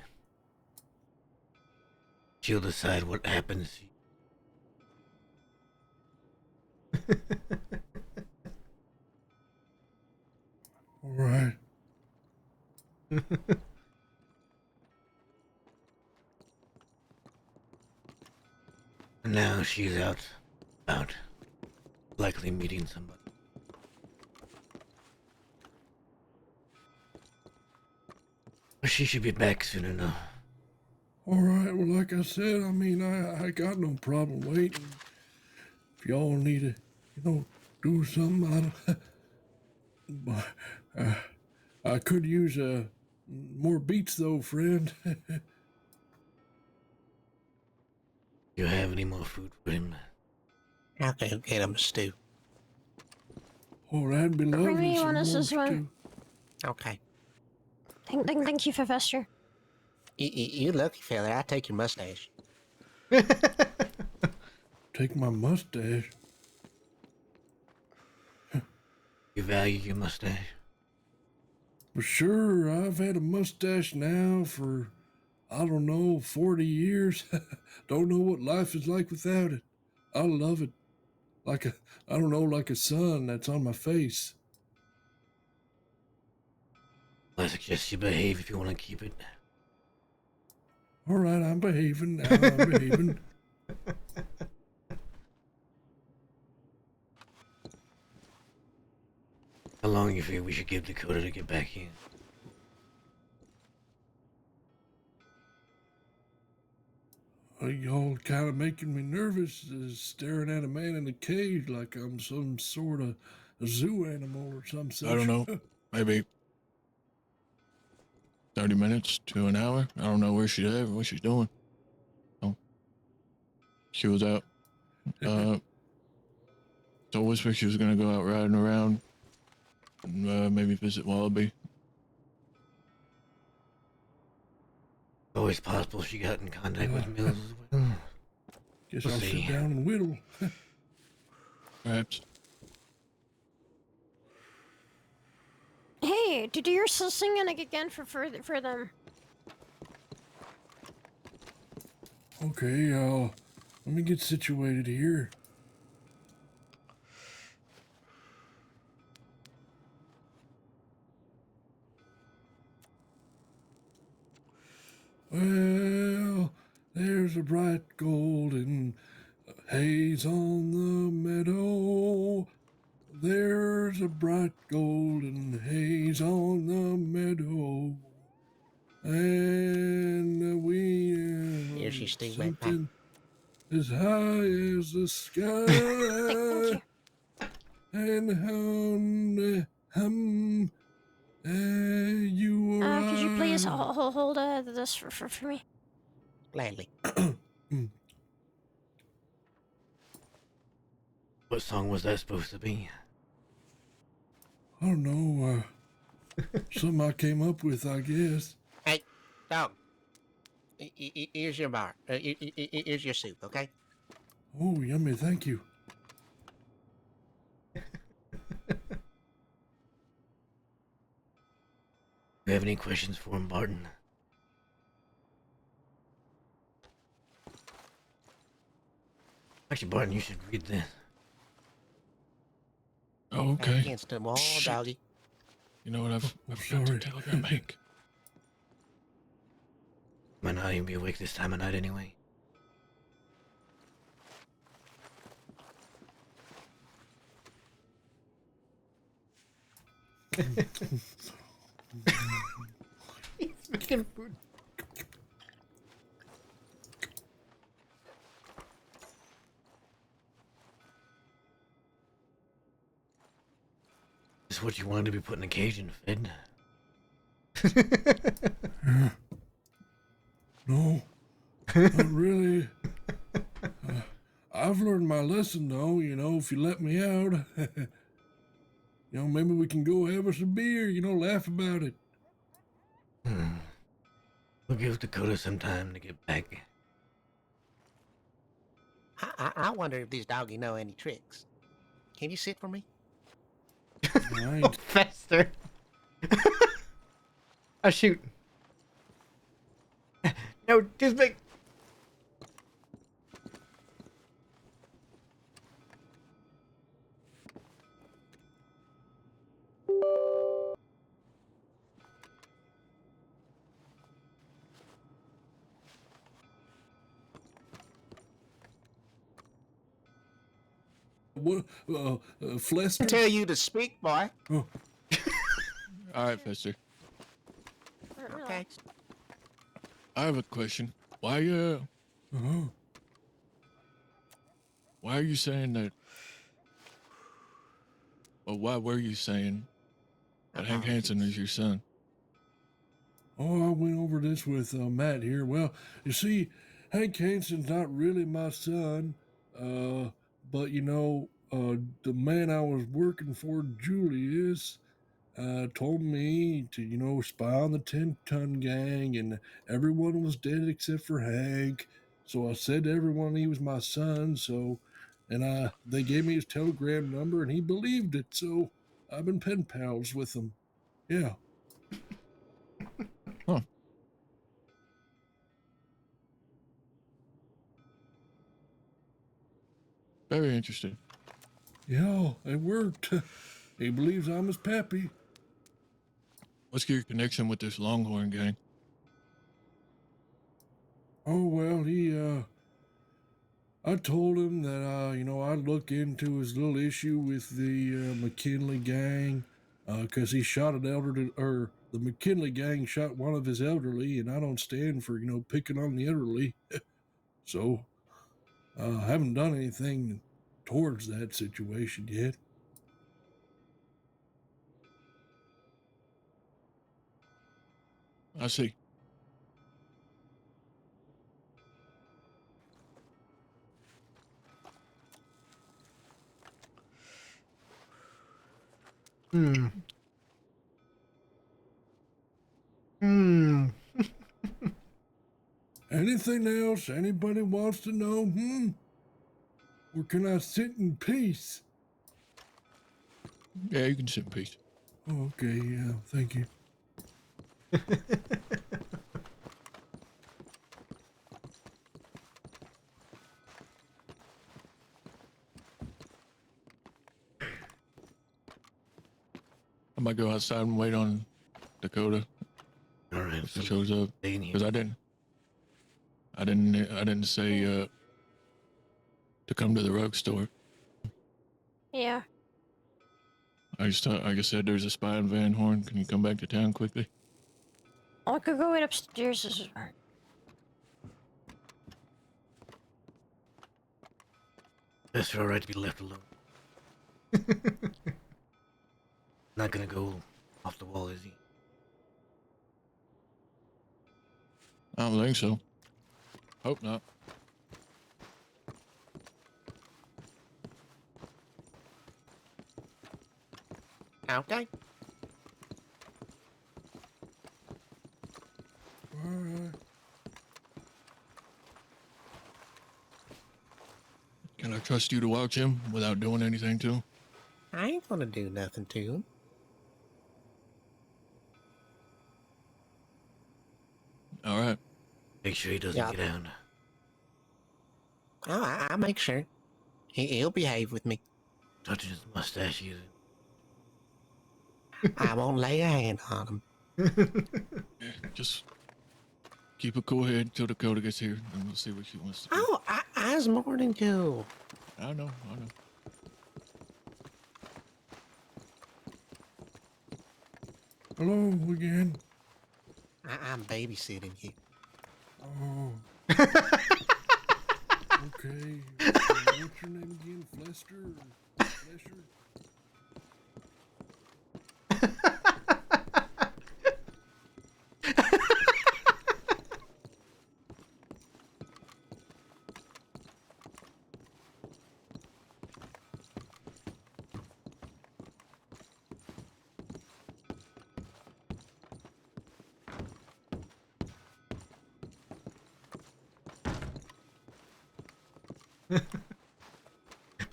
Speaker 1: She'll decide what happens.
Speaker 11: all right.
Speaker 1: Now she's out, likely meeting somebody. But she should be back soon enough.
Speaker 11: All right, well, like I said, I mean, I got no problem waiting. If y'all need to, do something, I could use more beats, though, friend.
Speaker 1: You have any more food for him?
Speaker 7: Okay, I'll get him a stew.
Speaker 11: Oh, that'd be lovely.
Speaker 9: Bring me
Speaker 11: some
Speaker 9: one
Speaker 11: more
Speaker 9: as well.
Speaker 11: stew.
Speaker 7: Okay.
Speaker 9: Thank you, Professor.
Speaker 7: You lucky fella. I take your mustache.
Speaker 11: Take my mustache.
Speaker 1: You value your mustache?
Speaker 11: For sure, I've had a mustache now for, I don't know, 40 years. Don't know what life is like without it. I love it. Like a sun that's on my face.
Speaker 1: I suggest you behave if you want to keep it.
Speaker 11: All right, I'm behaving now. I'm behaving.
Speaker 1: How long you feel we should give Dakota to get back in?
Speaker 11: Y'all kind of making me nervous, staring at a man in a cage like I'm some sort of a zoo animal or some such.
Speaker 13: I don't know. Maybe 30 minutes to an hour. I don't know where she's at or what she's doing. Oh, she was out. So whisper she was gonna go out riding around and maybe visit Wallaby.
Speaker 1: Always possible she got in contact with Mills as well.
Speaker 11: Guess
Speaker 1: We'll
Speaker 11: I'll
Speaker 1: see.
Speaker 11: sit down and whittle.
Speaker 13: Perhaps.
Speaker 9: Hey, did you sing it again for them?
Speaker 11: Okay, let me get situated here. Well, there's a bright golden haze on the meadow. There's a bright golden haze on the meadow, and the wind
Speaker 7: Here's your stew, mate.
Speaker 11: something as high as the
Speaker 9: Thank
Speaker 11: sky,
Speaker 9: you.
Speaker 11: and you
Speaker 9: Could you please
Speaker 11: arrive.
Speaker 9: hold this for me?
Speaker 7: Gladly.
Speaker 1: What song was that supposed to be?
Speaker 11: I don't know, something I came up with, I guess.
Speaker 7: Hey, dog. Here's your bar. Here's your soup, okay?
Speaker 11: Oh, yummy, thank you.
Speaker 1: Do you have any questions for him, Barton? Actually, Barton, you should read this.
Speaker 13: Oh, okay.
Speaker 7: Against the wall,
Speaker 13: Shit.
Speaker 7: doggy.
Speaker 13: You know what? I forgot
Speaker 11: sorry.
Speaker 13: to telegram Hank.
Speaker 1: Might not even be awake this time of night anyway. He's making food. This is what you wanted to be put in a cage and fed?
Speaker 11: No, not really. I've learned my lesson, though. You know, if you let me out, maybe we can go have us a beer. Laugh about it.
Speaker 1: We'll give Dakota some time to get back.
Speaker 7: I wonder if this doggy know any tricks. Can you sit for me?
Speaker 11: Right.
Speaker 1: Faster. Oh, shoot. No, just make.
Speaker 11: What? Flester?
Speaker 7: Tell you to speak, boy.
Speaker 11: Oh.
Speaker 13: All right, Fester.
Speaker 7: Okay.
Speaker 13: I have a question. Why are you saying that? Well, why were you saying that Hank Hansen is your son?
Speaker 11: Oh, I went over this with Matt here. Well, you see, Hank Hansen's not really my son, but the man I was working for, Julius, told me to, spy on the 10-ton gang, and everyone was dead except for Hank. So I said to everyone he was my son. And they gave me his telegram number, and he believed it. So I've been pen pals with him. Yeah.
Speaker 13: Huh. Very interesting.
Speaker 11: Yeah, it worked. He believes I'm his pappy.
Speaker 13: What's your connection with this Longhorn gang?
Speaker 11: Oh, well, I told him that, I'd look into his little issue with the McKinley gang, because he shot an elderly, or the McKinley gang shot one of his elderly, and I don't stand for, picking on the elderly. So, I haven't done anything towards that situation yet.
Speaker 13: I see.
Speaker 1: Hmm.
Speaker 11: Anything else anybody wants to know? Or can I sit in peace?
Speaker 13: Yeah, you can sit in peace.
Speaker 11: Oh, okay, yeah, thank you.
Speaker 13: I might go outside and wait on Dakota.
Speaker 1: All right,
Speaker 13: if he shows up, because I didn't say to come to the rug store.
Speaker 9: Yeah.
Speaker 13: Like I said, there's a spy in Van Horn. Can you come back to town quickly?
Speaker 9: I could go wait upstairs. This is fine.
Speaker 1: It's alright to be left alone. Not gonna go off the wall, is he?
Speaker 13: I don't think so. Hope not.
Speaker 7: Okay.
Speaker 11: All right.
Speaker 13: Can I trust you to watch him without doing anything to him?
Speaker 7: I ain't gonna do nothing to him.
Speaker 13: All right.
Speaker 1: Make sure he doesn't
Speaker 7: Yeah.
Speaker 1: get out.
Speaker 7: Oh, I'll make sure. He'll behave with me.
Speaker 1: Touching his mustache either.
Speaker 7: I won't lay a hand on him.
Speaker 13: Yeah, just keep a cool head till Dakota gets here, and we'll see what she wants to do.
Speaker 7: Oh, I was more than cool.
Speaker 13: I know.
Speaker 11: Hello again.
Speaker 7: I'm babysitting you.
Speaker 11: Oh. Okay. What's your name again? Flester? Flesher?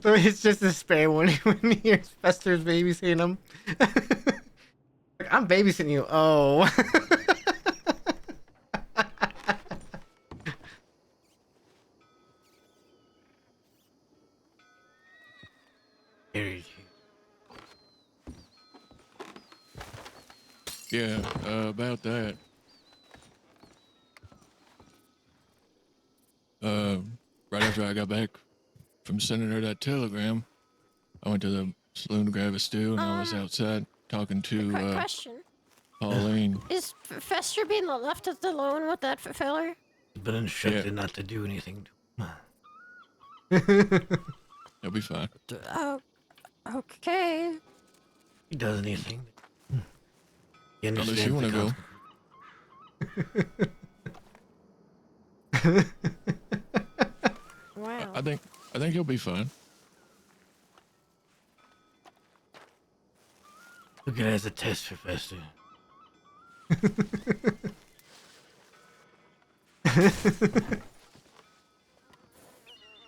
Speaker 1: So it's just despair when he hears Fester's babysitting him. Like, I'm babysitting you. Oh.
Speaker 13: Yeah, about that. Right after I got back from sending her that telegram, I went to the saloon to grab a stew, and I was outside talking to
Speaker 9: Quick question.
Speaker 13: Pauline.
Speaker 9: Is Fester being left alone with that feller?
Speaker 1: He's been instructed not to do anything to
Speaker 13: He'll be fine.
Speaker 9: Oh, okay.
Speaker 1: He does anything. He
Speaker 13: Unless you want to go.
Speaker 9: Wow.
Speaker 13: I think he'll be fine.
Speaker 1: Look at it as a test for Fester.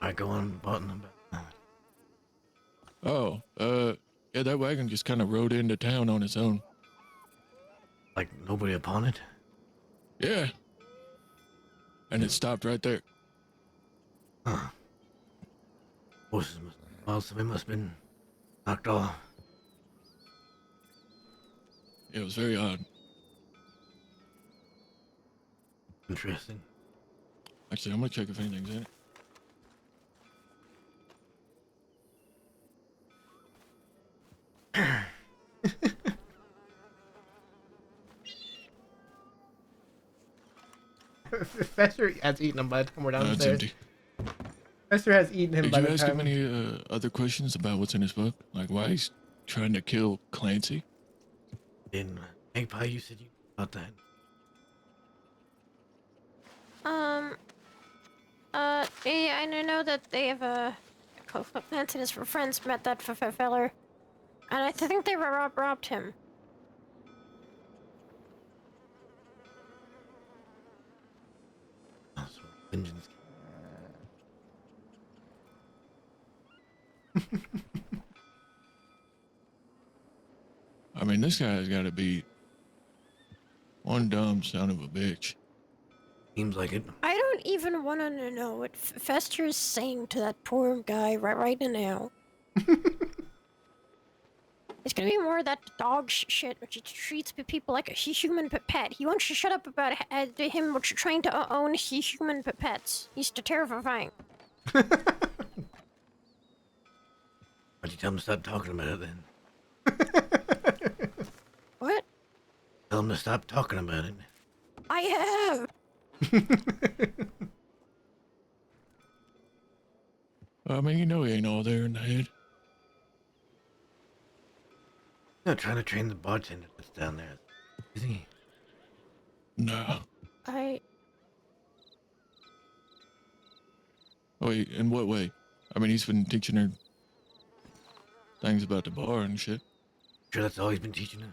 Speaker 1: I go on button about.
Speaker 13: Oh, yeah, that wagon just kind of rode into town on its own.
Speaker 1: Like nobody upon it?
Speaker 13: Yeah. And it stopped right there.
Speaker 1: Huh. Horses must, well, somebody must have been knocked off.
Speaker 13: It was very odd.
Speaker 1: Interesting.
Speaker 13: Actually, I'm gonna check if anything's in it.
Speaker 1: Fester has eaten him by the time we're
Speaker 13: No, it's
Speaker 1: downstairs.
Speaker 13: empty.
Speaker 1: Fester has eaten him
Speaker 13: Did
Speaker 1: by
Speaker 13: you
Speaker 1: the
Speaker 13: ask him
Speaker 1: time.
Speaker 13: any other questions about what's in his book? Like why he's trying to kill Clancy?
Speaker 1: In Magpie, you said you about that.
Speaker 9: Yeah, I know that they have Clancy and his friends met that feller, and I think they robbed him.
Speaker 1: That's what vengeance.
Speaker 13: I mean, this guy's got to be one dumb son of a bitch.
Speaker 1: Seems like it.
Speaker 9: I don't even want to know what Fester is saying to that poor guy right now. It's gonna be more of that dog shit, which he treats people like a human pet. He wants to shut up about him trying to own human pets. He's terrifying.
Speaker 1: Why'd you tell him to stop talking about it then?
Speaker 9: What?
Speaker 1: Tell him to stop talking about it.
Speaker 9: I have.
Speaker 13: I mean, you know he ain't all there in the head.
Speaker 1: Not trying to train the bartender that's down there, is he?
Speaker 13: No. Wait, in what way? I mean, he's been teaching her things about the bar and shit.
Speaker 1: Sure, that's all he's been teaching her.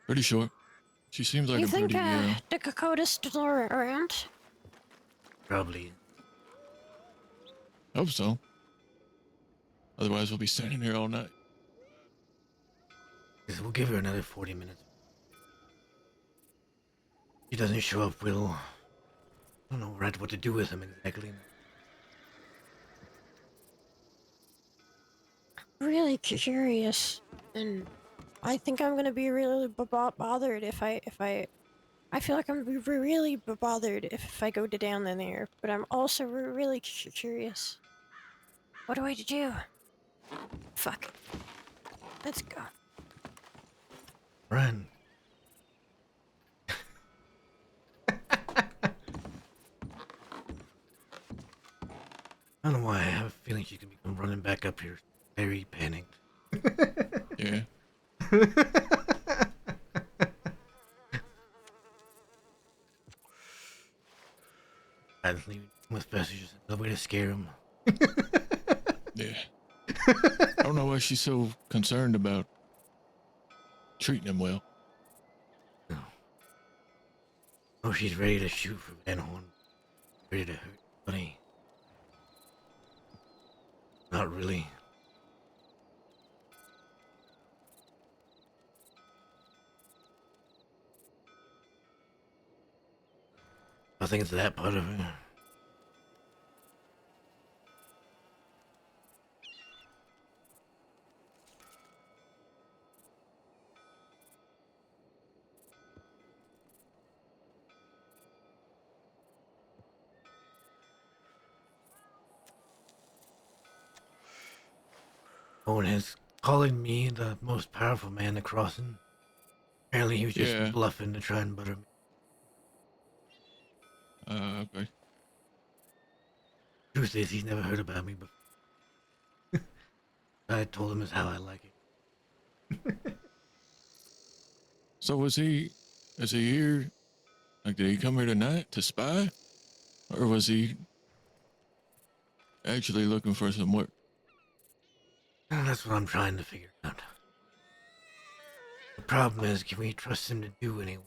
Speaker 13: Pretty sure. She seems like
Speaker 9: You
Speaker 13: a
Speaker 9: think
Speaker 13: pretty,
Speaker 9: the Kokoda's still around?
Speaker 1: Probably.
Speaker 13: hope so. Otherwise, we'll be standing here all night.
Speaker 1: We'll give her another 40 minutes. If he doesn't show up, we'll... I don't know right what to do with him exactly.
Speaker 9: Really curious, and I think I'm gonna be really bothered if I feel like I'm gonna be really bothered if I go down in there, but I'm also really curious. What do I do? Fuck. Let's go.
Speaker 1: Run. I don't know why I have a feeling she's gonna come running back up here, very panicked.
Speaker 13: Yeah.
Speaker 1: I'd leave with messages, another way to scare him.
Speaker 13: Yeah. I don't know why she's so concerned about treating him well.
Speaker 1: Oh, she's ready to shoot for Van Horn. Ready to hurt Bunny. Not really. I think it's that part of her. Owen is calling me the most powerful man in the crossing. Apparently he was just bluffing to try and butter me.
Speaker 13: Okay.
Speaker 1: Truth is, he's never heard about me before. I told him is how I like it.
Speaker 13: So is he here? Like, did he come here tonight to spy? Or was he actually looking for some work?
Speaker 1: That's what I'm trying to figure out. The problem is, can we trust him to do anything?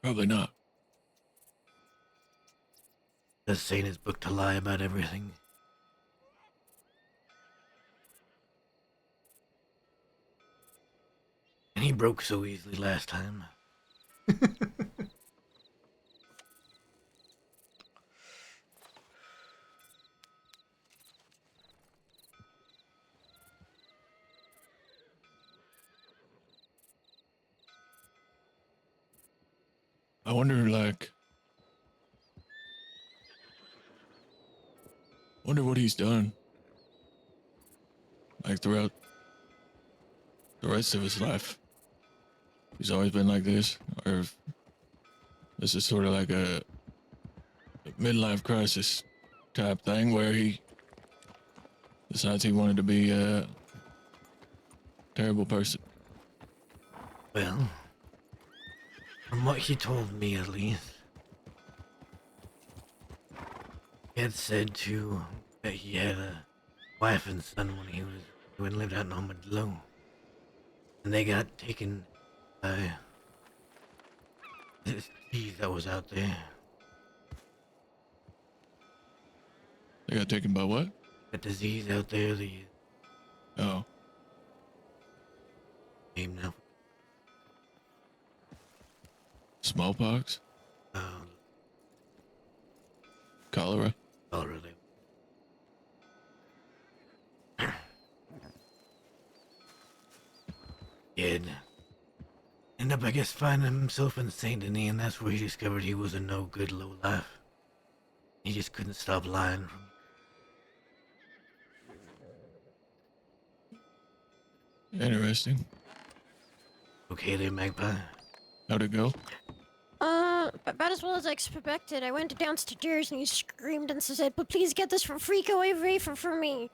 Speaker 13: Probably not.
Speaker 1: Does say in his book to lie about everything. And he broke so easily last time.
Speaker 13: I wonder, like... wonder what he's done. Like, throughout the rest of his life. He's always been like this, or if this is sort of like a midlife crisis type thing where he decides he wanted to be a terrible person.
Speaker 1: Well, from what he told me at least, he had said too that he had a wife and son when he lived out in Armadillo. And they got taken by this disease that was out there.
Speaker 13: They got taken by what?
Speaker 1: A disease out there, the...
Speaker 13: Oh.
Speaker 1: Name now.
Speaker 13: Smallpox? Cholera?
Speaker 1: Cholera. Kid ended up, I guess, finding himself in Saint Denis, and that's where he discovered he was a no-good lowlife. He just couldn't stop lying from
Speaker 13: Interesting.
Speaker 1: Okay there, Magpie.
Speaker 13: How'd it go?
Speaker 9: About as well as I expected. I went downstairs and he screamed and said, "But please get this for free. Go away from me."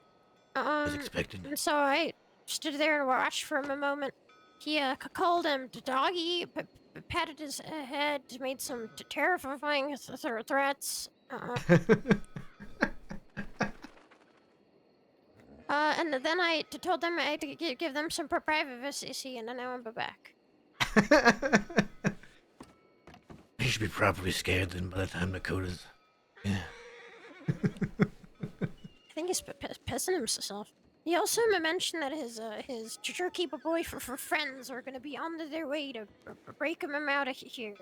Speaker 1: As expected.
Speaker 9: And so I stood there and watched for him a moment. He called him the doggy, patted his head, made some terrifying threats. And then I told them I had to give them some privacy, and then I went back.
Speaker 1: He should be properly scared then by the time Dakota's. Yeah.
Speaker 9: I think he's pissing himself. He also mentioned that his jerky boy for friends are gonna be on their way to break him out of here.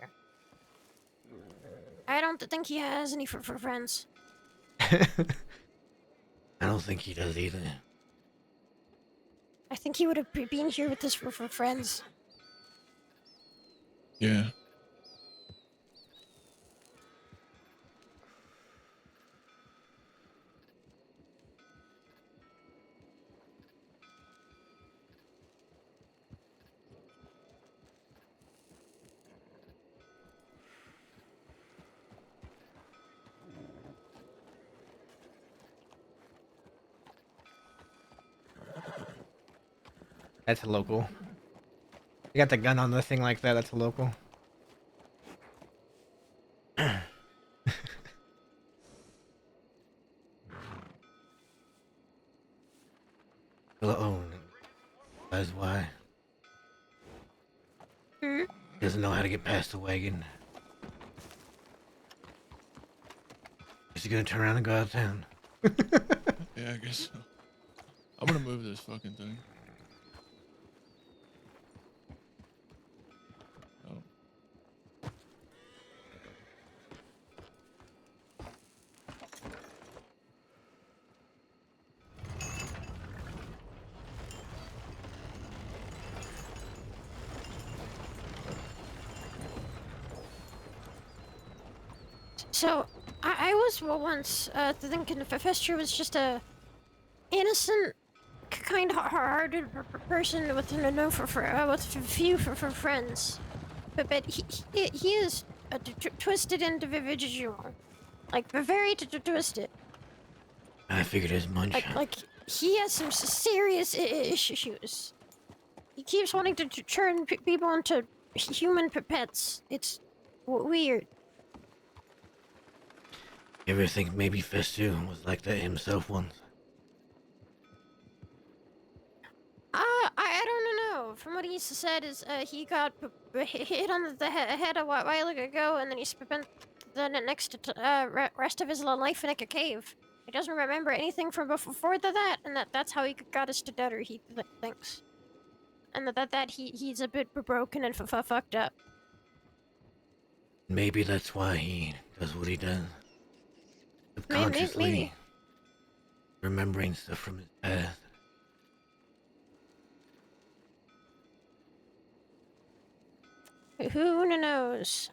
Speaker 9: I don't think he has any for friends.
Speaker 1: I don't think he does either.
Speaker 9: I think he would have been here with us for friends.
Speaker 13: Yeah.
Speaker 1: That's a local. You got the gun on the thing like that, that's a local. Uh-oh. That's why. Doesn't know how to get past the wagon. Is he gonna turn around and go out of town?
Speaker 13: Yeah, I guess so. I'm gonna move this fucking thing. Oh.
Speaker 9: So, I was once thinking if Fester was just a innocent, kind-hearted person with no with few for friends, but he is a twisted individual, like very twisted.
Speaker 1: I figured as much.
Speaker 9: Like he has some serious issues. He keeps wanting to turn people into human pets. It's weird.
Speaker 1: You ever think maybe Festu was like that himself once?
Speaker 9: I don't know. From what he said is he got hit on the head a while ago, and then he spent the next rest of his life in a cave. He doesn't remember anything from before that, and that's how he got his stutter, he thinks. And that he's a bit broken and fucked up.
Speaker 1: Maybe that's why he does what he does. Subconsciously
Speaker 9: Maybe.
Speaker 1: remembering stuff from his past.
Speaker 9: Who knows?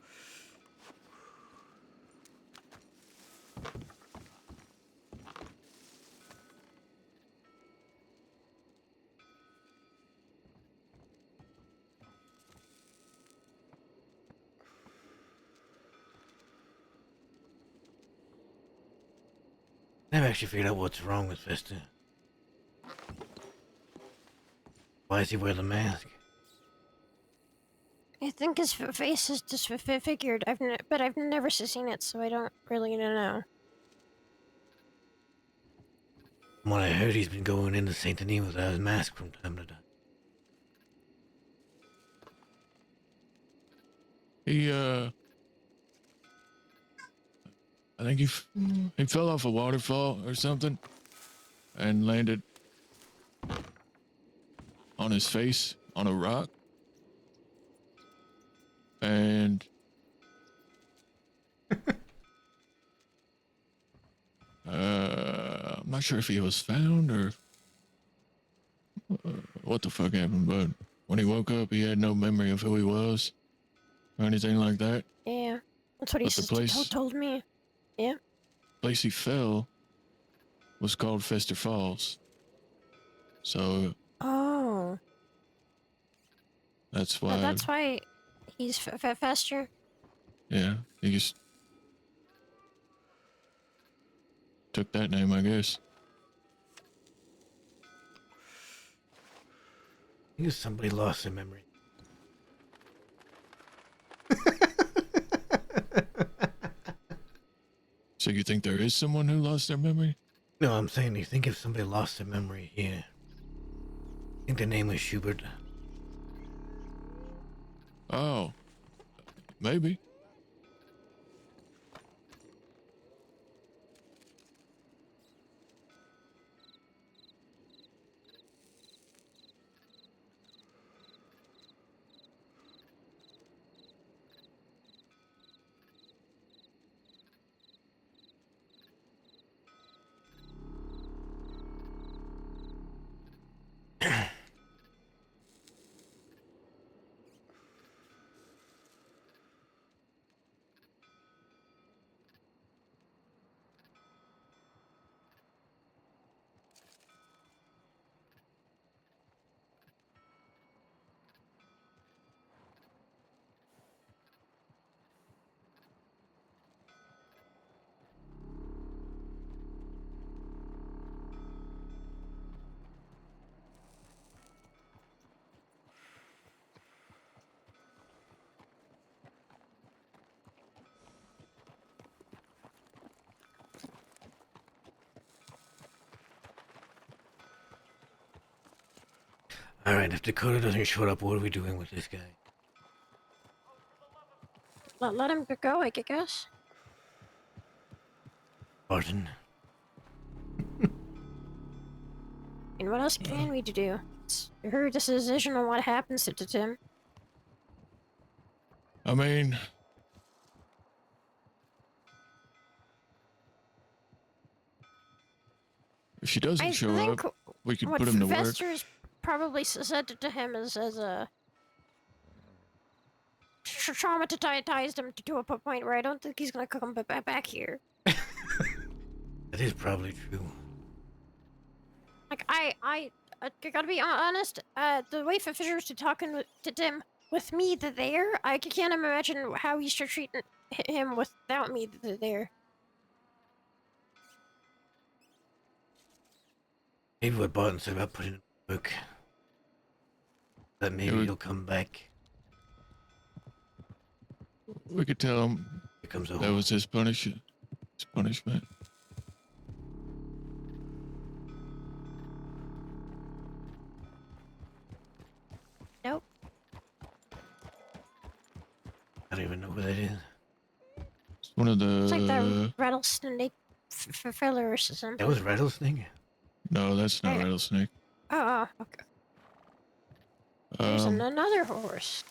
Speaker 1: I've actually figured out what's wrong with Festu. Why does he wear the mask?
Speaker 9: I think his face is disfigured. But I've never seen it, so I don't really know.
Speaker 1: From what I heard, he's been going into Saint Denis without his mask from time to time.
Speaker 13: He I think he fell off a waterfall or something and landed on his face on a rock. And I'm not sure if he was found or what the fuck happened, but when he woke up, he had no memory of who he was or anything like that.
Speaker 9: Yeah, that's what he told me. Yeah.
Speaker 13: The place he fell was called Fester Falls. So
Speaker 9: Oh.
Speaker 13: That's why.
Speaker 9: That's why he's faster.
Speaker 13: Yeah, he just took that name, I guess.
Speaker 1: I think somebody lost their memory.
Speaker 13: So you think there is someone who lost their memory?
Speaker 1: No, I'm saying, you think if somebody lost their memory here? I think the name was Schubert.
Speaker 13: Oh, maybe.
Speaker 1: Alright, if Dakota doesn't show up, what are we doing with this guy?
Speaker 9: Let him go, I guess.
Speaker 1: Barton.
Speaker 9: And what else can we do? It's her decision on what happens to Tim.
Speaker 13: I mean, if she doesn't show up, we could
Speaker 9: what
Speaker 13: put him to work.
Speaker 9: Fester's probably said to him as a traumatized him to a point where I don't think he's gonna come back here.
Speaker 1: That is probably true.
Speaker 9: Like I gotta be honest. The way Fisher's talking to Tim with me there, I can't imagine how he's treating him without me there.
Speaker 1: Maybe what Barton said about putting him to work. That maybe he'll come back.
Speaker 13: We could tell him that was his punishment.
Speaker 9: Nope.
Speaker 1: I don't even know who that is.
Speaker 13: It's one of the.
Speaker 9: It's like that rattlesnake fella or something.
Speaker 1: That was Rattlesnake?
Speaker 13: No, that's not
Speaker 9: Hey.
Speaker 13: Rattlesnake.
Speaker 9: Oh, okay. There's another horse.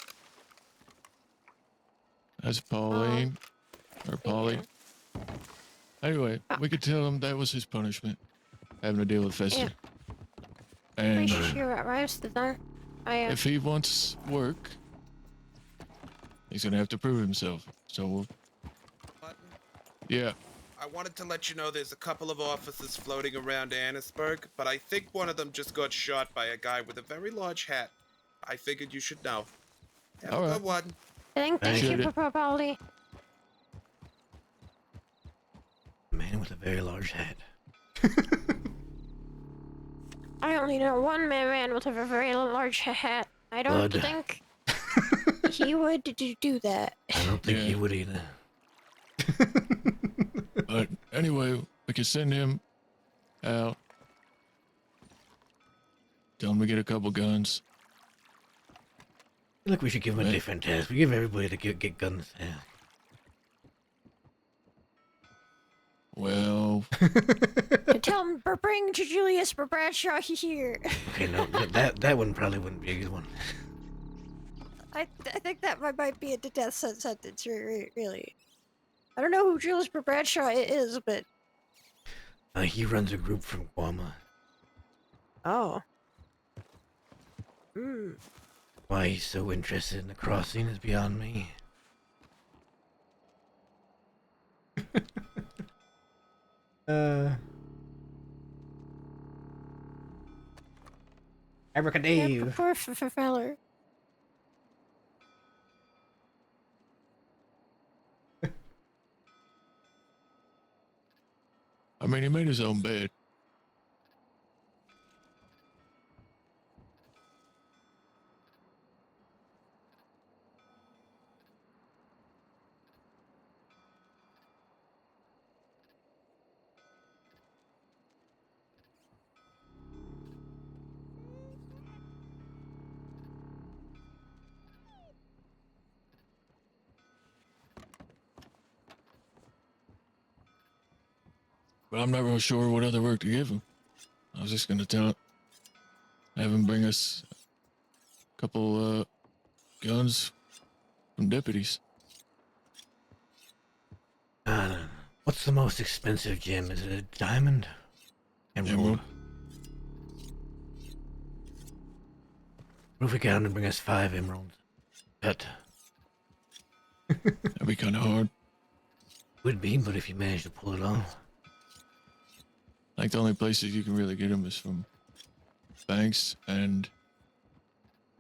Speaker 13: That's Pauline. Or Polly. Anyway, we could tell him that was his punishment. Having to deal with Fester. And
Speaker 9: Pretty sure she arrives the time.
Speaker 13: if he wants work, he's gonna have to prove himself. So we'll. Yeah.
Speaker 12: I wanted to let you know there's a couple of officers floating around Annisburg, but I think one of them just got shot by a guy with a very large hat. I figured you should know. Have a good one.
Speaker 9: Thank you for Polly.
Speaker 1: Man with a very large hat.
Speaker 9: I only know one man with a very large hat. I don't
Speaker 1: Blood.
Speaker 9: think he would do that.
Speaker 1: I don't think he would either.
Speaker 13: But anyway, we can send him out. Tell him to get a couple guns.
Speaker 1: I feel like we should give him a different task. We give everybody to get guns. Yeah.
Speaker 13: Well.
Speaker 9: Tell him, bring Julius Bradshaw here.
Speaker 1: Okay, no, that one probably wouldn't be a good one.
Speaker 9: I think that might be a death sentence, really. I don't know who Julius Bradshaw is, but...
Speaker 1: He runs a group from Guama.
Speaker 9: Oh. Hmm.
Speaker 1: Why he's so interested in the crossing is beyond me. Abracadabra.
Speaker 9: Yeah, poor feller.
Speaker 13: I mean, he made his own bed. But I'm not real sure what other work to give him. I was just gonna have him bring us a couple guns from deputies.
Speaker 1: What's the most expensive gem? Is it a diamond? Emerald. What if we get him to bring us 5 emeralds? Cut.
Speaker 13: That'd be kind of hard.
Speaker 1: Would be, but if you manage to pull it off.
Speaker 13: Like the only places you can really get them is from banks, and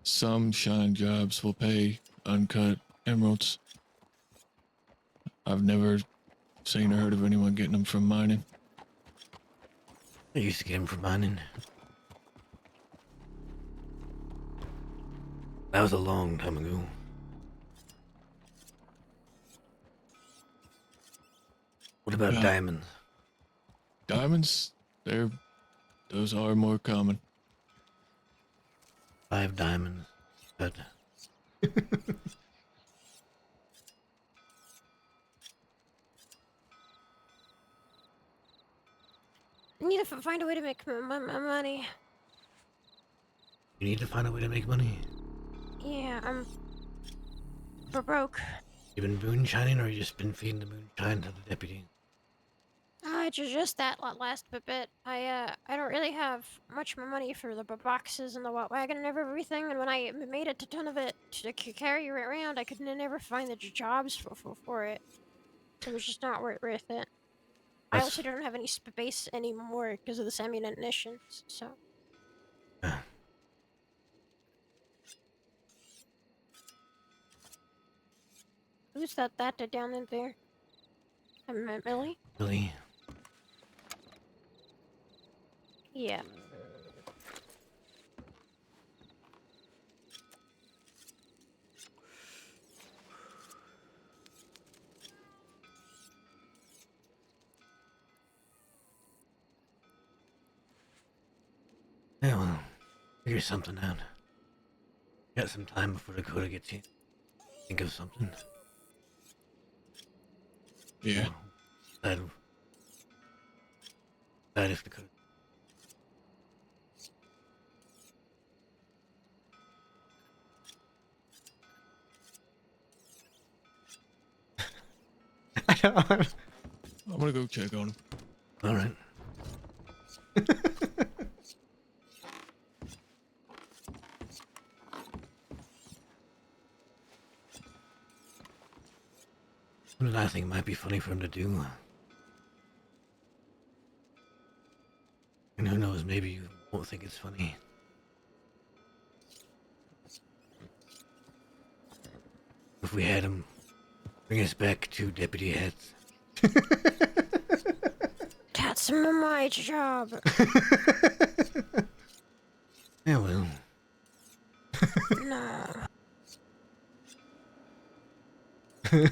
Speaker 13: some shine jobs will pay uncut emeralds. I've never seen or heard of anyone getting them from mining.
Speaker 1: I used to get them from mining. That was a long time ago. What about diamonds?
Speaker 13: Diamonds, those are more common.
Speaker 1: 5 diamonds, but
Speaker 9: I need to find a way to make my money.
Speaker 1: you need to find a way to make money.
Speaker 9: Yeah, I'm broke.
Speaker 1: You been moonshining, or you just been feeding the moonshine to the deputy?
Speaker 9: Just that last bit. I don't really have much more money for the boxes and the wagon and everything. And when I made a ton of it to carry around, I could never find the jobs for it. It was just not worth it. I also don't have any space anymore because of this ammunition. So. Who's that down in there? Millie?
Speaker 1: Millie.
Speaker 9: Yeah.
Speaker 1: Yeah, well, figure something out. Got some time before Dakota gets here. Think of something.
Speaker 13: Yeah.
Speaker 1: That if Dakota.
Speaker 13: I'm gonna go check on him.
Speaker 1: All right. What I think might be funny for him to do. And who knows, maybe you won't think it's funny. If we had him bring us back 2 deputy heads.
Speaker 9: That's my job.
Speaker 1: Yeah, well.
Speaker 9: No. You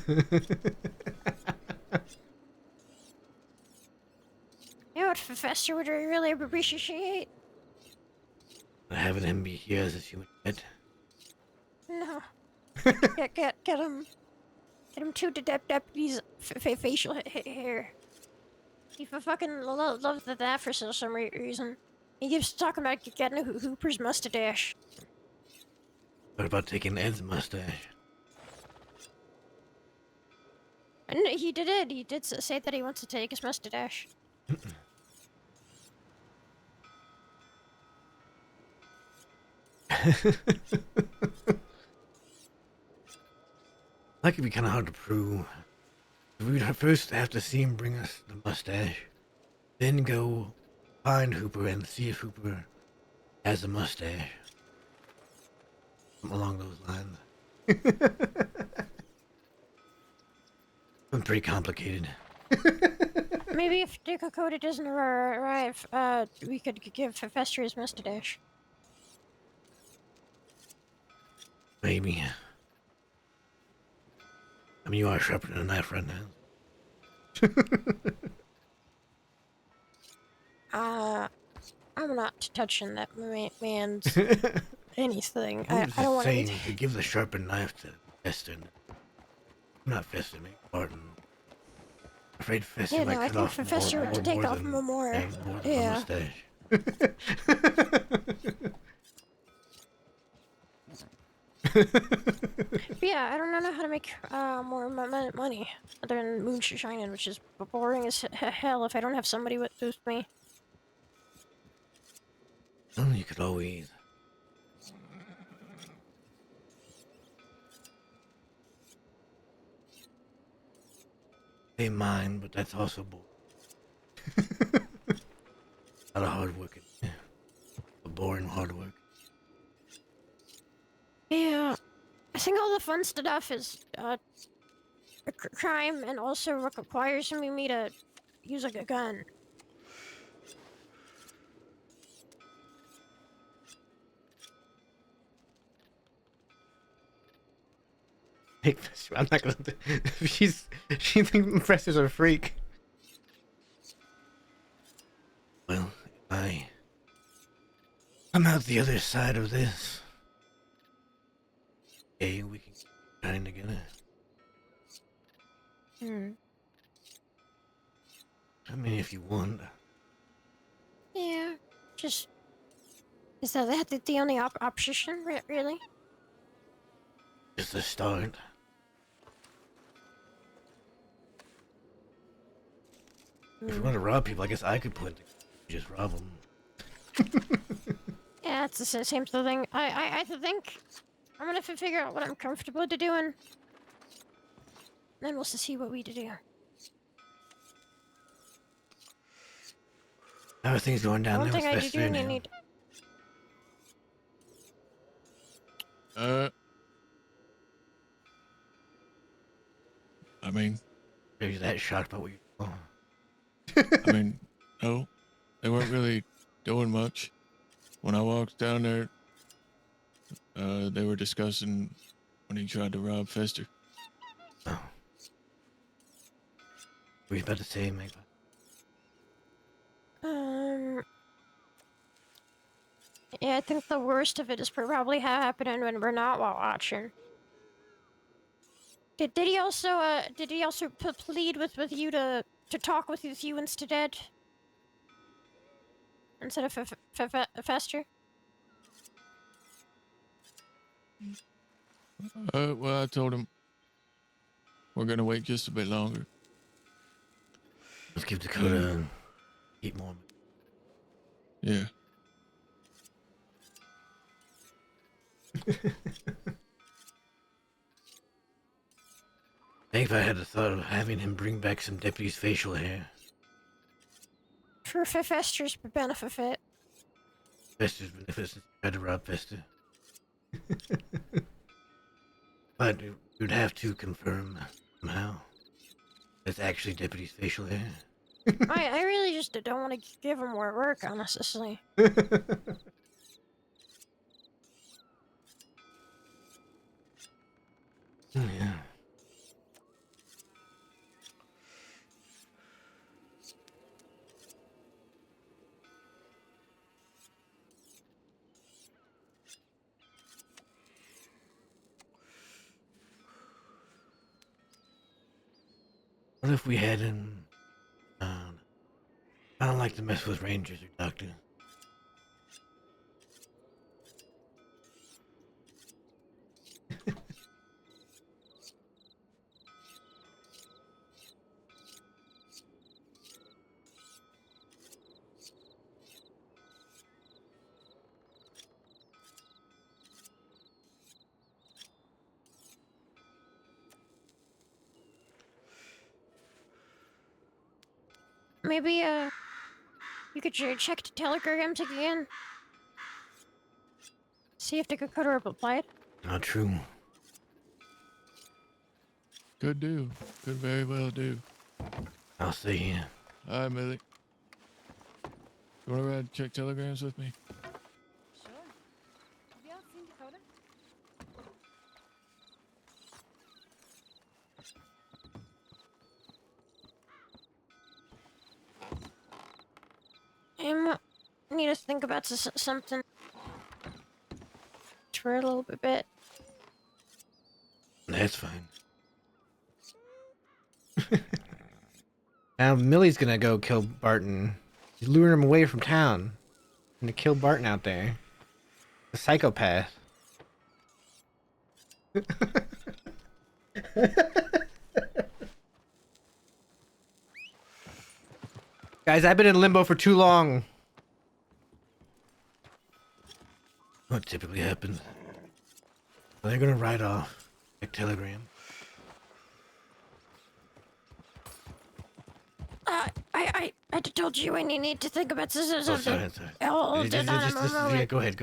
Speaker 9: know what, Professor, would I really appreciate?
Speaker 1: Having him be here as a human pet.
Speaker 9: No. Get him. Get him 2 deputies' facial hair. He fucking loves that for some reason. He keeps talking about getting a Hooper's mustache.
Speaker 1: What about taking Ed's mustache?
Speaker 9: And he did it. He did say that he wants to take his mustache.
Speaker 1: That could be kind of hard to prove. We'd first have to see him bring us the mustache, then go find Hooper and see if Hooper has a mustache. Something along those lines. It's pretty complicated.
Speaker 9: maybe if Dakota doesn't arrive, we could give Fester his mustache.
Speaker 1: Maybe. I mean, you are sharpening a knife right now.
Speaker 9: I'm not touching that man's anything. I
Speaker 1: I'm
Speaker 9: don't
Speaker 1: just
Speaker 9: want
Speaker 1: saying
Speaker 9: anything.
Speaker 1: to give the sharpened knife to Fester. Not Fester, make pardon. I'm afraid Fester
Speaker 9: Yeah,
Speaker 1: might
Speaker 9: no, I
Speaker 1: cut
Speaker 9: think
Speaker 1: off
Speaker 9: Fester would take off
Speaker 1: than,
Speaker 9: more.
Speaker 1: more than the
Speaker 9: Yeah.
Speaker 1: mustache.
Speaker 9: But yeah, I don't know how to make more money other than moonshining, which is boring as hell if I don't have somebody with me.
Speaker 1: Well, you could always pay mine, but that's also boring. A lot of hard work. Boring hard work.
Speaker 9: Yeah, I think all the fun stuff is crime and also requires me to use like a gun.
Speaker 1: Hey, Fester, I'm not gonna. She thinks Fester's a freak. Well, if I'm out the other side of this. Okay, we can shine together. I mean, if you want.
Speaker 9: Yeah, just is that the only option really?
Speaker 1: Just a start. If you want to rob people, I guess I could just rob them.
Speaker 9: Yeah, it's the same sort of thing. I think I'm gonna figure out what I'm comfortable to doing. Then we'll see what we do.
Speaker 1: How are things going down there with
Speaker 9: I do
Speaker 1: Fester
Speaker 9: and you
Speaker 1: now?
Speaker 9: need.
Speaker 13: I mean,
Speaker 1: Are you that shocked about what you're doing?
Speaker 13: I mean, no, they weren't really doing much. When I walked down there, they were discussing when he tried to rob Fester.
Speaker 1: Oh. What were you about to say, Mike?
Speaker 9: Yeah, I think the worst of it is probably happening when we're not watching. Did he also plead with you to talk with you instead of Fester?
Speaker 13: Well, I told him we're gonna wait just a bit longer.
Speaker 1: Let's give Dakota eat more.
Speaker 13: Yeah.
Speaker 1: I think if I had the thought of having him bring back some deputy's facial hair.
Speaker 9: For Fester's benefit.
Speaker 1: Fester's benefits tried to rob Fester. But you'd have to confirm somehow. That's actually deputy's facial hair.
Speaker 9: I really just don't want to give him more work, honestly.
Speaker 1: Yeah. What if we had him? I don't like to mess with rangers or doctors.
Speaker 9: Maybe you could check the telegrams again. See if they could replied.
Speaker 1: Not true.
Speaker 13: Could do. Could very well do.
Speaker 1: I'll stay here.
Speaker 13: Hi, Millie. You want to ride check telegrams with me?
Speaker 3: Sure. Have you all seen Dakota?
Speaker 9: I need to think about something for a little bit.
Speaker 1: That's fine. Now Millie's gonna go kill Barton. She's luring him away from town. Gonna kill Barton out there. The psychopath. Guys, I've been in limbo for too long. What typically happens? They're gonna ride off. Like telegram.
Speaker 9: I told you I need to think about something.
Speaker 1: Oh, sorry. Yeah, go ahead.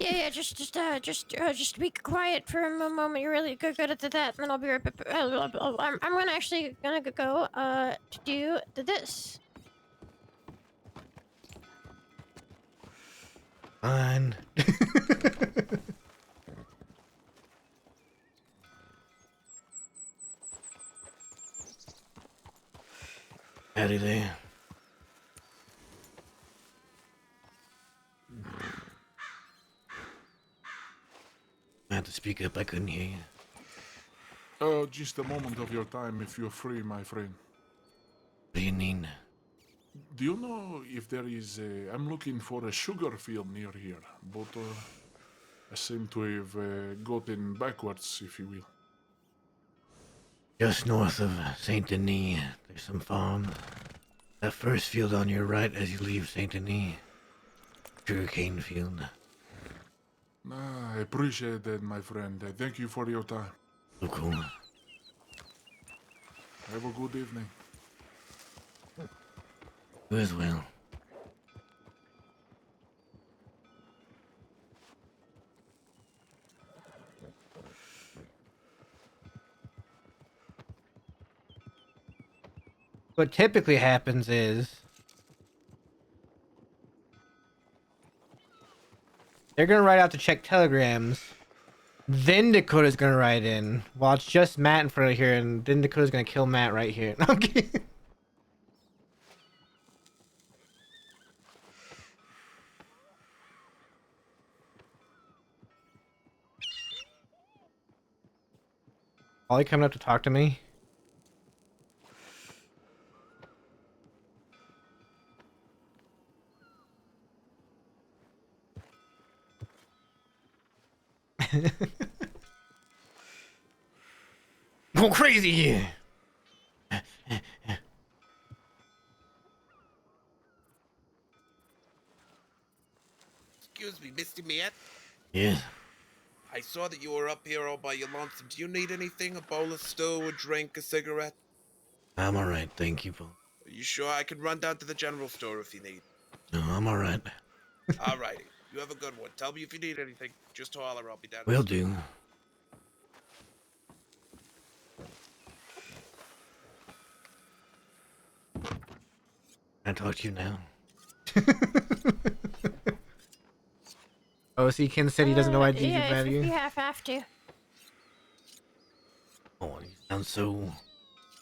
Speaker 9: Yeah, just be quiet for a moment. You're really good at that, and then I'll be right back. I'm gonna go to do this.
Speaker 1: Fine. Howdy there. I had to speak up, I couldn't hear you.
Speaker 11: Just a moment of your time if you're free, my friend.
Speaker 1: What do you need?
Speaker 11: Do you know if there is a... I'm looking for a sugar field near here, but I seem to have gotten backwards, if you will.
Speaker 1: Just north of Saint Denis, there's some farm. That first field on your right as you leave Saint Denis. Sugarcane field.
Speaker 11: I appreciate that, my friend. Thank you for your time.
Speaker 1: So cool.
Speaker 11: Have a good evening.
Speaker 1: You as well. What typically happens is they're gonna ride out to check telegrams, then Dakota's gonna ride in while it's just Matt in front of here, and then Dakota's gonna kill Matt right here. No, I'm kidding. Ollie coming up to talk to me? Go crazy here!
Speaker 12: Excuse me, Mr. Matt.
Speaker 1: Yeah.
Speaker 12: I saw that you were up here all by your lonesome. Do you need anything? A bowl of stew, a drink, a cigarette?
Speaker 1: I'm alright, thank you, Paul.
Speaker 12: Are you sure? I can run down to the general store if you need.
Speaker 1: No, I'm alright.
Speaker 12: Alrighty. You have a good one. Tell me if you need anything. Just holler, I'll be down.
Speaker 1: Will do. Can I talk to you now? Oh, see, Ken said he doesn't know IDs
Speaker 9: Yeah,
Speaker 1: about
Speaker 9: if
Speaker 1: you.
Speaker 9: you have to.
Speaker 1: Oh, you sound so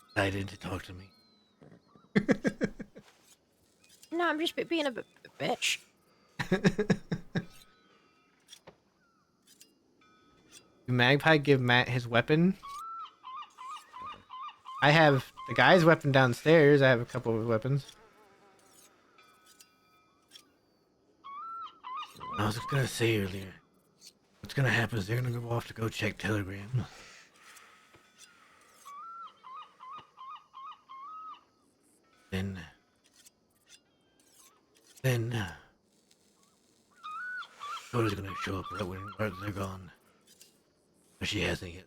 Speaker 1: excited to talk to me.
Speaker 9: No, I'm just being a bitch.
Speaker 1: Do Magpie give Matt his weapon? I have the guy's weapon downstairs. I have a couple of weapons. I was gonna say earlier, what's gonna happen is they're gonna go off to go check telegrams. Then Coda's gonna show up right when they're gone. But she hasn't yet.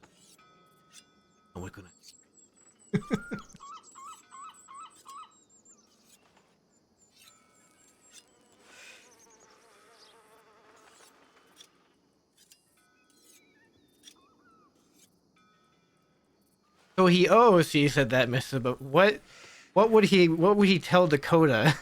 Speaker 1: And we're gonna... So he said that, mister, but what What would he tell Dakota?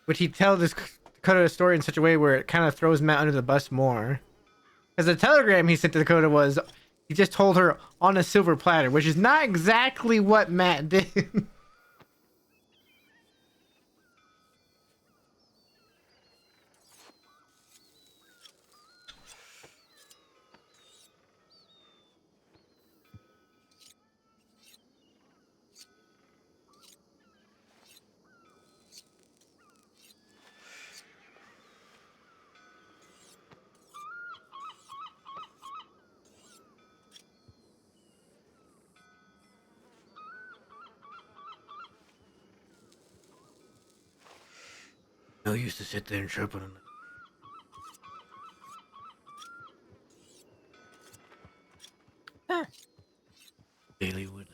Speaker 1: Would he tell this Dakota story in such a way where it kind of throws Matt under the bus more? Because the telegram he sent to Dakota was, he just told her on a silver platter, which is not exactly what Matt did. No use to sit there and chirp on him.
Speaker 9: Huh.
Speaker 1: Daily wood.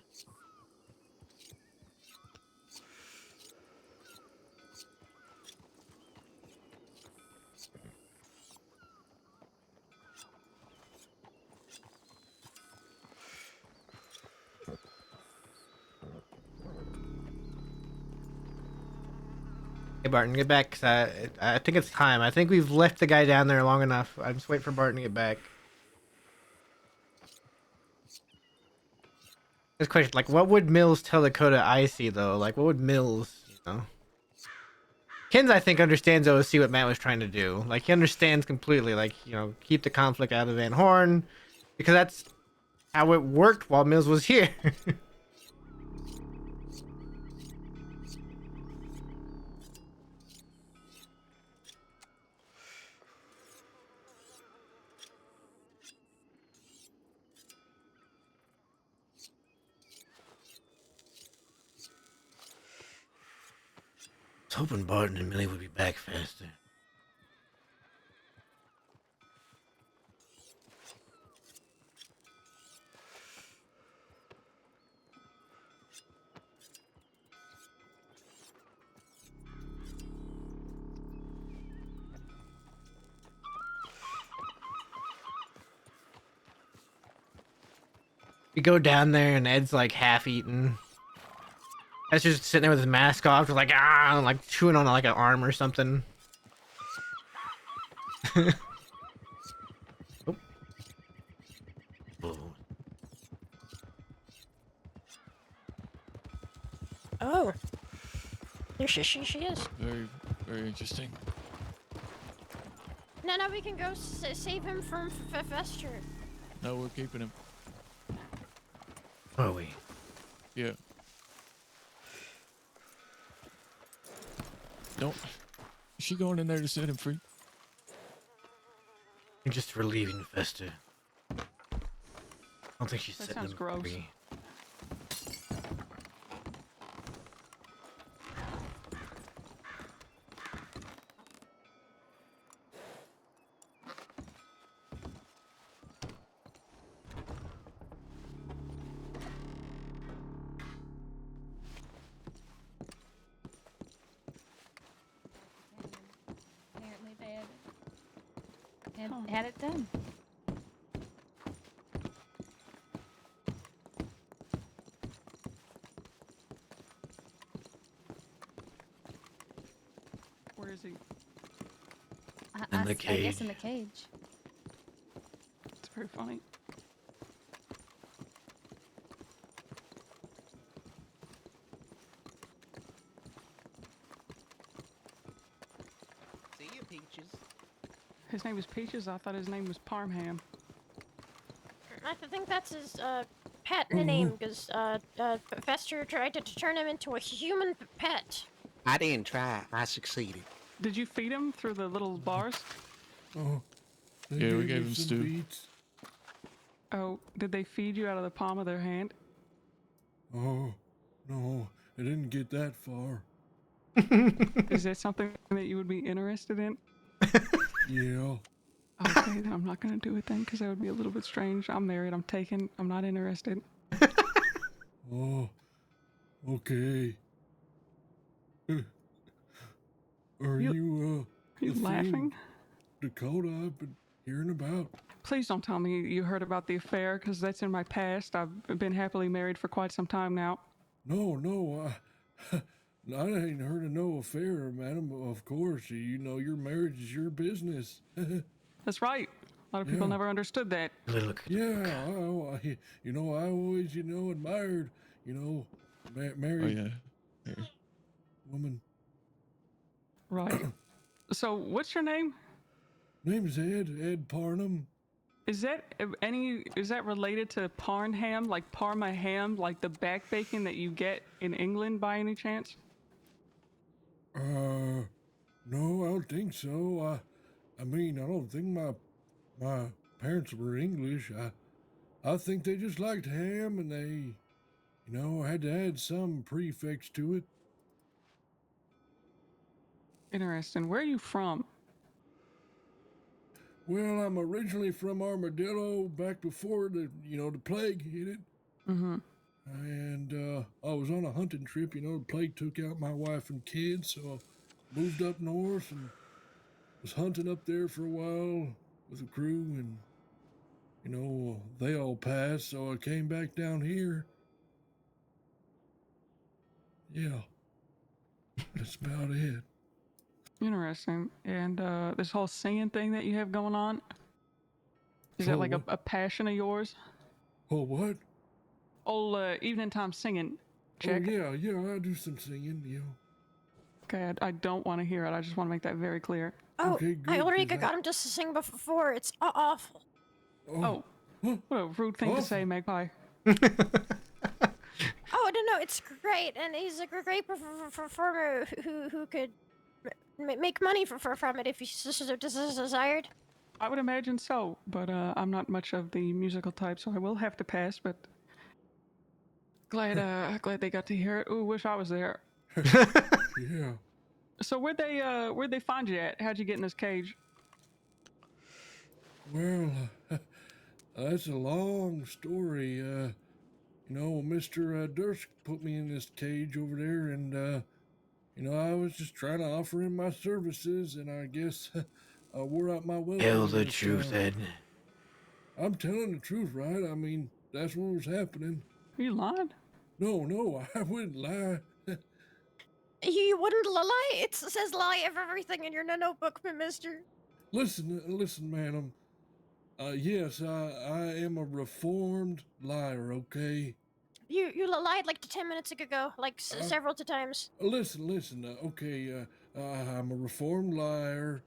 Speaker 1: Hey Barton, get back, cause I think it's time. I think we've left the guy down there long enough. I'm just waiting for Barton to get back. This question, like, what would Mills tell Dakota Icy though? Like, what would Mills, you know? Kins, I think, understands OC what Matt was trying to do. Like, he understands completely. Like, you know, keep the conflict out of Van Horn, because that's how it worked while Mills was here. I was hoping Barton and Millie would be back faster. We go down there and Ed's like half eaten. Ed's just sitting there with his mask off, just like like chewing on like an arm or something. Oh.
Speaker 9: Oh. There she is.
Speaker 13: Very, very interesting.
Speaker 9: No, we can go save him from Fester.
Speaker 13: No, we're keeping him.
Speaker 1: Are we?
Speaker 13: Yeah. Don't. Is she going in there to set him free?
Speaker 1: I'm just relieving Fester. I don't think she's
Speaker 8: That
Speaker 1: setting
Speaker 8: sounds
Speaker 1: him
Speaker 8: gross.
Speaker 1: free.
Speaker 3: Apparently they had it done.
Speaker 8: Where is he?
Speaker 1: In the
Speaker 3: I guess
Speaker 1: cage.
Speaker 3: in the cage.
Speaker 8: It's very funny.
Speaker 7: See you, Peaches.
Speaker 8: His name was Peaches. I thought his name was Parmham.
Speaker 9: I think that's his pet name, because Fester tried to turn him into a human pet.
Speaker 7: I didn't try. I succeeded.
Speaker 8: Did you feed him through the little bars?
Speaker 11: Oh, they
Speaker 13: Yeah, we
Speaker 11: gave
Speaker 13: gave
Speaker 11: me
Speaker 13: him
Speaker 11: some
Speaker 13: stew.
Speaker 11: beets.
Speaker 8: Oh, did they feed you out of the palm of their hand?
Speaker 11: Oh, no, I didn't get that far.
Speaker 8: Is that something that you would be interested in?
Speaker 11: Yeah,
Speaker 8: Okay, then I'm not gonna do it then, because that would be a little bit strange. I'm married. I'm taken. I'm not interested.
Speaker 11: Oh, okay. Are you
Speaker 8: You
Speaker 11: the
Speaker 8: laughing?
Speaker 11: fiend Dakota I've been hearing about?
Speaker 8: Please don't tell me you heard about the affair, because that's in my past. I've been happily married for quite some time now.
Speaker 11: No, I ain't heard of no affair, madam. Of course, you know your marriage is your business.
Speaker 8: That's right. A lot of people
Speaker 11: Yeah.
Speaker 8: never understood that.
Speaker 11: Yeah, you know, I always, you know, admired, you know,
Speaker 13: Oh
Speaker 11: married
Speaker 13: yeah. Here.
Speaker 11: woman.
Speaker 8: Right. So, what's your name?
Speaker 11: Name's Ed Parnham.
Speaker 8: Is that related to Parnham, like Parma ham, like the back bacon that you get in England by any chance?
Speaker 11: No, I don't think so. I mean, I don't think my parents were English. I think they just liked ham and they, you know, had to add some prefix to it.
Speaker 8: Interesting. Where are you from?
Speaker 11: Well, I'm originally from Armadillo back before the plague hit it.
Speaker 8: Mm-hmm.
Speaker 11: And I was on a hunting trip, you know, the plague took out my wife and kids, so I moved up north and was hunting up there for a while with a crew, and, you know, they all passed, so I came back down here. Yeah, that's about it.
Speaker 8: Interesting. And this whole singing thing that you have going on, is that like a passion of yours?
Speaker 11: Oh, what?
Speaker 8: Old evening time singing. Check.
Speaker 11: Oh, yeah, I do some singing, you know.
Speaker 8: Okay, I don't want to hear it. I just want to make that very clear.
Speaker 9: Oh,
Speaker 11: Okay, good,
Speaker 9: I already
Speaker 11: 'cause
Speaker 9: got him just to sing before. It's awful.
Speaker 8: Oh, what a rude thing to say, Magpie.
Speaker 9: Oh, no, it's great, and he's a great performer who could make money from it if he so desired.
Speaker 8: I would imagine so, but I'm not much of the musical type, so I will have to pass. But glad they got to hear it. Ooh, wish I was there.
Speaker 11: Yeah.
Speaker 8: So where'd they find you at? How'd you get in this cage?
Speaker 11: Well, that's a long story. You know, Mr. Durst put me in this cage over there, and, you know, I was just trying to offer him my services, and I guess I wore out my welcome.
Speaker 1: Tell the truth, Ed.
Speaker 11: I'm telling the truth, right? I mean, that's what was happening.
Speaker 8: Are you lying?
Speaker 11: No, I wouldn't lie.
Speaker 9: You wouldn't lie? It says lie of everything in your notebook, mister.
Speaker 11: Listen, madam. Yes, I am a reformed liar, okay?
Speaker 9: You lied like 10 minutes ago, like several times.
Speaker 11: Listen, okay, I'm a reformed liar.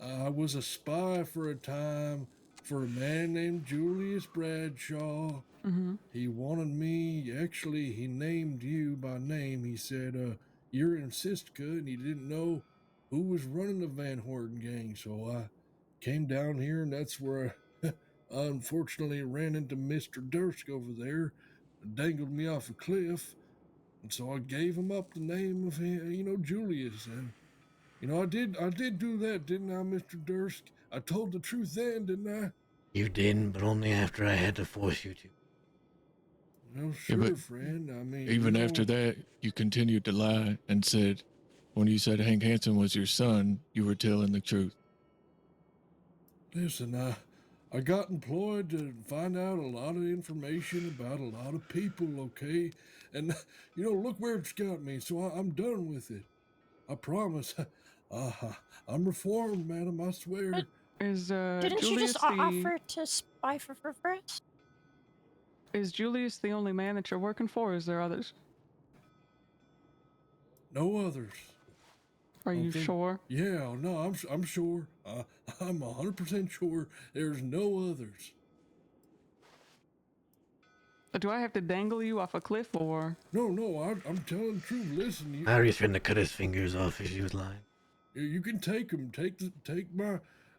Speaker 11: I was a spy for a time for a man named Julius Bradshaw.
Speaker 8: Mm-hmm.
Speaker 11: He wanted me, actually, he named you by name. He said, you're in Sisika, and he didn't know who was running the Van Horten gang, so I came down here, and that's where I unfortunately ran into Mr. Dursk over there, dangled me off a cliff, and so I gave him up the name of him, you know, Julius, and, you know, I did do that, didn't I, Mr. Dursk? I told the truth then, didn't I?
Speaker 1: You didn't, but only after I had to force you to.
Speaker 11: Well, sure,
Speaker 13: Yeah, but
Speaker 11: friend, I mean,
Speaker 13: even
Speaker 11: you know,
Speaker 13: after that, you continued to lie and said, when you said Hank Hansen was your son, you were telling the truth.
Speaker 11: Listen, I got employed to find out a lot of information about a lot of people, okay? And, you know, look where it's got me, so I'm done with it. I promise. I'm reformed, madam, I swear.
Speaker 8: Is
Speaker 9: Didn't
Speaker 8: Julius
Speaker 9: you just
Speaker 8: the
Speaker 9: offer to spy for us?
Speaker 8: is Julius the only man that you're working for? Or is there others?
Speaker 11: No others.
Speaker 8: Are you sure?
Speaker 11: Yeah, no, I'm sure. I'm 100% sure there's no others.
Speaker 8: Do I have to dangle you off a cliff or?
Speaker 11: No, I'm telling the truth. Listen,
Speaker 1: Larry's trying to cut his fingers off if he was lying.
Speaker 11: You can take them.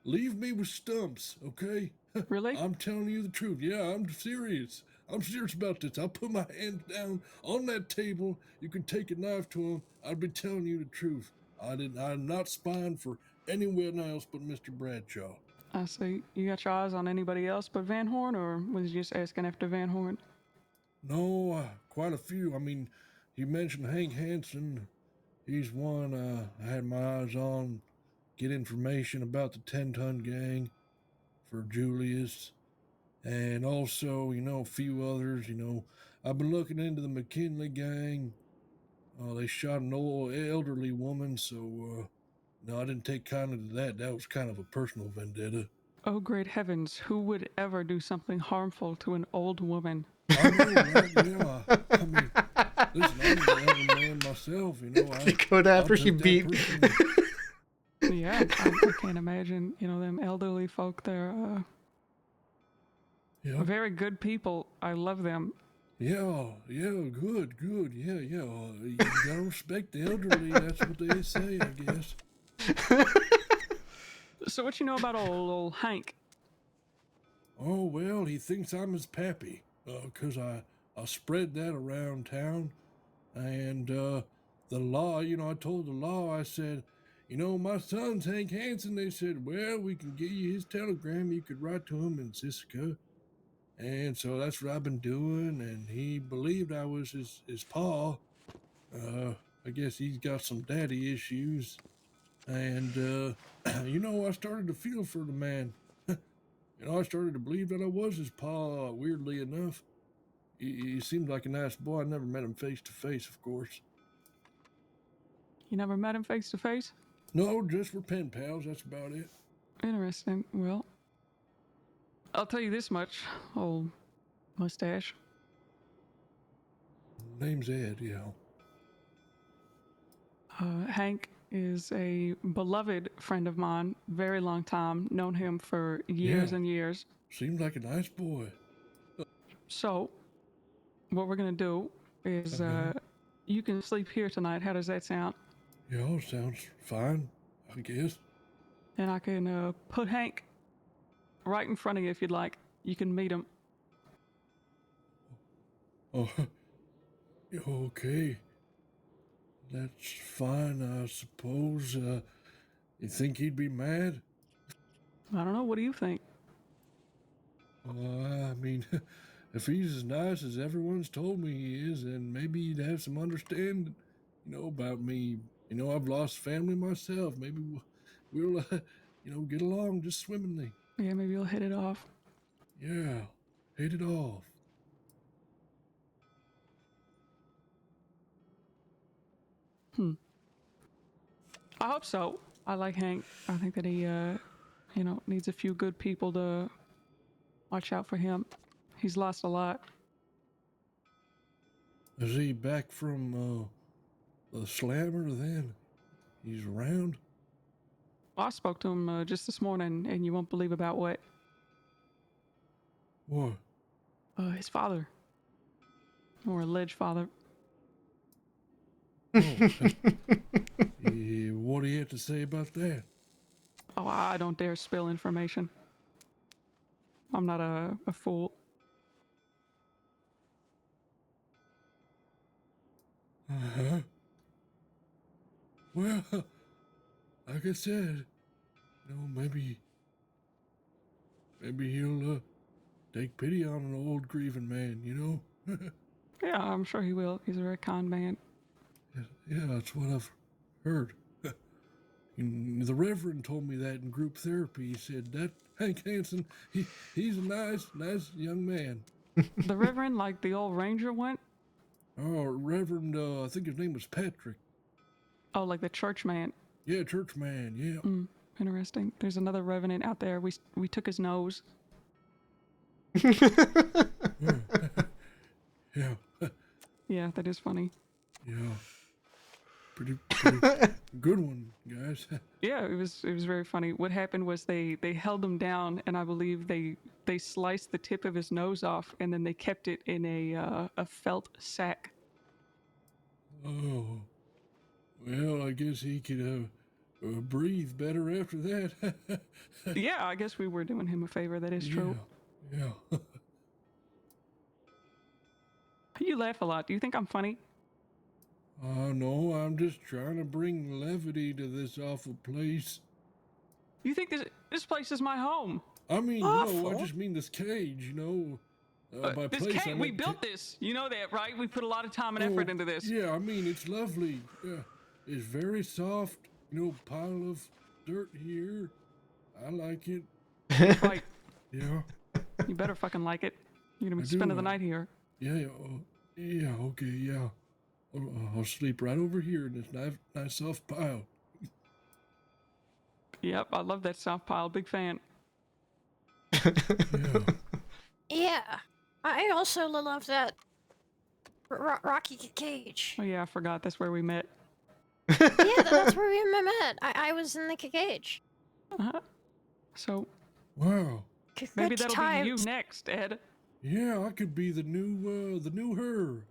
Speaker 11: Leave me with stumps, okay?
Speaker 8: Really?
Speaker 11: I'm telling you the truth. Yeah, I'm serious. I'm serious about this. I'll put my hand down on that table. You can take a knife to him. I'll be telling you the truth. I'm not spying for anyone else but Mr. Bradshaw.
Speaker 8: I see. You got your eyes on anybody else but Van Horn, or was you just asking after Van Horn?
Speaker 11: No, quite a few. I mean, you mentioned Hank Hansen. He's one I had my eyes on. Get information about the 10-ton gang for Julius. And also, a few others. I've been looking into the McKinley gang. They shot an old elderly woman, so no, I didn't take kindly to that. That was kind of a personal vendetta.
Speaker 8: Oh, great heavens, who would ever do something harmful to an old woman?
Speaker 11: I know, right? Yeah. I mean, listen, I'm an elder man myself,
Speaker 1: She go after she beat.
Speaker 8: Yeah, I can't imagine. Them elderly folk, they're very good people. I love them.
Speaker 11: Yeah, good, yeah. You gotta respect the elderly, that's what they say, I guess.
Speaker 8: So what you know about old Hank?
Speaker 11: Oh, well, he thinks I'm his pappy, 'cause I spread that around town, and the law, I told the law, I said, my son's Hank Hansen. They said, well, we can get you his telegram, you could write to him in Sisika. And so that's what I've been doing, and he believed I was his pa. I guess he's got some daddy issues. And, I started to feel for the man. I started to believe that I was his pa, weirdly enough. He seemed like a nice boy. I never met him face to face, of course.
Speaker 8: You never met him face to face?
Speaker 11: No, just we're pen pals, that's about it.
Speaker 8: Interesting. Well, I'll tell you this much, old mustache.
Speaker 11: Name's Ed, yeah.
Speaker 8: Hank is a beloved friend of mine, very long time, known him for years and years.
Speaker 11: Seems like a nice boy.
Speaker 8: So, what we're gonna do is, you can sleep here tonight. How does that sound?
Speaker 11: Yeah, sounds fine, I guess.
Speaker 8: And I can put Hank right in front of you if you'd like. You can meet him.
Speaker 11: Oh, okay. That's fine, I suppose. You think he'd be mad?
Speaker 8: I don't know. What do you think?
Speaker 11: I mean, if he's as nice as everyone's told me he is, then maybe he'd have some understanding, about me. I've lost family myself. Maybe we'll get along just swimmingly.
Speaker 8: Yeah, maybe you'll hit it off.
Speaker 11: Yeah, hit it off.
Speaker 8: I hope so. I like Hank. I think that he, needs a few good people to watch out for him. He's lost a lot.
Speaker 11: Is he back from the slammer then? He's around?
Speaker 8: I spoke to him just this morning, and you won't believe about what.
Speaker 11: What?
Speaker 8: His father. Or alleged father.
Speaker 11: Oh, yeah, what do you have to say about that?
Speaker 8: Oh, I don't dare spill information. I'm not a fool.
Speaker 11: Uh-huh. Well, like I said, maybe he'll take pity on an old grieving man,
Speaker 8: Yeah, I'm sure he will. He's a very kind man.
Speaker 11: Yeah, that's what I've heard. The Reverend told me that in group therapy. He said that Hank Hansen, he's a nice young man.
Speaker 8: The Reverend, like the old ranger went?
Speaker 11: Oh, Reverend, I think his name was Patrick.
Speaker 8: Oh, like the church man.
Speaker 11: Yeah, church man, yeah.
Speaker 8: Interesting. There's another revenant out there. We took his nose.
Speaker 11: Yeah.
Speaker 8: Yeah, that is funny.
Speaker 11: Yeah. Pretty good one, guys.
Speaker 8: Yeah, it was very funny. What happened was they held him down, and I believe they sliced the tip of his nose off, and then they kept it in a felt sack.
Speaker 11: Oh. Well, I guess he could breathe better after that.
Speaker 8: Yeah, I guess we were doing him a favor. That is true.
Speaker 11: Yeah.
Speaker 8: You laugh a lot. Do you think I'm funny?
Speaker 11: No, I'm just trying to bring levity to this awful place.
Speaker 8: You think this place is my home?
Speaker 11: I mean,
Speaker 6: Awful.
Speaker 11: I just mean this cage, by
Speaker 8: This
Speaker 11: place,
Speaker 8: cage, we built this. You know that, right? We put a lot of time and effort into this.
Speaker 11: Yeah, I mean, it's lovely. It's very soft, pile of dirt here. I like it.
Speaker 8: Right.
Speaker 11: Yeah.
Speaker 8: You better fucking like it. You're gonna
Speaker 11: I
Speaker 8: be
Speaker 11: do,
Speaker 8: spending the night here.
Speaker 11: Yeah, okay, yeah. I'll sleep right over here in this nice soft pile.
Speaker 8: Yep, I love that soft pile. Big fan.
Speaker 11: Yeah.
Speaker 9: Yeah. I also love that rocky cage.
Speaker 8: Oh yeah, I forgot. That's where we met.
Speaker 9: Yeah, that's where we met. I was in the cage.
Speaker 8: Uh-huh. So
Speaker 11: Wow.
Speaker 8: maybe
Speaker 9: Good
Speaker 8: that'll
Speaker 9: times.
Speaker 8: be you next, Ed.
Speaker 11: Yeah, I could be the new her.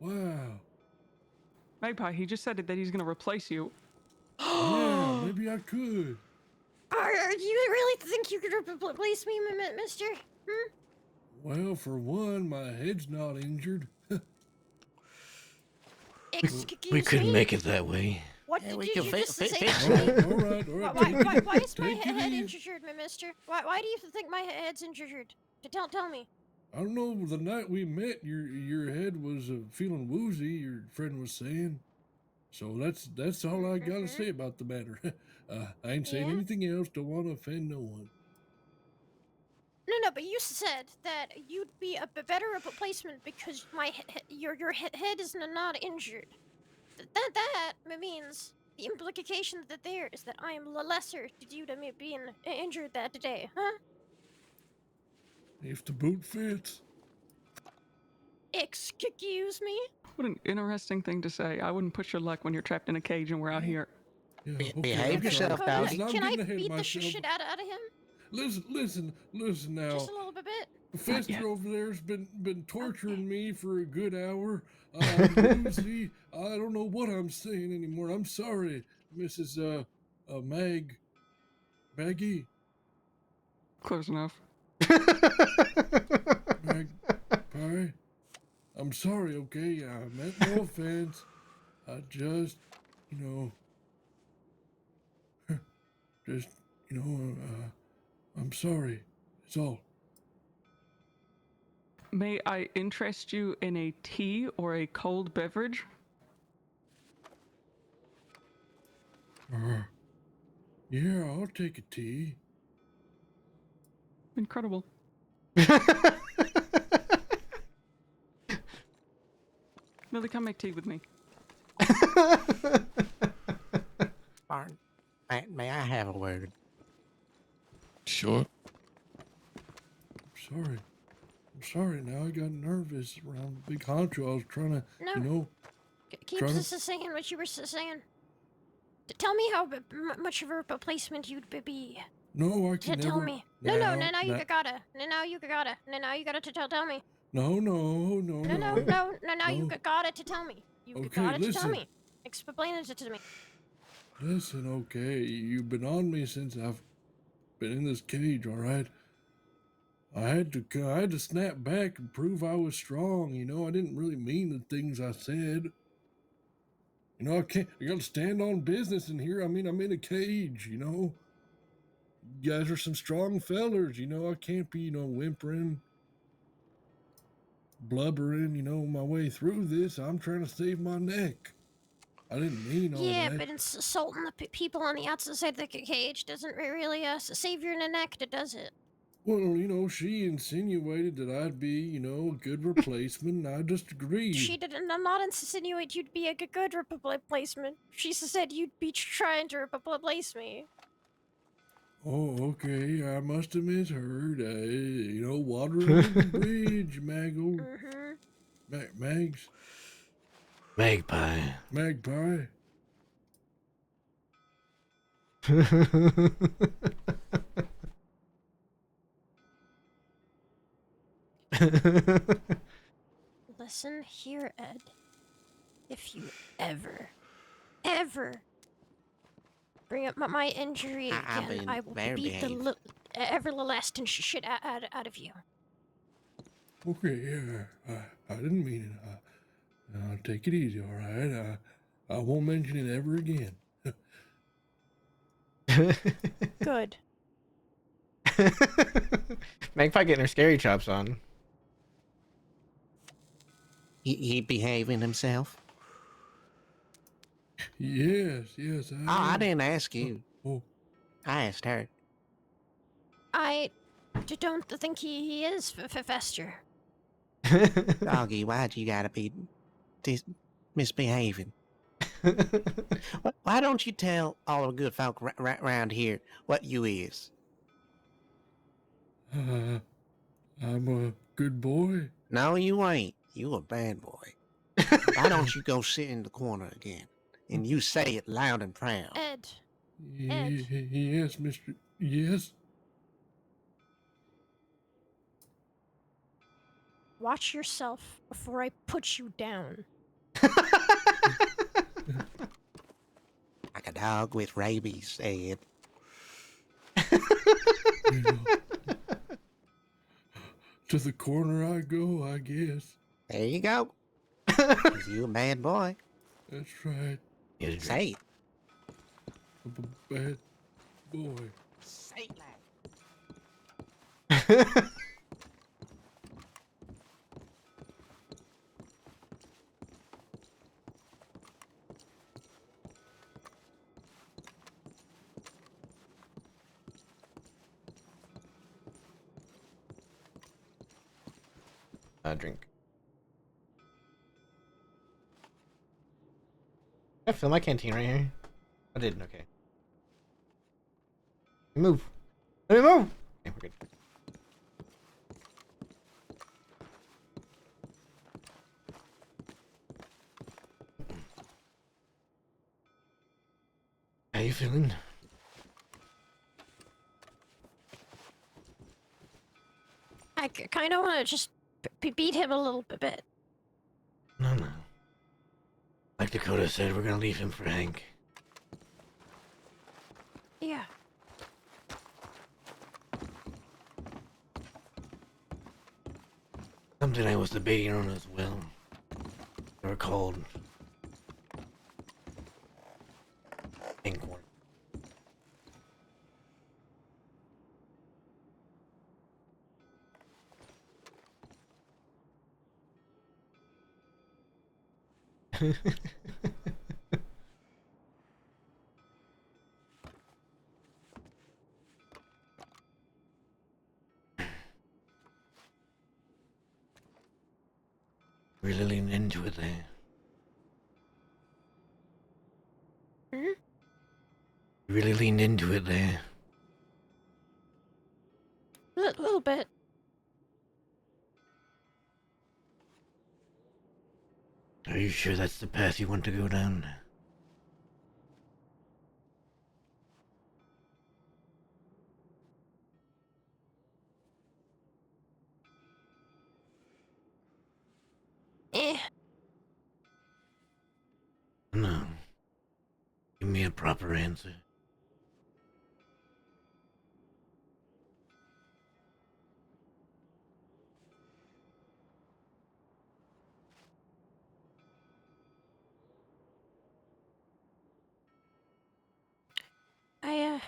Speaker 11: Wow.
Speaker 8: Magpie, he just said that he's gonna replace you.
Speaker 11: Yeah, maybe I could.
Speaker 9: Do you really think you could replace me, mister? Hmm?
Speaker 11: Well, for one, my head's not injured.
Speaker 9: Excuse
Speaker 1: We couldn't
Speaker 9: me?
Speaker 1: make it that way.
Speaker 6: What
Speaker 7: Yeah,
Speaker 6: did
Speaker 7: we
Speaker 6: you
Speaker 7: can
Speaker 6: just
Speaker 7: fix
Speaker 6: say?
Speaker 7: it.
Speaker 11: All right.
Speaker 9: Why is my
Speaker 11: Take it
Speaker 9: head
Speaker 11: easy.
Speaker 9: injured, mister? Why do you think my head's injured? Tell me.
Speaker 11: I don't know. The night we met, your head was feeling woozy. Your friend was saying. So that's all I gotta say about the matter. I ain't saying
Speaker 9: Yeah?
Speaker 11: anything else. Don't want to offend no one.
Speaker 9: No, but you said that you'd be a better replacement because your head is not injured. That means the implication that there is that I am lesser due to me being injured that day, huh?
Speaker 11: If the boot fits.
Speaker 9: Excuse me?
Speaker 8: What an interesting thing to say. I wouldn't push your luck when you're trapped in a cage and we're out here.
Speaker 11: Yeah, okay,
Speaker 7: Behave
Speaker 11: I'm
Speaker 7: yourself,
Speaker 11: sorry.
Speaker 7: Doggy.
Speaker 11: Listen, I'm
Speaker 9: Can I
Speaker 11: getting ahead of
Speaker 9: beat the
Speaker 11: myself.
Speaker 9: shit out of him?
Speaker 11: Listen now.
Speaker 9: Just a little bit?
Speaker 11: Fester over there's been torturing me for a good hour. I'm woozy. I don't know what I'm saying anymore. I'm sorry, Mrs. Maggie.
Speaker 8: Close enough.
Speaker 11: Magpie. I'm sorry, okay? I meant no offense. I just, I'm sorry. It's all.
Speaker 8: May I interest you in a tea or a cold beverage?
Speaker 11: Yeah, I'll take a tea.
Speaker 8: Incredible. Millie, come make tea with me.
Speaker 7: Barn, may I have a word?
Speaker 13: Sure.
Speaker 11: I'm sorry now. I got nervous around the big honcho. I was trying to,
Speaker 9: No. Keep saying what you were saying. Tell me how much of a replacement you'd be.
Speaker 11: No, I can
Speaker 9: Tell
Speaker 11: never.
Speaker 9: me. No, now you gotta. Now you gotta tell me.
Speaker 11: No.
Speaker 9: Now you gotta to tell me. You
Speaker 11: Okay,
Speaker 9: gotta to
Speaker 11: listen.
Speaker 9: tell me. Explain it to me.
Speaker 11: Listen, okay. You've been on me since I've been in this cage, all right? I had to snap back and prove I was strong. I didn't really mean the things I said. I gotta stand on business in here. I mean, I'm in a cage, You guys are some strong fellers, I can't be, whimpering, blubbering, my way through this. I'm trying to save my neck. I didn't mean all that.
Speaker 9: Yeah, but insulting the people on the outside of the cage doesn't really save your neck, does it?
Speaker 11: Well, she insinuated that I'd be, a good replacement, and I just agreed.
Speaker 9: She did not insinuate you'd be a good replacement. She said you'd be trying to replace me.
Speaker 11: Oh, okay. I must have misheard. Water under the bridge, Maggle. Mags.
Speaker 1: Magpie.
Speaker 11: Magpie.
Speaker 9: Listen here, Ed. If you ever bring up my injury again, I will beat the everlasting shit out of you.
Speaker 11: Okay, yeah. I didn't mean it. Take it easy, all right? I won't mention it ever again.
Speaker 9: Good.
Speaker 1: Magpie getting her scary chops on.
Speaker 7: He behaving himself?
Speaker 11: Yes.
Speaker 7: Oh, I didn't ask you.
Speaker 11: Oh.
Speaker 7: I asked her.
Speaker 9: I don't think he is Fester.
Speaker 7: Doggy, why'd you gotta be misbehaving? Why don't you tell all the good folk around here what you is?
Speaker 11: I'm a good boy.
Speaker 7: No, you ain't. You a bad boy. Why don't you go sit in the corner again? And you say it loud and proud.
Speaker 9: Ed.
Speaker 11: Yes, Mr. Yes.
Speaker 9: Watch yourself before I put you down.
Speaker 7: Like a dog with rabies, Ed.
Speaker 11: You know, to the corner I go, I guess.
Speaker 7: There you go. 'Cause you a bad boy.
Speaker 11: That's right.
Speaker 7: Say it.
Speaker 11: I'm a bad boy.
Speaker 7: Say it loud.
Speaker 1: Drink. I fill my canteen right here. I didn't. Okay. Move. Let me move. Okay, we're good. How you feeling?
Speaker 9: I kind of want to just beat him a little bit.
Speaker 1: No. Like Dakota said, we're gonna leave him for Hank.
Speaker 9: Yeah.
Speaker 1: Something I was debating on as well. They were called Inkhorn. Really leaned into it there.
Speaker 9: Hmm?
Speaker 1: You really leaned into it there.
Speaker 9: A little bit.
Speaker 1: Are you sure that's the path you want to go down?
Speaker 9: Eh.
Speaker 1: No. Give me a proper answer.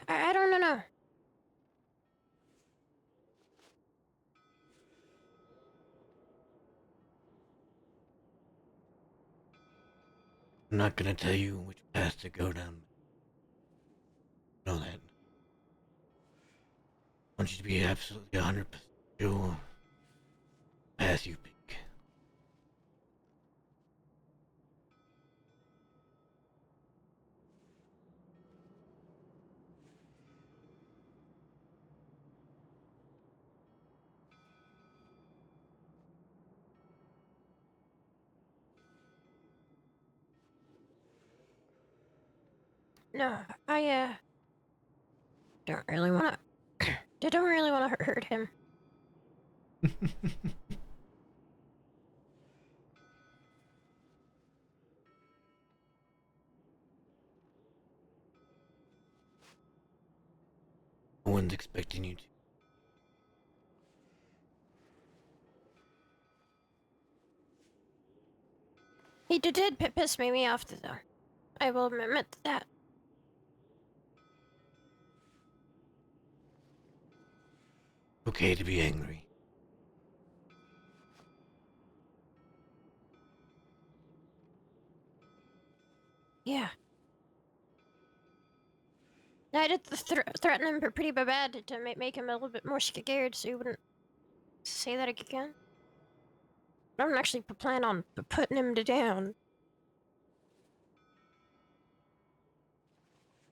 Speaker 9: I don't know.
Speaker 1: I'm not gonna tell you which path to go down. Know that. I want you to be absolutely 100% sure path you pick.
Speaker 9: No, I don't really want to. I don't really want to hurt him.
Speaker 1: No one's expecting you to.
Speaker 9: He did piss me off though. I will admit that.
Speaker 1: Okay to be angry.
Speaker 9: Yeah. I did threaten him pretty bad to make him a little bit more scared so he wouldn't say that again. I don't actually plan on putting him down.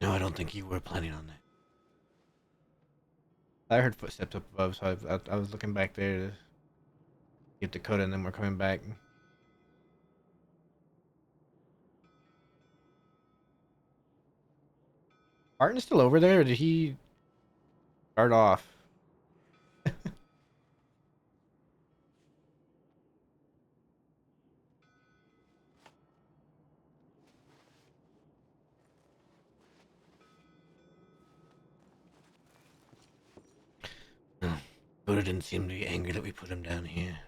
Speaker 1: No, I don't think you were planning on that. I heard footsteps up above, so I was looking back there to get Dakota, and then we're coming back. Martin's still over there, or did he start off? Dakota didn't seem to be angry that we put him down here.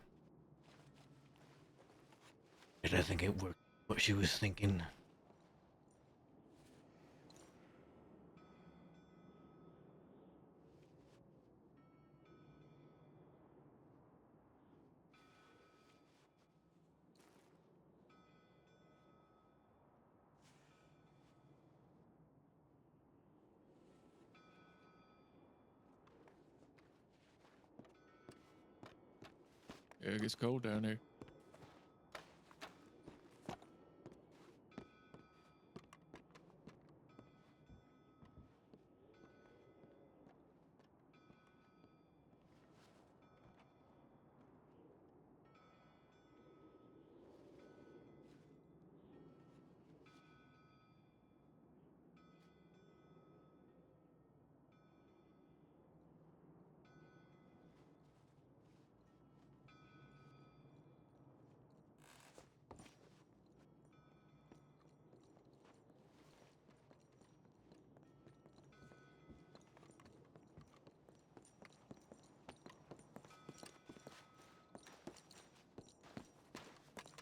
Speaker 1: But I think it worked what she was thinking.
Speaker 13: Yeah, it gets cold down there.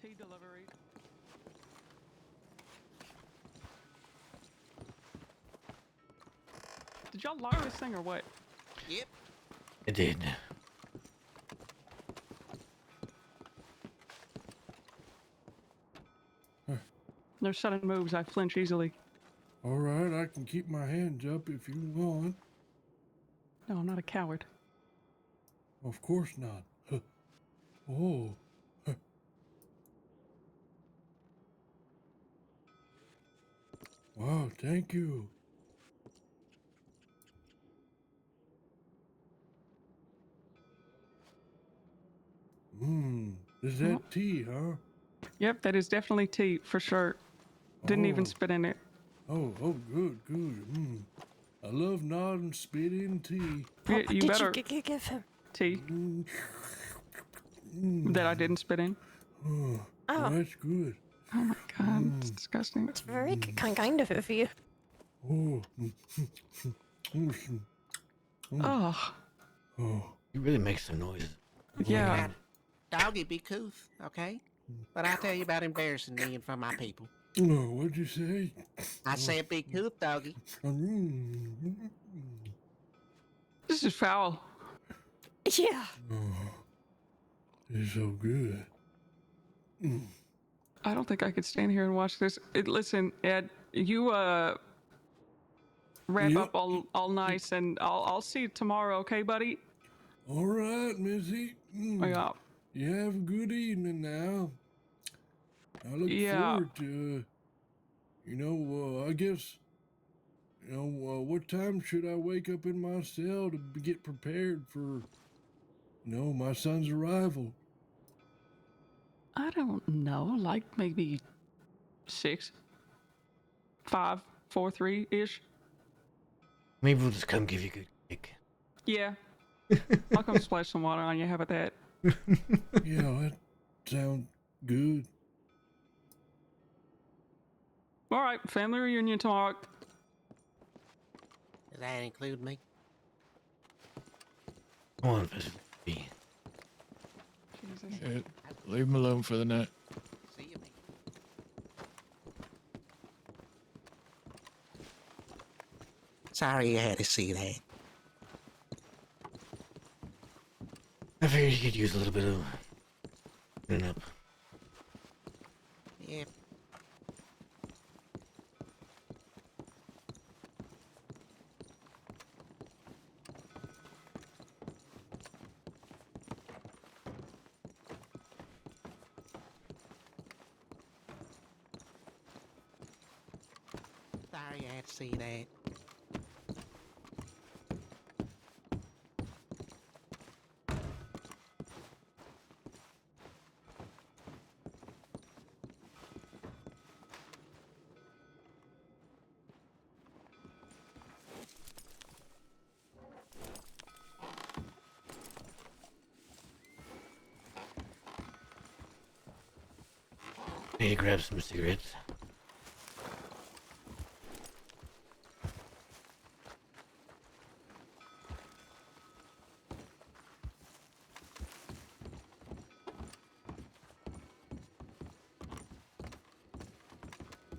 Speaker 8: Tea delivery. Did y'all lock this thing or what?
Speaker 7: Yep.
Speaker 1: It did.
Speaker 8: No sudden moves. I flinch easily.
Speaker 11: All right, I can keep my hands up if you want.
Speaker 8: No, I'm not a coward.
Speaker 11: Of course not. Oh. Wow, thank you. Is that tea, huh?
Speaker 8: Yep, that is definitely tea for sure. Didn't even spit in it.
Speaker 11: Oh, good. I love nodding, spitting tea.
Speaker 8: Yeah, you
Speaker 9: Did
Speaker 8: better
Speaker 9: you give him?
Speaker 8: tea that I didn't spit in.
Speaker 11: Oh,
Speaker 9: Oh.
Speaker 11: that's good.
Speaker 8: Oh my god, it's disgusting.
Speaker 9: It's very kind of you.
Speaker 11: Oh.
Speaker 8: Oh.
Speaker 11: Oh.
Speaker 1: You really make some noises.
Speaker 8: Yeah.
Speaker 7: Doggy be couth, okay? But I'll tell you about embarrassing me in front of my people.
Speaker 11: Oh, what'd you say?
Speaker 7: I said be couth, doggy.
Speaker 8: This is foul.
Speaker 9: Yeah.
Speaker 11: Oh, it's so good.
Speaker 8: I don't think I could stand here and watch this. Listen, Ed, you wrap up all nice, and I'll see you tomorrow, okay, buddy?
Speaker 11: All right, Missy.
Speaker 8: Yeah.
Speaker 11: You have a good evening now. I look
Speaker 8: Yeah.
Speaker 11: forward to, I guess, what time should I wake up in my cell to get prepared for, my son's arrival?
Speaker 8: I don't know, like maybe 6, 5, 4, 3-ish.
Speaker 1: Maybe we'll just come give you a good kick.
Speaker 8: Yeah. I'll come splash some water on you. How about that?
Speaker 11: Yeah, that sounds good.
Speaker 8: All right, family reunion tomorrow.
Speaker 7: Does that include me?
Speaker 1: Come on, visit me.
Speaker 8: Jesus.
Speaker 13: Yeah, leave him alone for the night.
Speaker 7: See you, mate. Sorry you had to see that.
Speaker 1: figured you could use a little bit of cleaning up.
Speaker 7: Yeah. Sorry, I had to see that.
Speaker 1: I need to grab some cigarettes.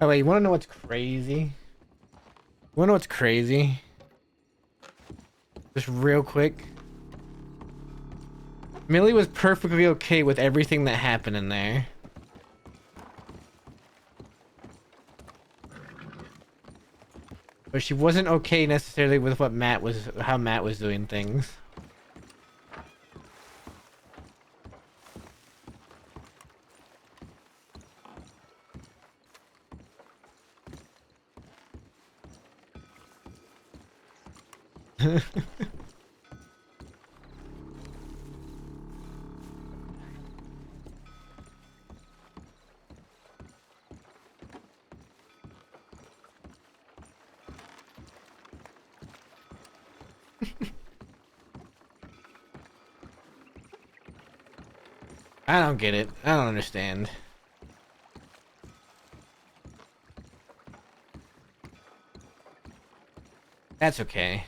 Speaker 1: Oh wait, you wanna know what's crazy? You wanna know what's crazy? Just real quick. Millie was perfectly okay with everything that happened in there. But she wasn't okay necessarily with what how Matt was doing things. I don't get it. I don't understand. That's okay.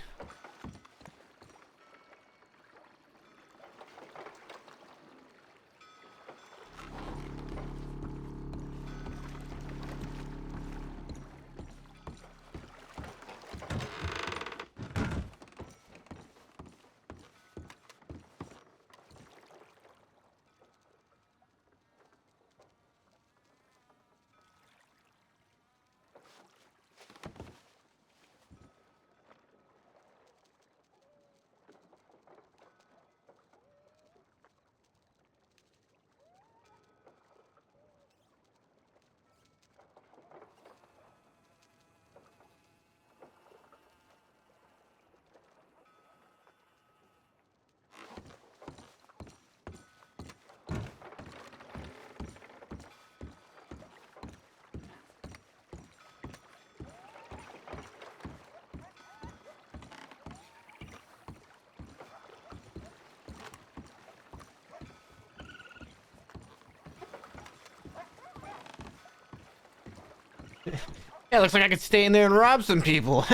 Speaker 1: Yeah, looks like I could stay in there and rob some people.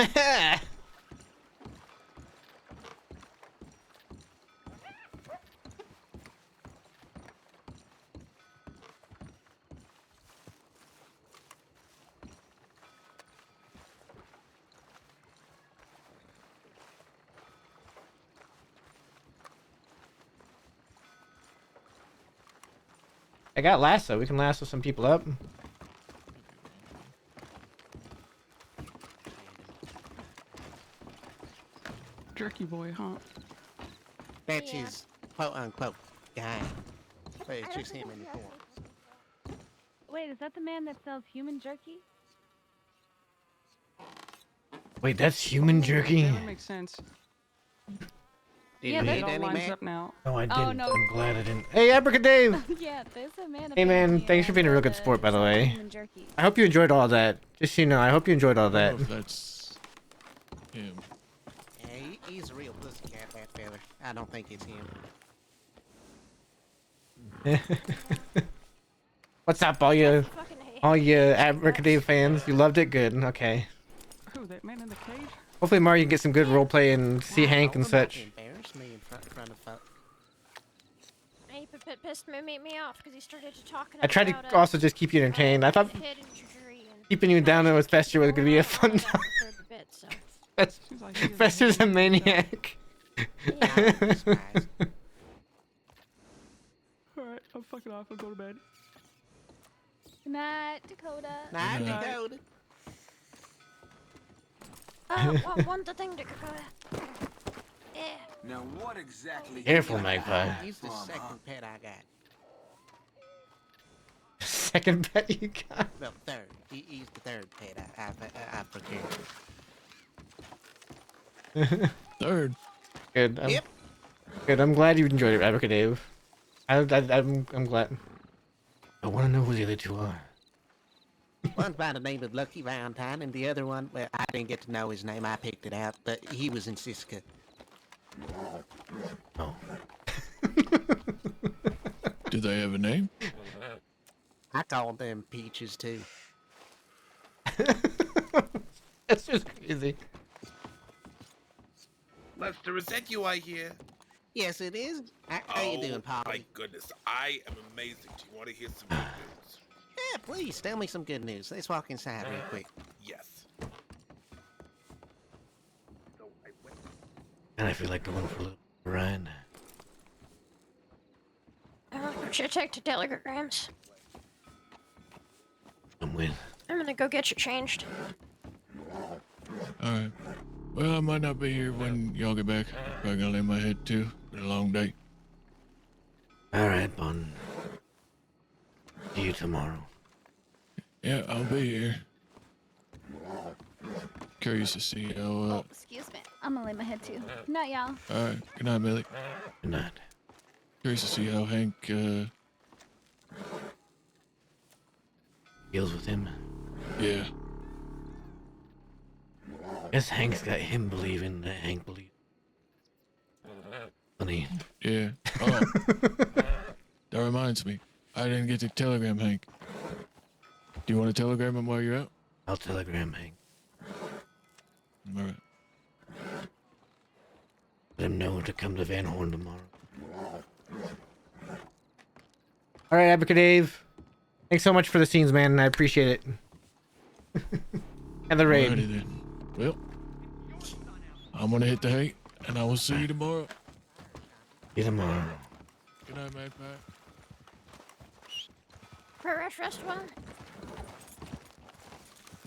Speaker 1: I got lasso. We can lasso some people up.
Speaker 8: Jerky boy, huh?
Speaker 7: That's his quote unquote guy. But it's just him in the form.
Speaker 14: Wait, is that the man that sells human jerky?
Speaker 1: Wait, that's human jerky?
Speaker 8: That would make sense.
Speaker 7: Did
Speaker 14: Yeah,
Speaker 7: you
Speaker 14: that
Speaker 7: hit
Speaker 8: all
Speaker 7: any,
Speaker 8: lines
Speaker 7: man?
Speaker 8: up now.
Speaker 1: No, I didn't.
Speaker 14: no.
Speaker 1: I'm glad I didn't. Hey, Abracadabra!
Speaker 14: Yeah, there's a man.
Speaker 1: Hey, man,
Speaker 14: apparently,
Speaker 1: thanks for being a real good
Speaker 14: that,
Speaker 1: sport, by the
Speaker 14: sells
Speaker 1: way.
Speaker 14: human jerky.
Speaker 1: I hope you enjoyed all that. Just so you know, I hope you enjoyed all
Speaker 13: I
Speaker 1: that.
Speaker 13: don't know if that's him.
Speaker 7: Yeah, he's a real pussycat, that fella. I don't think it's him.
Speaker 1: What's up, all you Abracadabra fans? You loved it? Good. Okay.
Speaker 8: Who, that man in the cage?
Speaker 1: Hopefully, Mario can get some good roleplay and see Hank and such.
Speaker 7: Embarrass me in front of folks.
Speaker 9: He pissed me off because he started to talk
Speaker 1: I tried to also just keep you entertained. I thought
Speaker 9: head injury and
Speaker 1: keeping you down with Fester was gonna be a fun time.
Speaker 9: for a bit, so.
Speaker 8: Seems like he doesn't
Speaker 1: Fester's a
Speaker 8: have anything to
Speaker 1: maniac.
Speaker 7: Yeah,
Speaker 8: right, I'm fucking off. I'll go to bed.
Speaker 14: Good night, Dakota.
Speaker 7: Night,
Speaker 13: Good night.
Speaker 7: Dakota.
Speaker 9: One the thing to go. Yeah.
Speaker 4: Now what exactly?
Speaker 1: Careful, Magpie.
Speaker 7: He's the second pet I got.
Speaker 1: Second pet you got.
Speaker 7: Well, third. He's the third pet I procured.
Speaker 13: Third.
Speaker 1: Good.
Speaker 7: Yep.
Speaker 1: Good. I'm glad you enjoyed it, Rebecca Dave. I'm glad. I want to know who the other two are.
Speaker 7: One's by the name of Lucky Valentine, and the other one, well, I didn't get to know his name. I picked it out, but he was in Sisika.
Speaker 1: Oh.
Speaker 13: Do they have a name?
Speaker 7: I called them Peaches, too.
Speaker 1: That's just crazy.
Speaker 12: Lester, is that you I hear?
Speaker 7: Yes, it is. How you doing, Polly?
Speaker 12: My goodness, I am amazing. Do you want to hear some good news?
Speaker 7: Yeah, please, tell me some good news. Let's walk inside real quick.
Speaker 12: Yes.
Speaker 1: And I feel like going for a little ride.
Speaker 9: Should check the telegrams.
Speaker 1: I'm with.
Speaker 9: I'm gonna go get you changed.
Speaker 13: Alright. Well, I might not be here when y'all get back. Probably gonna lay my head too. Been a long day.
Speaker 1: Alright, Bun. See you tomorrow.
Speaker 13: Yeah, I'll be here. Curious to see how,
Speaker 14: Oh, excuse me. I'm gonna lay my head too. Good night, y'all.
Speaker 13: Alright, good night, Millie.
Speaker 1: Good night.
Speaker 13: Curious to see how Hank,
Speaker 1: Deals with him.
Speaker 13: yeah.
Speaker 1: Guess Hank's got him believing that Hank believes. Funny.
Speaker 13: Yeah. Oh. That reminds me. I didn't get to telegram Hank. Do you want to telegram him while you're out?
Speaker 1: I'll telegram Hank.
Speaker 13: Alright.
Speaker 1: Let him know to come to Van Horn tomorrow. Alright, Abica Dave. Thanks so much for the scenes, man. I appreciate it. And the raid.
Speaker 13: Alrighty then. Well, I'm gonna hit the hay, and I will see you tomorrow.
Speaker 1: See you tomorrow.
Speaker 13: Good night, Magpie.
Speaker 9: Rest one.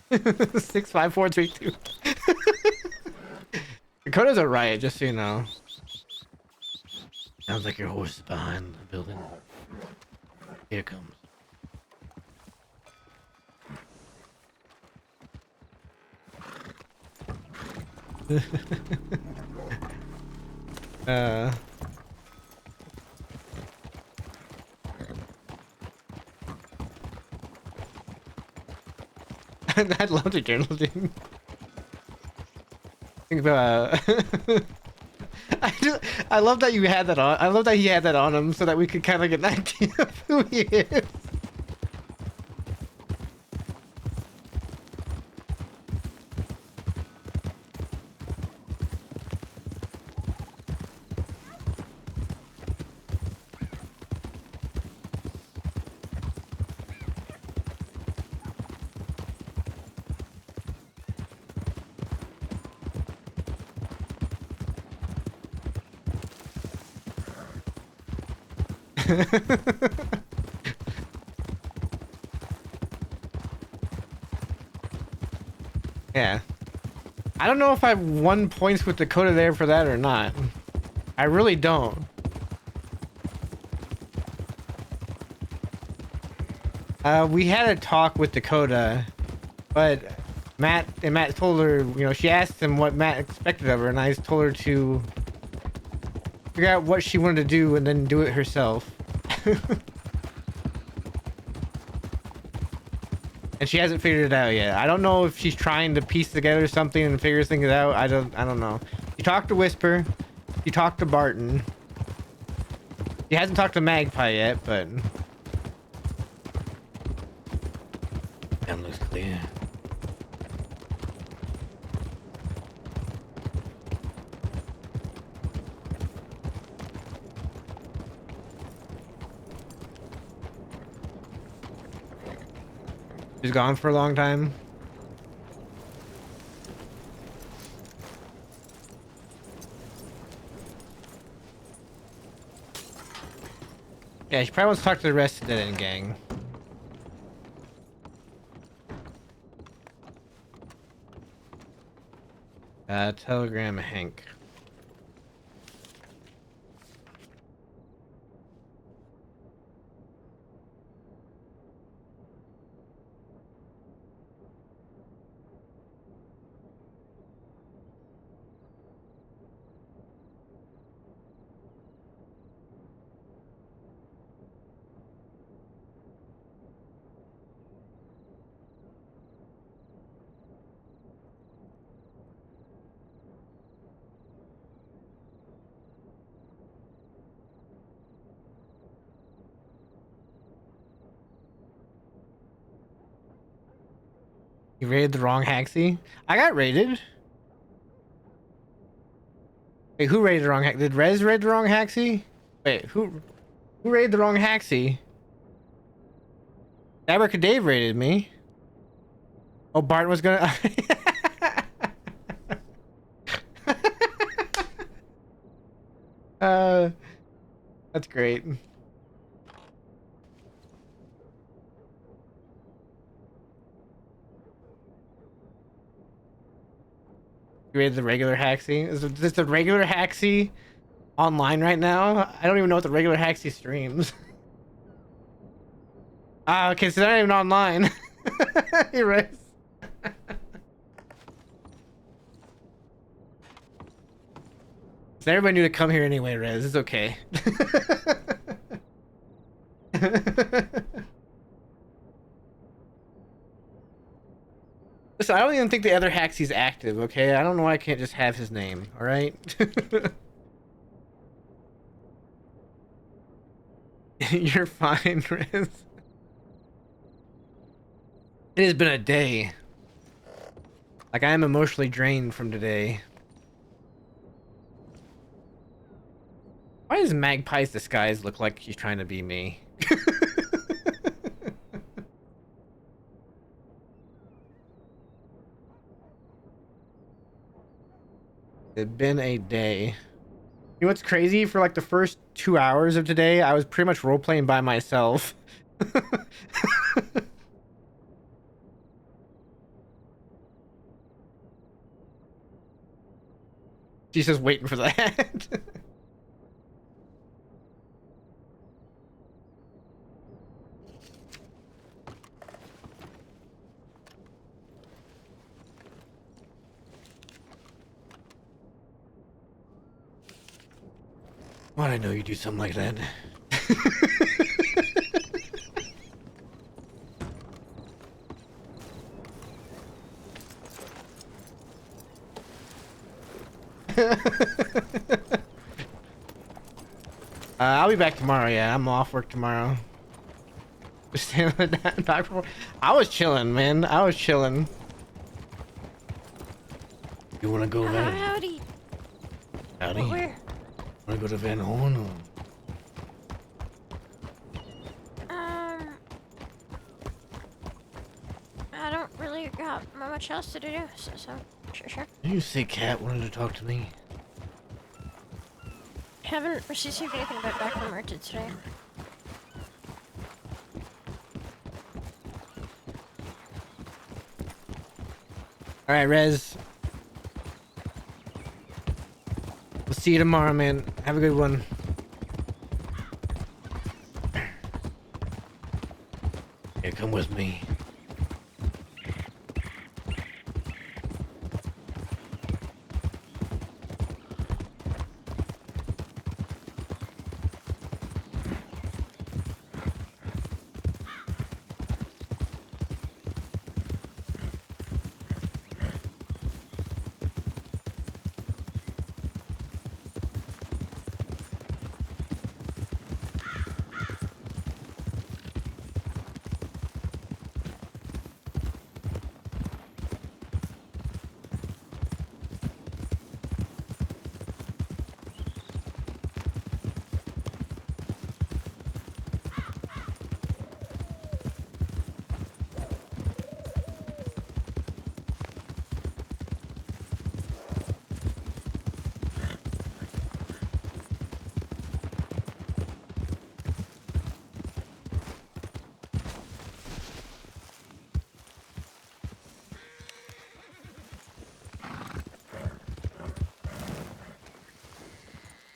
Speaker 1: 65432. Dakota's a riot, just so you know. Sounds like your horse is behind the building. Here it comes. I'd love to journal, dude. Think about. I love that you had that on. I love that he had that on him so that we could kind of get an idea of who he is. Yeah. I don't know if I won points with Dakota there for that or not. I really don't. We had a talk with Dakota, but Matt told her, you know, she asked him what Matt expected of her, and I told her to figure out what she wanted to do and then do it herself. And she hasn't figured it out yet. I don't know if she's trying to piece together something and figure things out. I don't know. She talked to Whisper. She talked to Barton. She hasn't talked to Magpie yet, but that looks clear. She's gone for a long time. Yeah, she probably wants to talk to the rest of the Dead End gang. Telegram Hank. You raided the wrong Haxie? I got raided. Wait, who raided the wrong Haxie? Did Rez raid the wrong Haxie? Wait, who raided the wrong Haxie? Abracadabra raided me. Oh, Bart was gonna... That's great. You raided the regular Haxie? Is this the regular Haxie online right now? I don't even know what the regular Haxie streams. Ah, okay, so they're not even online. You're right. So everybody knew to come here anyway, Rez. It's okay. Listen, I don't even think the other Haxie's active, okay? I don't know why I can't just have his name, alright? You're fine, Rez. It has been a day. Like, I am emotionally drained from today. Why does Magpie's disguise look like she's trying to be me? It's been a day. You know what's crazy? For like the first 2 hours of today, I was pretty much role-playing by myself. She's just waiting for that. Why'd I know you'd do something like that? I'll be back tomorrow. Yeah, I'm off work tomorrow. Just stand on the dock for... I was chilling, man. I was chilling. You wanna go there?
Speaker 9: Howdy.
Speaker 1: Howdy.
Speaker 9: Where?
Speaker 1: Wanna go to Van Horn? Or...
Speaker 9: I don't really got much else to do, so sure.
Speaker 1: Did you say Cat wanted to talk to me?
Speaker 9: Haven't received anything back from Merchant today.
Speaker 1: Alright, Rez. We'll see you tomorrow, man. Have a good one. Yeah, come with me.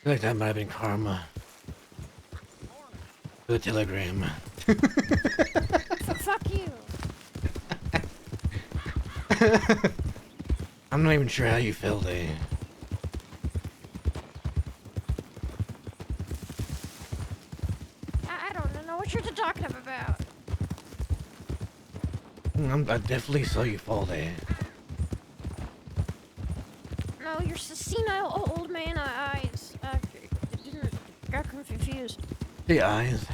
Speaker 1: feel like that might have been karma. The telegram.
Speaker 9: Fuck you.
Speaker 1: I'm not even sure how you felt, eh?
Speaker 9: I don't know what you're talking about.
Speaker 1: I definitely saw you fall there.
Speaker 9: No, your senile old man eyes. Got confused.
Speaker 1: The eyes.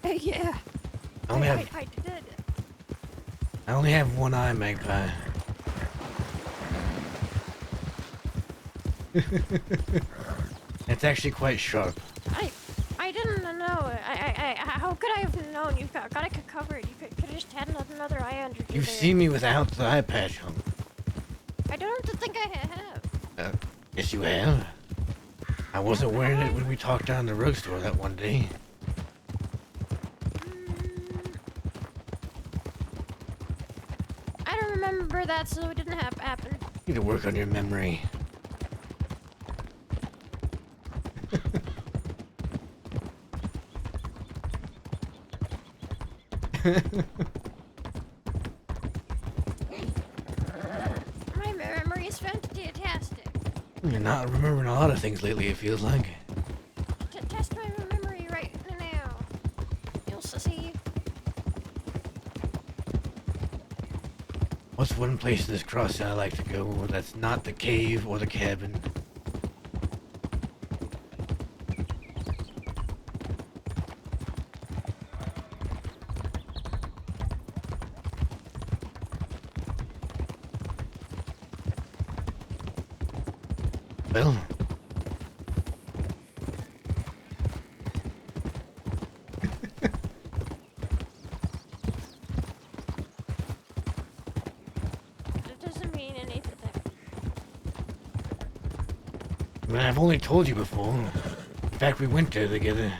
Speaker 9: Yeah.
Speaker 1: I only have.
Speaker 9: I did.
Speaker 1: I only have one eye, Magpie. It's actually quite sharp.
Speaker 9: I didn't know. How could I have known? You've got it covered. You could have just had another eye under you.
Speaker 1: You've
Speaker 9: there.
Speaker 1: seen me without the eye patch on.
Speaker 9: I don't think I have.
Speaker 1: Yes, you have. I wasn't wearing it when we talked down the drugstore that one day.
Speaker 9: I don't remember that, so it didn't happen.
Speaker 1: You need to work on your memory.
Speaker 9: My memory is fantastic.
Speaker 1: You're not remembering a lot of things lately, it feels like.
Speaker 9: Test my memory right now. You'll see.
Speaker 1: What's one place in this crossing I like to go that's not the cave or the cabin? Well,
Speaker 9: It doesn't mean anything.
Speaker 1: I mean, I've only told you before. In fact, we went there together.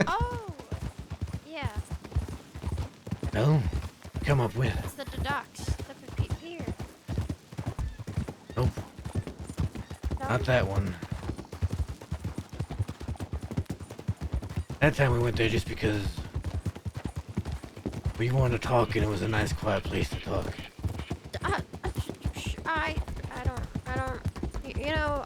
Speaker 9: Oh, yeah.
Speaker 1: Well, come up with.
Speaker 9: It's the docks. The pier.
Speaker 1: Nope,
Speaker 9: No?
Speaker 1: not that one. That time we went there just because we wanted to talk and it was a nice quiet place to talk.
Speaker 9: I don't, you know,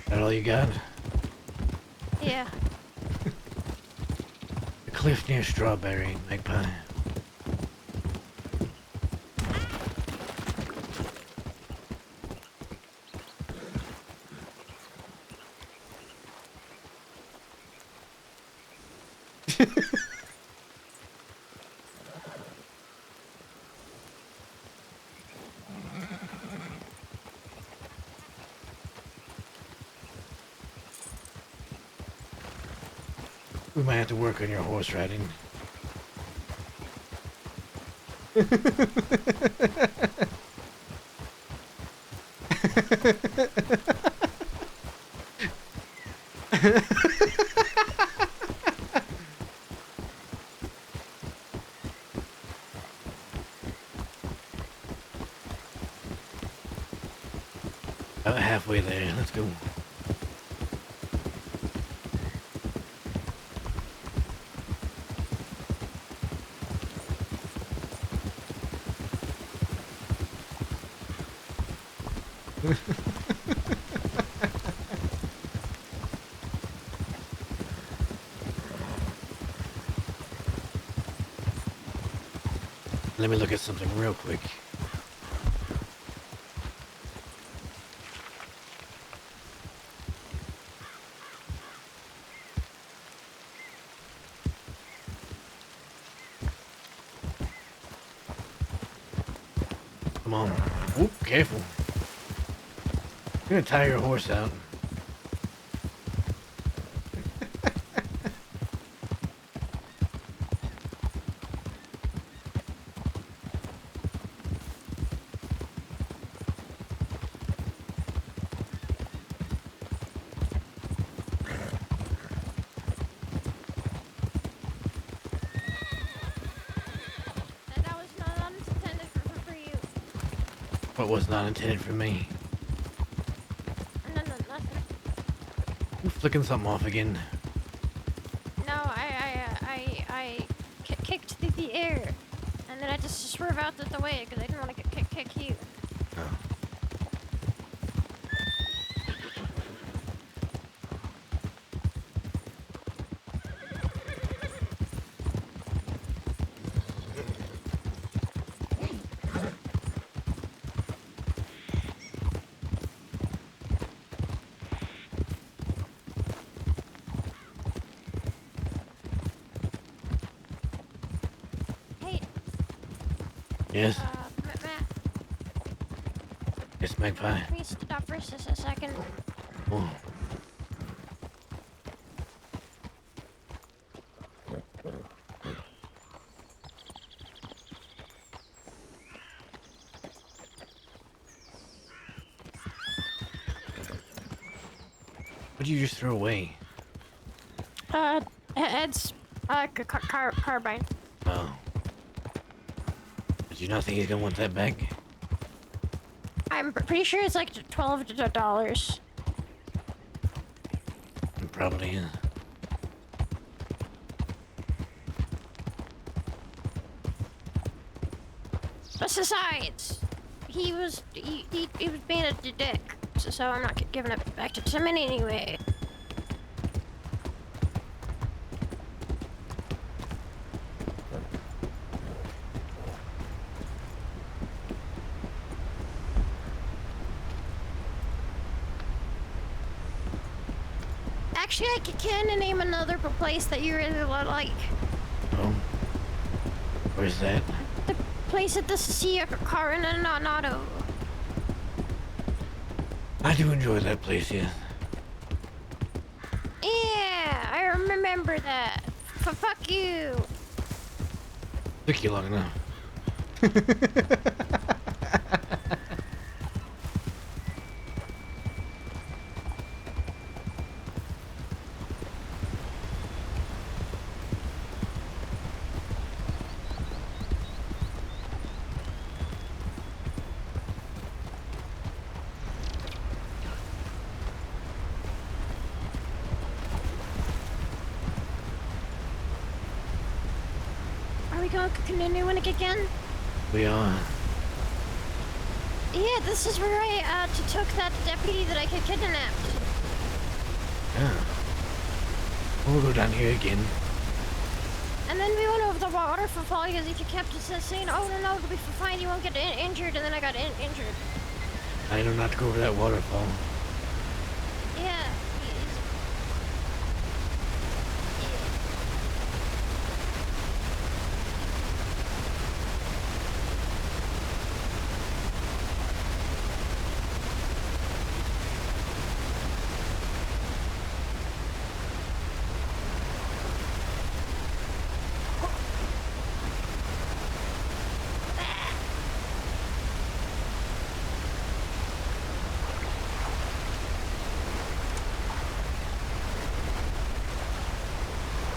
Speaker 1: That all you got?
Speaker 9: yeah.
Speaker 1: The cliff near Strawberry, Magpie. We might have to work on your horse riding. About halfway there, let's go. Let me look at something real quick. Come on. Whoop, careful. You're gonna tire your horse out. What was not intended for me?
Speaker 9: No, nothing.
Speaker 1: You flicking something off again?
Speaker 9: No, I kicked the air, and then I just swerve out the way because I didn't want to kick you.
Speaker 1: Oh.
Speaker 9: Hey.
Speaker 1: Yes.
Speaker 9: Matt.
Speaker 1: Yes, Magpie.
Speaker 9: Can you stop for just a second?
Speaker 1: Oh. What did you just throw away?
Speaker 9: It's carbine.
Speaker 1: Oh. Did you not think he's gonna want that back?
Speaker 9: I'm pretty sure it's like $12.
Speaker 1: It probably is.
Speaker 9: Besides, he was being a dick, so I'm not giving it back to him anyway. Actually, I can name another place that you really like.
Speaker 1: Oh. Where's that?
Speaker 9: The place at the Sisika car in an auto.
Speaker 1: I do enjoy that place, yes.
Speaker 9: Yeah, I remember that. Fuck you.
Speaker 1: Took you long enough.
Speaker 9: Are we going canoeing again?
Speaker 1: We are.
Speaker 9: Yeah, this is where I took that deputy that I kidnapped.
Speaker 1: Yeah. We'll go down here again.
Speaker 9: And then we went over the waterfall because he kept saying, "Oh no, it'll be fine. You won't get injured." And then I got injured.
Speaker 1: I know not to go over that waterfall.
Speaker 9: Yeah.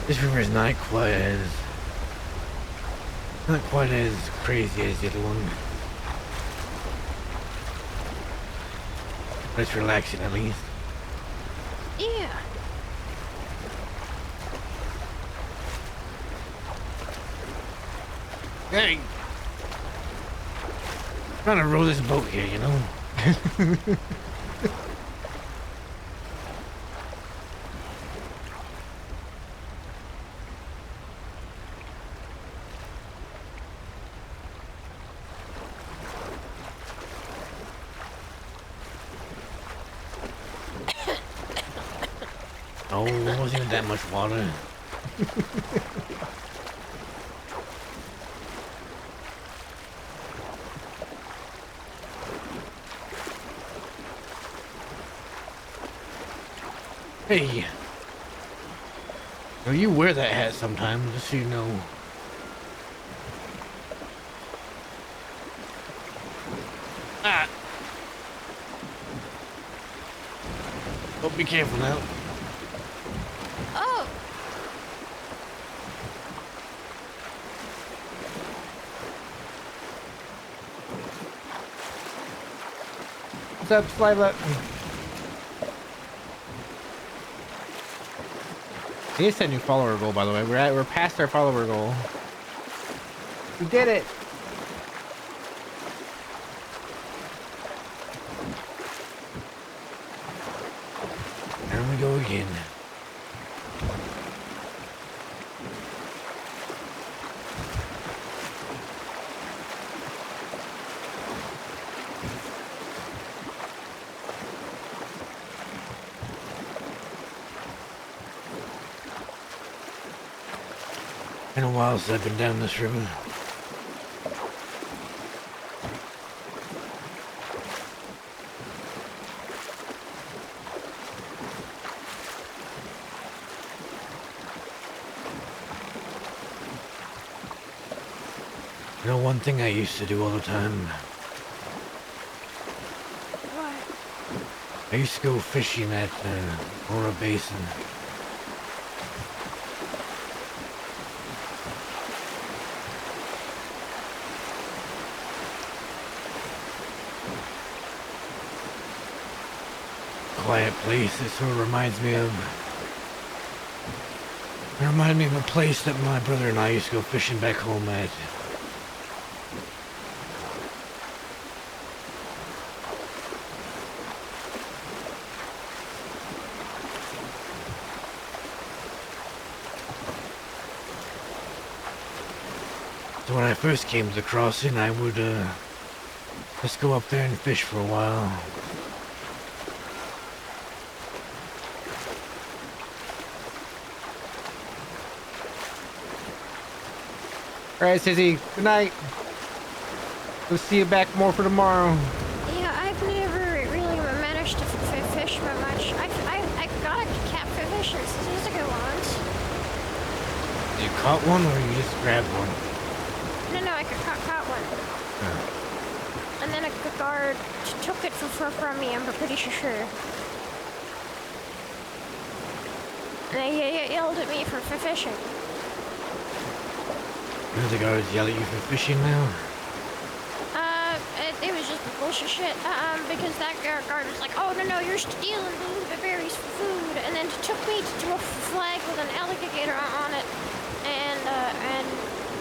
Speaker 1: This river is not quite as crazy as the other one. But it's relaxing at least.
Speaker 9: Yeah.
Speaker 1: Hey! I'm trying to row this boat here, you know? Oh, it wasn't even that much water. Hey. Now you wear that hat sometimes, just so you know. Ah! Oh, be careful now.
Speaker 9: Oh.
Speaker 1: What's up, Sliva? I need to set a new follower goal, by the way. We're past our follower goal. We did it. There we go again. Been a while since I've been down this river. You know, one thing I used to do all the time.
Speaker 9: What?
Speaker 1: I used to go fishing at Ora Basin. Quiet place. It sort of reminds me of. It reminded me of a place that my brother and I used to go fishing back home at. So when I first came to the crossing, I would just go up there and fish for a while. Alright, Sissy, good night. We'll see you back more for tomorrow.
Speaker 9: Yeah, I've never really managed to fish very much. I got a catfish in Sisika once.
Speaker 1: You caught one or you just grabbed one?
Speaker 9: No, I caught one.
Speaker 1: Oh.
Speaker 9: And then a guard took it from me, I'm pretty sure. And they yelled at me for fishing.
Speaker 1: Do the guards yell at you for fishing now?
Speaker 9: It was just bullshit shit. Because that guard was like, oh, no, you're stealing the berries for food. And then took me to a flag with an alligator on it. And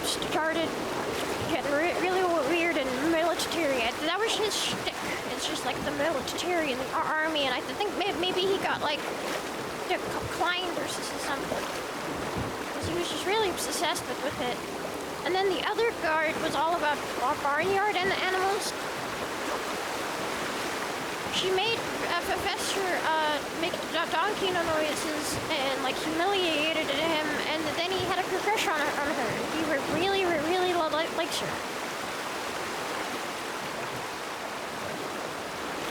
Speaker 9: started getting really weird and military. That was his shtick. It's just like the military and the army. And I think maybe he got, like, declined or something. Because he was just really obsessed with it. And then the other guard was all about barnyard and the animals. She made Professor make donkey noises and like humiliated him, and then he had a crush on her. He really likes her.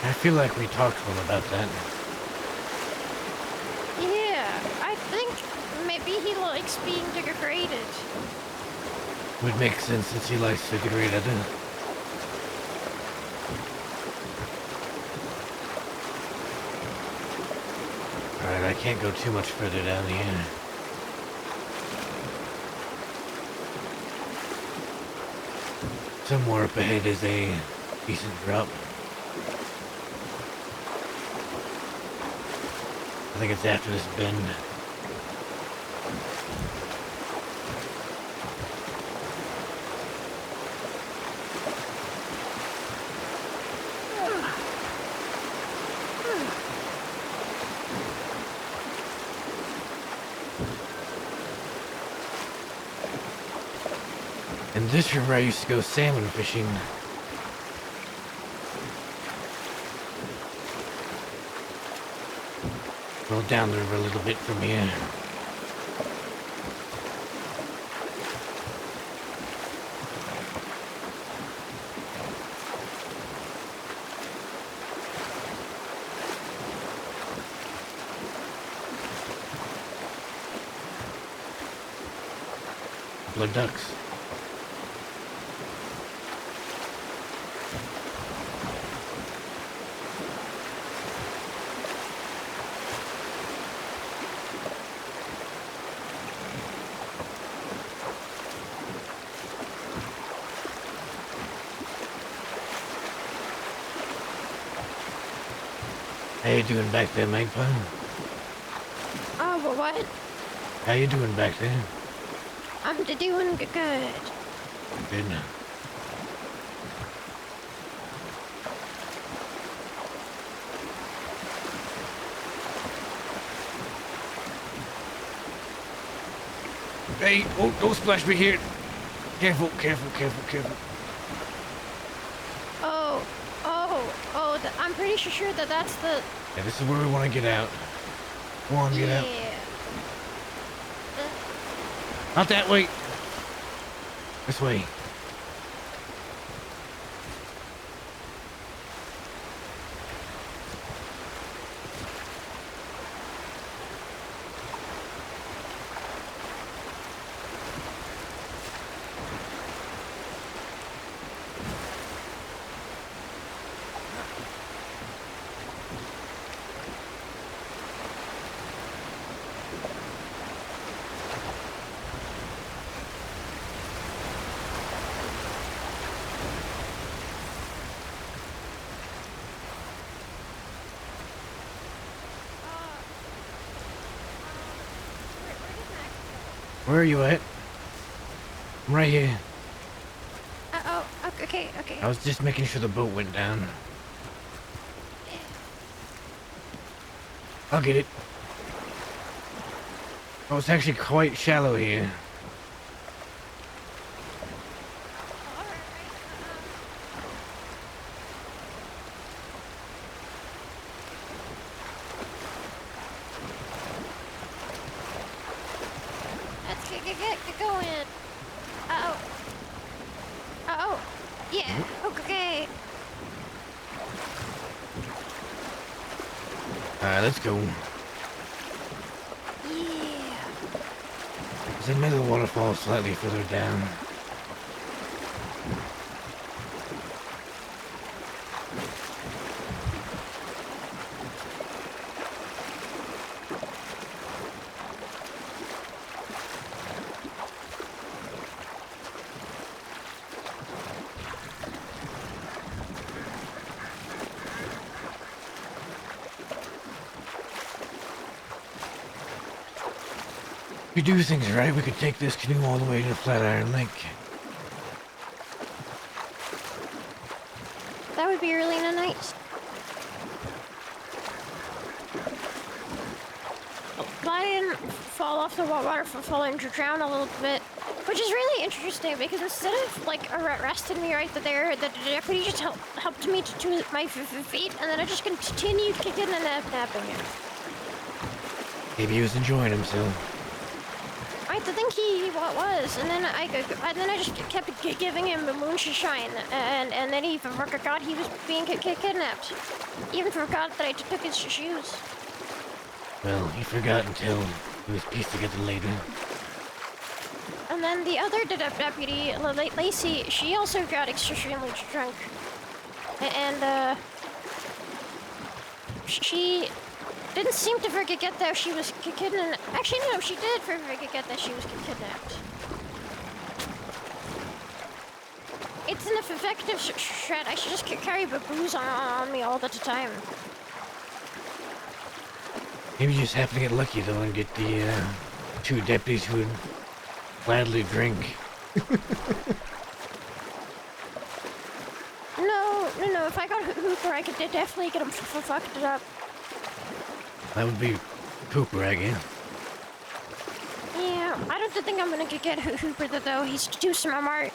Speaker 1: I feel like we talked to him about that.
Speaker 9: Yeah, I think maybe he likes being degraded.
Speaker 1: Would make sense since he likes to degrade it. Alright, I can't go too much further down here. Somewhere up ahead is a decent drop. I think it's after this bend. And this river I used to go salmon fishing. Well, down the river a little bit from here. Blood ducks. How you doing back there, Magpie?
Speaker 9: Oh, but what?
Speaker 1: How you doing back there?
Speaker 9: I'm doing good.
Speaker 1: Good. Hey, oh, don't splash me here. Careful, careful, careful, careful.
Speaker 9: I'm pretty sure that that's the...
Speaker 1: Yeah, this is where we want to get out. Come on, get out. Not that way. This way. Where are you at? I'm right here.
Speaker 9: Okay.
Speaker 1: I was just making sure the boat went down. I'll get it. Oh, it's actually quite shallow here.
Speaker 9: Let's get going. Yeah, okay.
Speaker 1: Alright, let's go.
Speaker 9: Yeah.
Speaker 1: There's another waterfall slightly further down. If we do things right, we could take this canoe all the way to the Flatiron Lake.
Speaker 9: That would be really nice. But I didn't fall off the waterfall and drown a little bit, which is really interesting because instead of like arresting me right there, the deputy just helped me to my feet, and then I just continued kicking and napping it.
Speaker 1: Maybe he was enjoying himself.
Speaker 9: I think he was, and then I just kept giving him the moonshine, and then he forgot he was being kidnapped. Even forgot that I took his shoes.
Speaker 1: Well, he forgot until he was pieced together later.
Speaker 9: And then the other deputy, Lacey, she also got extremely drunk, and she didn't seem to forget that she was kidnapped. Actually, no, she did forget that she was kidnapped. It's an effective shred. I should just carry booze on me all the time.
Speaker 1: Maybe you just happen to get lucky though and get the two deputies who would gladly drink.
Speaker 9: No. If I got Hooper, I could definitely get him fucked up.
Speaker 1: That would be Cooper, I guess.
Speaker 9: Yeah, I don't think I'm gonna get Hooper though. He's too smart.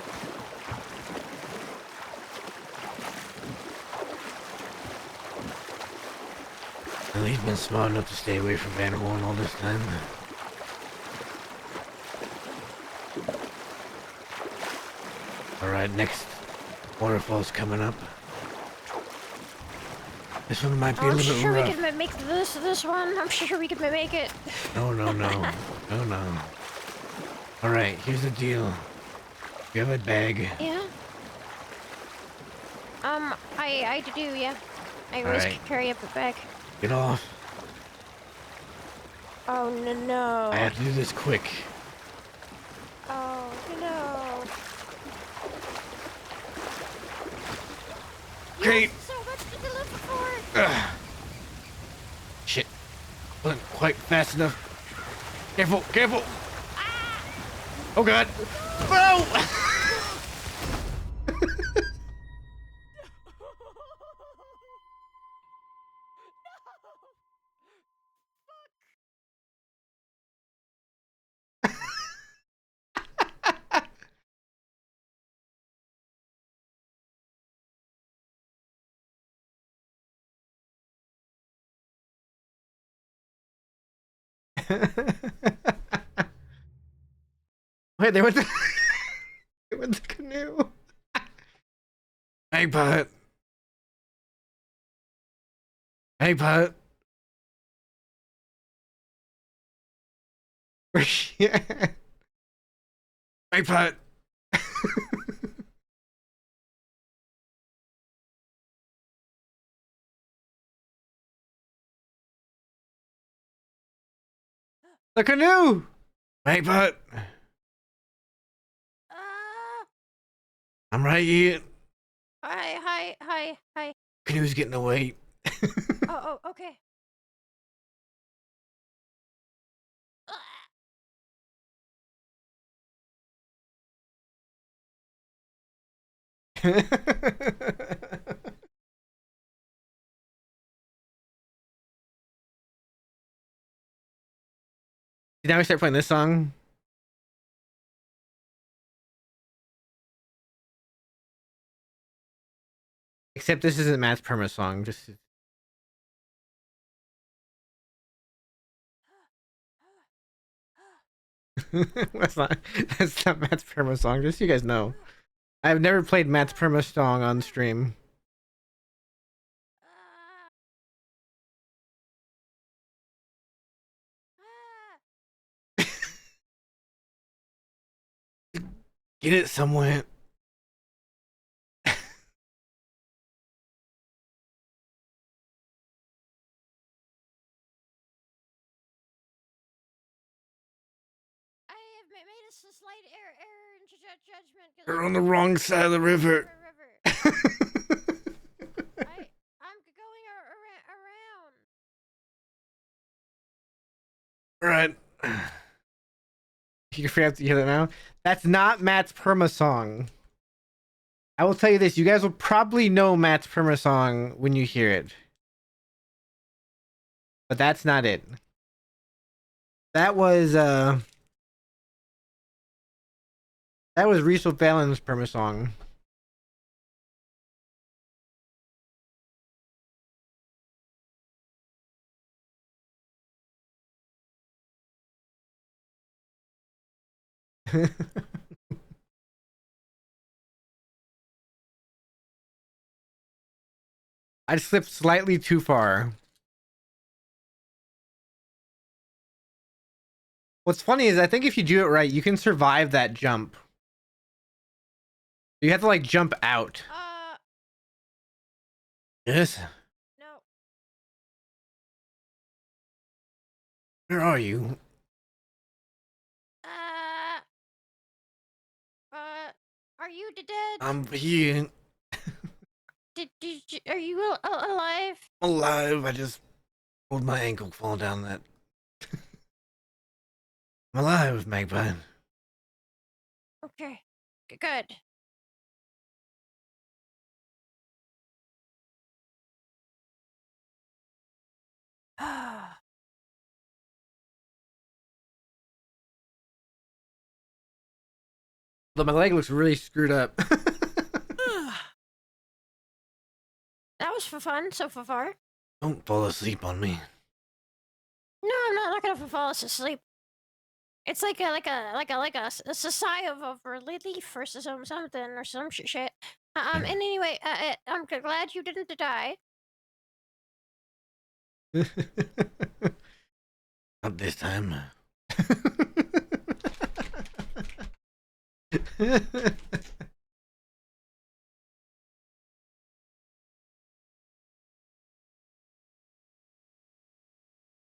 Speaker 1: Well, he's been smart enough to stay away from Van Horn all this time. Alright, next waterfall's coming up. This one might be a little bit rough.
Speaker 9: I'm sure we can make this one. I'm sure we can make it.
Speaker 1: No. Alright, here's the deal. You have a bag.
Speaker 9: Yeah. I do, yeah. I always carry up a bag.
Speaker 1: Get off.
Speaker 9: Oh, no.
Speaker 1: I have to do this quick.
Speaker 9: Oh, no.
Speaker 1: Great.
Speaker 9: So much to deliver for.
Speaker 1: quite fast enough. Careful, careful. Oh god. No! Wait, they went to they went to canoe. Magpie. Magpie. Where's she at? Magpie. The canoe. Magpie. I'm right here.
Speaker 9: Hi.
Speaker 1: Canoe's getting away.
Speaker 9: Oh, okay.
Speaker 1: Now we start playing this song. Except this isn't Matt's perma song. Just that's not Matt's perma song. Just so you guys know, I've never played Matt's perma song on stream. Get it somewhere.
Speaker 9: Made a slight error in judgment.
Speaker 1: You're on the wrong side of the river.
Speaker 9: I'm going around.
Speaker 1: Right. You can figure out to hear that now. That's not Matt's perma song. I will tell you this: you guys will probably know Matt's perma song when you hear it, but that's not it. That was Reese O'Fallon's perma song. I slipped slightly too far. What's funny is I think if you do it right, you can survive that jump. You have to like jump out. Yes.
Speaker 9: No.
Speaker 1: Where are you?
Speaker 9: Are you dead?
Speaker 1: I'm here.
Speaker 9: Are you alive?
Speaker 1: I'm alive. I just pulled my ankle falling down that. I'm alive, Magpie.
Speaker 9: Okay. Good.
Speaker 1: But my leg looks really screwed up.
Speaker 9: That was for fun so far.
Speaker 1: Don't fall asleep on me.
Speaker 9: No, I'm not gonna fall asleep. It's like a sigh of relief or something or some shit. And anyway, I'm glad you didn't die.
Speaker 1: Not this time.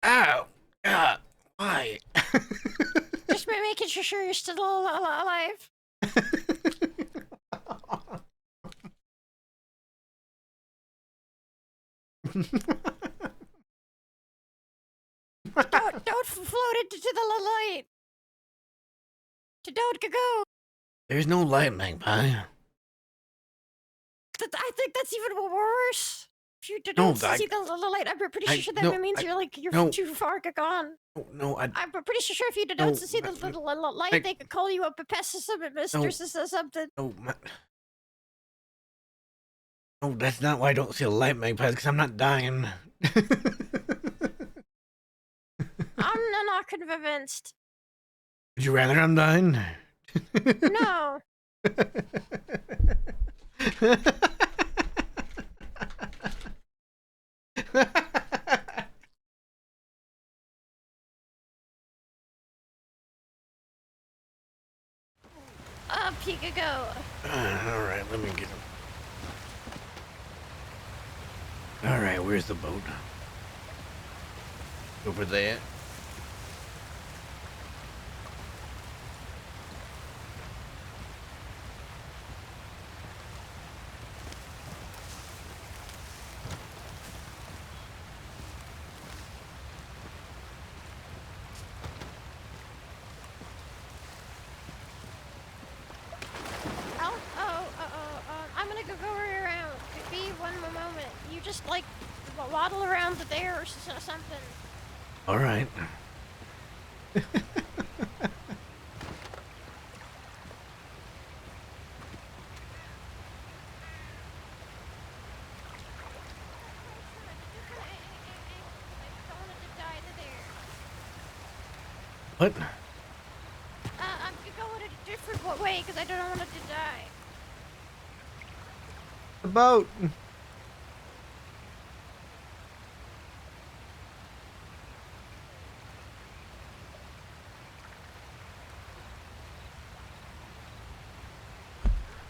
Speaker 1: Ow! God, why?
Speaker 9: Just making sure you're still alive. Don't float into the light. Don't go.
Speaker 1: There's no light, Magpie.
Speaker 9: I think that's even worse. If you
Speaker 1: No,
Speaker 9: don't see the light, I'm pretty sure that means you're
Speaker 1: no.
Speaker 9: too far gone.
Speaker 1: No,
Speaker 9: I'm pretty sure if you don't see the light, they could call you a pessimist or something.
Speaker 1: No, that's not why I don't see a light, Magpie, because I'm not dying.
Speaker 9: I'm not convinced.
Speaker 1: Would you rather I'm dying?
Speaker 9: No. Up you could go.
Speaker 1: Alright, let me get him. Alright, where's the boat? Over there.
Speaker 9: I'm gonna go around. Be one moment. You just like waddle around there or something.
Speaker 1: All right. What?
Speaker 9: I'm going a different way because I don't want it to die.
Speaker 1: The boat.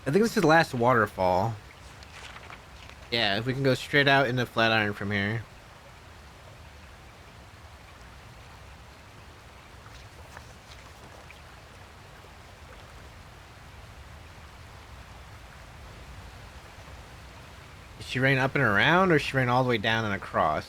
Speaker 1: I think this is the last waterfall. Yeah, if we can go straight out into Flatiron from here. Is she ran up and around, or she ran all the way down and across?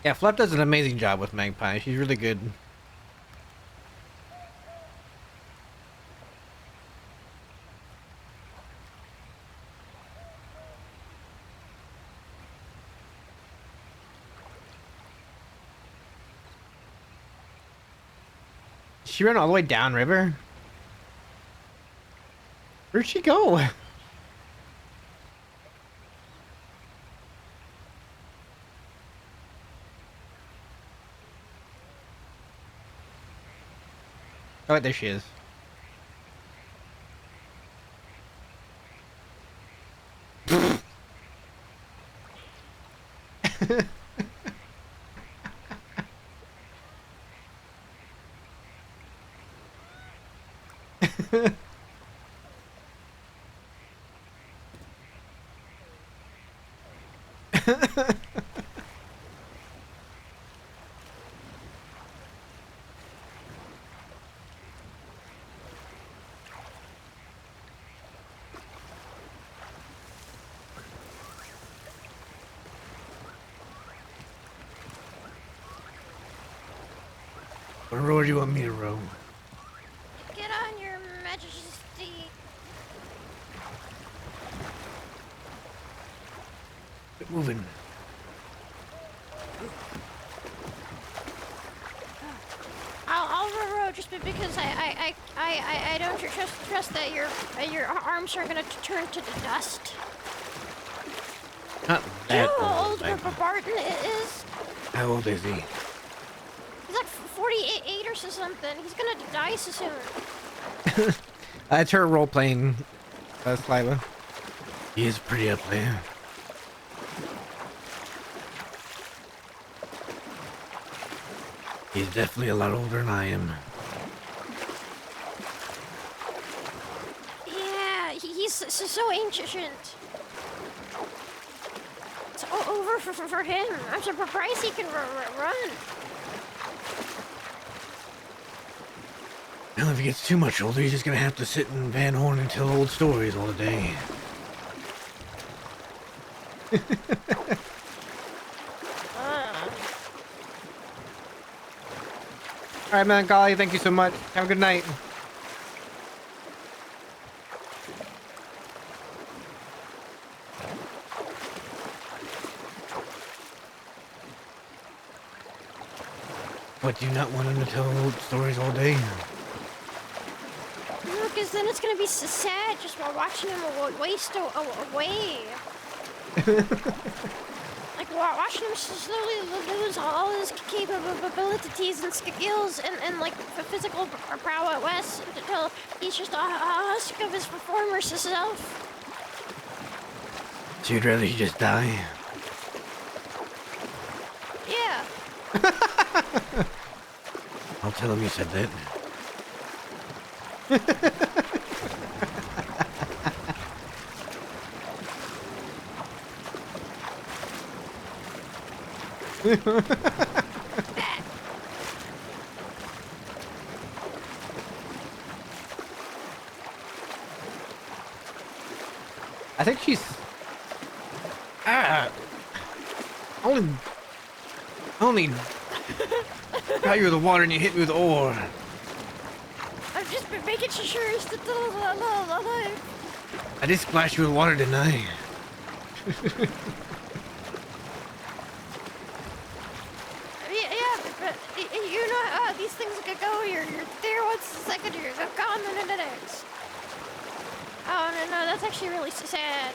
Speaker 1: Yeah, Fluff does an amazing job with Magpie. She's really good. She ran all the way down river? Where'd she go? Oh, there she is. What road do you want me to row?
Speaker 9: Get on your majesty.
Speaker 1: Get moving.
Speaker 9: I'll row just because I don't trust that your arms are gonna turn to the dust.
Speaker 1: Not
Speaker 9: Do you
Speaker 1: that
Speaker 9: know how old
Speaker 1: old.
Speaker 9: Barton is?
Speaker 1: How old is he?
Speaker 9: He's like 48 or something. He's gonna die so soon.
Speaker 1: That's her role playing, Sliva. He is pretty up there. He's definitely a lot older than I am.
Speaker 9: Yeah, he's so ancient. over for him. I'm surprised he can run.
Speaker 1: Well, if he gets too much older, he's just gonna have to sit in Van Horn and tell old stories all day. Alright, man, Golly, thank you so much. Have a good night. What, do you not want him to tell old stories all day?
Speaker 9: No, because then it's gonna be so sad just while watching him waste away. Like watching him slowly lose all his capabilities and skills and like physical prowess until he's just a husk of his former self.
Speaker 1: So you'd rather he just die?
Speaker 9: Yeah.
Speaker 1: I'll tell him you said that. I think she's only got you with the water and you hit me with the ore.
Speaker 9: I'm just making sure he's still alive.
Speaker 1: I did splash you with water, didn't I?
Speaker 9: Yeah, but you know how these things could go. You're there once a second, you're gone the next. Oh no, that's actually really sad.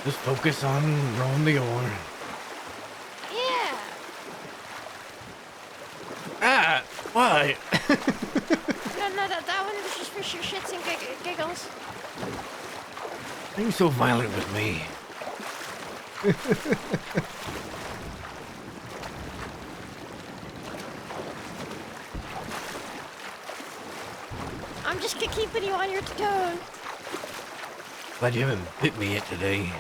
Speaker 1: Just focus on rolling the ore.
Speaker 9: Yeah.
Speaker 1: Ah, why?
Speaker 9: No, that one was just for shits and giggles.
Speaker 1: Why are you so violent with me?
Speaker 9: I'm just keeping you on your toes.
Speaker 1: Glad you haven't bit me yet today.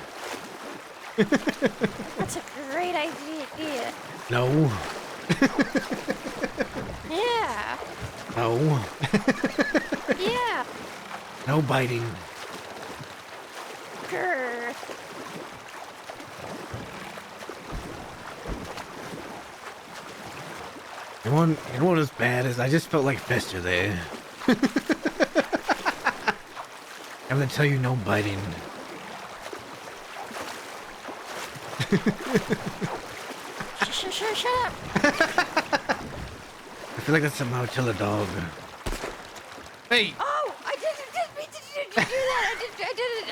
Speaker 9: That's a great idea.
Speaker 1: No.
Speaker 9: Yeah.
Speaker 1: No.
Speaker 9: Yeah.
Speaker 1: No biting.
Speaker 9: Grr.
Speaker 1: You know what was bad is I just felt like Fester there. I'm gonna tell you no biting.
Speaker 9: Shut up.
Speaker 1: I feel like that's something I would tell a dog. Hey!
Speaker 9: Oh, I didn't mean to do that.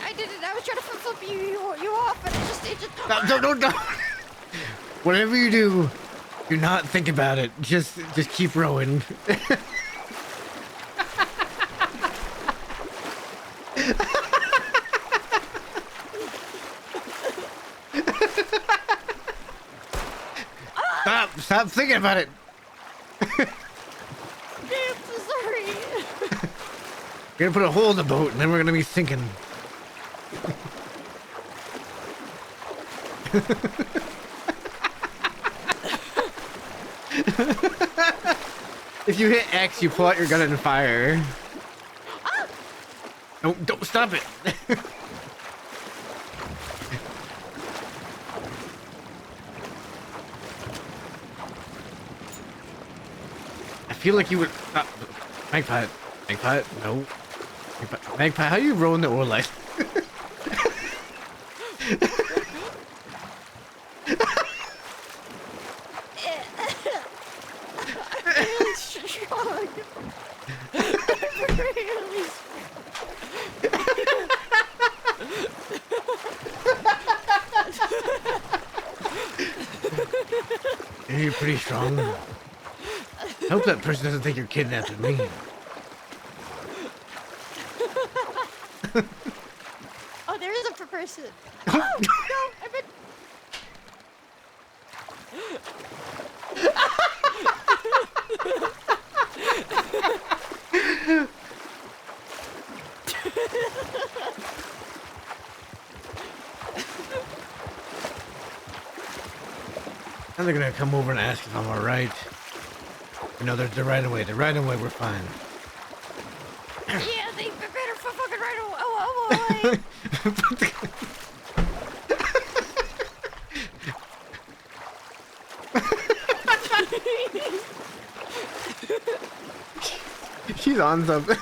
Speaker 9: I didn't. I was trying to flip you off, and it just.
Speaker 1: No. Whatever you do not think about it. Just keep rowing. Stop thinking about it.
Speaker 9: I'm so sorry.
Speaker 1: We're gonna put a hole in the boat, and then we're gonna be sinking. If you hit X, you pull out your gun and fire. Don't stop it. I feel like you would. Magpie, no. Magpie, how are you rowing the oar like?
Speaker 9: I'm really strong. I'm really
Speaker 1: You're pretty strong. I hope that person doesn't think you're kidnapping me.
Speaker 9: Oh, there is a person. Oh, no, I've been...
Speaker 1: Now they're gonna come over and ask if I'm alright. You know, they're right away. They're right away. We're fine.
Speaker 9: Yeah, they better fucking right away.
Speaker 1: She's on something.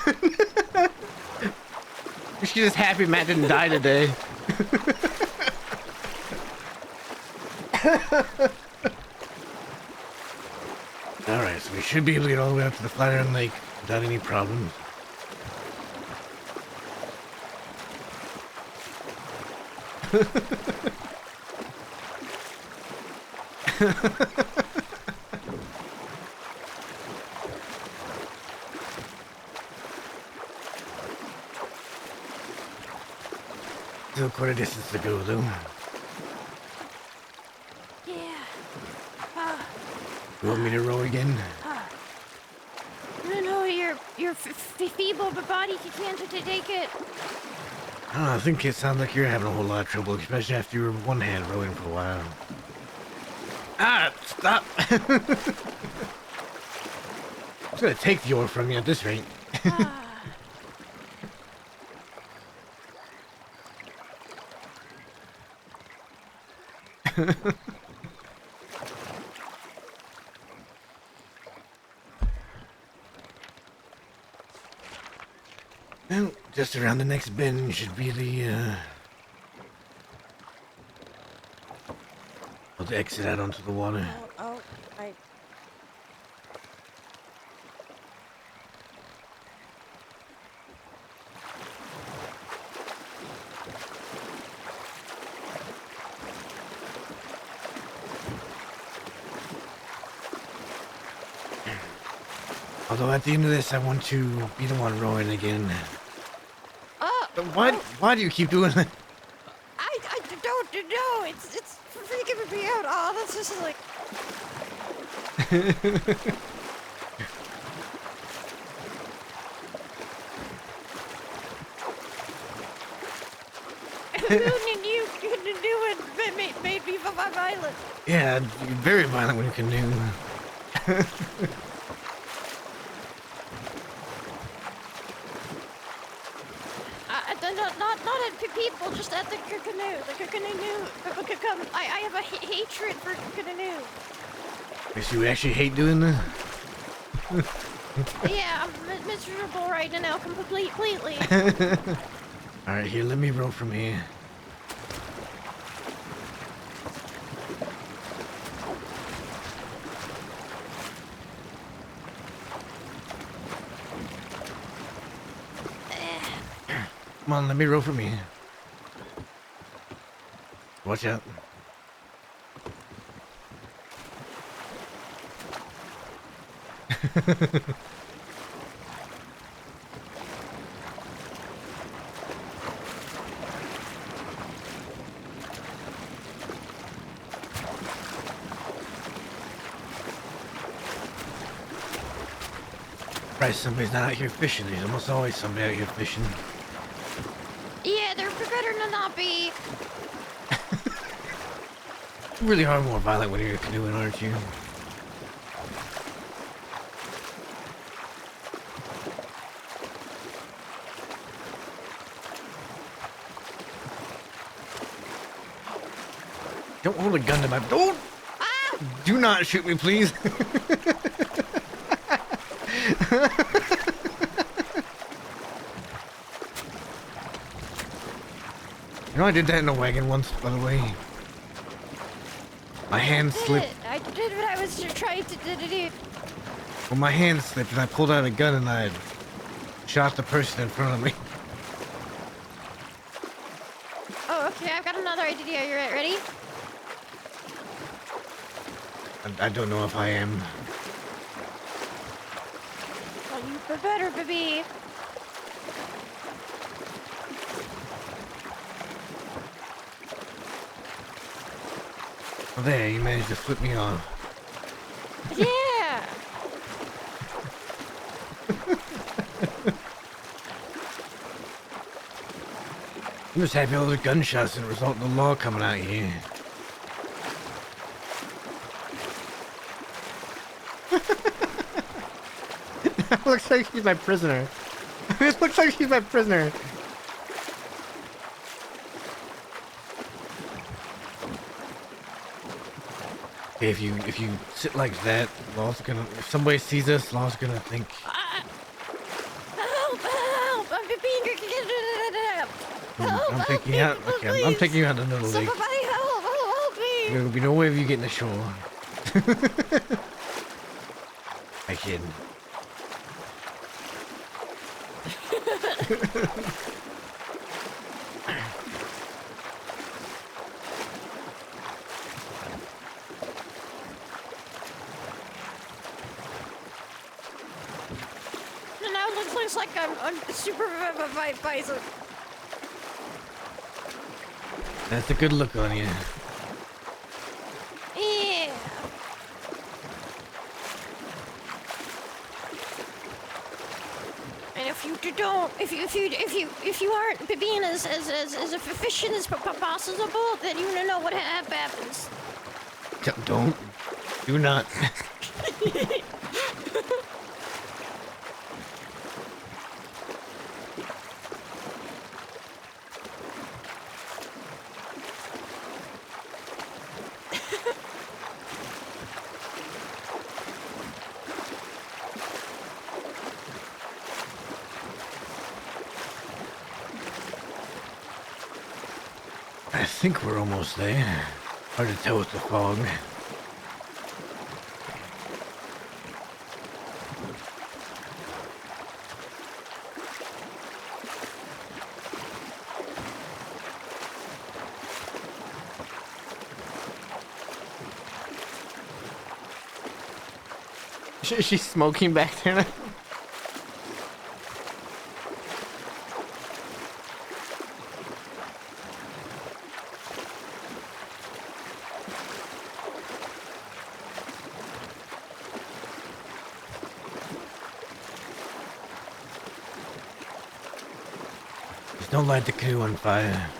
Speaker 1: She's just happy Matt didn't die today. Alright, so we should be able to get all the way up to the Flatiron Lake without any problems. Still quite a distance to go, though.
Speaker 9: Yeah.
Speaker 1: You want me to row again?
Speaker 9: No, you're feeble, but body can't take it.
Speaker 1: I don't know, I think it sounds like you're having a whole lot of trouble, especially after you were one-hand rowing for a while. Ah, stop! I'm gonna take the oar from you at this rate. Well, just around the next bend should be the exit out onto the water.
Speaker 9: Right.
Speaker 1: Although at the end of this, I want to be the one rowing again. But why do you keep doing that?
Speaker 9: I don't know. It's freaking me out. Oh, that's just like. Nothing you couldn't do it made me violent.
Speaker 1: Yeah, you're very violent when you can do.
Speaker 9: Not at people, just at the canoe. The canoe. I have a hatred for canoe.
Speaker 1: Guess you actually hate doing this?
Speaker 9: Yeah, I'm miserable right now, completely.
Speaker 1: Alright, here, let me row from here. Come on, let me row from here. Watch out. Right, somebody's not out here fishing. There's almost always somebody out here fishing.
Speaker 9: Yeah, they're better to not be.
Speaker 1: You really are more violent when you're canoeing, aren't you? Don't hold a gun to my... Don't!
Speaker 9: Ah!
Speaker 1: Do not shoot me, please. You know, I did that in a wagon once, by the way. My hand slipped.
Speaker 9: I did what I was trying to do.
Speaker 1: Well, my hand slipped and I pulled out a gun and I shot the person in front of me.
Speaker 9: Oh, okay, I've got another idea. You're ready?
Speaker 1: I don't know if I am.
Speaker 9: Well, you better be.
Speaker 1: Well, there, you managed to flip me off.
Speaker 9: Yeah!
Speaker 1: I'm just happy all the gunshots didn't result in the law coming out here. Looks like she's my prisoner. It looks like she's my prisoner. Okay, if you sit like that, Law's gonna. If somebody sees us, Law's gonna think.
Speaker 9: Help! Help! I'm being
Speaker 1: I'm taking you out. Okay, I'm taking you out into the lake.
Speaker 9: Somebody help! Help me!
Speaker 1: There'll be no way of you getting ashore. I kid.
Speaker 9: And now it looks like I'm super bison.
Speaker 1: That's a good look on you.
Speaker 9: Yeah. And if you don't, if you aren't being as efficient as possible, then you know what happens.
Speaker 1: Don't. Do not. I think we're almost there. Hard to tell with the fog. She's smoking back there now. Just don't light the canoe on fire.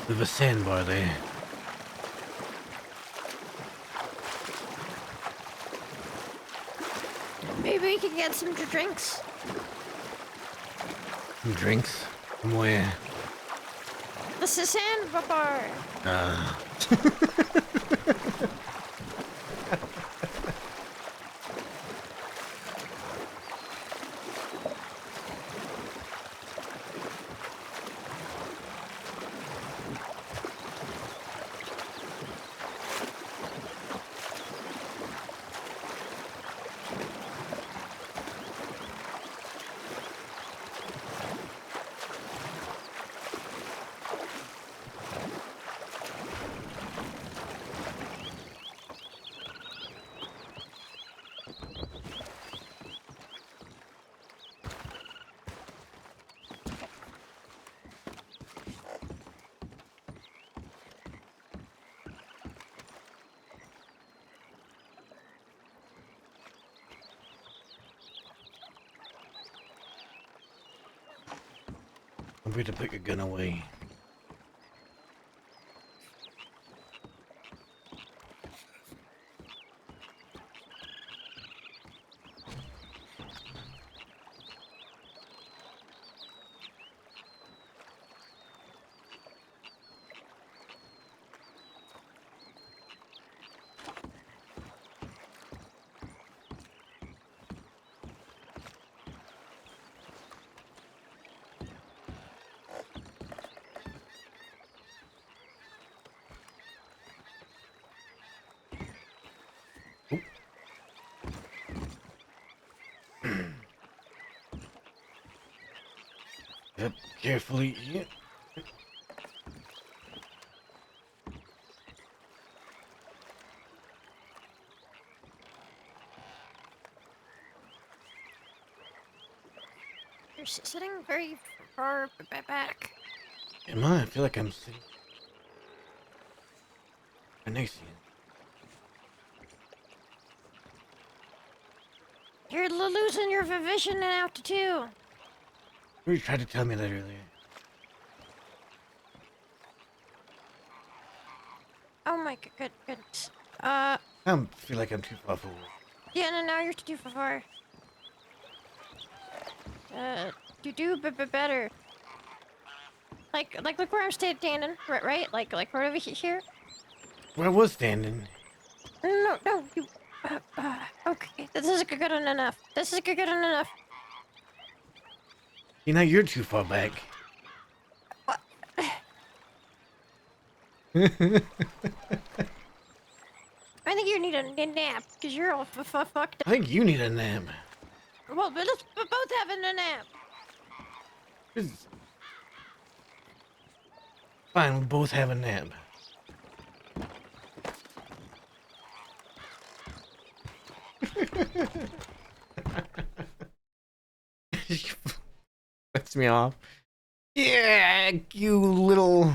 Speaker 1: There's a sandbar there.
Speaker 9: Maybe we can get some drinks.
Speaker 1: Some drinks? From where?
Speaker 9: This is sandbar.
Speaker 1: I'm going to put your gun away. Yep, carefully. Yep.
Speaker 9: You're sitting very far back.
Speaker 1: Am I? I feel like I'm sitting right next to you.
Speaker 9: You're losing your vision and altitude.
Speaker 1: You tried to tell me that earlier.
Speaker 9: Oh my goodness.
Speaker 1: I feel like I'm too far forward.
Speaker 9: Yeah, no, now you're too far. Do better. Like, look where I'm standing, right? Like right over here.
Speaker 1: Where I was standing.
Speaker 9: No, you. Okay, this is good enough. This is good enough.
Speaker 1: You know, you're too far back.
Speaker 9: What? I think you need a nap, because you're all fucked up.
Speaker 1: I think you need a nap.
Speaker 9: Well, but let's both having a nap.
Speaker 1: Fine, we both have a nap. That's me off. Yeah, you little...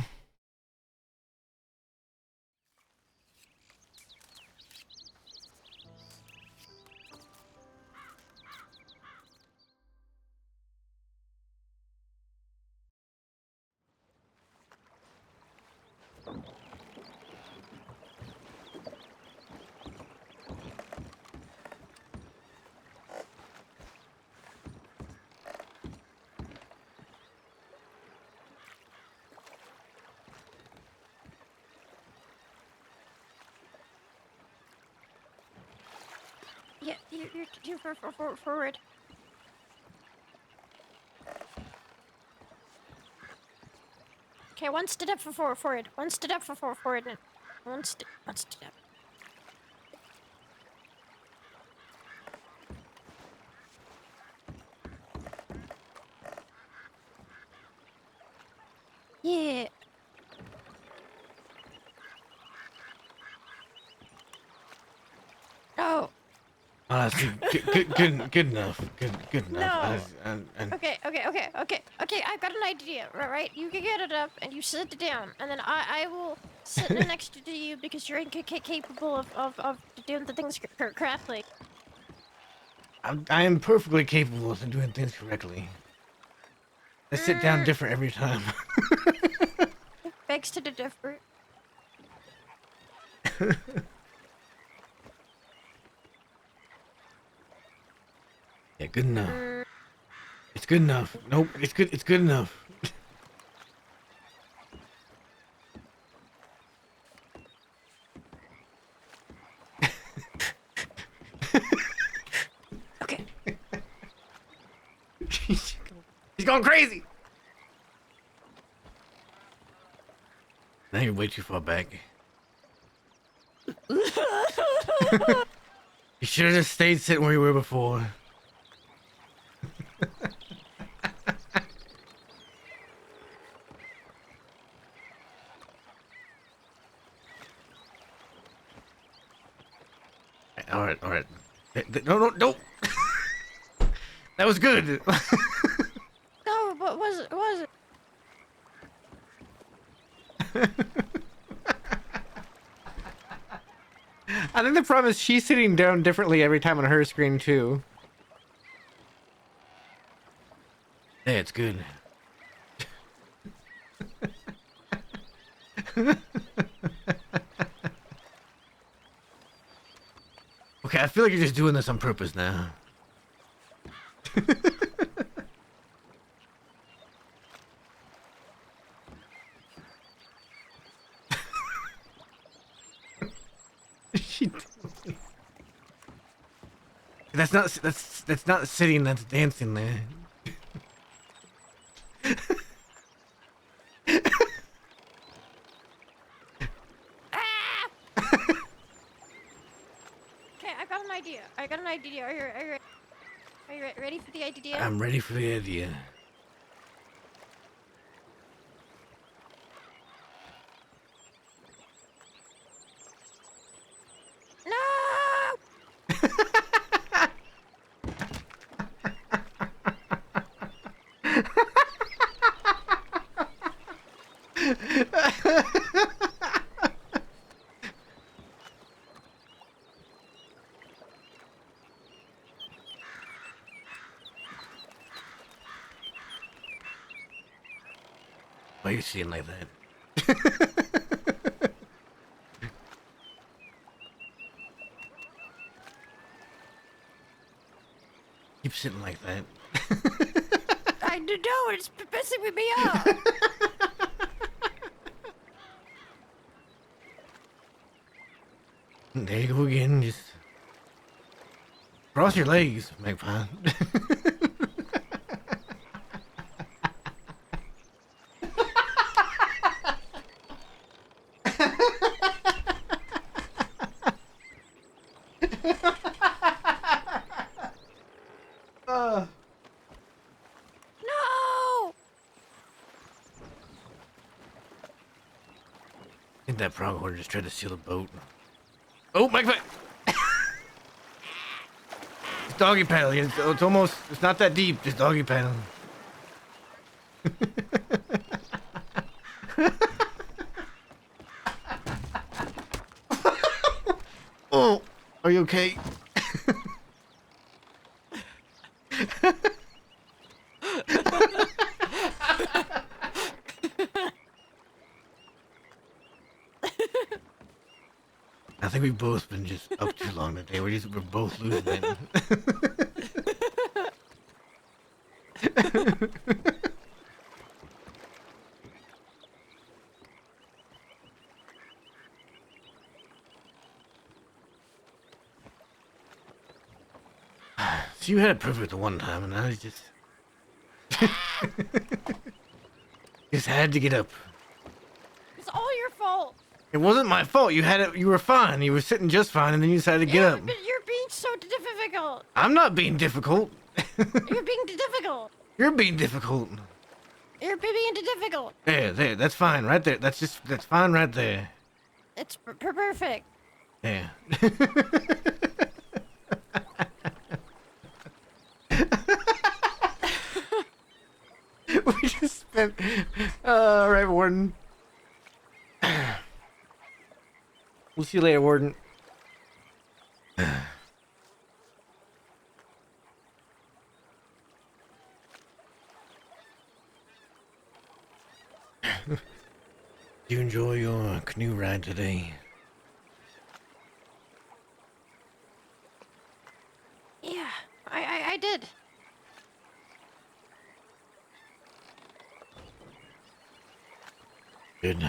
Speaker 9: Yeah, you're too far forward. Okay, one step forward. One step forward. One step up. Yeah. Oh.
Speaker 1: Honestly, good enough. Good enough.
Speaker 9: No. Okay. I've got an idea, right? You can get it up and you sit down, and then I will sit next to you because you're capable of doing the things correctly.
Speaker 1: I am perfectly capable of doing things correctly. I sit down different every time.
Speaker 9: Begs to the differ.
Speaker 1: Yeah, good enough. It's good enough. Nope, it's good enough.
Speaker 9: Okay.
Speaker 1: He's going crazy. Now you're way too far back. You should have just stayed sitting where you were before. All right. No. That was good.
Speaker 9: No, what was it?
Speaker 1: I think the problem is she's sitting down differently every time on her screen too. Hey, it's good. Okay, I feel like you're just doing this on purpose now. That's not sitting, that's dancing there.
Speaker 9: Okay, I got an idea. Are you ready for the idea?
Speaker 1: I'm ready for the idea. Why are you sitting like that? Keep sitting like that.
Speaker 9: I don't know. It's pissing me off.
Speaker 1: There you go again. Just cross your legs, Magpie.
Speaker 9: No.
Speaker 1: I think that pronghorn just tried to steal the boat. Oh, Magpie! It's doggy paddle. It's almost. It's not that deep. Just doggy paddle. Oh, are you okay? I think we've both been just up too long today. We're both losing it. So you had it perfect the one time, and I just just had to get up.
Speaker 9: It's all your fault.
Speaker 1: It wasn't my fault. You had it. You were fine. You were sitting just fine, and then you decided to get up.
Speaker 9: But you're being so difficult.
Speaker 1: I'm not being difficult.
Speaker 9: You're being difficult.
Speaker 1: You're being difficult.
Speaker 9: You're being difficult.
Speaker 1: There. That's fine right there. That's fine right there.
Speaker 9: It's perfect.
Speaker 1: Yeah. We just spent. All right, Warden. We'll see you later, Warden. Did you enjoy your canoe ride today?
Speaker 9: Yeah, I did.
Speaker 1: Good.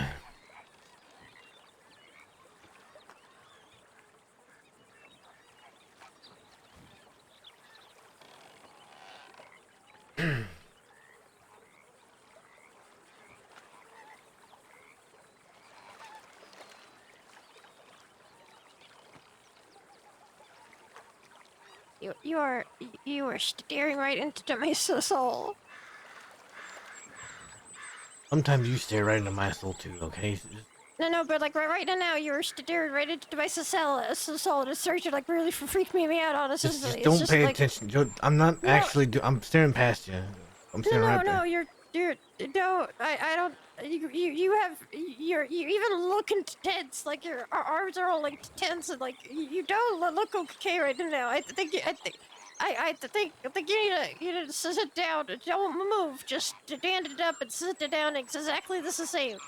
Speaker 9: You are staring right into my soul.
Speaker 1: Sometimes you stare right into my soul too, okay?
Speaker 9: No, but like right now, you were staring right into my soul. It's starting to like really freak me out. Honestly,
Speaker 1: Just don't pay attention. I'm not actually. I'm staring past you. I'm staring right there.
Speaker 9: No, you're no. I don't. You even look intense. Like your arms are all like tense and like you don't look okay right now. I think you need to sit down. Don't move. Just stand it up and sit it down. It's exactly the same.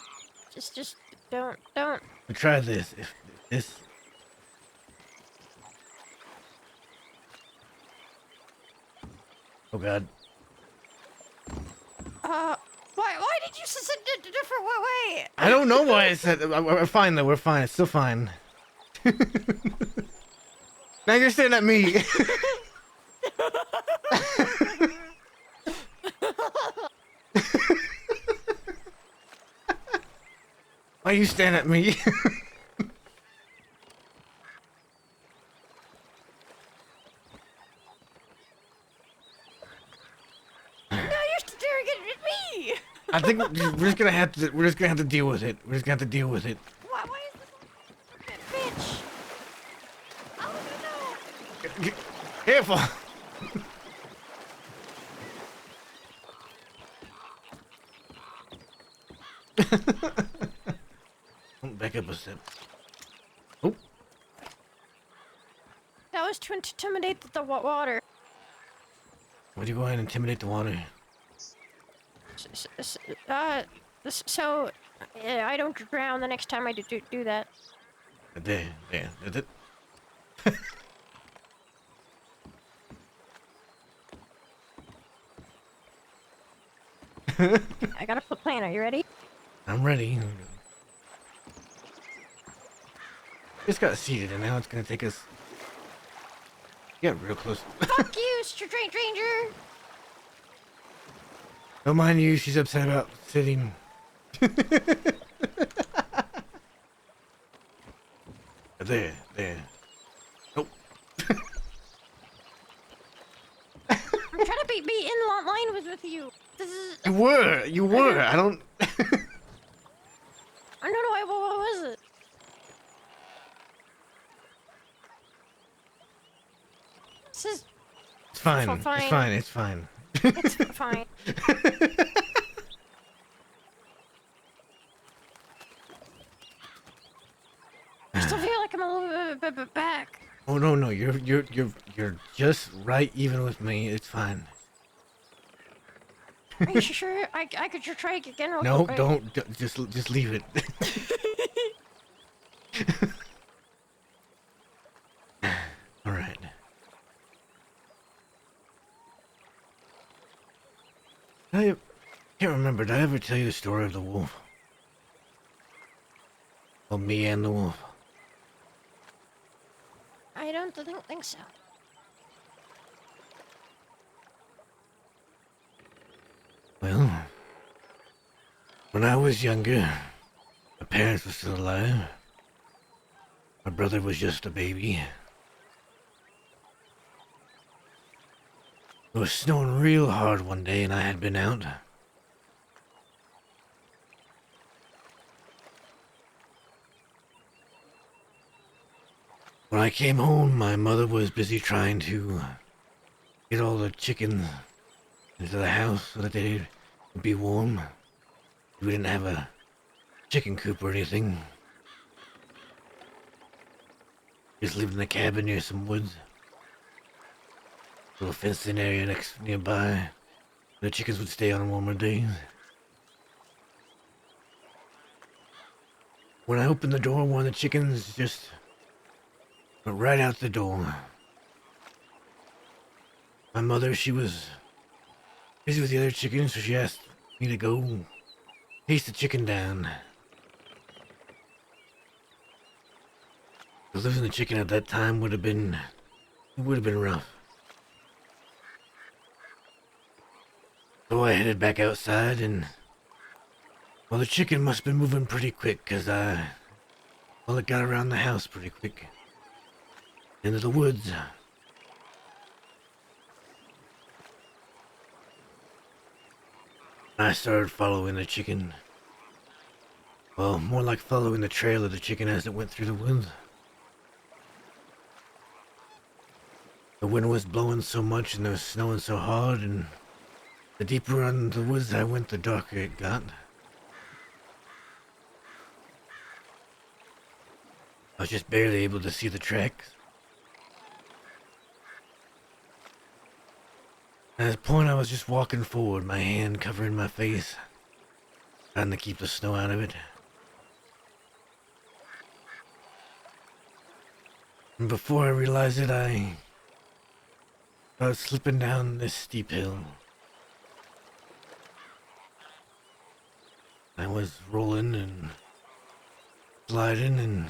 Speaker 9: Just don't.
Speaker 1: But try this. If this. Oh God.
Speaker 9: Why did you sit a different way?
Speaker 1: I don't know why I said. We're fine though. We're fine. It's still fine. Now you're staring at me. Why are you staring at me?
Speaker 9: Now you're staring at me.
Speaker 1: I think we're just gonna have to deal with it. We're just gonna have to deal with it.
Speaker 9: Why is this bitch? Oh no!
Speaker 1: Careful. Back up a step. Oh.
Speaker 9: That was to intimidate the water.
Speaker 1: Why'd you go ahead and intimidate the water?
Speaker 9: So I don't drown the next time I do that.
Speaker 1: There. Did it?
Speaker 9: I got a plan. Are you ready?
Speaker 1: I'm ready. Just got seated, and now it's gonna take us. Get real close.
Speaker 9: Fuck you, stranger.
Speaker 1: Don't mind you. She's upset about sitting. There. Oh.
Speaker 9: I'm trying to be in line with you. This is.
Speaker 1: You were. I don't.
Speaker 9: I don't know. What was it? This is.
Speaker 1: It's fine.
Speaker 9: Fine.
Speaker 1: It's fine.
Speaker 9: It's fine. I still feel like I'm a little bit back.
Speaker 1: Oh no, you're just right even with me. It's fine.
Speaker 9: Are you sure? I could just try again real
Speaker 1: No,
Speaker 9: quick.
Speaker 1: don't. Just leave it. All right. I can't remember. Did I ever tell you the story of the wolf? Of me and the wolf.
Speaker 9: I don't think so.
Speaker 1: Well, when I was younger, my parents were still alive. My brother was just a baby. It was snowing real hard one day and I had been out. When I came home, my mother was busy trying to get all the chickens into the house so that they would be warm. We didn't have a chicken coop or anything. Just lived in a cabin near some woods. Little fenced-in area nearby. The chickens would stay on warmer days. When I opened the door, one of the chickens just went right out the door. My mother, she was busy with the other chickens, so she asked me to go chase the chicken down. Losing the chicken at that time would have been rough. So I headed back outside and well, the chicken must have been moving pretty quick because it got around the house pretty quick. Into the woods. I started following the chicken. Well, more like following the trail of the chicken as it went through the woods. The wind was blowing so much and it was snowing so hard, and the deeper in the woods I went, the darker it got. I was just barely able to see the tracks. At this point, I was just walking forward, my hand covering my face, trying to keep the snow out of it. And before I realized it, I was slipping down this steep hill. I was rolling and sliding and...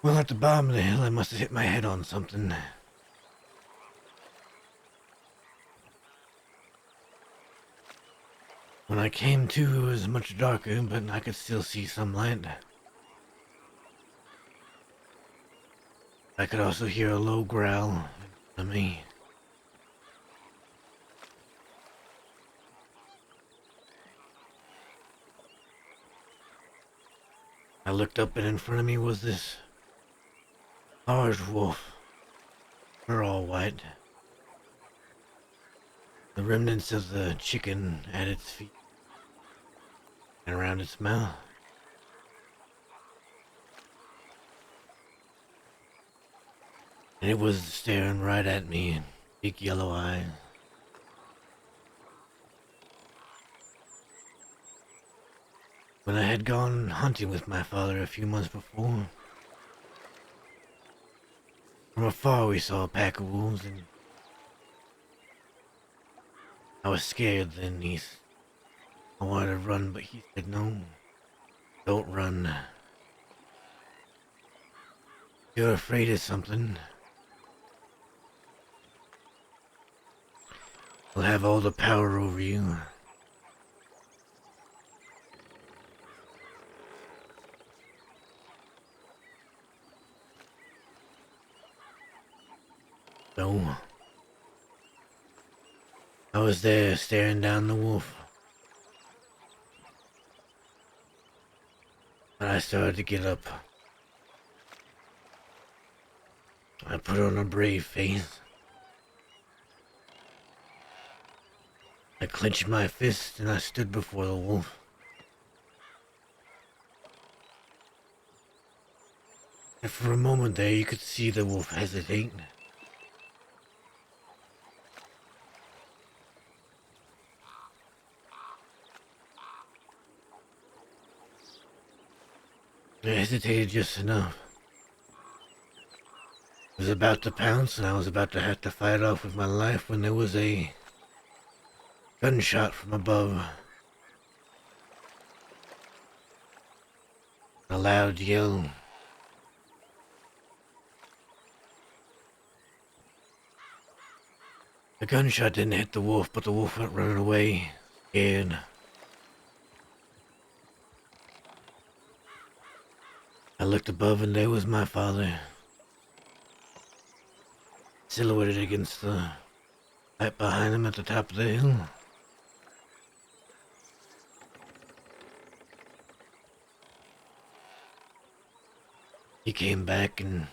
Speaker 1: Well, at the bottom of the hill, I must have hit my head on something. When I came to, it was much darker, but I could still see some light. I could also hear a low growl to me. I looked up and in front of me was this large wolf. Fur all white. The remnants of the chicken at its feet. and around its mouth. And it was staring right at me, big yellow eyes. When I had gone hunting with my father a few months before, from afar we saw a pack of wolves, and I was scared then. I wanted to run, but he said, no, don't run. If you're afraid of something, we'll have all the power over you. So, I was there staring down the wolf. And I started to get up. I put on a brave face. I clenched my fist and I stood before the wolf. And for a moment there you could see the wolf hesitate. I hesitated just enough. I was about to pounce and I was about to have to fight it off with my life when there was a gunshot from above. A loud yell. The gunshot didn't hit the wolf, but the wolf went running away, scared. I looked above and there was my father, silhouetted against the light behind him at the top of the hill. He came back and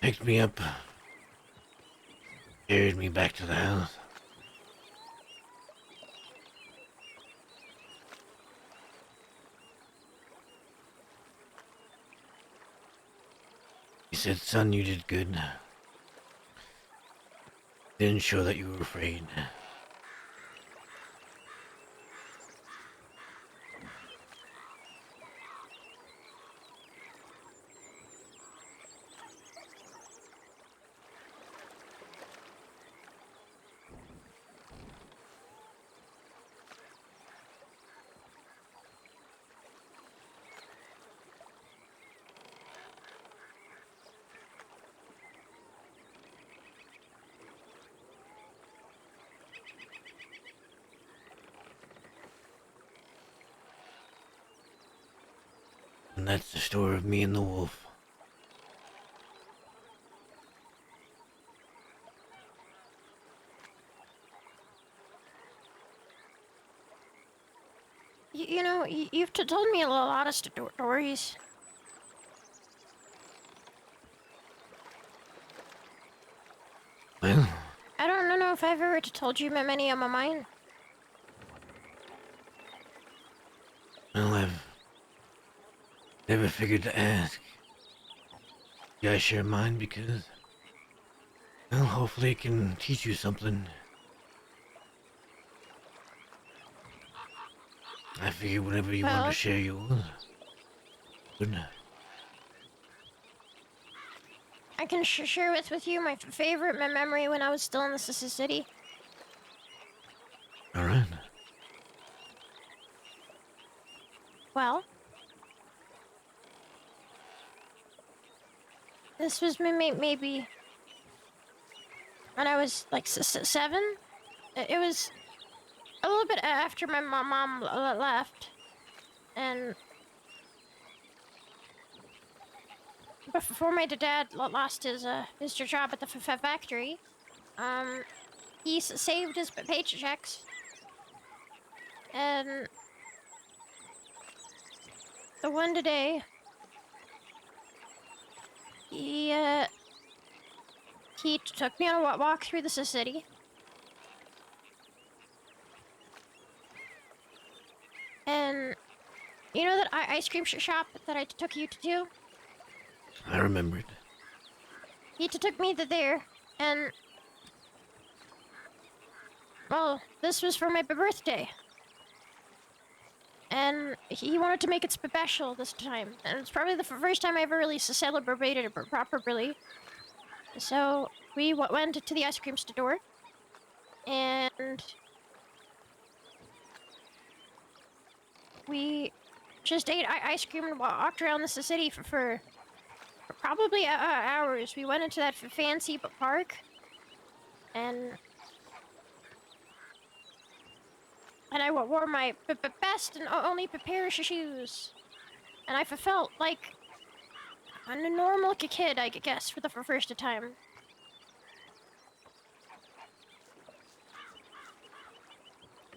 Speaker 1: picked me up, carried me back to the house. He said, son, you did good. Didn't show that you were afraid. And that's the story of me and the wolf.
Speaker 9: You know, you've told me a lot of stories.
Speaker 1: Well,
Speaker 9: I don't know if I've ever told you many of mine.
Speaker 1: I've never figured to ask. Yeah, I share mine because, well, hopefully it can teach you something. I figured whenever you wanted to share yours. Good.
Speaker 9: I can share with you my favorite memory when I was still in the city.
Speaker 1: All right.
Speaker 9: Well, this was maybe when I was like 7. It was a little bit after my mom left, and before my dad lost his job at the factory. He saved his paychecks, and the one today, he took me on a walk through the city. And you know that ice cream shop that I took you to?
Speaker 1: I remembered.
Speaker 9: He took me to there, and well, this was for my birthday. And he wanted to make it special this time. And it's probably the first time I ever really celebrated it properly. So we went to the ice cream store. And we just ate ice cream and walked around the city for probably hours. We went into that fancy park. And I wore my best and only pair of shoes. And I felt like a normal kid, I guess, for the first time.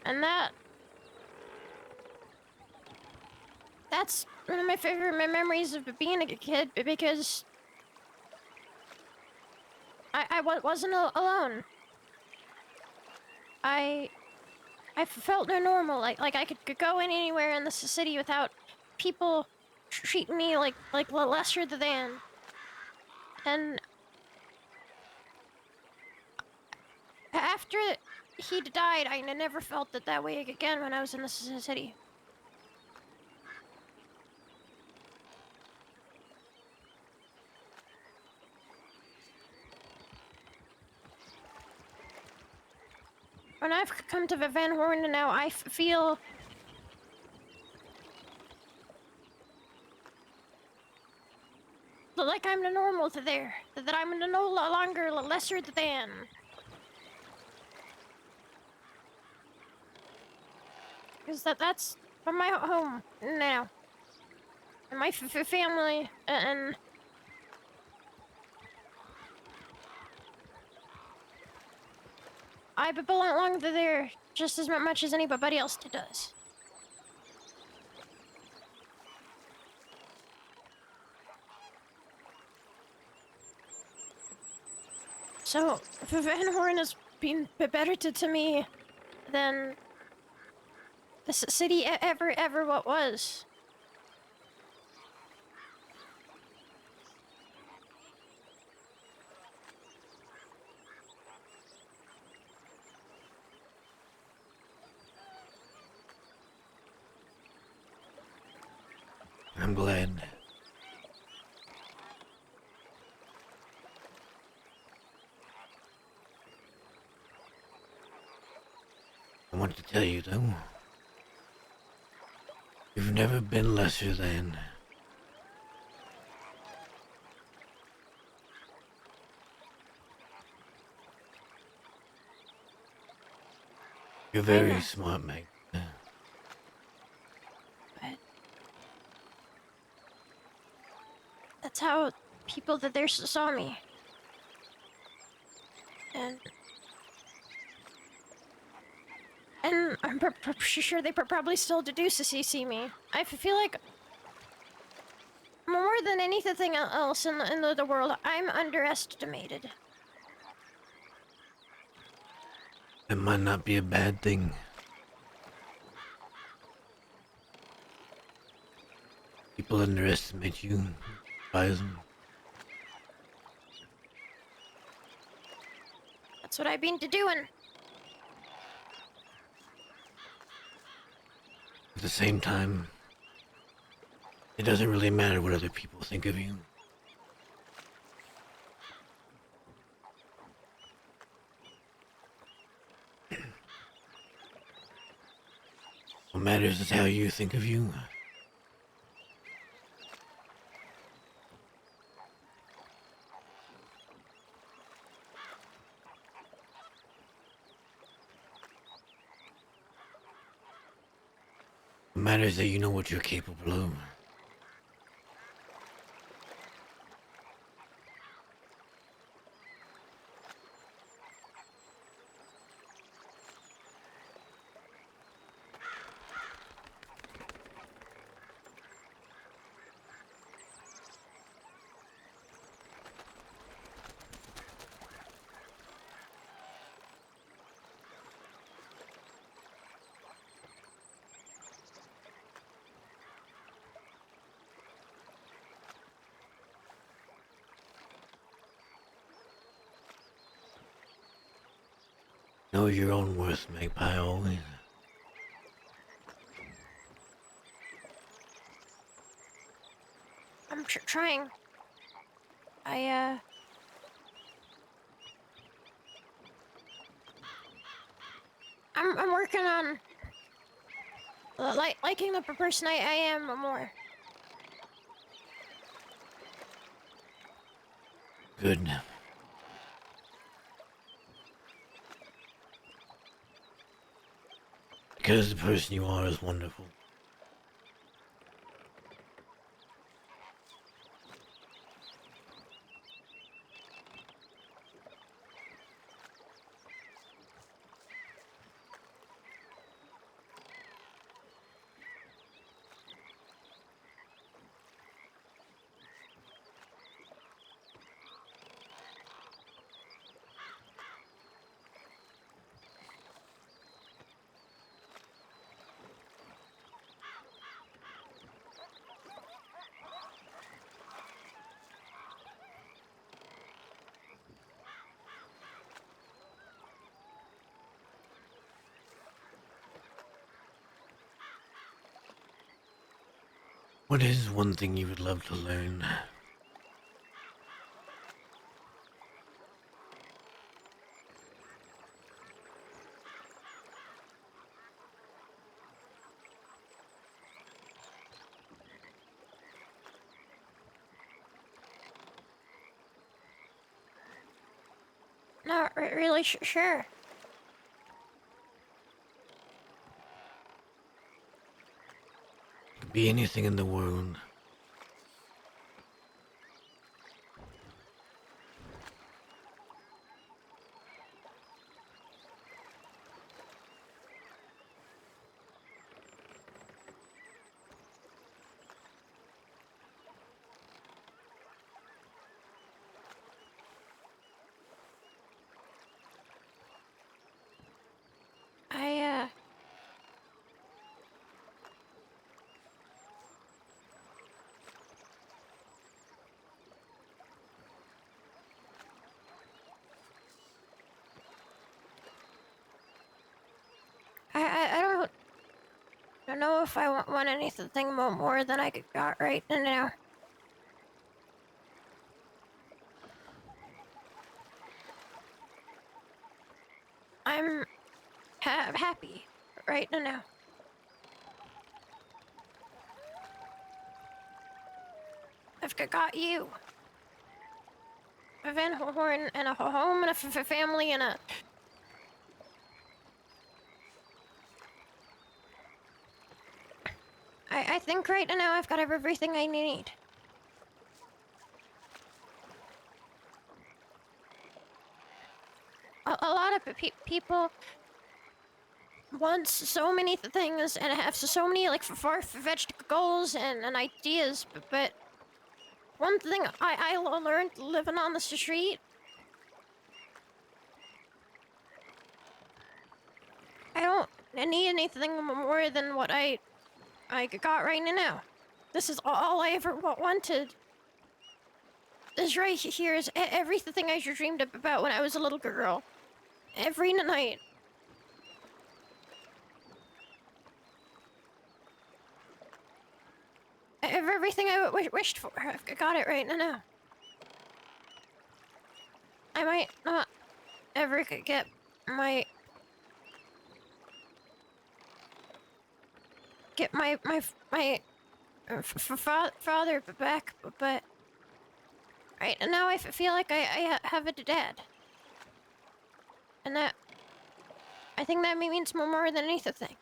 Speaker 9: And that's one of my favorite memories of being a kid, because I wasn't alone. I felt normal, like I could go in anywhere in the city without people treating me like lesser than. And after he died, I never felt that way again when I was in the city. When I've come to Van Horn now, I feel like I'm the normal to there. That I'm no longer lesser than. Because that's my home now. And my family, and I belong to there just as much as anybody else does. So, Van Horn has been better to me than the city ever what was.
Speaker 1: I'm glad. I want to tell you, though, you've never been lesser than. You're very smart, Meg.
Speaker 9: That's how people that there saw me. And I'm sure they probably still do see me. I feel like more than anything else in the world, I'm underestimated.
Speaker 1: That might not be a bad thing. People underestimate you, despise them.
Speaker 9: That's what I've been doing.
Speaker 1: At the same time, it doesn't really matter what other people think of you. What matters is how you think of you. What matters is that you know what you're capable of. Know your own worth, Magpie, always.
Speaker 9: I'm trying. I'm working on liking the person I am more.
Speaker 1: Good. Because the person you are is wonderful. What is one thing you would love to learn?
Speaker 9: Not really sure.
Speaker 1: Could be anything in the world.
Speaker 9: I don't know if I want anything more than I got right now. I'm happy right now. I've got you. A Van Horn and a home and a family and a... I think right now I've got everything I need. A lot of people want so many things and have so many like far-fetched goals and ideas, but one thing I learned living on the street, I don't need anything more than what I got right now. This is all I ever wanted. This right here is everything I dreamed about when I was a little girl. Every night. Everything I wished for. I've got it right now. I might not ever get my father back, but right now I feel like I have a dad, and that I think that means more than anything.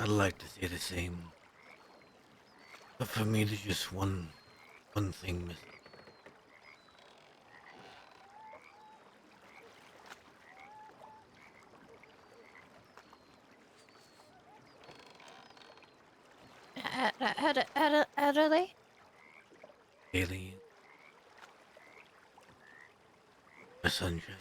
Speaker 1: I'd like to say the same. But for me, there's just one thing missing.
Speaker 9: How do they?
Speaker 1: Alien. My sunshine.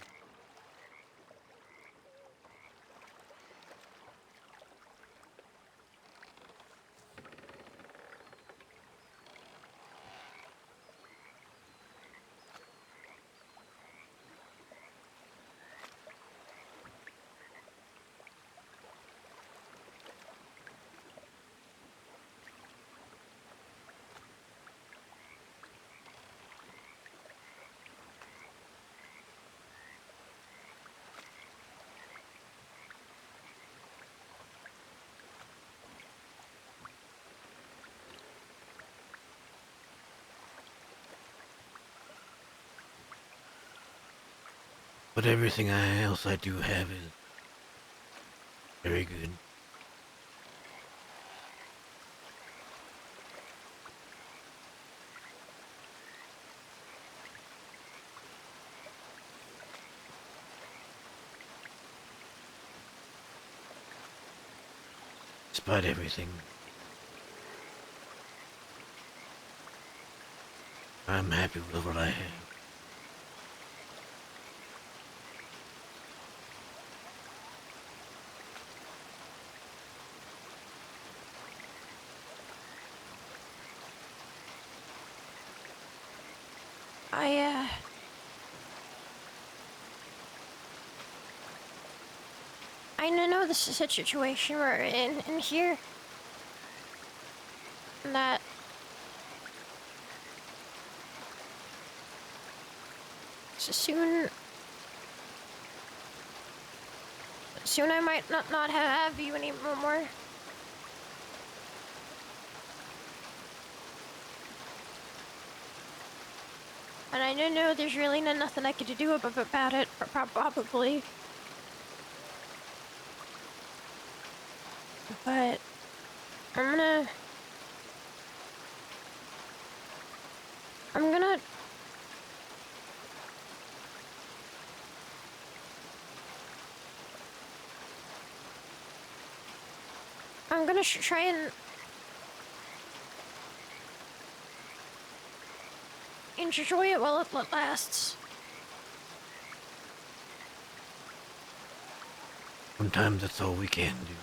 Speaker 1: But everything else I do have is very good. Despite everything, I'm happy with what I have.
Speaker 9: I know this is a situation we're in here. And that soon I might not have you anymore. And I know there's really nothing I could do about it, probably. But I'm gonna try and enjoy it while it lasts.
Speaker 1: Sometimes that's all we can do.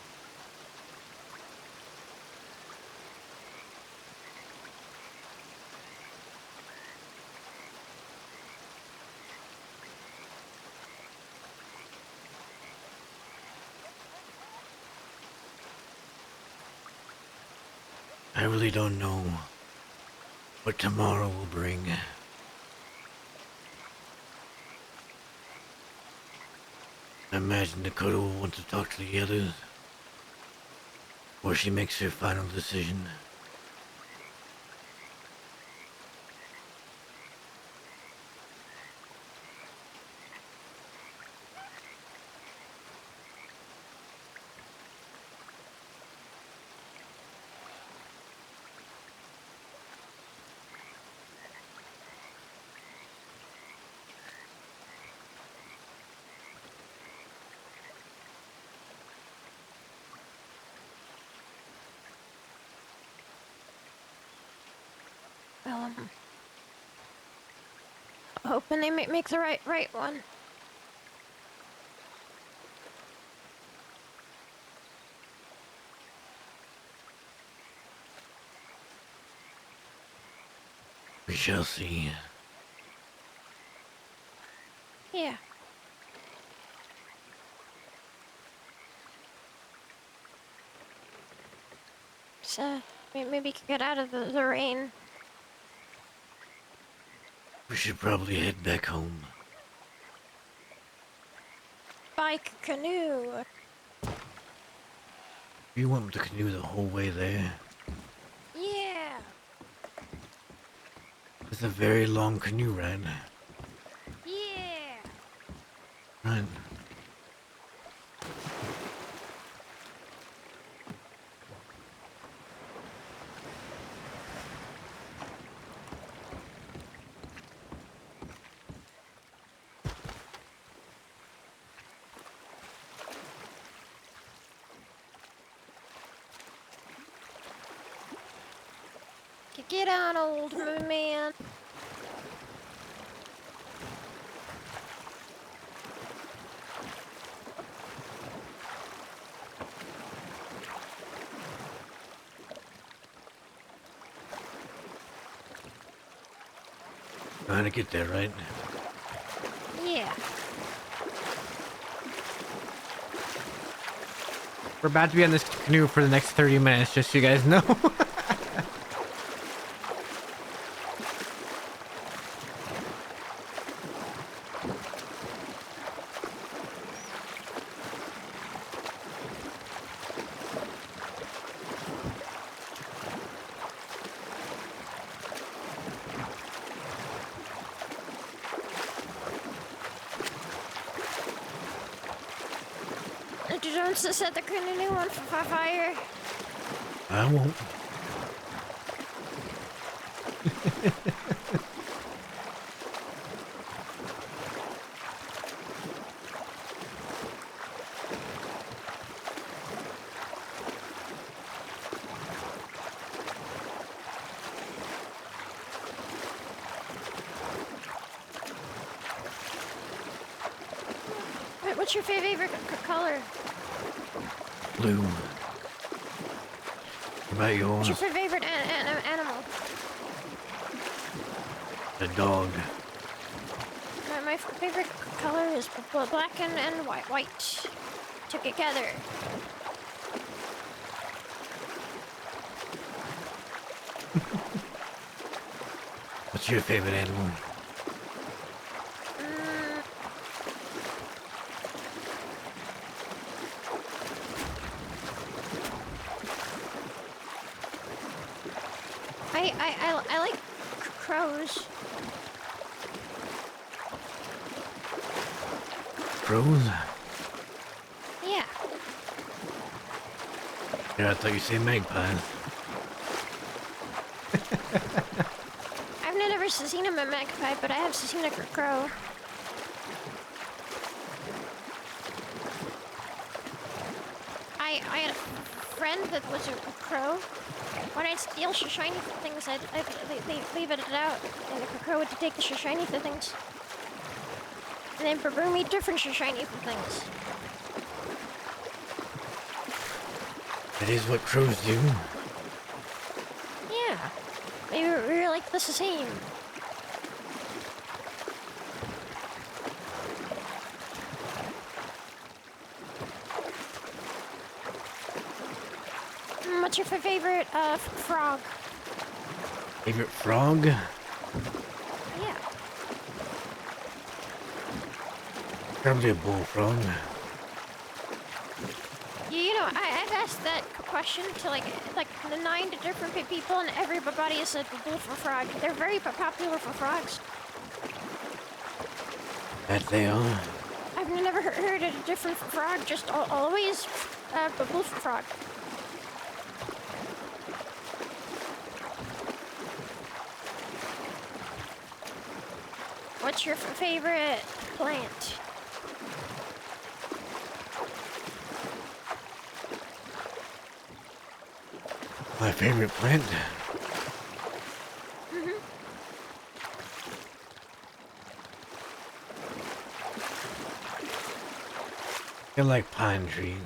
Speaker 1: I really don't know what tomorrow will bring. I imagine Dakota will want to talk to the others before she makes her final decision.
Speaker 9: Well, hoping they make the right one.
Speaker 1: We shall see.
Speaker 9: Yeah. So maybe get out of the rain.
Speaker 1: We should probably head back home.
Speaker 9: Bike canoe.
Speaker 1: You want to canoe the whole way there?
Speaker 9: Yeah.
Speaker 1: It's a very long canoe ride.
Speaker 9: Yeah.
Speaker 1: Right.
Speaker 9: Get on, old man.
Speaker 1: Trying to get there, right?
Speaker 9: Yeah.
Speaker 1: We're about to be on this canoe for the next 30 minutes, just so you guys know.
Speaker 9: Don't set the canoe on fire.
Speaker 1: I won't.
Speaker 9: Wait, what's your favorite color?
Speaker 1: Blue. What about yours?
Speaker 9: What's your favorite animal?
Speaker 1: A dog.
Speaker 9: My favorite color is black and white together.
Speaker 1: What's your favorite animal?
Speaker 9: I like crows.
Speaker 1: Crows?
Speaker 9: Yeah.
Speaker 1: Yeah, I thought you said magpies.
Speaker 9: I've never seen a magpie, but I have seen a crow. I had a friend that was a crow. When I'd steal shiny things, I'd leave it out, and the crow would take the shiny things. And then bring me different shiny things.
Speaker 1: That is what crows do.
Speaker 9: Yeah. We were like the same. What's your favorite frog?
Speaker 1: Favorite frog?
Speaker 9: Yeah.
Speaker 1: Probably a bullfrog.
Speaker 9: You know, I've asked that question to like 9 different people, and everybody has said bullfrog. They're very popular for frogs.
Speaker 1: That they are.
Speaker 9: I've never heard a different frog, just always bullfrog. What's your favorite plant?
Speaker 1: My favorite plant?
Speaker 9: Mm-hmm.
Speaker 1: I like pine trees.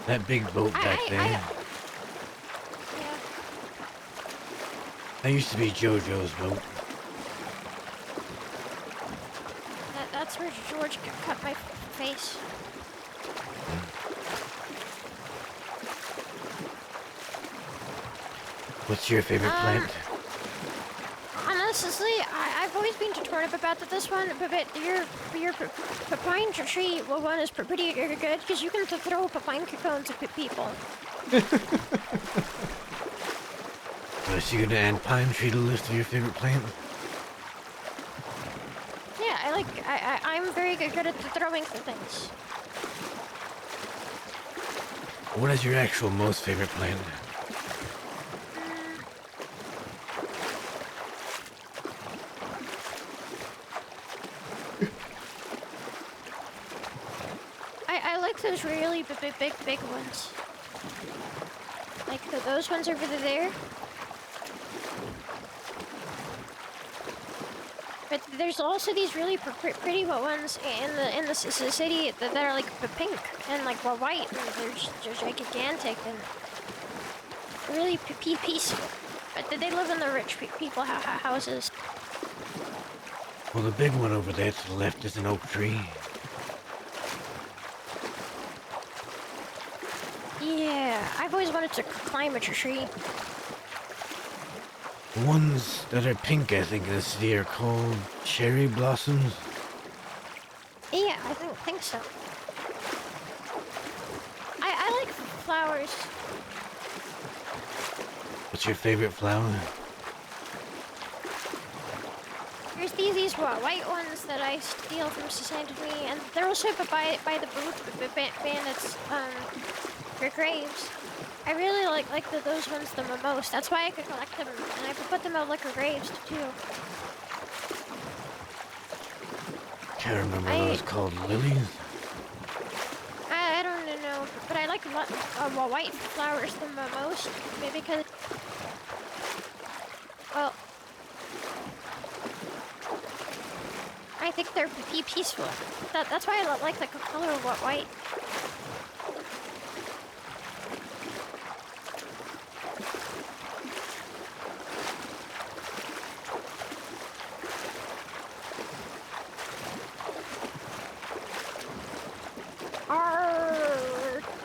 Speaker 1: That big boat back there.
Speaker 9: Yeah.
Speaker 1: That used to be JoJo's boat.
Speaker 9: That's where George cut my face.
Speaker 1: What's your favorite plant?
Speaker 9: Honestly, I've always been torn up about this one, but your pine tree one is pretty good because you can throw pine cones at people.
Speaker 1: So you're gonna add pine tree to the list of your favorite plant?
Speaker 9: Yeah, I'm very good at throwing things.
Speaker 1: What is your actual most favorite plant?
Speaker 9: big ones. Like those ones over there. But there's also these really pretty ones in the city that are like pink and like white, and they're gigantic and really peaceful. But they live in the rich people houses.
Speaker 1: Well, the big one over there to the left is an oak tree.
Speaker 9: Yeah, I've always wanted to climb a tree.
Speaker 1: The ones that are pink, I think, in the city are called cherry blossoms.
Speaker 9: Yeah, I think so. I like flowers.
Speaker 1: What's your favorite flower?
Speaker 9: There's these white ones that I steal from Sisika to me, and they're also by the bandits their graves. I really like those ones the most. That's why I could collect them, and I could put them on like graves too.
Speaker 1: Can't remember what it's called. Lilies?
Speaker 9: I don't know, but I like white flowers the most because, well, I think they're peaceful. That's why I like the color of white.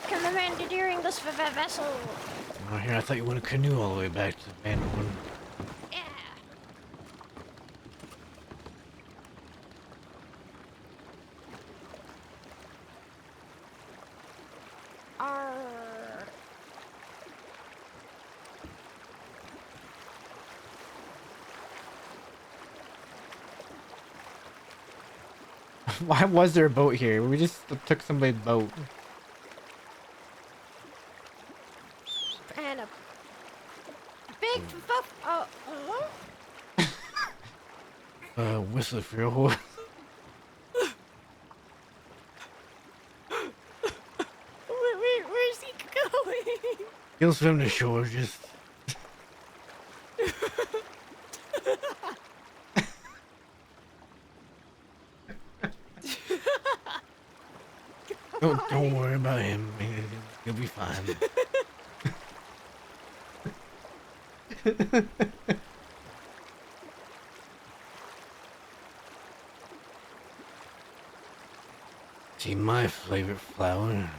Speaker 9: Commandeering this vessel.
Speaker 1: Oh, here, I thought you went a canoe all the way back to Vanderwood.
Speaker 9: Yeah. Arr.
Speaker 1: Why was there a boat here? We just took somebody's boat.
Speaker 9: And a big buff.
Speaker 1: Whistle for your horse.
Speaker 9: Where's he going?
Speaker 1: He'll swim to shore, just... Don't worry about him. He'll be fine. See, my favorite flower.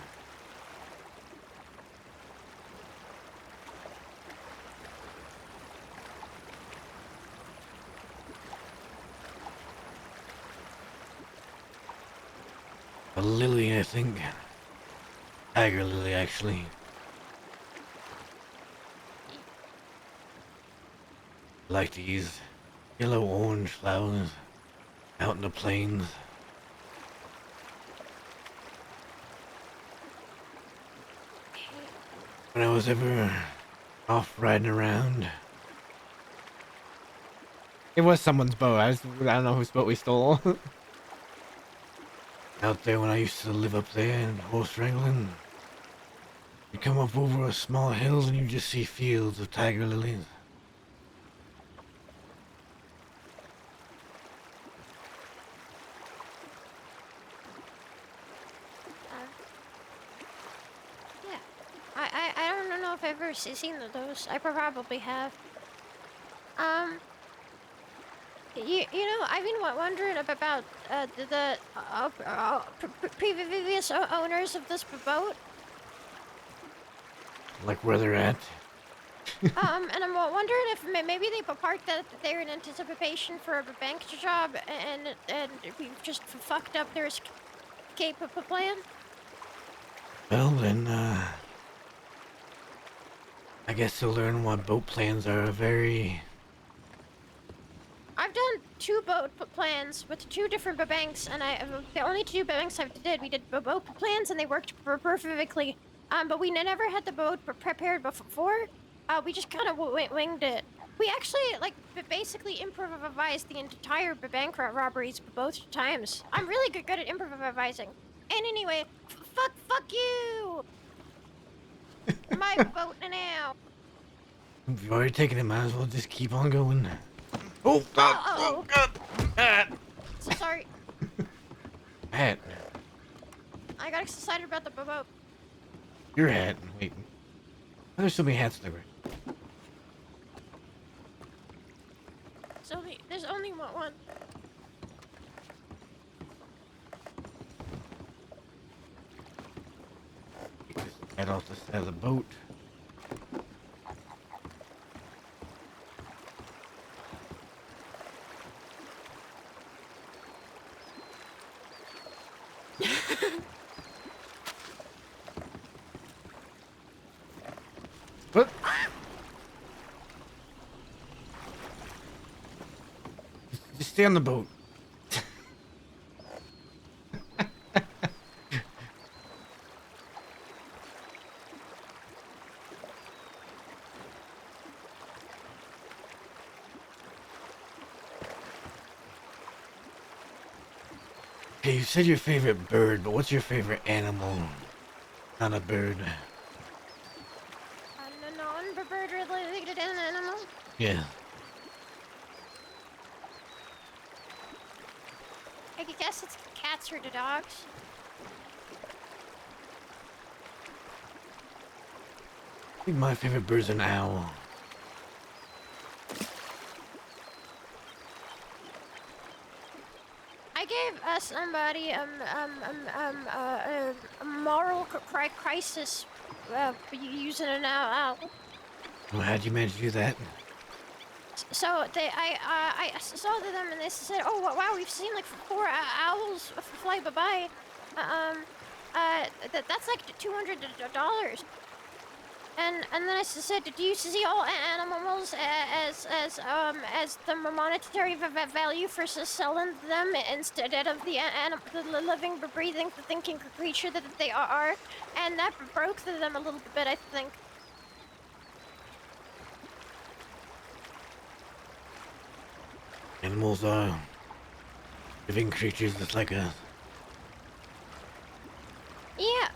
Speaker 1: A lily, I think. Tiger lily, actually. I like these yellow-orange flowers out in the plains. When I was ever off riding around. It was someone's boat. I don't know whose boat we stole. Out there when I used to live up there in horse wrangling. You come up over a small hill and you just see fields of tiger lilies.
Speaker 9: Yeah. I don't know if I've ever seen those. I probably have. You know, I've been wondering about the previous owners of this boat.
Speaker 1: Like where they're at.
Speaker 9: And I'm wondering if maybe they parked that there in anticipation for a bank job, and we just fucked up their escape plan.
Speaker 1: Well then, I guess they'll learn why boat plans are very...
Speaker 9: I've done 2 boat plans with 2 different banks, and the only 2 banks I did, we did boat plans, and they worked perfectly. But we never had the boat prepared before. We just kind of winged it. We actually, like, basically improvised the entire bank robberies both times. I'm really good at improvising. And anyway, fuck you! My boat now.
Speaker 1: If you've already taken it, might as well just keep on going. Oh, God.
Speaker 9: Oh,
Speaker 1: God. Hat.
Speaker 9: so sorry.
Speaker 1: Hat.
Speaker 9: I got excited about the boat.
Speaker 1: Your hat. Wait. Why are there so many hats in the ground?
Speaker 9: There's only one.
Speaker 1: Head off the side of the boat. What? Just stay on the boat. Okay, you said your favorite bird, but what's your favorite animal? Not a bird.
Speaker 9: A non-bird related animal?
Speaker 1: Yeah.
Speaker 9: I guess it's cats or the dogs.
Speaker 1: I think my favorite bird's an owl.
Speaker 9: I gave somebody a moral crisis using an owl.
Speaker 1: Well, how'd you manage to do that?
Speaker 9: So I saw them and they said, "Oh wow, we've seen like 4 owls fly by. That's like $200." And then I said, "Do you see all animals as the monetary value for selling them instead of the living, breathing, thinking creature that they are?" And that broke them a little bit, I think.
Speaker 1: Animals are living creatures just like us.
Speaker 9: Yeah.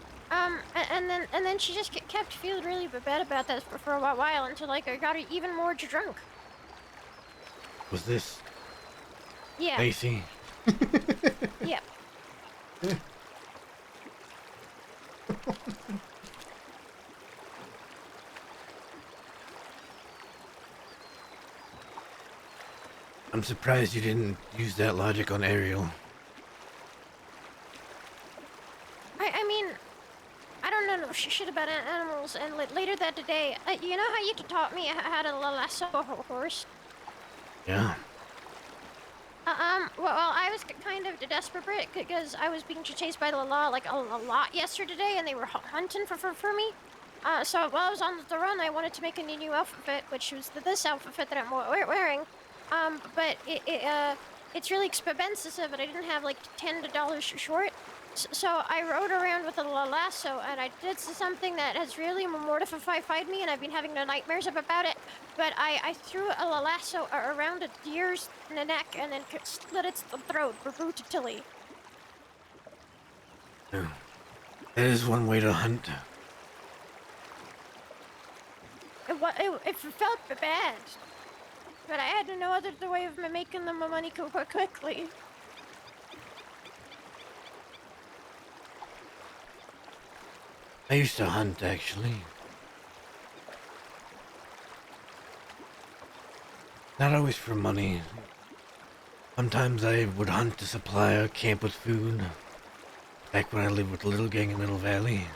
Speaker 9: And then she just kept feeling really bad about that for a while until like I got her even more drunk.
Speaker 1: Was this
Speaker 9: Yeah.
Speaker 1: Stacy?
Speaker 9: Yep.
Speaker 1: I'm surprised you didn't use that logic on Ariel.
Speaker 9: I mean, I don't know shit about animals, and later that day, you know how you taught me how to lasso a horse?
Speaker 1: Yeah.
Speaker 9: Well, I was kind of desperate because I was being chased by the law like a lot yesterday, and they were hunting for me. So while I was on the run, I wanted to make a new outfit, which was this outfit that I'm wearing. But it's really expensive, and I didn't have like $10 short. So I rode around with a lasso, and I did something that has really mortified me, and I've been having nightmares about it. But I threw a lasso around a deer's neck and then slit its throat brutally.
Speaker 1: That is one way to hunt.
Speaker 9: It felt bad, but I had no other way of making the money quickly.
Speaker 1: I used to hunt, actually. Not always for money. Sometimes I would hunt to supply a camp with food. Back when I lived with the little gang in Little Valley.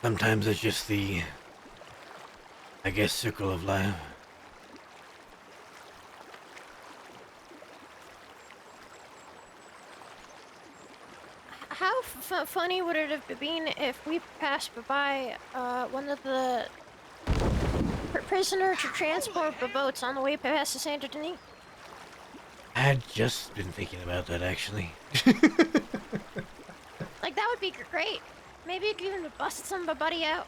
Speaker 1: Sometimes it's just the, I guess, circle of life.
Speaker 9: How funny would it have been if we passed by one of the prisoner to transport boats on the way past the Saint Denis?
Speaker 1: I had just been thinking about that, actually.
Speaker 9: Like, that would be great. Maybe you could even bust somebody out.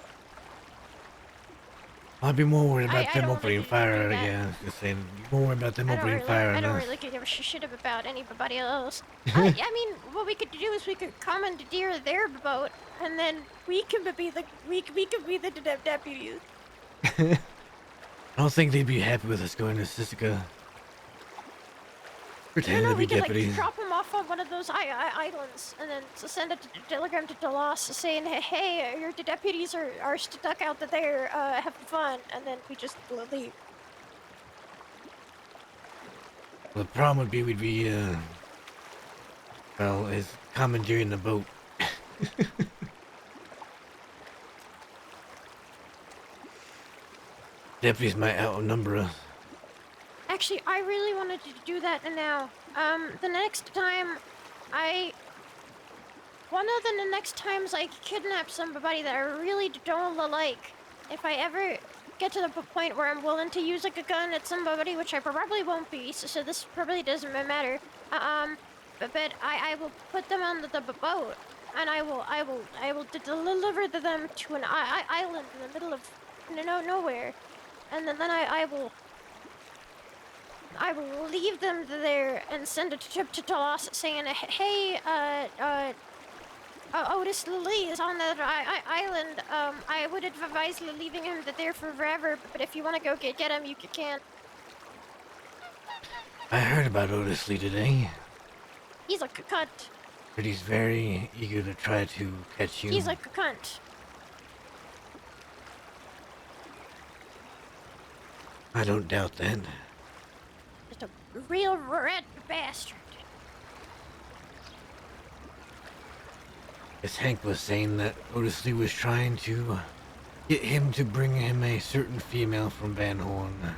Speaker 1: I'd be more worried about
Speaker 9: I
Speaker 1: them
Speaker 9: don't
Speaker 1: opening
Speaker 9: really
Speaker 1: fire
Speaker 9: do that.
Speaker 1: again. Just saying, more worried about them opening fire
Speaker 9: I
Speaker 1: on
Speaker 9: don't
Speaker 1: us.
Speaker 9: really give a shit about anybody else. I mean, what we could do is we could commandeer their boat, and then we can be the deputies.
Speaker 1: I don't think they'd be happy with us going to Sisika. Pretending to be
Speaker 9: We could
Speaker 1: deputies.
Speaker 9: like drop them off on one of those islands, and then send a telegram to Delos saying, "Hey, your deputies are stuck out there, having fun," and then we just leave.
Speaker 1: Well, the problem would be we'd be, well, is commandeering the boat. Deputies might outnumber us.
Speaker 9: Actually, I really wanted to do that now. The next time one of the next times I kidnap somebody that I really don't like, if I ever get to the point where I'm willing to use like a gun at somebody, which I probably won't be, so this probably doesn't matter. But I will put them on the boat, and I will deliver them to an island in the middle of nowhere, and then I will leave them there and send a trip to Talos saying, "Hey, Otis Lee is on that island. I would advise leaving him there forever, but if you want to go get him, you can."
Speaker 1: I heard about Otis Lee today.
Speaker 9: He's like a cunt.
Speaker 1: But he's very eager to try to catch you.
Speaker 9: He's like a cunt.
Speaker 1: I don't doubt that.
Speaker 9: Just a real red bastard.
Speaker 1: As Hank was saying that Otis Lee was trying to get him to bring him a certain female from Van Horn.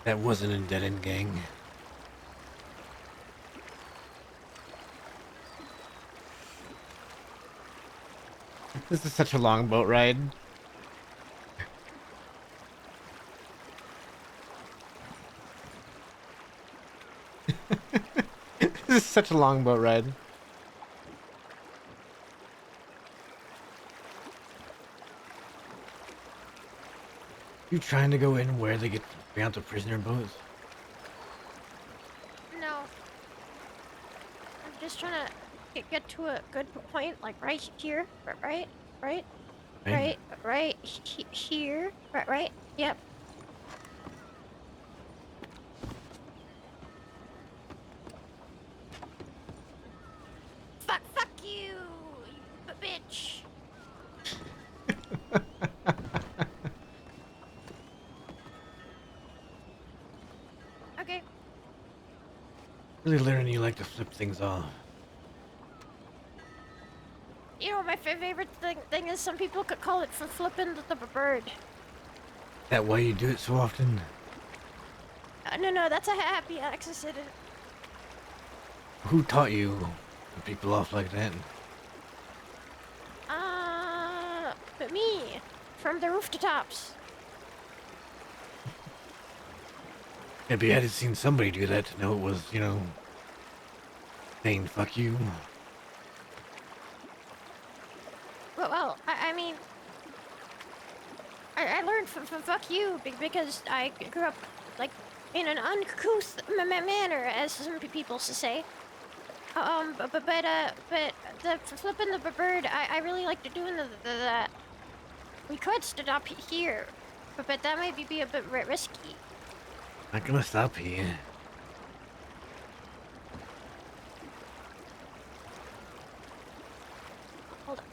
Speaker 1: That wasn't in Dead End Gang. This is such a long boat ride. This is such a long boat ride. You trying to go in where they get bring out the prisoner boats?
Speaker 9: No. I'm just trying to get to a good point, like right here, right here, right, yep. Fuck you, you bitch. Okay.
Speaker 1: Really learning you like to flip things off.
Speaker 9: You know, my favorite thing is some people could call it for flipping the bird.
Speaker 1: That why you do it so often?
Speaker 9: No, that's a happy accident.
Speaker 1: Who taught you to flip people off like that?
Speaker 9: But me, from the rooftops.
Speaker 1: If you had seen somebody do that to know it was, you know, saying fuck you.
Speaker 9: Well, I mean, I learned from fuck you because I grew up, like, in an uncouth manner, as some people say. But the flipping the bird, I really like to doing that. We could stop here, but that might be a bit risky.
Speaker 1: Not gonna stop here.
Speaker 9: Hold on.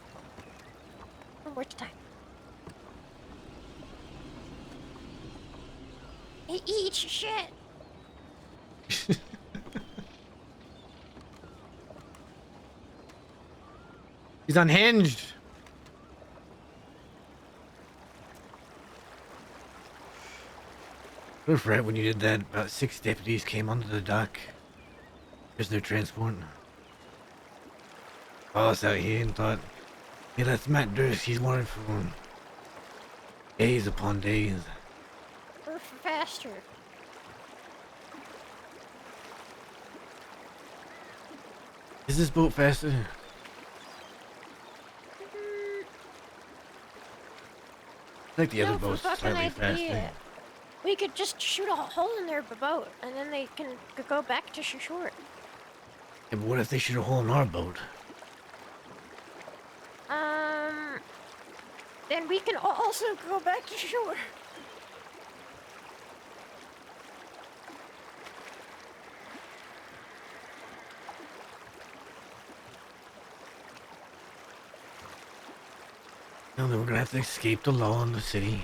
Speaker 9: One more time. Eat your shit.
Speaker 1: He's unhinged. I was right when you did that. About 6 deputies came onto the dock. Prisoner transport. Saw us out here and thought, hey, that's Matt Durst. He's wanted for days upon days.
Speaker 9: We're faster.
Speaker 1: Is this boat faster? I think the other
Speaker 9: No
Speaker 1: boat's
Speaker 9: fucking
Speaker 1: slightly faster.
Speaker 9: idea. We could just shoot a hole in their boat, and then they can go back to shore.
Speaker 1: Yeah, but what if they shoot a hole in our boat?
Speaker 9: Then we can also go back to shore.
Speaker 1: No, then we're gonna have to escape the law in the city.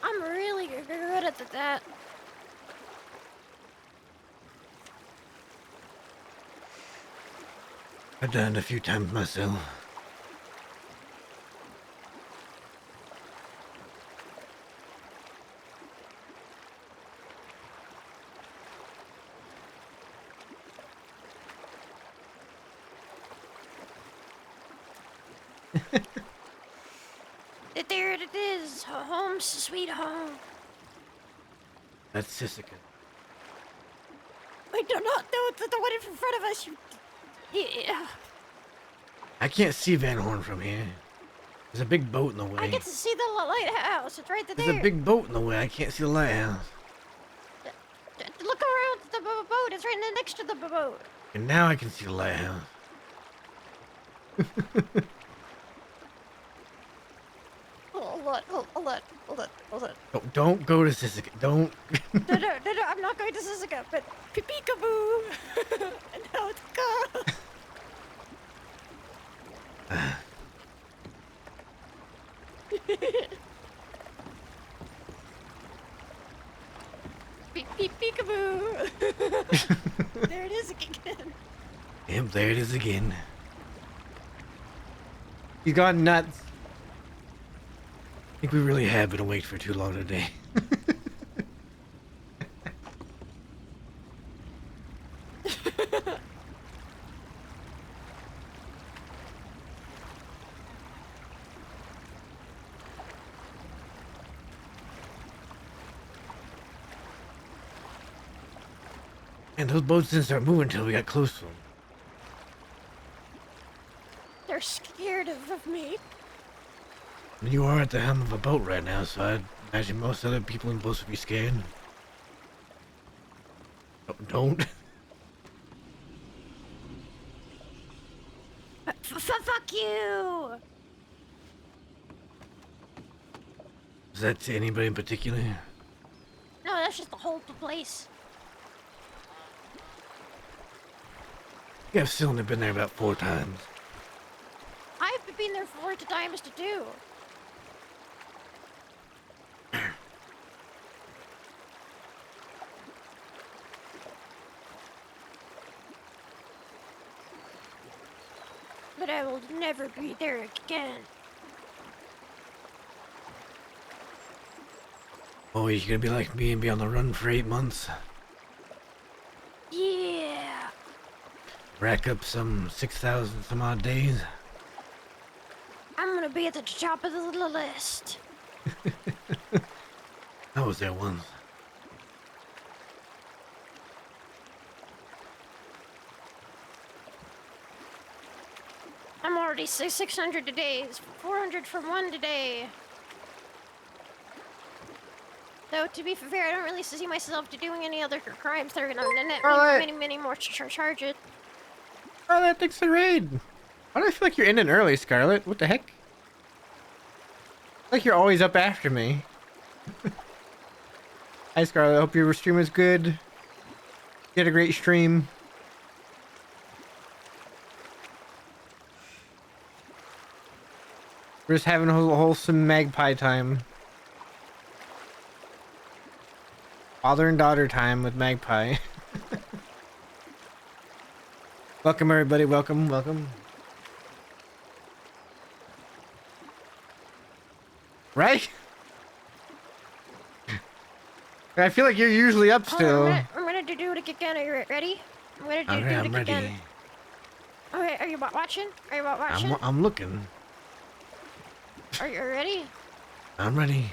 Speaker 9: I'm really good at that.
Speaker 1: I've done it a few times myself.
Speaker 9: There it is. Home, sweet home.
Speaker 1: That's Sisika.
Speaker 9: I do not know the one in front of us. Yeah.
Speaker 1: I can't see Van Horn from here. There's a big boat in the way.
Speaker 9: I get to see the lighthouse. It's right there.
Speaker 1: There's a big boat in the way. I can't see the lighthouse.
Speaker 9: Look around the boat. It's right next to the boat.
Speaker 1: And now I can see the lighthouse.
Speaker 9: Hold on.
Speaker 1: Don't go to Sisika. Don't.
Speaker 9: No, I'm not going to Sisika, but peekaboo. And now it's gone. Peekaboo. There it is again.
Speaker 1: Yep, there it is again. He's gone nuts. I think we really have been awake for too long today. And those boats didn't start moving until we got close to them.
Speaker 9: They're scared of me.
Speaker 1: And you are at the helm of a boat right now, so I'd imagine most other people in boats would be scared. Don't.
Speaker 9: Fuck you!
Speaker 1: Is that to anybody in particular?
Speaker 9: No, that's just the whole place.
Speaker 1: Yeah, I've still only been there about 4 times.
Speaker 9: I've been there 4 times to do. But I will never be there again.
Speaker 1: Oh, you're gonna be like me and be on the run for 8 months?
Speaker 9: Yeah.
Speaker 1: Rack up some 6,000 some odd days?
Speaker 9: I'm gonna be at the top of the list.
Speaker 1: I was there once.
Speaker 9: I'm already 600 today. 400 from one today. Though, to be fair, I don't really see myself doing any other crimes that are gonna net me many more charges.
Speaker 1: Scarlet, thanks for the raid. Why do I feel like you're ending early, Scarlet? What the heck? Like you're always up after me. Hi, Scarlet. I hope your stream is good. You had a great stream. We're just having a wholesome magpie time. Father and daughter time with Magpie. Welcome, everybody. Welcome, welcome. Right? I feel like you're usually up still.
Speaker 9: I'm gonna do it again. Are you ready? I'm gonna do
Speaker 1: Okay,
Speaker 9: it
Speaker 1: I'm ready.
Speaker 9: again. Okay, are you watching? Are you watching?
Speaker 1: I'm looking.
Speaker 9: Are you ready?
Speaker 1: I'm ready.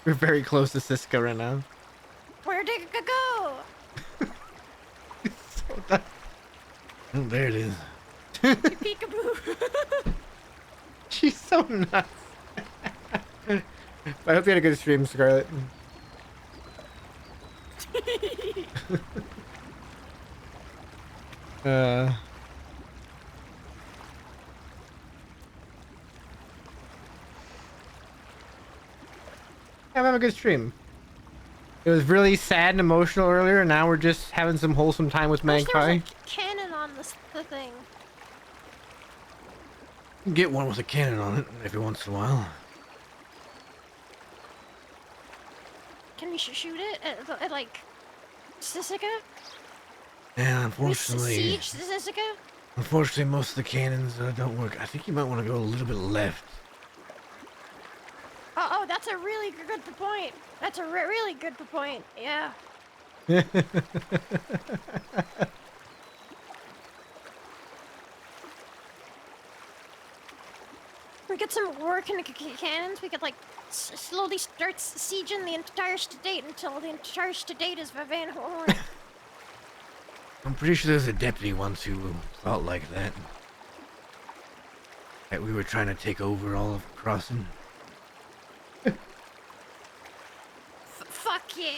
Speaker 1: We're very close to Sisika right now.
Speaker 9: Where'd it go?
Speaker 1: Oh, there it is.
Speaker 9: Peekaboo.
Speaker 1: She's so nuts. I hope you had a good stream, Scarlett. uh. I'm having a good stream. It was really sad and emotional earlier, and now we're just having some wholesome time with
Speaker 9: Wish there
Speaker 1: Magpie.
Speaker 9: was a cannon on the thing.
Speaker 1: Get one with a cannon on it every once in a while.
Speaker 9: Can you shoot it at like Sisika?
Speaker 1: Yeah, unfortunately.
Speaker 9: Siege Sisika?
Speaker 1: Unfortunately, most of the cannons don't work. I think you might want to go a little bit left.
Speaker 9: Oh, that's a really good point. That's a really good point. Yeah. We get some working cannons. We could like slowly start sieging the entire state until the entire state is Van Horn.
Speaker 1: I'm pretty sure there's a deputy once who felt like that. That we were trying to take over all of Crossing.
Speaker 9: Fuck yeah.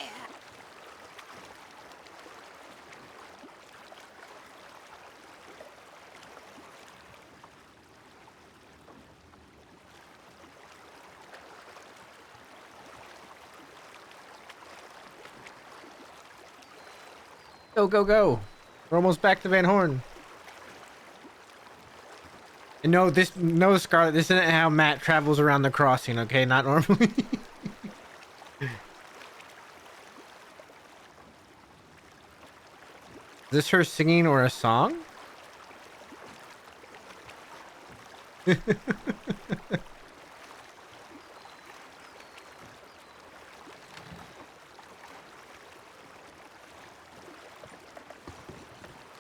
Speaker 1: Go, go, go. We're almost back to Van Horn. And no, Scarlet, this isn't how Matt travels around the crossing, okay? Not normally. Is this her singing or a song?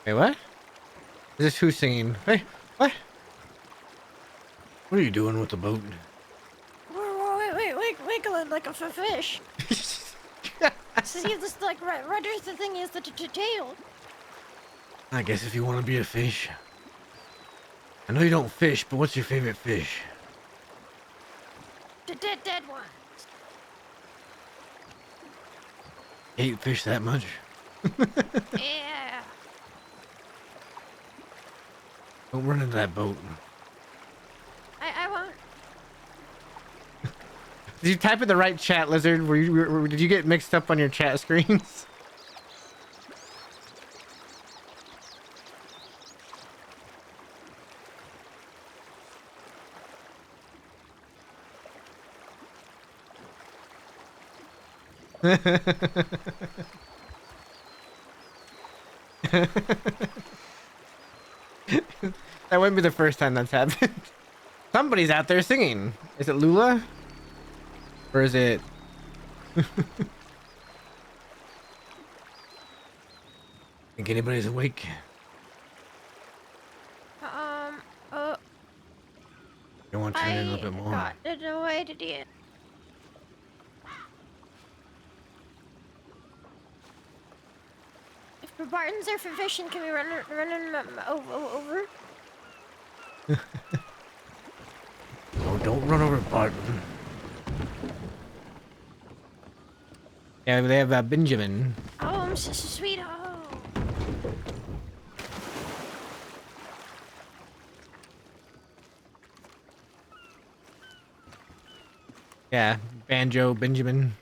Speaker 1: Hey, what? Is this who's singing? Hey, what? What are you doing with the boat?
Speaker 9: Wait, wiggling like a fish. See, this like rudder's the thing is the tail.
Speaker 1: I guess if you want to be a fish. I know you don't fish, but what's your favorite fish?
Speaker 9: The dead ones.
Speaker 1: Hate fish that much?
Speaker 9: Yeah.
Speaker 1: Don't run into that boat.
Speaker 9: I won't.
Speaker 1: Did you type in the right chat, Lizard? Did you get mixed up on your chat screens? That wouldn't be the first time that's happened. Somebody's out there singing. Is it Lula? Or is it... Think anybody's awake? You want to turn in a little bit more?
Speaker 9: I got it away to it. If the Barton's there for fishing, can we run him over?
Speaker 1: Oh, don't run over Barton. Yeah, they have Benjamin.
Speaker 9: Oh, I'm so sweet. Oh.
Speaker 1: Yeah, Banjo, Benjamin.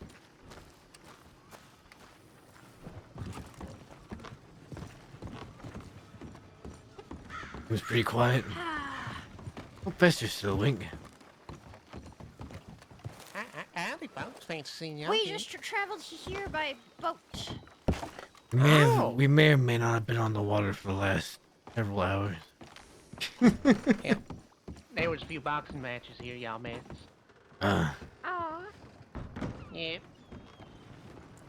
Speaker 1: It was pretty quiet. Hope Fester's still awake.
Speaker 7: Howdy, folks. Fancy seeing you.
Speaker 9: We just traveled here by boat.
Speaker 1: We may or may not have been on the water for the last several hours.
Speaker 7: Yeah. There was a few boxing matches here, y'all missed.
Speaker 9: Aw.
Speaker 7: Yeah.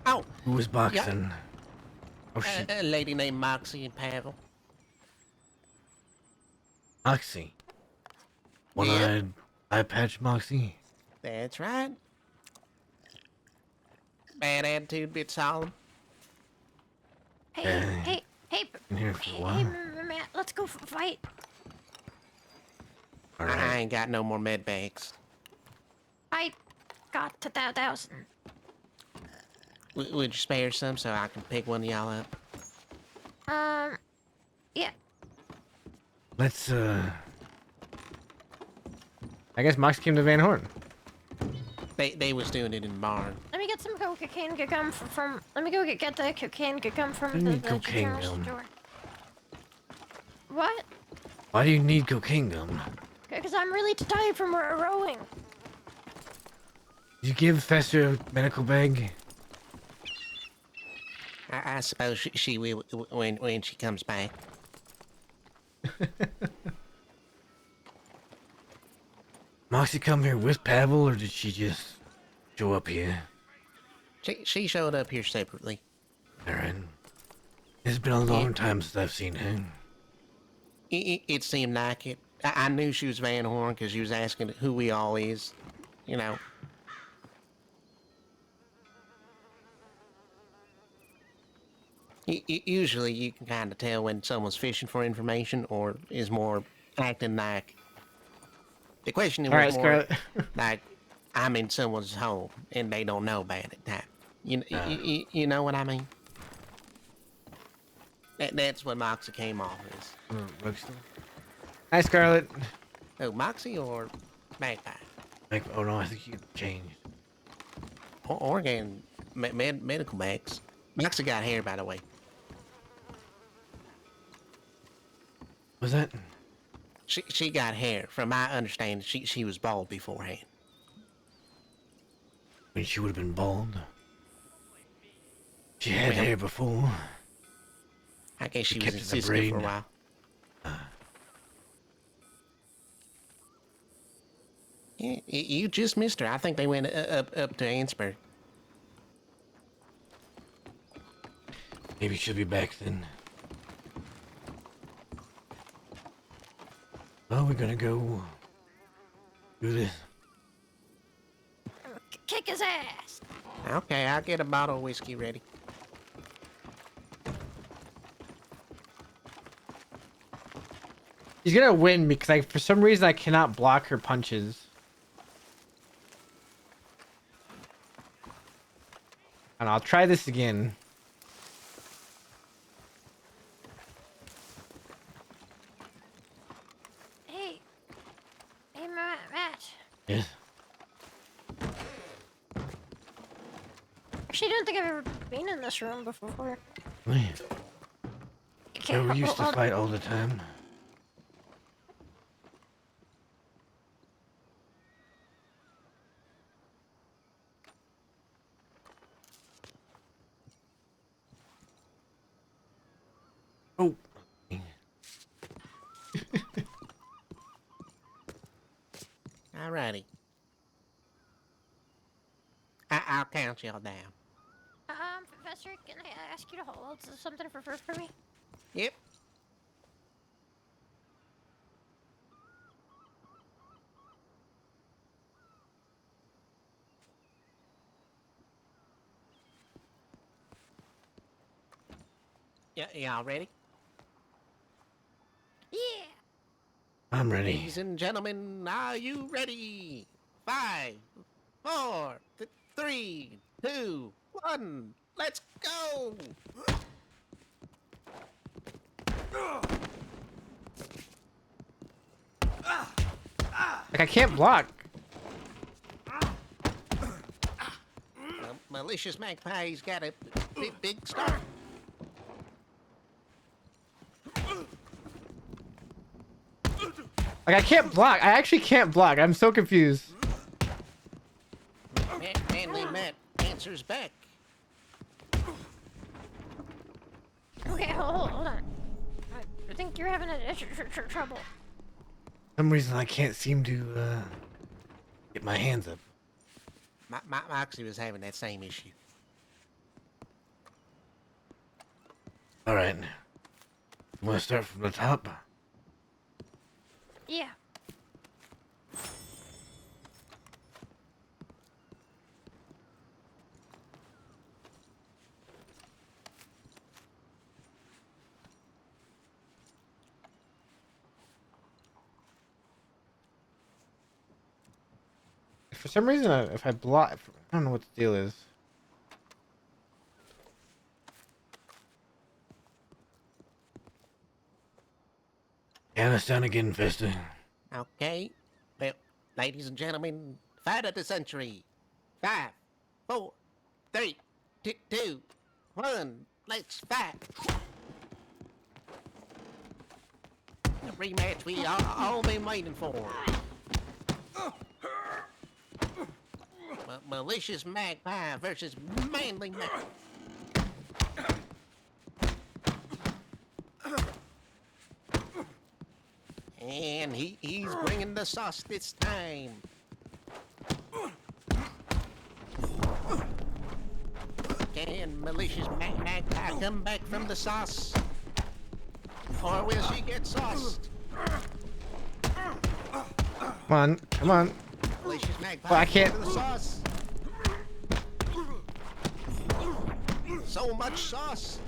Speaker 7: Oh.
Speaker 1: Who was boxing? Oh, shit.
Speaker 7: A lady named Moxie and Pavel.
Speaker 1: Moxie. One-eyed eye patch Moxie.
Speaker 7: That's right. Bad attitude, bit solemn.
Speaker 9: Hey,
Speaker 1: Been here for a while.
Speaker 9: Matt. let's go fight.
Speaker 1: All
Speaker 7: I
Speaker 1: right.
Speaker 7: ain't got no more med bags.
Speaker 9: I got to 1,000.
Speaker 7: Would you spare some so I can pick one of y'all up?
Speaker 9: Yeah.
Speaker 1: Let's I guess Mox came to Van Horn.
Speaker 7: They was doing it in the barn.
Speaker 9: Let me get some cocaine gum from. Let me go get the cocaine gum from
Speaker 1: I
Speaker 9: the
Speaker 1: need cocaine
Speaker 9: general
Speaker 1: gum.
Speaker 9: store. What?
Speaker 1: Why do you need cocaine gum?
Speaker 9: Because I'm really tired from rowing.
Speaker 1: Did you give Fester a medical bag?
Speaker 7: I suppose she will when she comes back.
Speaker 1: Moxie come here with Pavel, or did she just show up here?
Speaker 7: She showed up here separately.
Speaker 1: Alright. It's been a long time since I've seen her.
Speaker 7: It seemed like it. I knew she was Van Horn because she was asking who we all is. You know. Usually you can kind of tell when someone's fishing for information or is more acting like. The question was
Speaker 1: All right,
Speaker 7: more
Speaker 1: Scarlett.
Speaker 7: like I'm in someone's home and they don't know about it. Type. You know what I mean? That's what Moxie came off as.
Speaker 1: Hi, Scarlett.
Speaker 7: Oh, Moxie or Magpie?
Speaker 1: Oh no, I think you changed.
Speaker 7: Organ medical bags. Moxie got hair, by the way.
Speaker 1: Was that?
Speaker 7: She got hair. From my understanding, she was bald beforehand.
Speaker 1: I mean, she would have been bald. She had hair before.
Speaker 7: I guess she was
Speaker 1: kept
Speaker 7: in
Speaker 1: it in the
Speaker 7: Sisika
Speaker 1: brain.
Speaker 7: for a while. Yeah, you just missed her. I think they went up to Ansburg.
Speaker 1: Maybe she'll be back then. Well, we're gonna go do this.
Speaker 9: Kick his ass.
Speaker 7: Okay, I'll get a bottle of whiskey ready.
Speaker 1: She's gonna win because for some reason I cannot block her punches. And I'll try this again.
Speaker 9: Hey, Matt.
Speaker 1: Yes.
Speaker 9: Actually, I don't think I've ever been in this room before.
Speaker 1: Man.
Speaker 9: Okay,
Speaker 1: Yeah, we used to fight all the time. Oh.
Speaker 7: Alrighty. I'll count y'all down.
Speaker 9: Professor, can I ask you to hold something for me?
Speaker 7: Yep. Yeah, y'all ready?
Speaker 9: Yeah.
Speaker 1: I'm ready.
Speaker 7: Ladies and gentlemen, are you ready? 5, 4, 3, 2, 1. Let's go!
Speaker 1: Like I can't block.
Speaker 7: Malicious Magpie's got a big start.
Speaker 1: Like I can't block. I actually can't block. I'm so confused.
Speaker 7: Manly Matt answers back.
Speaker 9: Okay, hold on. I think you're having trouble.
Speaker 1: For some reason I can't seem to get my hands up.
Speaker 7: Moxie was having that same issue.
Speaker 1: All right. You want to start from the top?
Speaker 9: Yeah.
Speaker 1: For some reason, if I block, I don't know what the deal is. Yeah, it's time to get infested.
Speaker 7: Okay. Well, ladies and gentlemen, fight of the century. 5, 4, 3, 2, 1. Let's fight. The rematch we all been waiting for. Malicious Magpie versus Manly Magpie. And he's bringing the sauce this time. Can malicious Magpie come back from the sauce? Or will she get sauced?
Speaker 1: Come on, come on.
Speaker 7: Malicious Magpie
Speaker 1: Oh, I can't.
Speaker 7: to the sauce. So much sauce.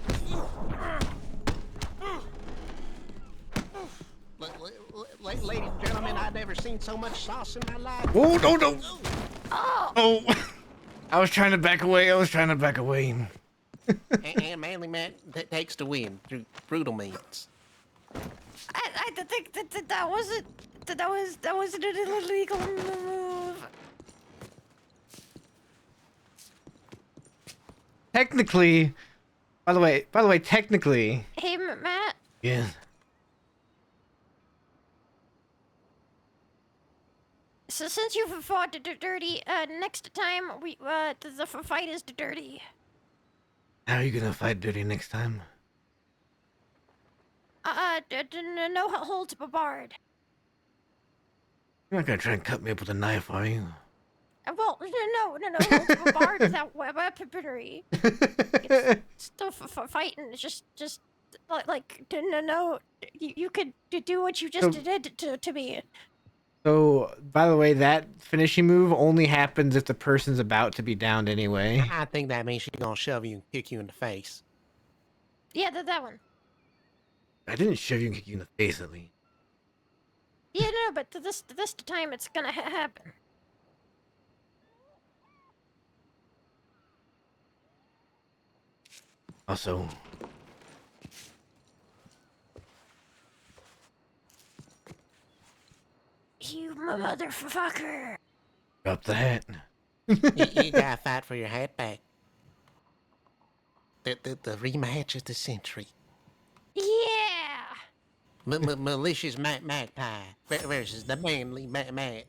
Speaker 7: Ladies and gentlemen, I've never seen so much sauce in my life.
Speaker 1: Oh, no, no. Oh. I was trying to back away.
Speaker 7: And Manly Matt takes the win through brutal means.
Speaker 9: I think that wasn't an illegal move.
Speaker 1: Technically, by the way, technically.
Speaker 9: Hey, Matt.
Speaker 1: Yeah.
Speaker 9: So since you've fought dirty, next time the fight is dirty.
Speaker 1: How are you gonna fight dirty next time?
Speaker 9: No holds barred.
Speaker 1: You're not gonna try and cut me up with a knife, are you?
Speaker 9: Well, no holds barred without weaponry. It's still fighting. It's just like no. You could do what you just did to me.
Speaker 1: So, by the way, that finishing move only happens if the person's about to be downed anyway.
Speaker 7: I think that means she's gonna shove you and kick you in the face.
Speaker 9: Yeah, that one.
Speaker 1: I didn't shove you and kick you in the face, at least.
Speaker 9: Yeah, no, but this time it's gonna happen.
Speaker 1: Also,
Speaker 9: you motherfucker.
Speaker 1: drop the hat.
Speaker 7: You gotta fight for your hat back. The rematch of the century.
Speaker 9: Yeah.
Speaker 7: Malicious Magpie versus the Manly Matt.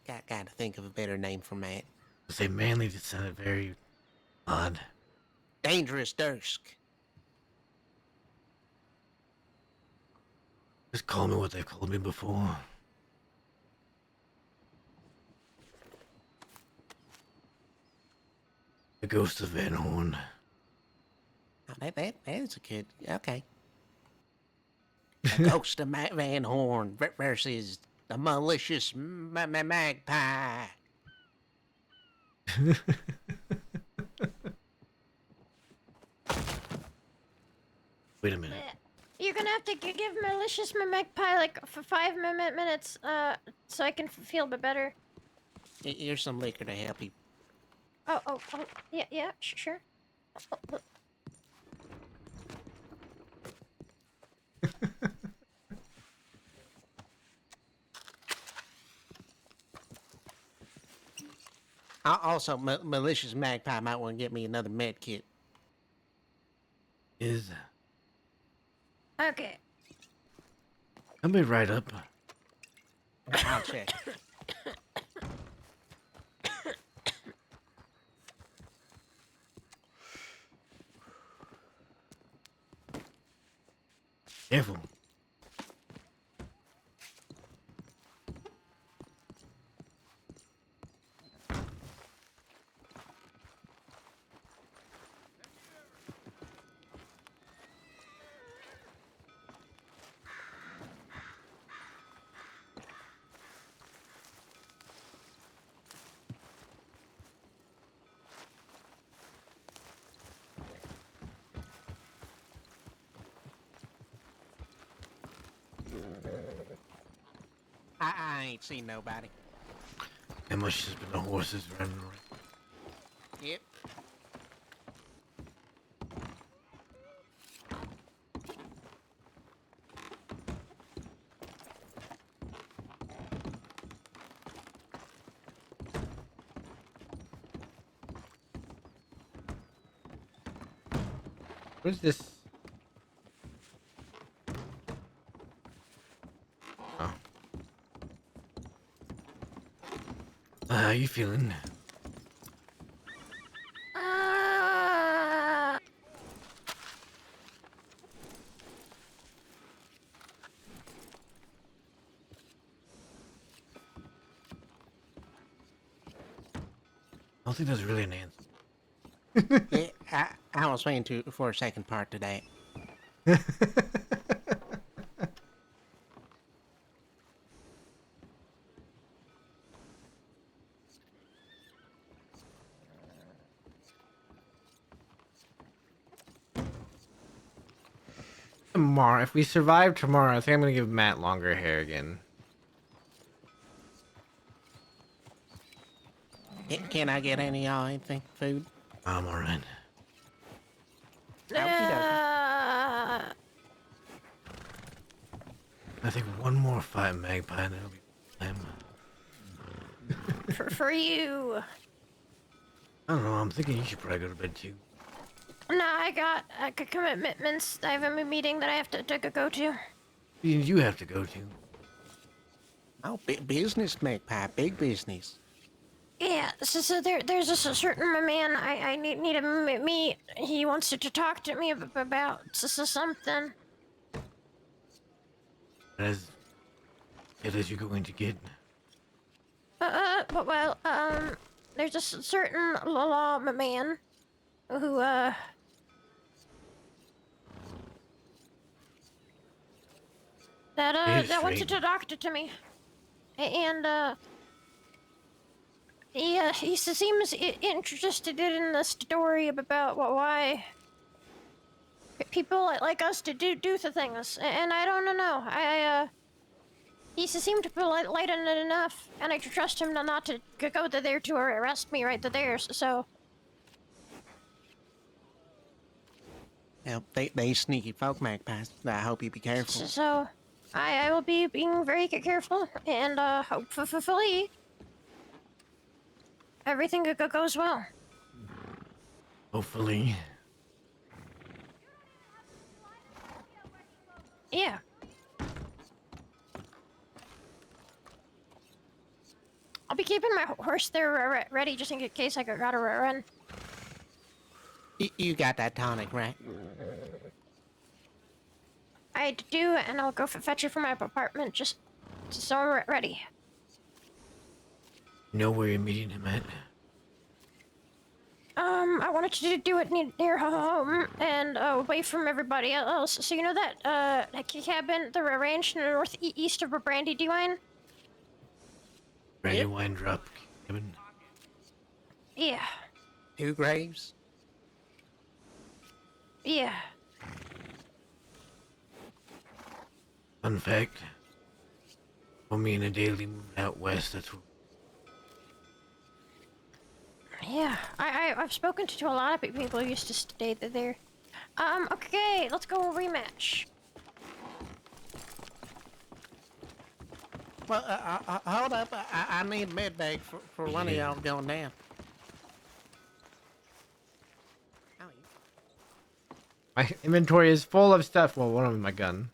Speaker 7: Gotta think of a better name for Matt.
Speaker 1: To say manly just sounded very odd.
Speaker 7: Dangerous Dursk.
Speaker 1: Just call me what they've called me before. The Ghost of Van Horn.
Speaker 7: Oh, that is a good. Okay. The Ghost of Van Horn versus the malicious Magpie.
Speaker 1: Wait a minute.
Speaker 9: You're gonna have to give malicious Magpie like for 5 minutes, so I can feel a bit better.
Speaker 7: Here's some liquor to help you.
Speaker 9: Oh, yeah, sure.
Speaker 7: Also, malicious Magpie might want to get me another med kit.
Speaker 1: Is
Speaker 9: Okay.
Speaker 1: I'll be right up.
Speaker 7: I'll check.
Speaker 1: Careful.
Speaker 7: I ain't seen nobody.
Speaker 1: There must have been the horses running around.
Speaker 7: Yep.
Speaker 1: What is this? Oh. How you feeling? I don't think that's really an answer.
Speaker 7: Yeah, I was waiting for a second part to that.
Speaker 1: Tomorrow, if we survive tomorrow, I think I'm gonna give Matt longer hair again.
Speaker 7: Can I get any anything food?
Speaker 1: I'm alright.
Speaker 9: Uh,
Speaker 1: I think one more fight, Magpie, and it'll be time.
Speaker 9: for you.
Speaker 1: I don't know. I'm thinking you should probably go to bed too.
Speaker 9: No, I got commitments. I have a meeting that I have to go to.
Speaker 1: You have to go to.
Speaker 7: Oh, big business, Magpie. Big business.
Speaker 9: Yeah, so there's a certain man I need to meet. He wants to talk to me about something.
Speaker 1: As it is you're going to get.
Speaker 9: Well, there's a certain law man who, that wants to talk to me. And, he seems interested in the story about why people like us to do the things, and I don't know. He seemed to be light on it enough, and I trust him not to go there to arrest me right there. So.
Speaker 7: Yeah, they sneaky folk, Magpies. I hope you be careful.
Speaker 9: So, I will be being very careful, and hopefully everything goes well.
Speaker 1: Hopefully.
Speaker 9: Yeah. I'll be keeping my horse there ready just in case I gotta run.
Speaker 7: You got that tonic, right?
Speaker 9: I do, and I'll go fetch it from my apartment just so I'm ready.
Speaker 1: You know where you're meeting him at?
Speaker 9: I wanted to do it near home and away from everybody else. So you know that cabin, the ranch in the northeast of Brandywine?
Speaker 1: Brandywine drop cabin.
Speaker 9: Yeah.
Speaker 7: 2 graves?
Speaker 9: Yeah.
Speaker 1: Fun fact. When me and a daily moved out west, that's what.
Speaker 9: Yeah, I've spoken to a lot of people who used to stay there. Okay, let's go rematch.
Speaker 7: Well, hold up. I need a med bag for one of y'all going down.
Speaker 1: My inventory is full of stuff. Well, one of them my gun.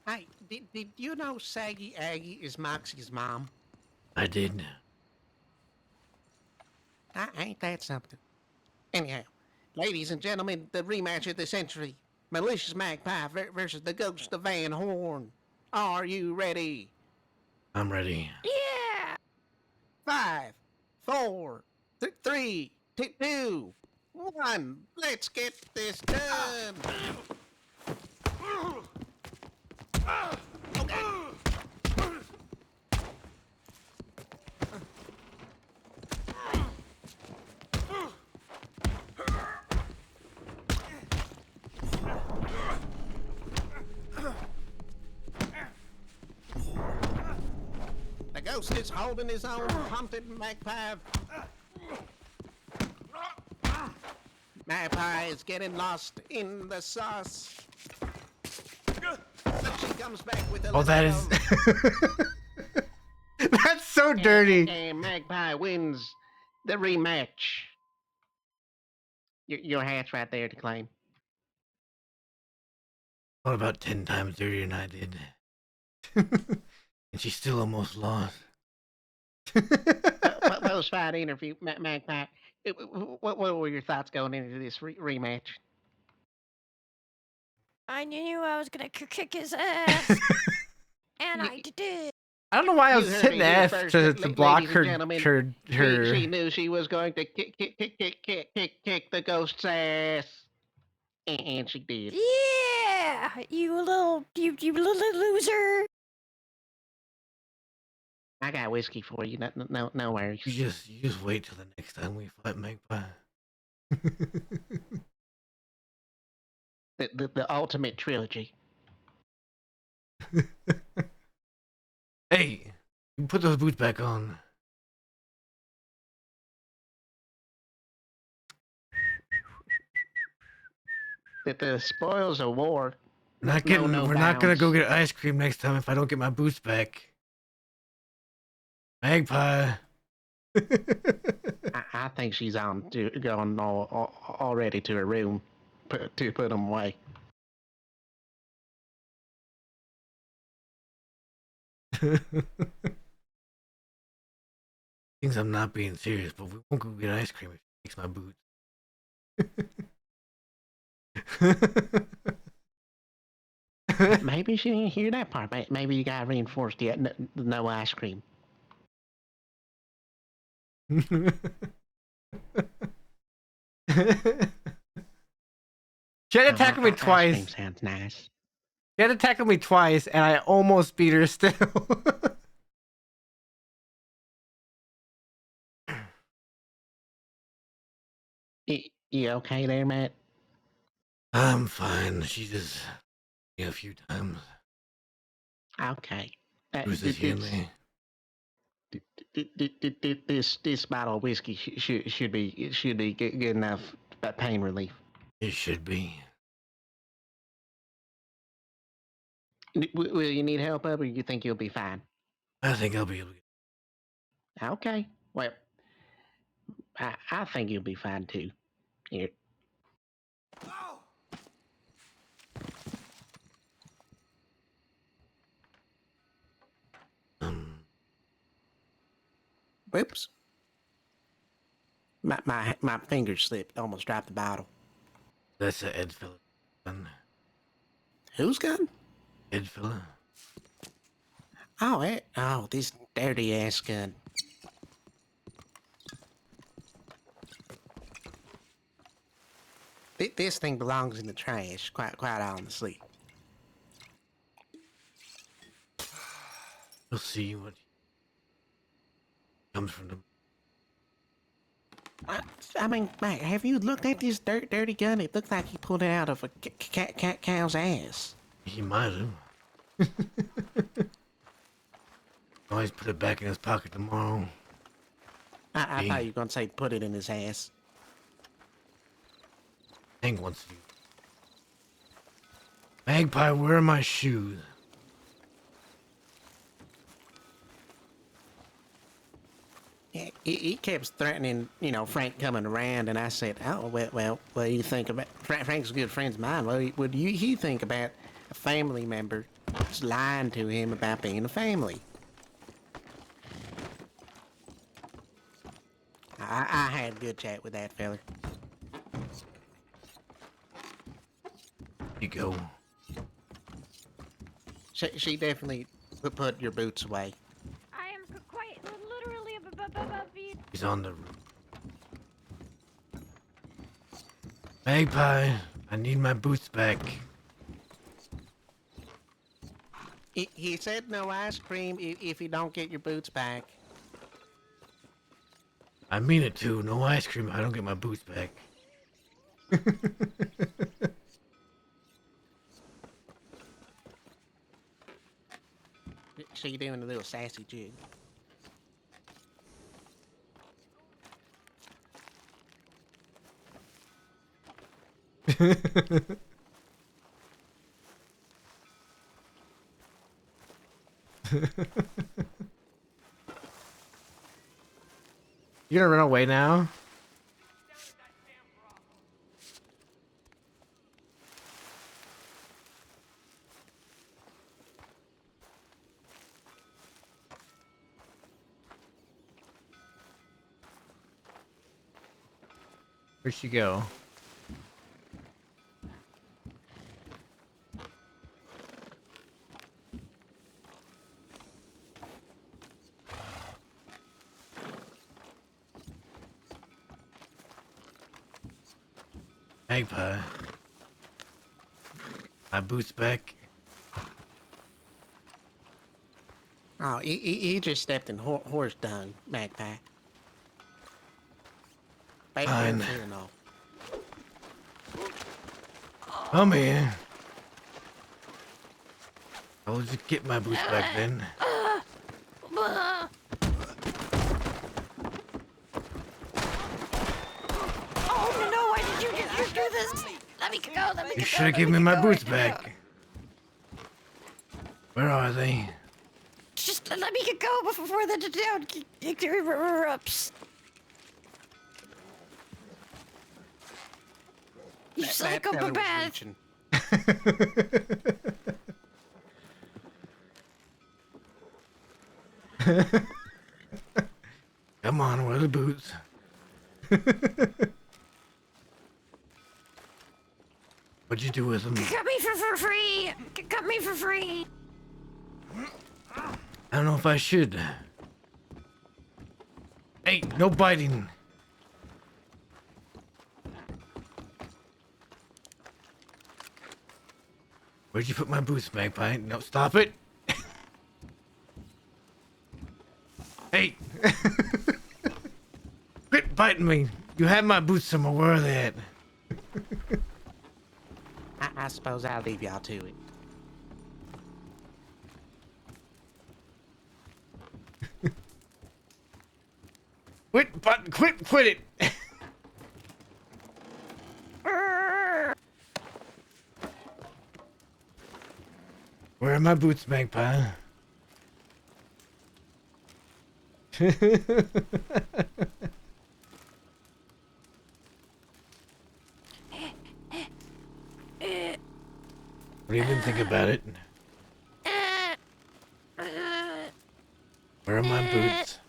Speaker 7: Hey, did you know Saggy Aggie is Moxie's mom?
Speaker 1: I did.
Speaker 7: Ain't that something? Anyhow, ladies and gentlemen, the rematch of the century. Malicious Magpie versus the Ghost of Van Horn. Are you ready?
Speaker 1: I'm ready.
Speaker 9: Yeah!
Speaker 7: 5, 4, 3, 2, 1. Let's get this done. Okay. The ghost is holding his own, haunted magpie. Magpie is getting lost in the sauce. But she comes back with a
Speaker 1: Oh, that is. That's so dirty.
Speaker 7: And Magpie wins the rematch. Your hat's right there to claim.
Speaker 1: What about 10 times dirtier than I did? And she still almost lost.
Speaker 7: Post-fight interview, Magpie. What were your thoughts going into this rematch?
Speaker 9: I knew I was gonna kick his ass. And I did.
Speaker 1: I don't know why I was
Speaker 7: You heard
Speaker 1: hitting
Speaker 7: me here
Speaker 1: F
Speaker 7: first,
Speaker 1: to block
Speaker 7: ladies and
Speaker 1: her.
Speaker 7: gentlemen.
Speaker 1: Her.
Speaker 7: She knew she was going to kick the ghost's ass. And she did.
Speaker 9: Yeah, you little loser.
Speaker 7: I got whiskey for you. No worries.
Speaker 1: You just wait till the next time we fight Magpie.
Speaker 7: The ultimate trilogy.
Speaker 1: Hey, you put those boots back on.
Speaker 7: The spoils of war.
Speaker 1: We're not gonna go
Speaker 7: bounds.
Speaker 1: get ice cream next time if I don't get my boots back. Magpie.
Speaker 7: I think she's going already to her room to put them away.
Speaker 1: Thinks I'm not being serious, but we won't go get ice cream if she takes my boots.
Speaker 7: Maybe she didn't hear that part. Maybe you got reinforced yet. No ice cream.
Speaker 1: She had to tackle me twice.
Speaker 7: Ice cream sounds nice.
Speaker 1: She had to tackle me twice, and I almost beat her still.
Speaker 7: You okay there, Matt?
Speaker 1: I'm fine. She just a few times.
Speaker 7: Okay.
Speaker 1: Bruises heal me.
Speaker 7: This bottle of whiskey should be good enough pain relief.
Speaker 1: It should be.
Speaker 7: Will you need help, or you think you'll be fine?
Speaker 1: I think I'll be able to.
Speaker 7: Okay. Well, I think you'll be fine too. Here. Whoops. My fingers slipped. Almost dropped the bottle.
Speaker 1: That's a Ed fella gun.
Speaker 7: Whose gun?
Speaker 1: Ed fella.
Speaker 7: Oh, this dirty ass gun. This thing belongs in the trash. Quite honestly.
Speaker 1: We'll see what comes from them.
Speaker 7: I mean, Mike, have you looked at this dirty gun? It looks like he pulled it out of a cow's ass.
Speaker 1: He might have. Always put it back in his pocket tomorrow.
Speaker 7: I thought you were going to say put it in his ass.
Speaker 1: Hank wants to. Magpie, where are my shoes?
Speaker 7: Yeah, he kept threatening, Frank coming around, and I said, oh, well, what do you think about... Frank's a good friend of mine. What do you think about a family member just lying to him about being a family? I had a good chat with that fella.
Speaker 1: You go.
Speaker 7: She definitely put your boots away.
Speaker 14: I am quite literally above you.
Speaker 1: He's on the roof. Magpie, I need my boots back.
Speaker 7: He said no ice cream if you don't get your boots back.
Speaker 1: I mean it too. No ice cream. I don't get my boots back.
Speaker 7: So you're doing a little sassy jig.
Speaker 1: You gonna run away now? Where'd she go? Magpie. My boots back.
Speaker 7: Oh, he just stepped in horse dung, Magpie.
Speaker 1: Fine.
Speaker 7: And all.
Speaker 1: Come here. I'll just get my boots back then.
Speaker 9: Oh no! Why did you do this? Let me go. Let me
Speaker 1: You
Speaker 9: go.
Speaker 1: should have given me my boots back. Where are they?
Speaker 9: Just let me go before the down erupts. You psychopath!
Speaker 1: Come on, where are the boots? What'd you do with them?
Speaker 9: Got me for free! Got me for free!
Speaker 1: I don't know if I should. Hey, no biting. Where'd you put my boots, Magpie? No, stop it. Hey. Quit biting me. You have my boots somewhere. Where are they at?
Speaker 7: I suppose I'll leave y'all to it.
Speaker 1: Quit it. Where are my boots, Magpie? What do you even think about it? Where are my boots?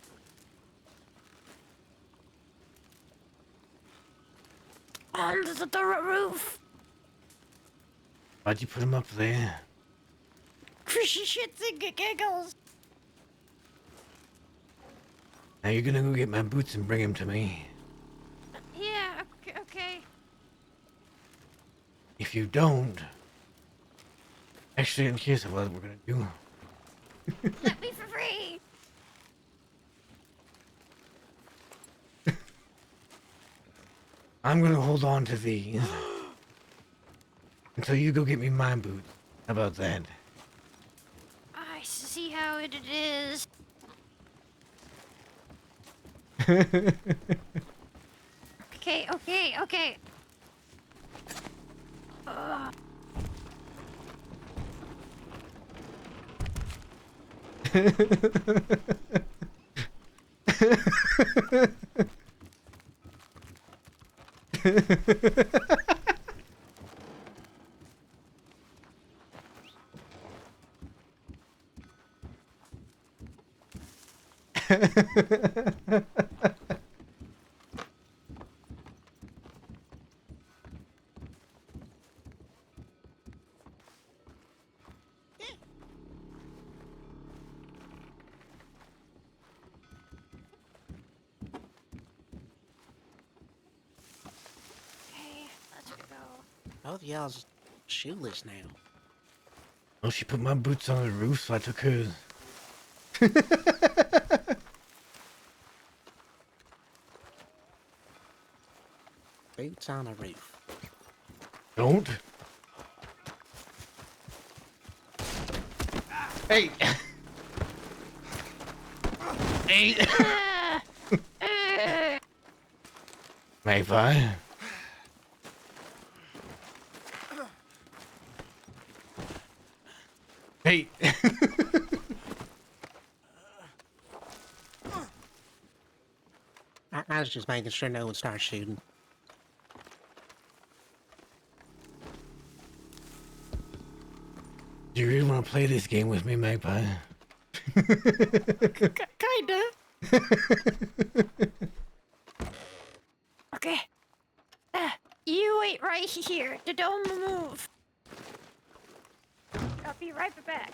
Speaker 9: On the roof.
Speaker 1: Why'd you put them up there?
Speaker 9: Chrissy shits and giggles.
Speaker 1: Now you're gonna go get my boots and bring them to me.
Speaker 9: Yeah, okay.
Speaker 1: If you don't... Actually, here's what we're gonna do.
Speaker 9: Let me for free.
Speaker 1: I'm gonna hold on to these until you go get me my boots. How about that?
Speaker 9: I see how it is. Okay.
Speaker 7: Both y'all's shoeless now.
Speaker 1: Oh, she put my boots on the roof, so I took hers.
Speaker 7: Boots on a roof.
Speaker 1: Don't. Hey. Hey. Magpie. Hey.
Speaker 7: I was just making sure no one starts shooting.
Speaker 1: Do you really want to play this game with me, Magpie?
Speaker 9: Kinda. Okay. You wait right here. Don't move. I'll be right back.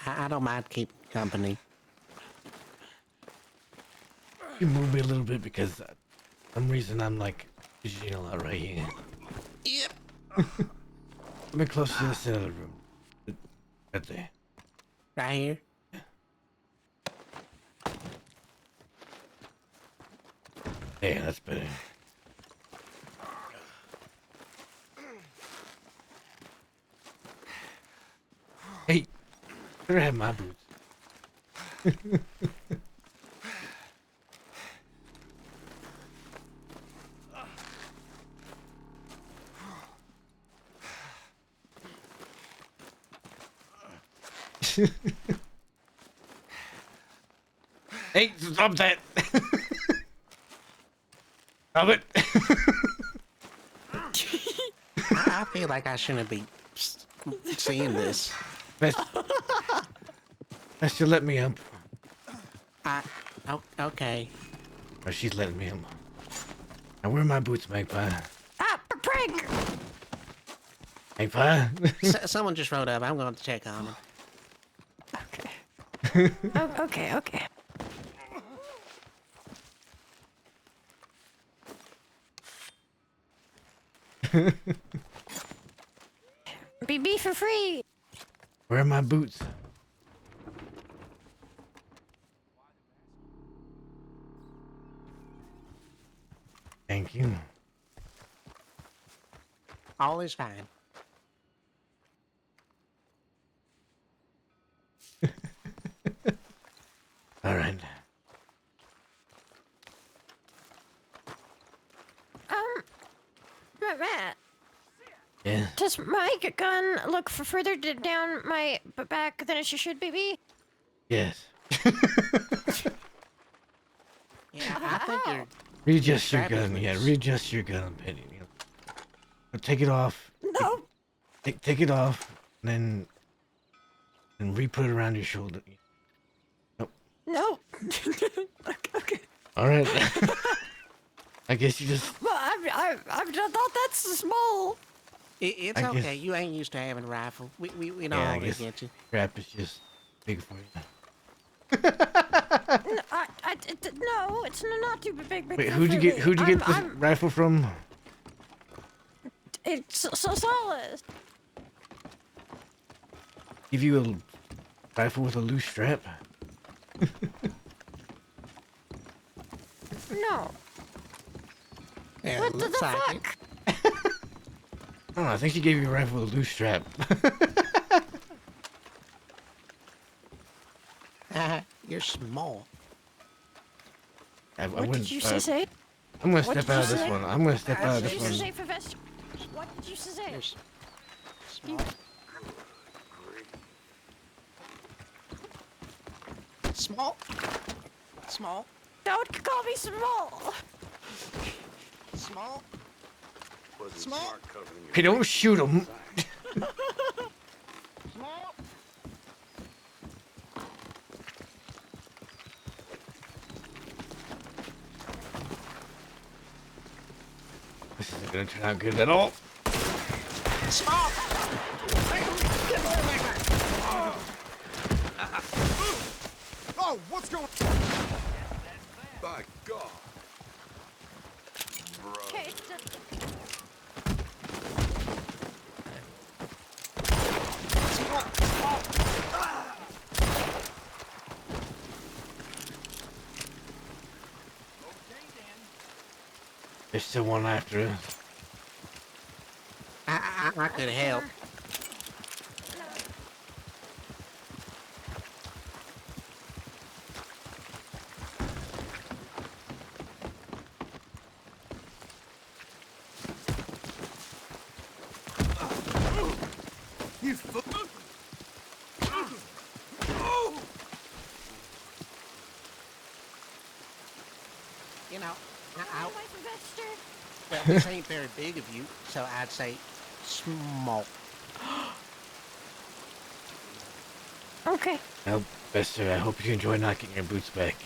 Speaker 7: I don't mind keeping company.
Speaker 1: You move me a little bit because for some reason I'm like, you know, right here.
Speaker 7: Yep.
Speaker 1: Let me close to the center of the room. Right there.
Speaker 7: Right here?
Speaker 1: Yeah, that's better. Hey, better have my boots. Hey, stop that! Stop it!
Speaker 7: I feel like I shouldn't be seeing this.
Speaker 1: Best you let me up.
Speaker 7: Okay.
Speaker 1: Oh, she's letting me up. Now where are my boots, Magpie?
Speaker 9: Prank!
Speaker 1: Magpie?
Speaker 7: Someone just rode up. I'm going to check on him.
Speaker 9: Okay. BB for free.
Speaker 1: Where are my boots? Thank you.
Speaker 7: All is fine.
Speaker 1: All right.
Speaker 9: Matt.
Speaker 1: Yeah.
Speaker 9: Does my gun look further down my back than it should be?
Speaker 1: Yes.
Speaker 7: Yeah, I think you're...
Speaker 1: Readjust your
Speaker 7: strap is
Speaker 1: gun. Yeah,
Speaker 7: loose.
Speaker 1: readjust your gun, Penny. Take it off.
Speaker 9: No.
Speaker 1: Take it off, and re-put it around your shoulder. Nope.
Speaker 9: No. Okay.
Speaker 1: All right. I guess you just.
Speaker 9: Well, I thought that's small.
Speaker 7: It's
Speaker 1: I
Speaker 7: okay.
Speaker 1: guess-
Speaker 7: You ain't used to having a rifle. We know
Speaker 1: Yeah, I
Speaker 7: how to
Speaker 1: guess
Speaker 7: get you.
Speaker 1: crap is just big for you.
Speaker 9: No, no, it's not too big.
Speaker 1: Wait, who'd you get? Who'd you get this rifle from?
Speaker 9: It's so solid.
Speaker 1: Give you a rifle with a loose strap?
Speaker 9: No.
Speaker 7: Yeah,
Speaker 9: What the
Speaker 7: looks like
Speaker 9: fuck?
Speaker 1: Oh, I think she gave you a rifle with a loose strap.
Speaker 7: You're small.
Speaker 9: What did you say?
Speaker 1: I'm gonna
Speaker 9: What
Speaker 1: step
Speaker 9: did
Speaker 1: out
Speaker 9: you
Speaker 1: of this
Speaker 9: say?
Speaker 1: one. I'm gonna step out of
Speaker 9: What
Speaker 1: this
Speaker 9: did you
Speaker 1: one.
Speaker 9: say for vest? What did you say?
Speaker 7: You're small. Small. Small.
Speaker 9: Don't call me small.
Speaker 7: Small.
Speaker 4: Wasn't
Speaker 7: Small.
Speaker 4: smart covering your
Speaker 1: Hey, don't shoot him.
Speaker 7: Small.
Speaker 1: This isn't gonna turn out good at all.
Speaker 7: Small.
Speaker 4: Oh, what's going? By God.
Speaker 9: Okay.
Speaker 1: There's still one after us.
Speaker 7: I could help.
Speaker 4: You fool!
Speaker 7: You know,
Speaker 9: Wife and Vester.
Speaker 7: well, this ain't very big of you, so I'd say small.
Speaker 9: Okay.
Speaker 1: Well, Bester, I hope you enjoy not getting your boots back.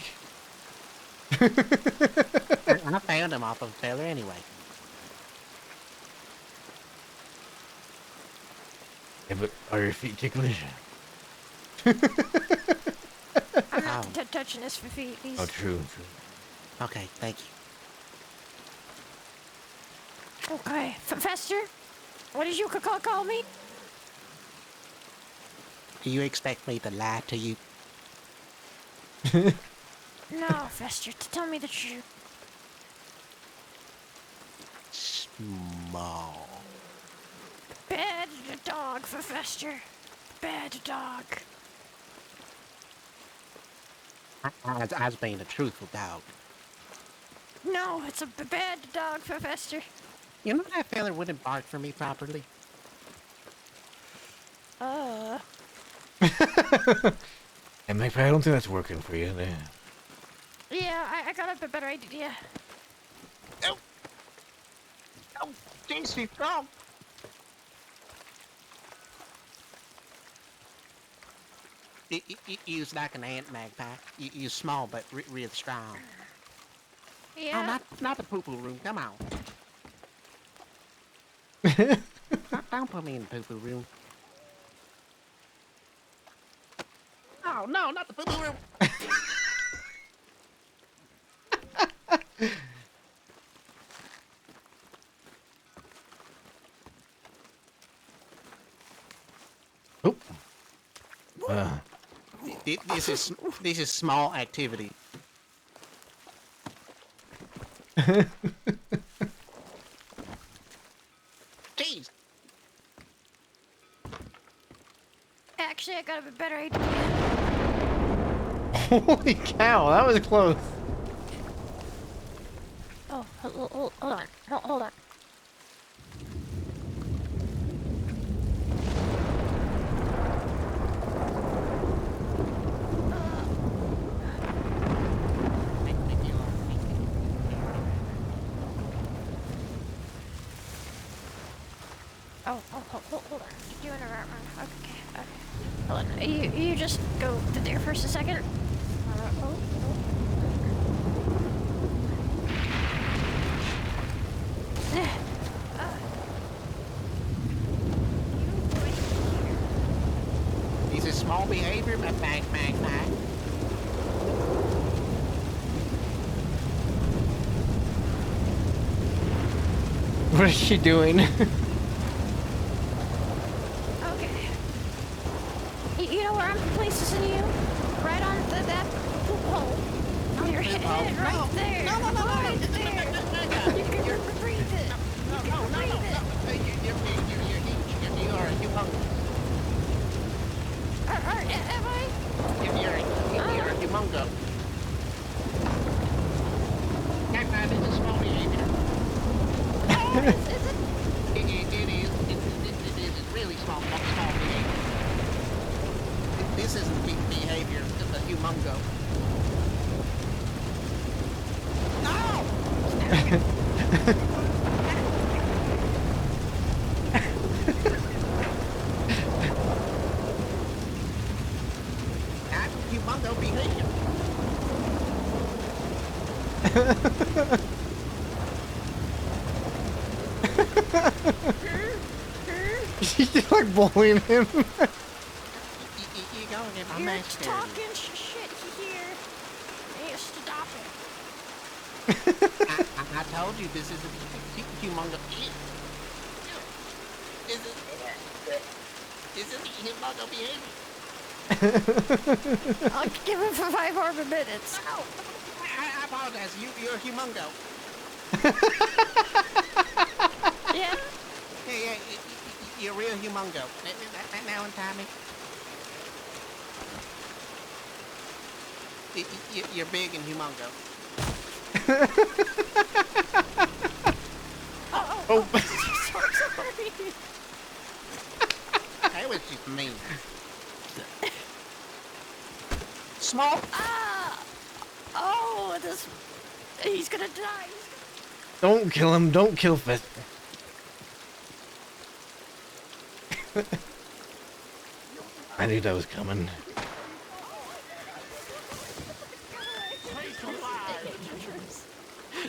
Speaker 7: I found him off of a feather anyway.
Speaker 1: Yeah, but are your feet ticklish?
Speaker 9: I'm not touching this for feet.
Speaker 1: Oh, true.
Speaker 7: Okay, thank you.
Speaker 9: Okay, Fester, what did you call me?
Speaker 7: Do you expect me to lie to you?
Speaker 9: No, Fester, tell me the truth.
Speaker 7: Small.
Speaker 9: Bad dog for Fester. Bad dog.
Speaker 7: I was being a truthful dog.
Speaker 9: No, it's a bad dog for Fester.
Speaker 7: You know that feather wouldn't bark for me properly?
Speaker 1: And Magpie, I don't think that's working for you there.
Speaker 9: Yeah, I got a better idea.
Speaker 7: Oh, jeez, she's strong. You's like an ant, Magpie. You're small, but real strong.
Speaker 9: Yeah.
Speaker 7: Oh, not the poo-poo room. Come on. Don't put me in the poo-poo room. Oh, no, not the poo-poo room.
Speaker 1: Oop.
Speaker 7: This is small activity. Jeez.
Speaker 9: Actually, I got a better idea.
Speaker 1: Holy cow, that was close.
Speaker 9: Oh, hold on. Hold on. Hold on. You're doing it right. Okay. Hold on. You just go there for a second.
Speaker 7: This is small behavior, but bang.
Speaker 1: What is she doing?
Speaker 9: Okay. You know where I'm placing you? Right on that poop hole. Your head right there.
Speaker 7: No.
Speaker 9: Right there. You can breathe it. You can breathe it.
Speaker 7: You are a humongous.
Speaker 9: Am I?
Speaker 7: You're a humongous. Magpie, this is small behavior.
Speaker 9: Is it?
Speaker 7: It is really small behavior. This isn't behavior, it's a humongo. No! That's humongo behavior.
Speaker 1: She's like bullying him.
Speaker 7: You go and get my
Speaker 9: You're
Speaker 7: mask
Speaker 9: talking shit here. You stop it.
Speaker 7: I told you this is a humongous. This is humongous behavior.
Speaker 9: I'll give it for 5 more minutes.
Speaker 7: No, I apologize. You're a humongo.
Speaker 9: Yeah?
Speaker 7: Yeah, you're a real humongo. Now untie me. You're big and humongo.
Speaker 9: Oh. Sorry.
Speaker 7: That was just mean. Small.
Speaker 9: Oh, this. He's gonna die.
Speaker 1: Don't kill him. Don't kill Fester. I knew that was coming.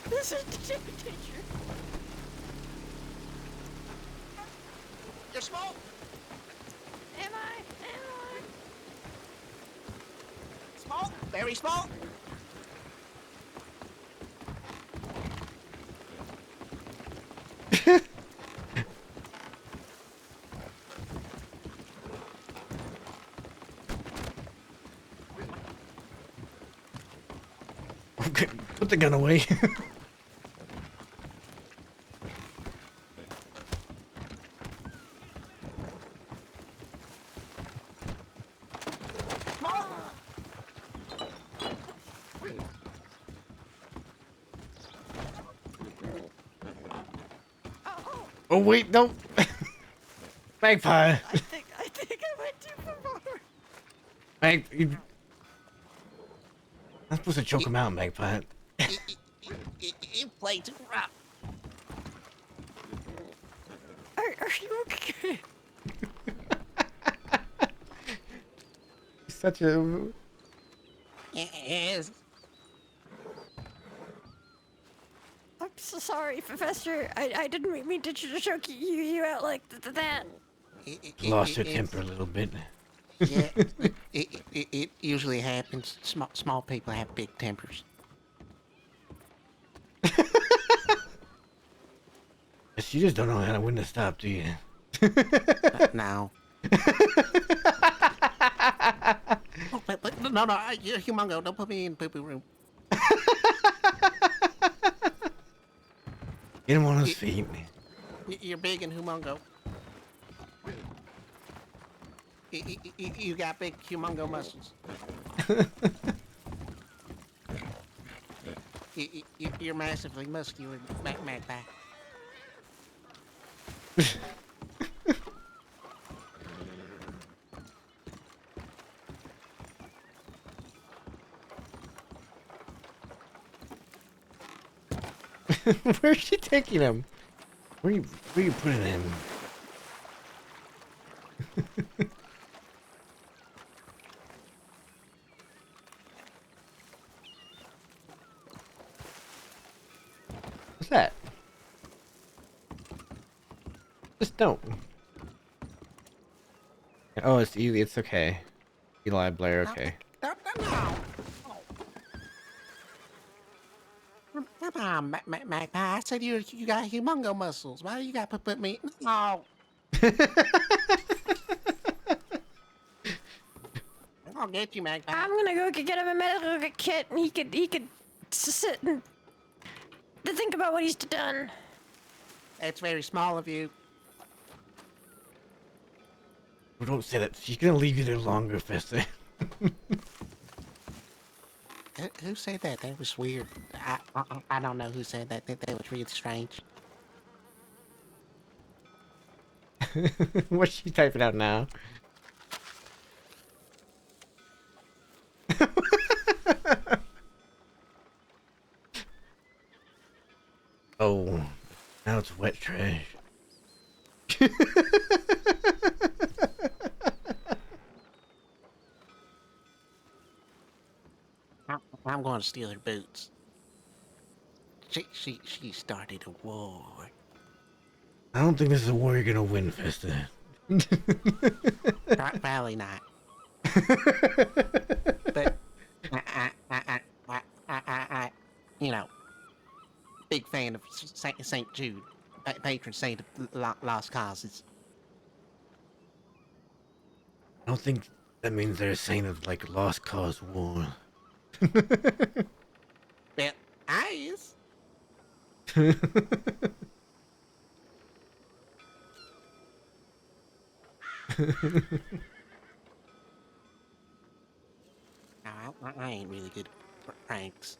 Speaker 9: This is dangerous.
Speaker 7: You're small.
Speaker 9: Am I?
Speaker 7: Small. Very small.
Speaker 1: Okay, put the gun away. Oh wait, no. Magpie.
Speaker 9: I think I went too far.
Speaker 1: I'm supposed to choke him out, Magpie.
Speaker 7: You play too rough.
Speaker 9: Are you okay?
Speaker 1: Such a.
Speaker 7: Yes.
Speaker 9: I'm so sorry, Professor. I didn't mean to choke you out like that.
Speaker 1: Lost her temper a little bit.
Speaker 7: Yeah, it usually happens. Small people have big tempers.
Speaker 1: You just don't know how to when to stop, do you?
Speaker 7: No. Oh, but no, you're humongo. Don't put me in poo-poo room.
Speaker 1: Get him on his feet.
Speaker 7: You're big and humongo. You got big humongo muscles. You're massively muscular, magpie.
Speaker 1: Where's she taking him? Where you putting him? What's that? Just don't. Oh, it's Eli. It's okay. Eli Blair. Okay.
Speaker 7: No. Come on, magpie. I said you got humongo muscles. Why you got to put me? No. I'll get you, magpie.
Speaker 9: I'm gonna go get him a medical kit, and he could sit and think about what he's done.
Speaker 7: That's very small of you.
Speaker 1: Well, don't say that. She's gonna leave you there longer, Fester.
Speaker 7: Who said that? That was weird. I don't know who said that. That was really strange.
Speaker 1: What's she typing out now? Oh, now it's wet trash.
Speaker 7: I'm going to steal her boots. She started a war.
Speaker 1: I don't think this is a war you're gonna win, Fester.
Speaker 7: Probably not. But I, you know, big fan saint of Saint Jude, patron saint of lost causes.
Speaker 1: I don't think that means they're a saint of like lost cause war.
Speaker 7: Well, I is. No, I ain't really good at pranks.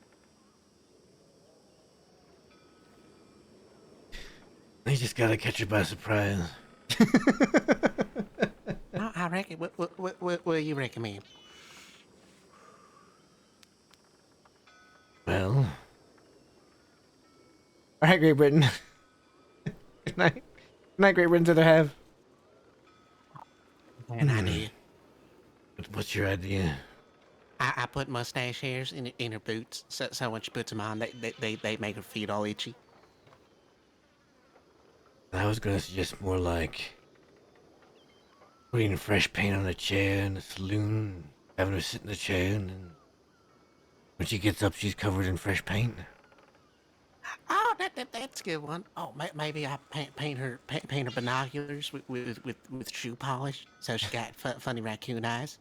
Speaker 1: You just gotta catch her by surprise.
Speaker 7: I reckon. What do you recommend?
Speaker 1: Well, all right, Great Britain. Good night. Good night, Great Britain. To the have.
Speaker 7: An idea.
Speaker 1: What's your idea?
Speaker 7: I put mustache hairs in her boots, so when she puts them on, they make her feet all itchy.
Speaker 1: I was gonna suggest more like putting fresh paint on a chair in the saloon, having her sit in the chair, and then when she gets up, she's covered in fresh paint.
Speaker 7: Oh, that's a good one. Oh, maybe I paint her binoculars with shoe polish, so she got funny raccoon eyes.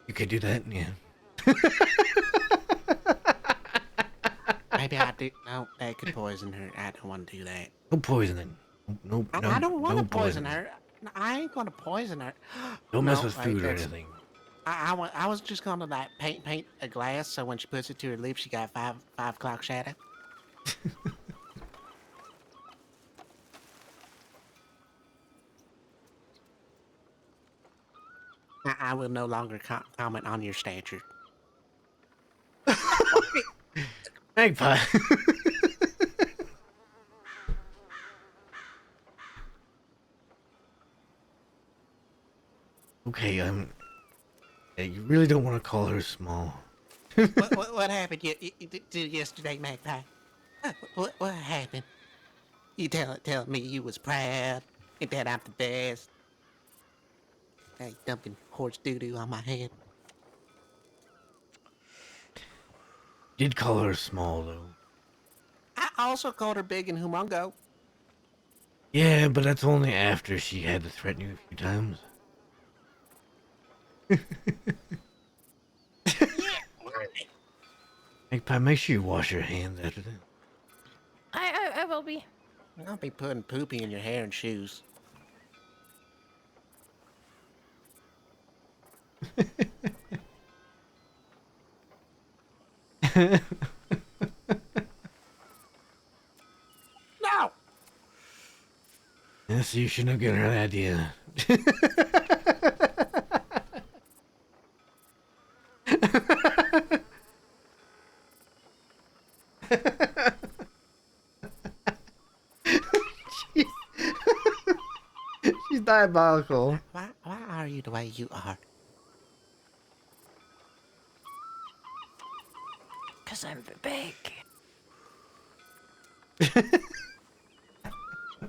Speaker 1: You could do that, yeah.
Speaker 7: Maybe I do. No, that could poison her. I don't want to do that.
Speaker 1: No poisoning. No, no,
Speaker 7: I don't want
Speaker 1: no
Speaker 7: to poison
Speaker 1: poisoning.
Speaker 7: her. I ain't gonna poison her.
Speaker 1: Don't mess with
Speaker 7: wait,
Speaker 1: food or
Speaker 7: that's-
Speaker 1: anything.
Speaker 7: I was just gonna like paint a glass so when she puts it to her lips, she got five o'clock shadow. I will no longer comment on your stature.
Speaker 1: Magpie. Okay, you really don't want to call her small.
Speaker 7: What happened yesterday, Magpie? What happened? You tell me you was proud and that I'm the best. Hey, dumping horse doo-doo on my head.
Speaker 1: Did call her small though.
Speaker 7: I also called her big and humongo.
Speaker 1: Yeah, but that's only after she had to threaten you a few times. Magpie, make sure you wash your hands after that.
Speaker 9: I will be.
Speaker 7: I'll be putting poopy in your hair and shoes. No!
Speaker 1: Yeah, so you shouldn't have given her that idea. She's diabolical.
Speaker 7: Why are you the way you are?
Speaker 9: 'Cause I'm big.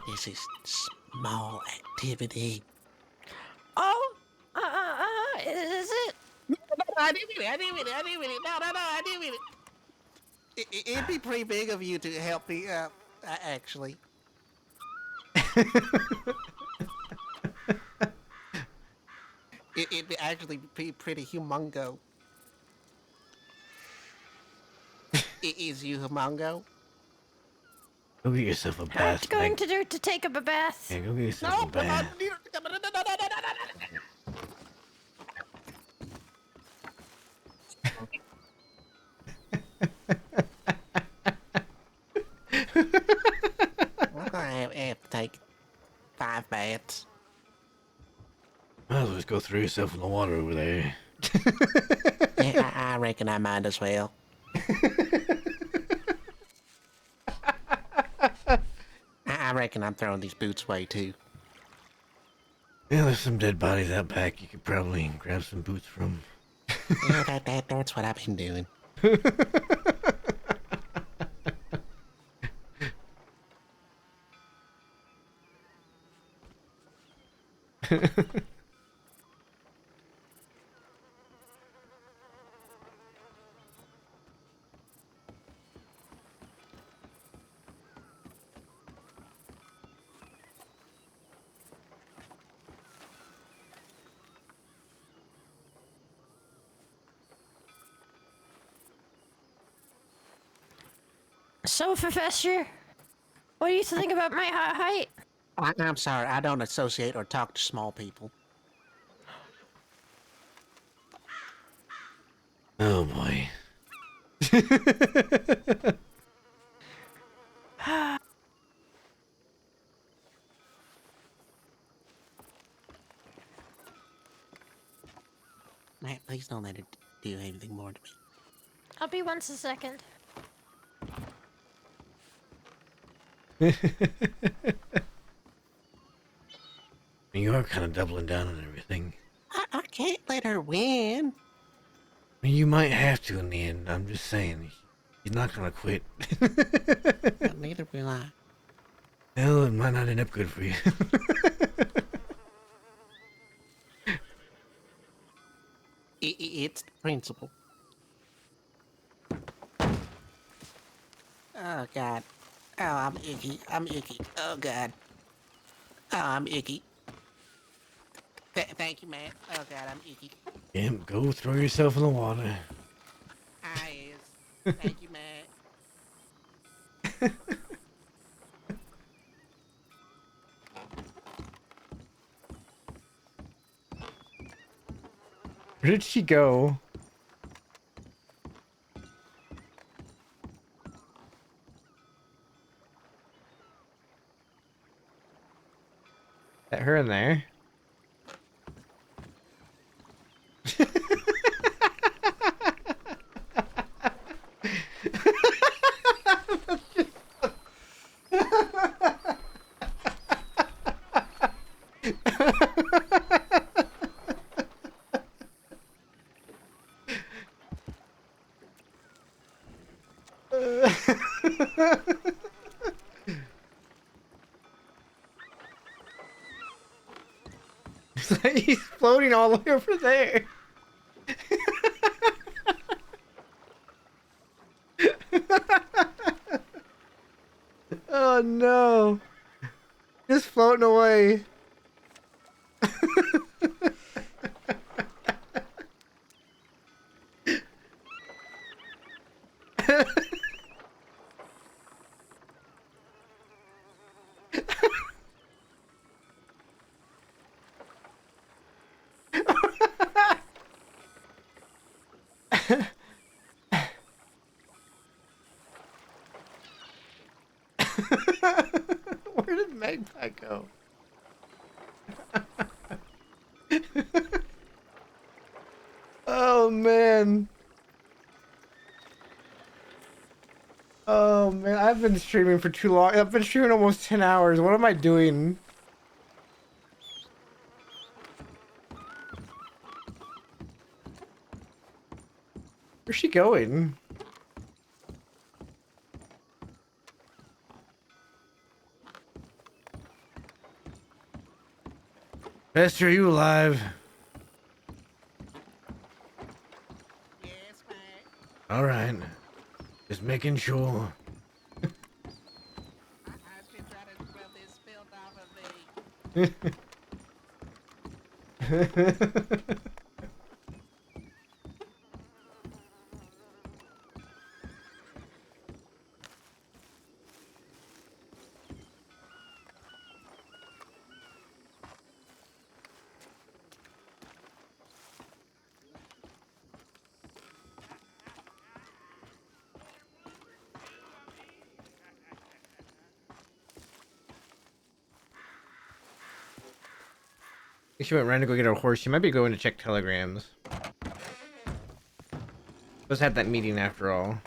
Speaker 7: This is small activity.
Speaker 9: Oh, is it?
Speaker 7: I didn't mean it. No, I didn't mean it. It'd be pretty big of you to help me, actually. It'd actually be pretty humongo. Is you humongo?
Speaker 1: Go get yourself a
Speaker 9: What
Speaker 1: bath.
Speaker 9: going
Speaker 1: Meg.
Speaker 9: to do to take up a bath?
Speaker 1: Yeah, go get yourself a bath.
Speaker 7: I'm gonna have to take 5 baths.
Speaker 1: Might as well just go throw yourself in the water over there.
Speaker 7: Yeah, I reckon I might as well. I reckon I'm throwing these boots away too.
Speaker 1: Yeah, there's some dead bodies out back. You could probably grab some boots from.
Speaker 7: Yeah, that's what I've been doing.
Speaker 9: So, Professor, what do you think about my height?
Speaker 7: I'm sorry, I don't associate or talk to small people.
Speaker 1: Oh boy.
Speaker 7: Matt, please don't let it do anything more to me.
Speaker 9: I'll be once a second.
Speaker 1: You are kind of doubling down on everything.
Speaker 7: I can't let her win.
Speaker 1: I mean, you might have to in the end. I'm just saying. He's not gonna quit.
Speaker 7: Well, neither will I.
Speaker 1: Well, it might not end up good for you.
Speaker 7: It's the principle. Oh, God. Oh, I'm icky. I'm icky. Oh, God. Oh, I'm icky. Thank you, Matt. Oh, God, I'm icky.
Speaker 1: Imp, go throw yourself in the water.
Speaker 7: I is. Thank you, Matt.
Speaker 1: Where did she go? That her in there? He's floating all the way over there. Oh no. Just floating away. Where did Magpie go? Oh man. Oh man, I've been streaming for too long. I've been streaming almost 10 hours. What am I doing? Where's she going? Bester, are you alive?
Speaker 7: Yes, Matt.
Speaker 1: Alright. Just making sure.
Speaker 7: I've been trying to well this spilled off of me.
Speaker 1: She went around to go get her horse. She might be going to check telegrams. Let's have that meeting after all.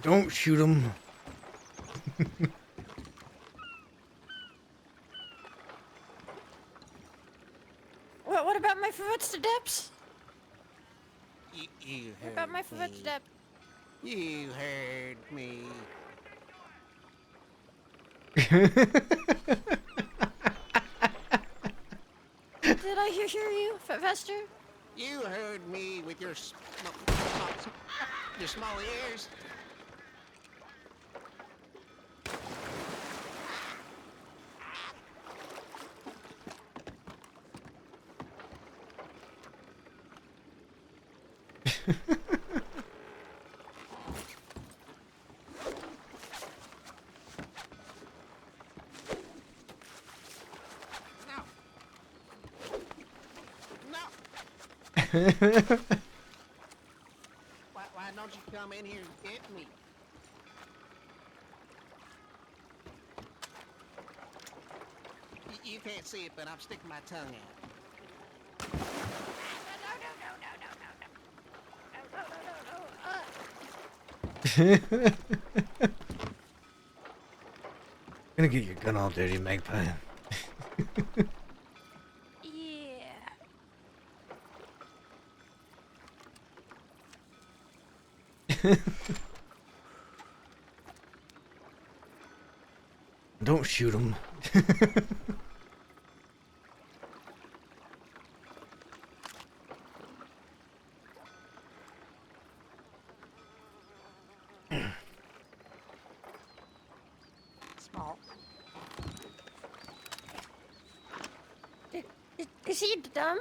Speaker 1: Don't shoot him.
Speaker 9: What about my footsteps?
Speaker 7: You
Speaker 9: What about
Speaker 7: heard
Speaker 9: my
Speaker 7: me.
Speaker 9: footsteps?
Speaker 7: You heard me.
Speaker 9: Did I hear you, Fester?
Speaker 7: You heard me with your small ears. Why don't you come in here and get me? You can't see it, but I'm sticking my tongue out.
Speaker 1: Gonna get your gun all dirty, Magpie.
Speaker 9: Yeah.
Speaker 1: Don't shoot him.
Speaker 9: Small. Is he dumb?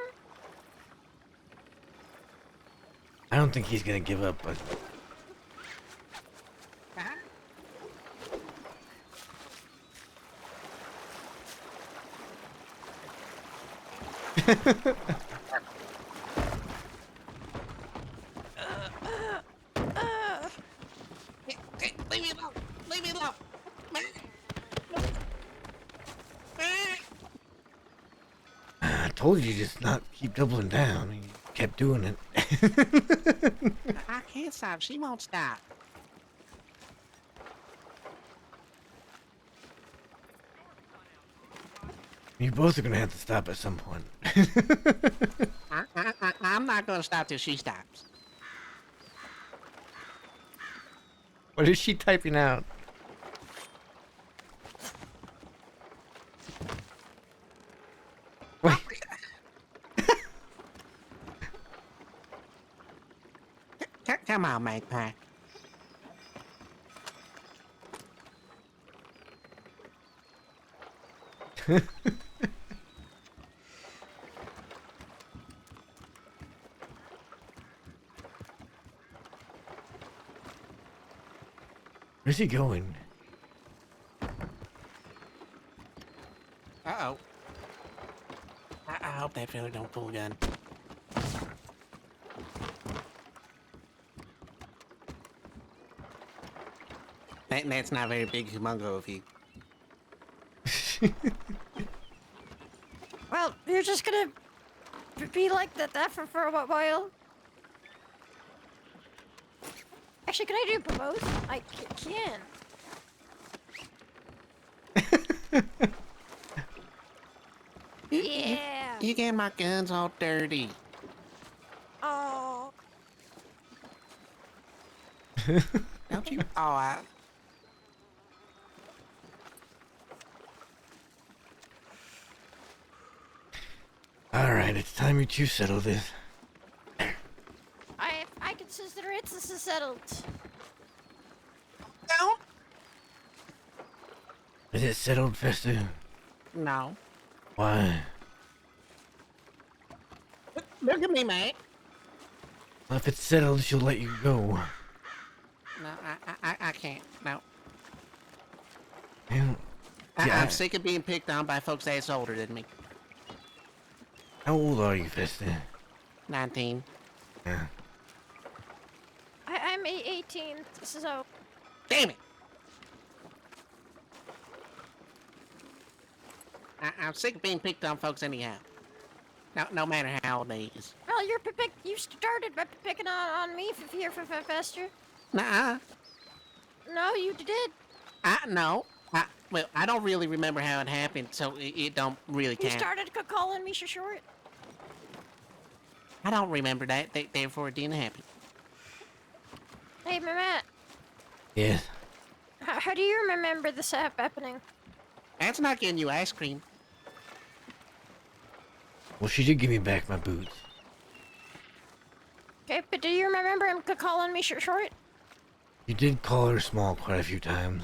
Speaker 1: I don't think he's gonna give up, but
Speaker 7: Leave me alone! Leave me alone!
Speaker 1: I told you just not keep doubling down. He kept doing it.
Speaker 7: I can't stop. She won't stop.
Speaker 1: You both are gonna have to stop at some point.
Speaker 7: I'm not gonna stop till she stops.
Speaker 1: What is she typing out? Wait.
Speaker 7: Come on, Magpie.
Speaker 1: Where's he going?
Speaker 7: Uh-oh. I hope that fella don't pull a gun. That's not very big humongo of you.
Speaker 9: Well, you're just gonna be like that for a while. Actually, can I do both? I can. Yeah.
Speaker 7: You get my guns all dirty.
Speaker 9: Oh.
Speaker 7: Don't you? Oh,
Speaker 1: Alright, it's time you two settle this.
Speaker 9: I consider it settled.
Speaker 7: No.
Speaker 1: Is it settled, Fester?
Speaker 7: No.
Speaker 1: Why?
Speaker 7: Look at me, mate.
Speaker 1: Well, if it's settled, she'll let you go.
Speaker 7: No, I can't. No.
Speaker 1: Yeah.
Speaker 7: I'm sick of being picked on by folks that's older than me.
Speaker 1: How old are you, Fester?
Speaker 7: 19.
Speaker 1: Yeah.
Speaker 9: I'm 18, so...
Speaker 7: Damn it! I'm sick of being picked on folks anyhow. No matter how old they is.
Speaker 9: Well, you started by picking on me for Fester.
Speaker 7: Nuh-uh.
Speaker 9: No, you did.
Speaker 7: No. Well, I don't really remember how it happened, so it don't really
Speaker 9: You
Speaker 7: count.
Speaker 9: started calling me short.
Speaker 7: I don't remember that, therefore it didn't happen.
Speaker 9: Hey, Matt.
Speaker 1: Yes.
Speaker 9: How do you remember this happening?
Speaker 7: That's not getting you ice cream.
Speaker 1: Well, she did give me back my boots.
Speaker 9: Okay, but do you remember him calling me short?
Speaker 1: You did call her small quite a few times.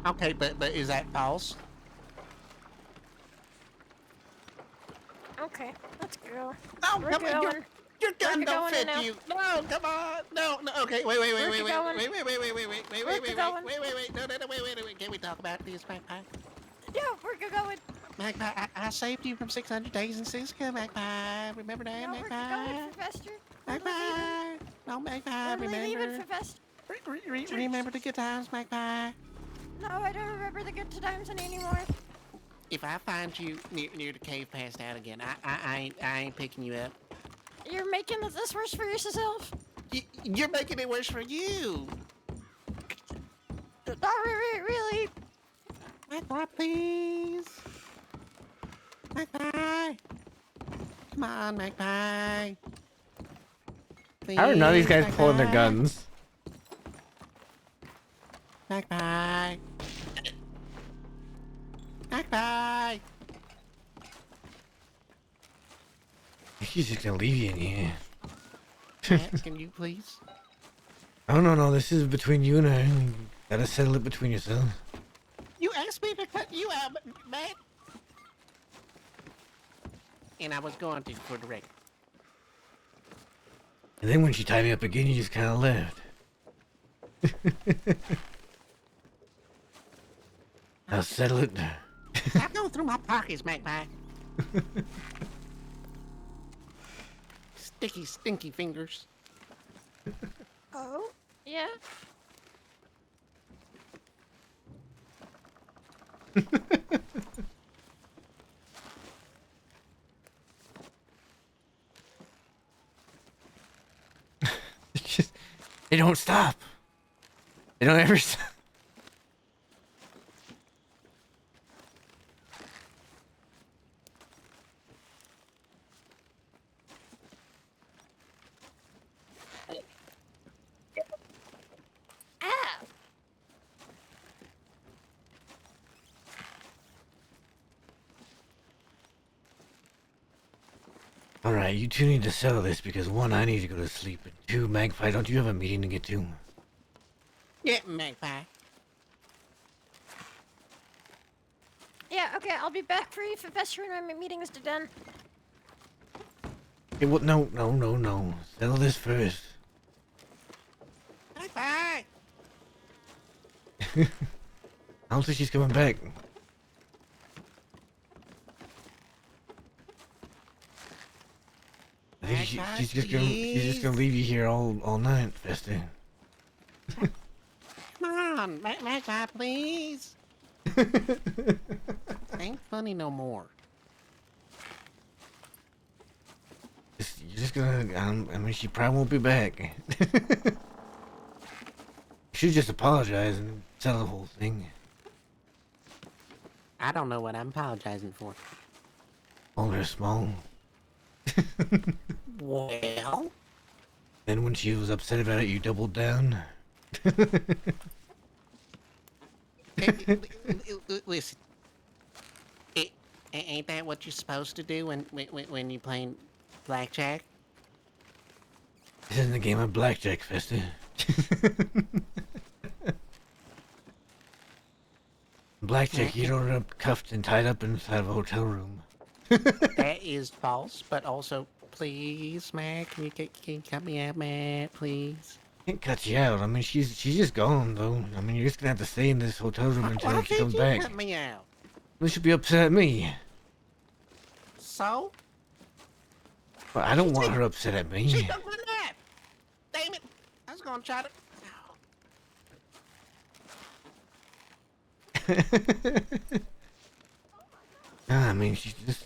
Speaker 7: Okay, but is that false?
Speaker 9: Okay, let's go.
Speaker 7: No,
Speaker 9: We're
Speaker 7: come on,
Speaker 9: going.
Speaker 7: your gun
Speaker 9: We're
Speaker 7: don't
Speaker 9: going
Speaker 7: fit
Speaker 9: now.
Speaker 7: you. No, come on. No, okay, wait. No, Can we talk about this, Magpie?
Speaker 9: Yeah, we're going.
Speaker 7: Magpie, I saved you from 600 days in Sisika, Magpie. Remember that,
Speaker 9: No,
Speaker 7: Magpie?
Speaker 9: we're going, Professor.
Speaker 7: Magpie. No, Magpie,
Speaker 9: We're leaving,
Speaker 7: remember.
Speaker 9: Professor.
Speaker 7: Remember the good times, Magpie.
Speaker 9: No, I don't remember the good times anymore.
Speaker 7: If I find you near the cave passed out again, I ain't picking you up.
Speaker 9: You're making this worse for yourself.
Speaker 7: You're making it worse for you.
Speaker 9: Not really.
Speaker 7: Magpie, please. Magpie. Come on, Magpie. Please,
Speaker 1: How are none of these guys pulling their
Speaker 7: Magpie.
Speaker 1: guns?
Speaker 7: Magpie. Magpie.
Speaker 1: She's just gonna leave you in here.
Speaker 7: Matt, can you please?
Speaker 1: Oh, no, this is between you and her. You gotta settle it between yourselves.
Speaker 7: You asked me to cut you out, Matt. And I was going to for the record.
Speaker 1: And then when she tied me up again, you just kind of left. I'll settle it.
Speaker 7: Stop going through my pockets, Magpie. Sticky, stinky fingers.
Speaker 9: Oh, yeah.
Speaker 1: It's just, they don't stop. They don't ever stop.
Speaker 9: Ah.
Speaker 1: Alright, you two need to settle this because one, I need to go to sleep, and two, Magpie, don't you have a meeting to get to?
Speaker 7: Yeah, Magpie.
Speaker 9: Yeah, okay, I'll be back for you, Professor, when my meeting is done.
Speaker 1: Okay, well, no. Settle this first.
Speaker 7: Magpie.
Speaker 1: I don't think she's coming back. I think she's just gonna leave you here all night, Fester.
Speaker 7: Come on, Magpie, please. Ain't funny no more.
Speaker 1: You're just gonna. I mean, she probably won't be back. Should just apologize and settle the whole thing.
Speaker 7: I don't know what I'm apologizing for.
Speaker 1: Call her small.
Speaker 7: Well?
Speaker 1: Then when she was upset about it, you doubled down.
Speaker 7: Listen. Ain't that what you're supposed to do when you playing blackjack?
Speaker 1: This isn't a game of blackjack, Fester. Blackjack, you don't end up cuffed and tied up inside of a hotel room.
Speaker 7: That is false, but also, please, Matt, can you cut me out, Matt, please?
Speaker 1: Can't cut you out. I mean, she's just gone though. I mean, you're just gonna have to stay in this hotel room until
Speaker 7: Why
Speaker 1: she
Speaker 7: can't
Speaker 1: comes
Speaker 7: you
Speaker 1: back.
Speaker 7: cut me out?
Speaker 1: You should be upset at me.
Speaker 7: So?
Speaker 1: Well, I don't want her upset at me.
Speaker 7: She took my nap! Damn it! I was gonna try to...
Speaker 1: I mean, she's just,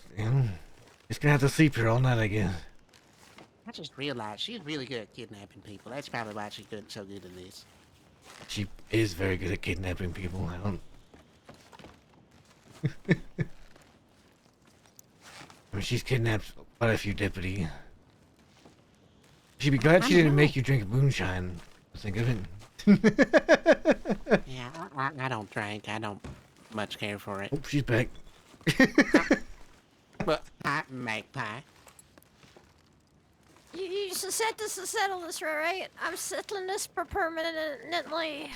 Speaker 1: just gonna have to sleep here all night, I guess.
Speaker 7: I just realized she's really good at kidnapping people. That's probably why she's so good at this.
Speaker 1: She is very good at kidnapping people. I don't. I mean, she's kidnapped quite a few deputy. She'd be glad she didn't make you drink moonshine. Think of it.
Speaker 7: Yeah, I don't drink. I don't much care for it.
Speaker 1: Oh, she's back.
Speaker 7: But Magpie.
Speaker 9: You said this to settle this, right? I'm settling this permanently.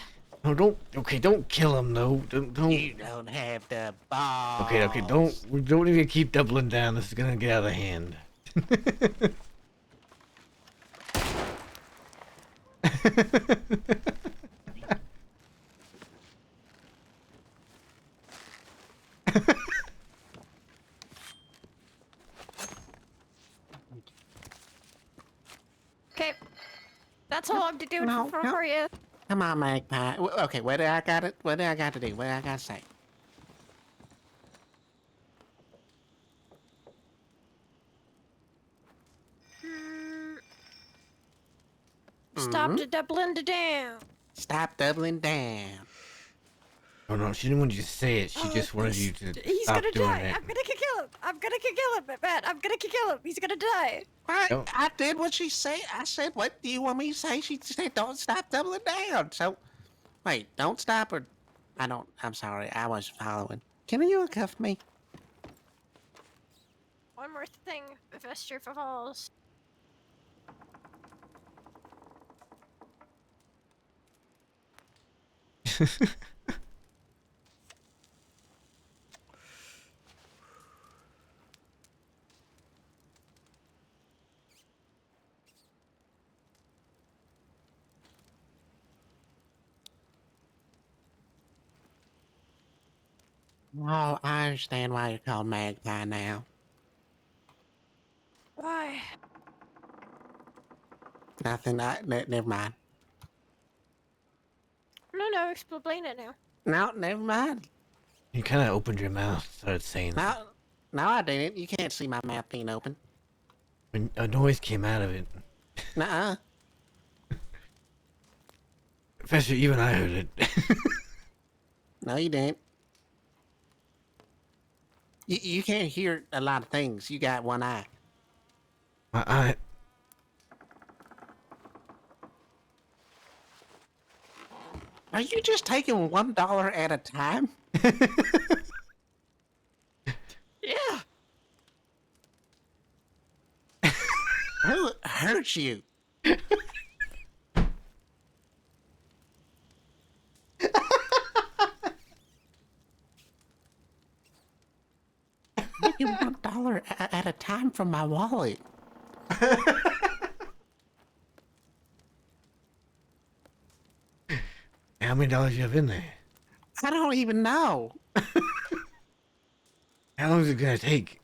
Speaker 1: No, don't kill him, though. Don't.
Speaker 7: You don't have the balls.
Speaker 1: Okay, don't even keep doubling down. This is gonna get out of hand.
Speaker 9: Okay, that's all I'm doing for you.
Speaker 7: Come on, Magpie. Okay, what do I got it? What do I got to do? What do I got to say?
Speaker 9: Stop to doubling down.
Speaker 7: Stop doubling down.
Speaker 1: Oh no, she didn't want you to say it. She just wanted you to
Speaker 9: He's
Speaker 1: stop
Speaker 9: gonna
Speaker 1: doing
Speaker 9: die.
Speaker 1: it.
Speaker 9: I'm gonna kill him. I'm gonna kill him, Matt. I'm gonna kill him. He's gonna die.
Speaker 7: I did what she said. I said, what do you want me to say? She said, don't stop doubling down. So, wait, don't stop or... I'm sorry. I was following. Can you cuff me?
Speaker 9: One more thing, Professor Falls.
Speaker 7: Oh, I understand why you're called Magpie now.
Speaker 9: Why?
Speaker 7: Nothing. Never mind.
Speaker 9: No, explain it now.
Speaker 7: No, never mind.
Speaker 1: You kind of opened your mouth, started saying.
Speaker 7: No, I didn't. You can't see my mouth being open.
Speaker 1: When a noise came out of it.
Speaker 7: Nuh-uh.
Speaker 1: Professor, even I heard it.
Speaker 7: No, you didn't. You can't hear a lot of things. You got one eye.
Speaker 1: My eye.
Speaker 7: Are you just taking $1 at a time?
Speaker 9: Yeah.
Speaker 7: Who hurt you? Taking $1 at a time from my wallet.
Speaker 1: How many dollars you have in there?
Speaker 7: I don't even know.
Speaker 1: How long is it gonna take?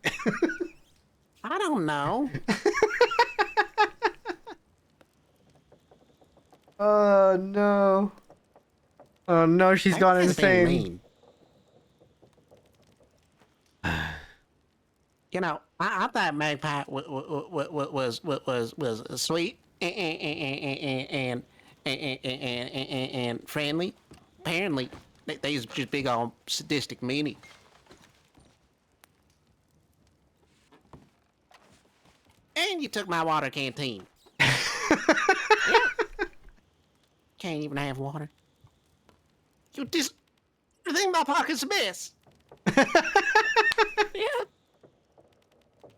Speaker 7: I don't know.
Speaker 1: Oh no. Oh no, she's gone insane.
Speaker 7: You know, I thought Magpie was sweet and friendly. Apparently, they's just big old sadistic meanie. And you took my water canteen. Can't even have water. You think my pocket's a mess.
Speaker 9: Yeah.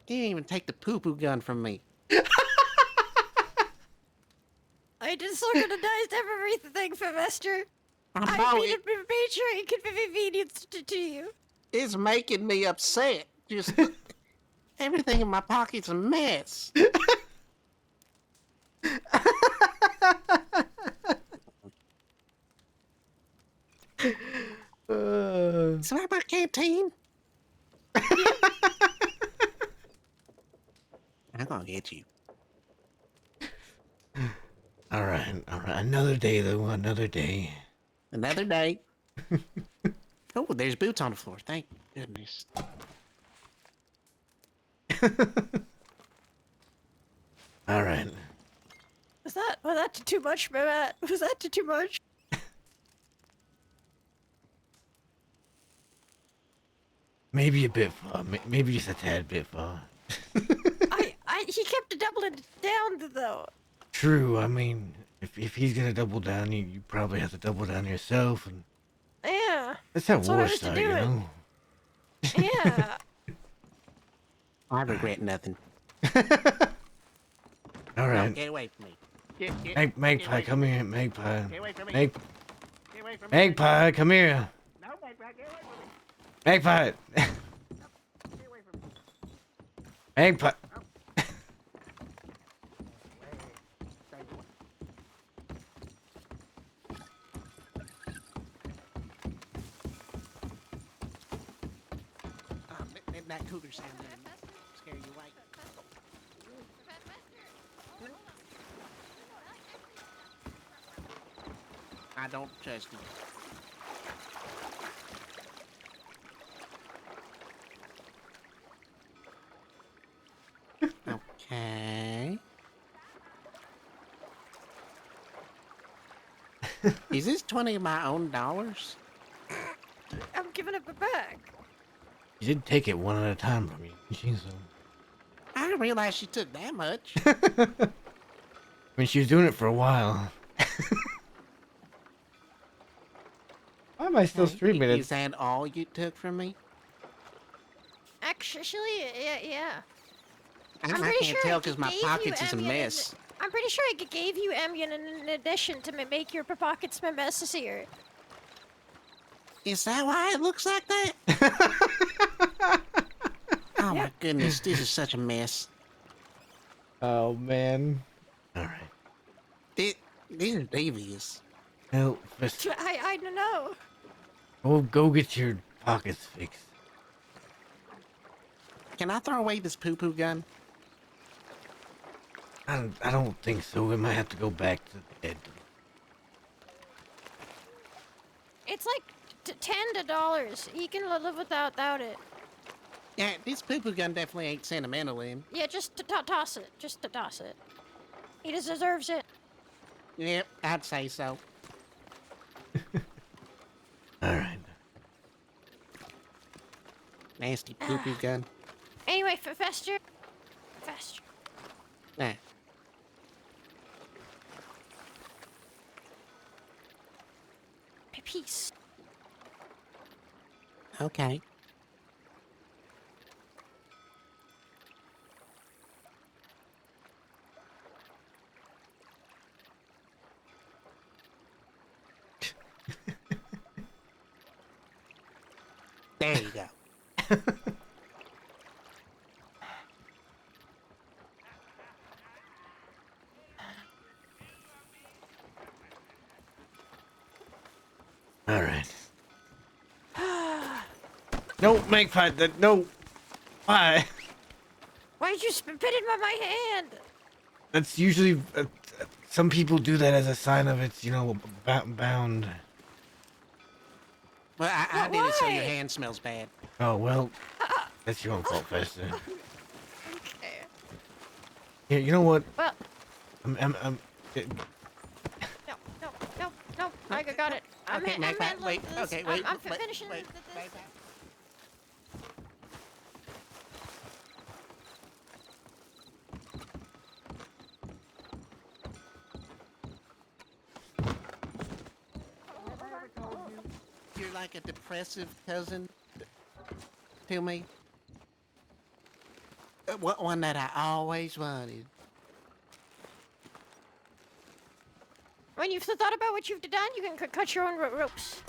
Speaker 7: Didn't even take the poo-poo gun from me.
Speaker 9: I disorganized everything, Professor.
Speaker 7: I know
Speaker 9: made sure it could be convenient to you.
Speaker 7: It's making me upset. Just everything in my pocket's a mess. Is that my canteen? I'm gonna get you.
Speaker 1: All right. Another day, though. Another day.
Speaker 7: Another day. Oh, there's boots on the floor. Thank goodness.
Speaker 1: All right.
Speaker 9: Was that too much, Matt? Was that too much?
Speaker 1: Maybe a bit far. Maybe just a tad bit far.
Speaker 9: He kept doubling it down though.
Speaker 1: True. I mean, if he's gonna double down, you probably have to double down yourself, and
Speaker 9: Yeah.
Speaker 1: that's how
Speaker 9: That's what I
Speaker 1: wars
Speaker 9: was to
Speaker 1: start,
Speaker 9: do
Speaker 1: you
Speaker 9: it.
Speaker 1: know.
Speaker 9: Yeah.
Speaker 7: I regret nothing.
Speaker 1: All
Speaker 7: No,
Speaker 1: right.
Speaker 7: get away from me.
Speaker 1: Magpie, come here, Magpie.
Speaker 7: Get away from me.
Speaker 1: Mag-
Speaker 7: Get away from me.
Speaker 1: Magpie, come here.
Speaker 7: No, Magpie, get away from me.
Speaker 1: Magpie.
Speaker 7: Get away from me.
Speaker 1: Magpie.
Speaker 7: That cougar sound didn't scare you away. I don't trust you. Okay. Is this 20 of my own dollars?
Speaker 9: I'm giving it back.
Speaker 1: You did take it one at a time from me. Jeez.
Speaker 7: I didn't realize she took that much.
Speaker 1: I mean, she was doing it for a while. Why am I still streaming it?
Speaker 7: Is that all you took from me?
Speaker 9: Actually, yeah.
Speaker 7: I
Speaker 9: pretty
Speaker 7: can't
Speaker 9: sure
Speaker 7: tell
Speaker 9: I
Speaker 7: because my
Speaker 9: gave you
Speaker 7: pockets is a
Speaker 9: Ambien
Speaker 7: mess.
Speaker 9: I'm pretty sure I gave you Ambien in addition to make your pockets messier.
Speaker 7: Is that why it looks like that? Oh my goodness, this is such a mess.
Speaker 1: Oh man. All right.
Speaker 7: These are devious.
Speaker 1: No, first,
Speaker 9: I don't know.
Speaker 1: go get your pockets fixed.
Speaker 7: Can I throw away this poo-poo gun?
Speaker 1: I don't think so. We might have to go back to the bed.
Speaker 9: It's like $10. You can live without it.
Speaker 7: Yeah, this poo-poo gun definitely ain't sentimental in.
Speaker 9: Yeah, just to toss it. Just to toss it. He deserves it.
Speaker 7: Yep, I'd say so.
Speaker 1: All right.
Speaker 7: Nasty poo-poo gun.
Speaker 9: Anyway, Fester.
Speaker 7: Nah.
Speaker 9: Peace.
Speaker 7: Okay. There you go.
Speaker 1: All right. No, Magpie. No. Why?
Speaker 9: Why'd you spit it in my hand?
Speaker 1: That's usually some people do that as a sign of it's bound.
Speaker 7: Well, I did it so your hand smells bad.
Speaker 1: Oh well, that's your own fault, Fester.
Speaker 9: Okay.
Speaker 1: Yeah, you know what?
Speaker 9: Well.
Speaker 1: I'm
Speaker 9: No. I got it.
Speaker 7: Okay, Magpie, wait. Okay, wait.
Speaker 9: I'm
Speaker 7: wait,
Speaker 9: finishing
Speaker 7: wait,
Speaker 9: this.
Speaker 7: Magpie. You're like a depressive cousin to me. One that I always wanted.
Speaker 9: When you've thought about what you've done, you can cut your own ropes.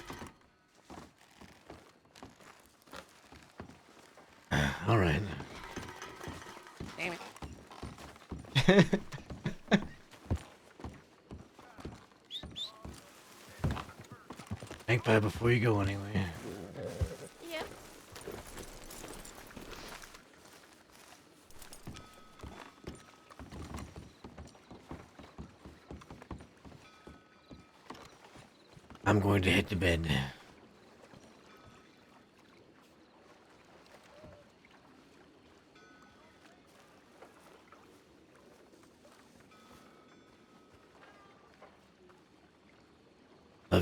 Speaker 1: All right.
Speaker 7: Damn it.
Speaker 1: Magpie, before you go anyway.
Speaker 9: Yeah.
Speaker 1: I'm going to hit the bed.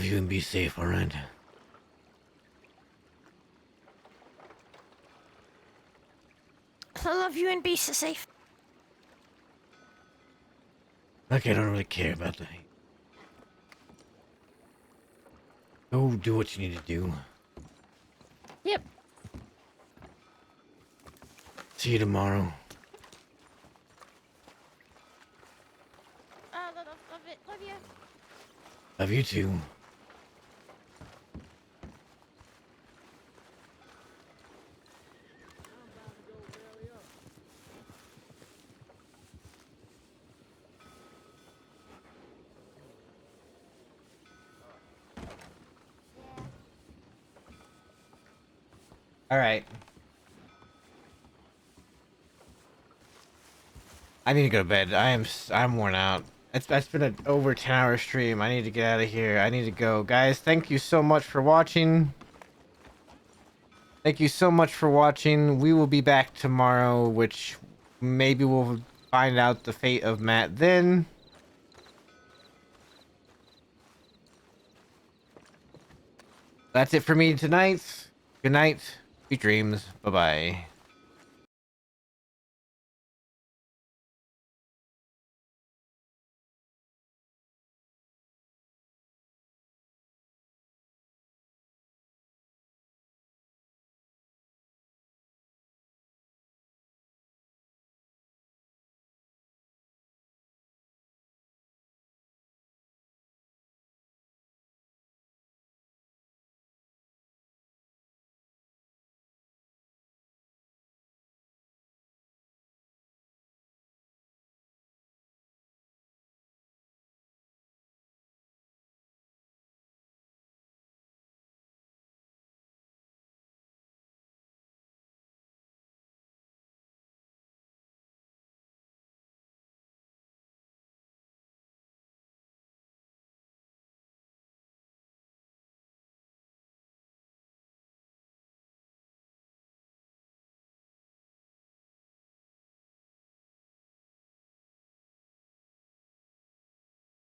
Speaker 1: love you and be safe, alright?
Speaker 9: I love you and be safe.
Speaker 1: Look, I don't really care about that. Go do what you need to do.
Speaker 9: Yep.
Speaker 1: See you tomorrow.
Speaker 9: Love it. Love you.
Speaker 1: Love you too. All right. I need to go to bed. I'm worn out. It's been an over 10-hour stream. I need to get out of here. I need to go. Guys, thank you so much for watching. Thank you so much for watching. We will be back tomorrow, which maybe we'll find out the fate of Matt then. That's it for me tonight. Good night. Sweet dreams. Bye-bye.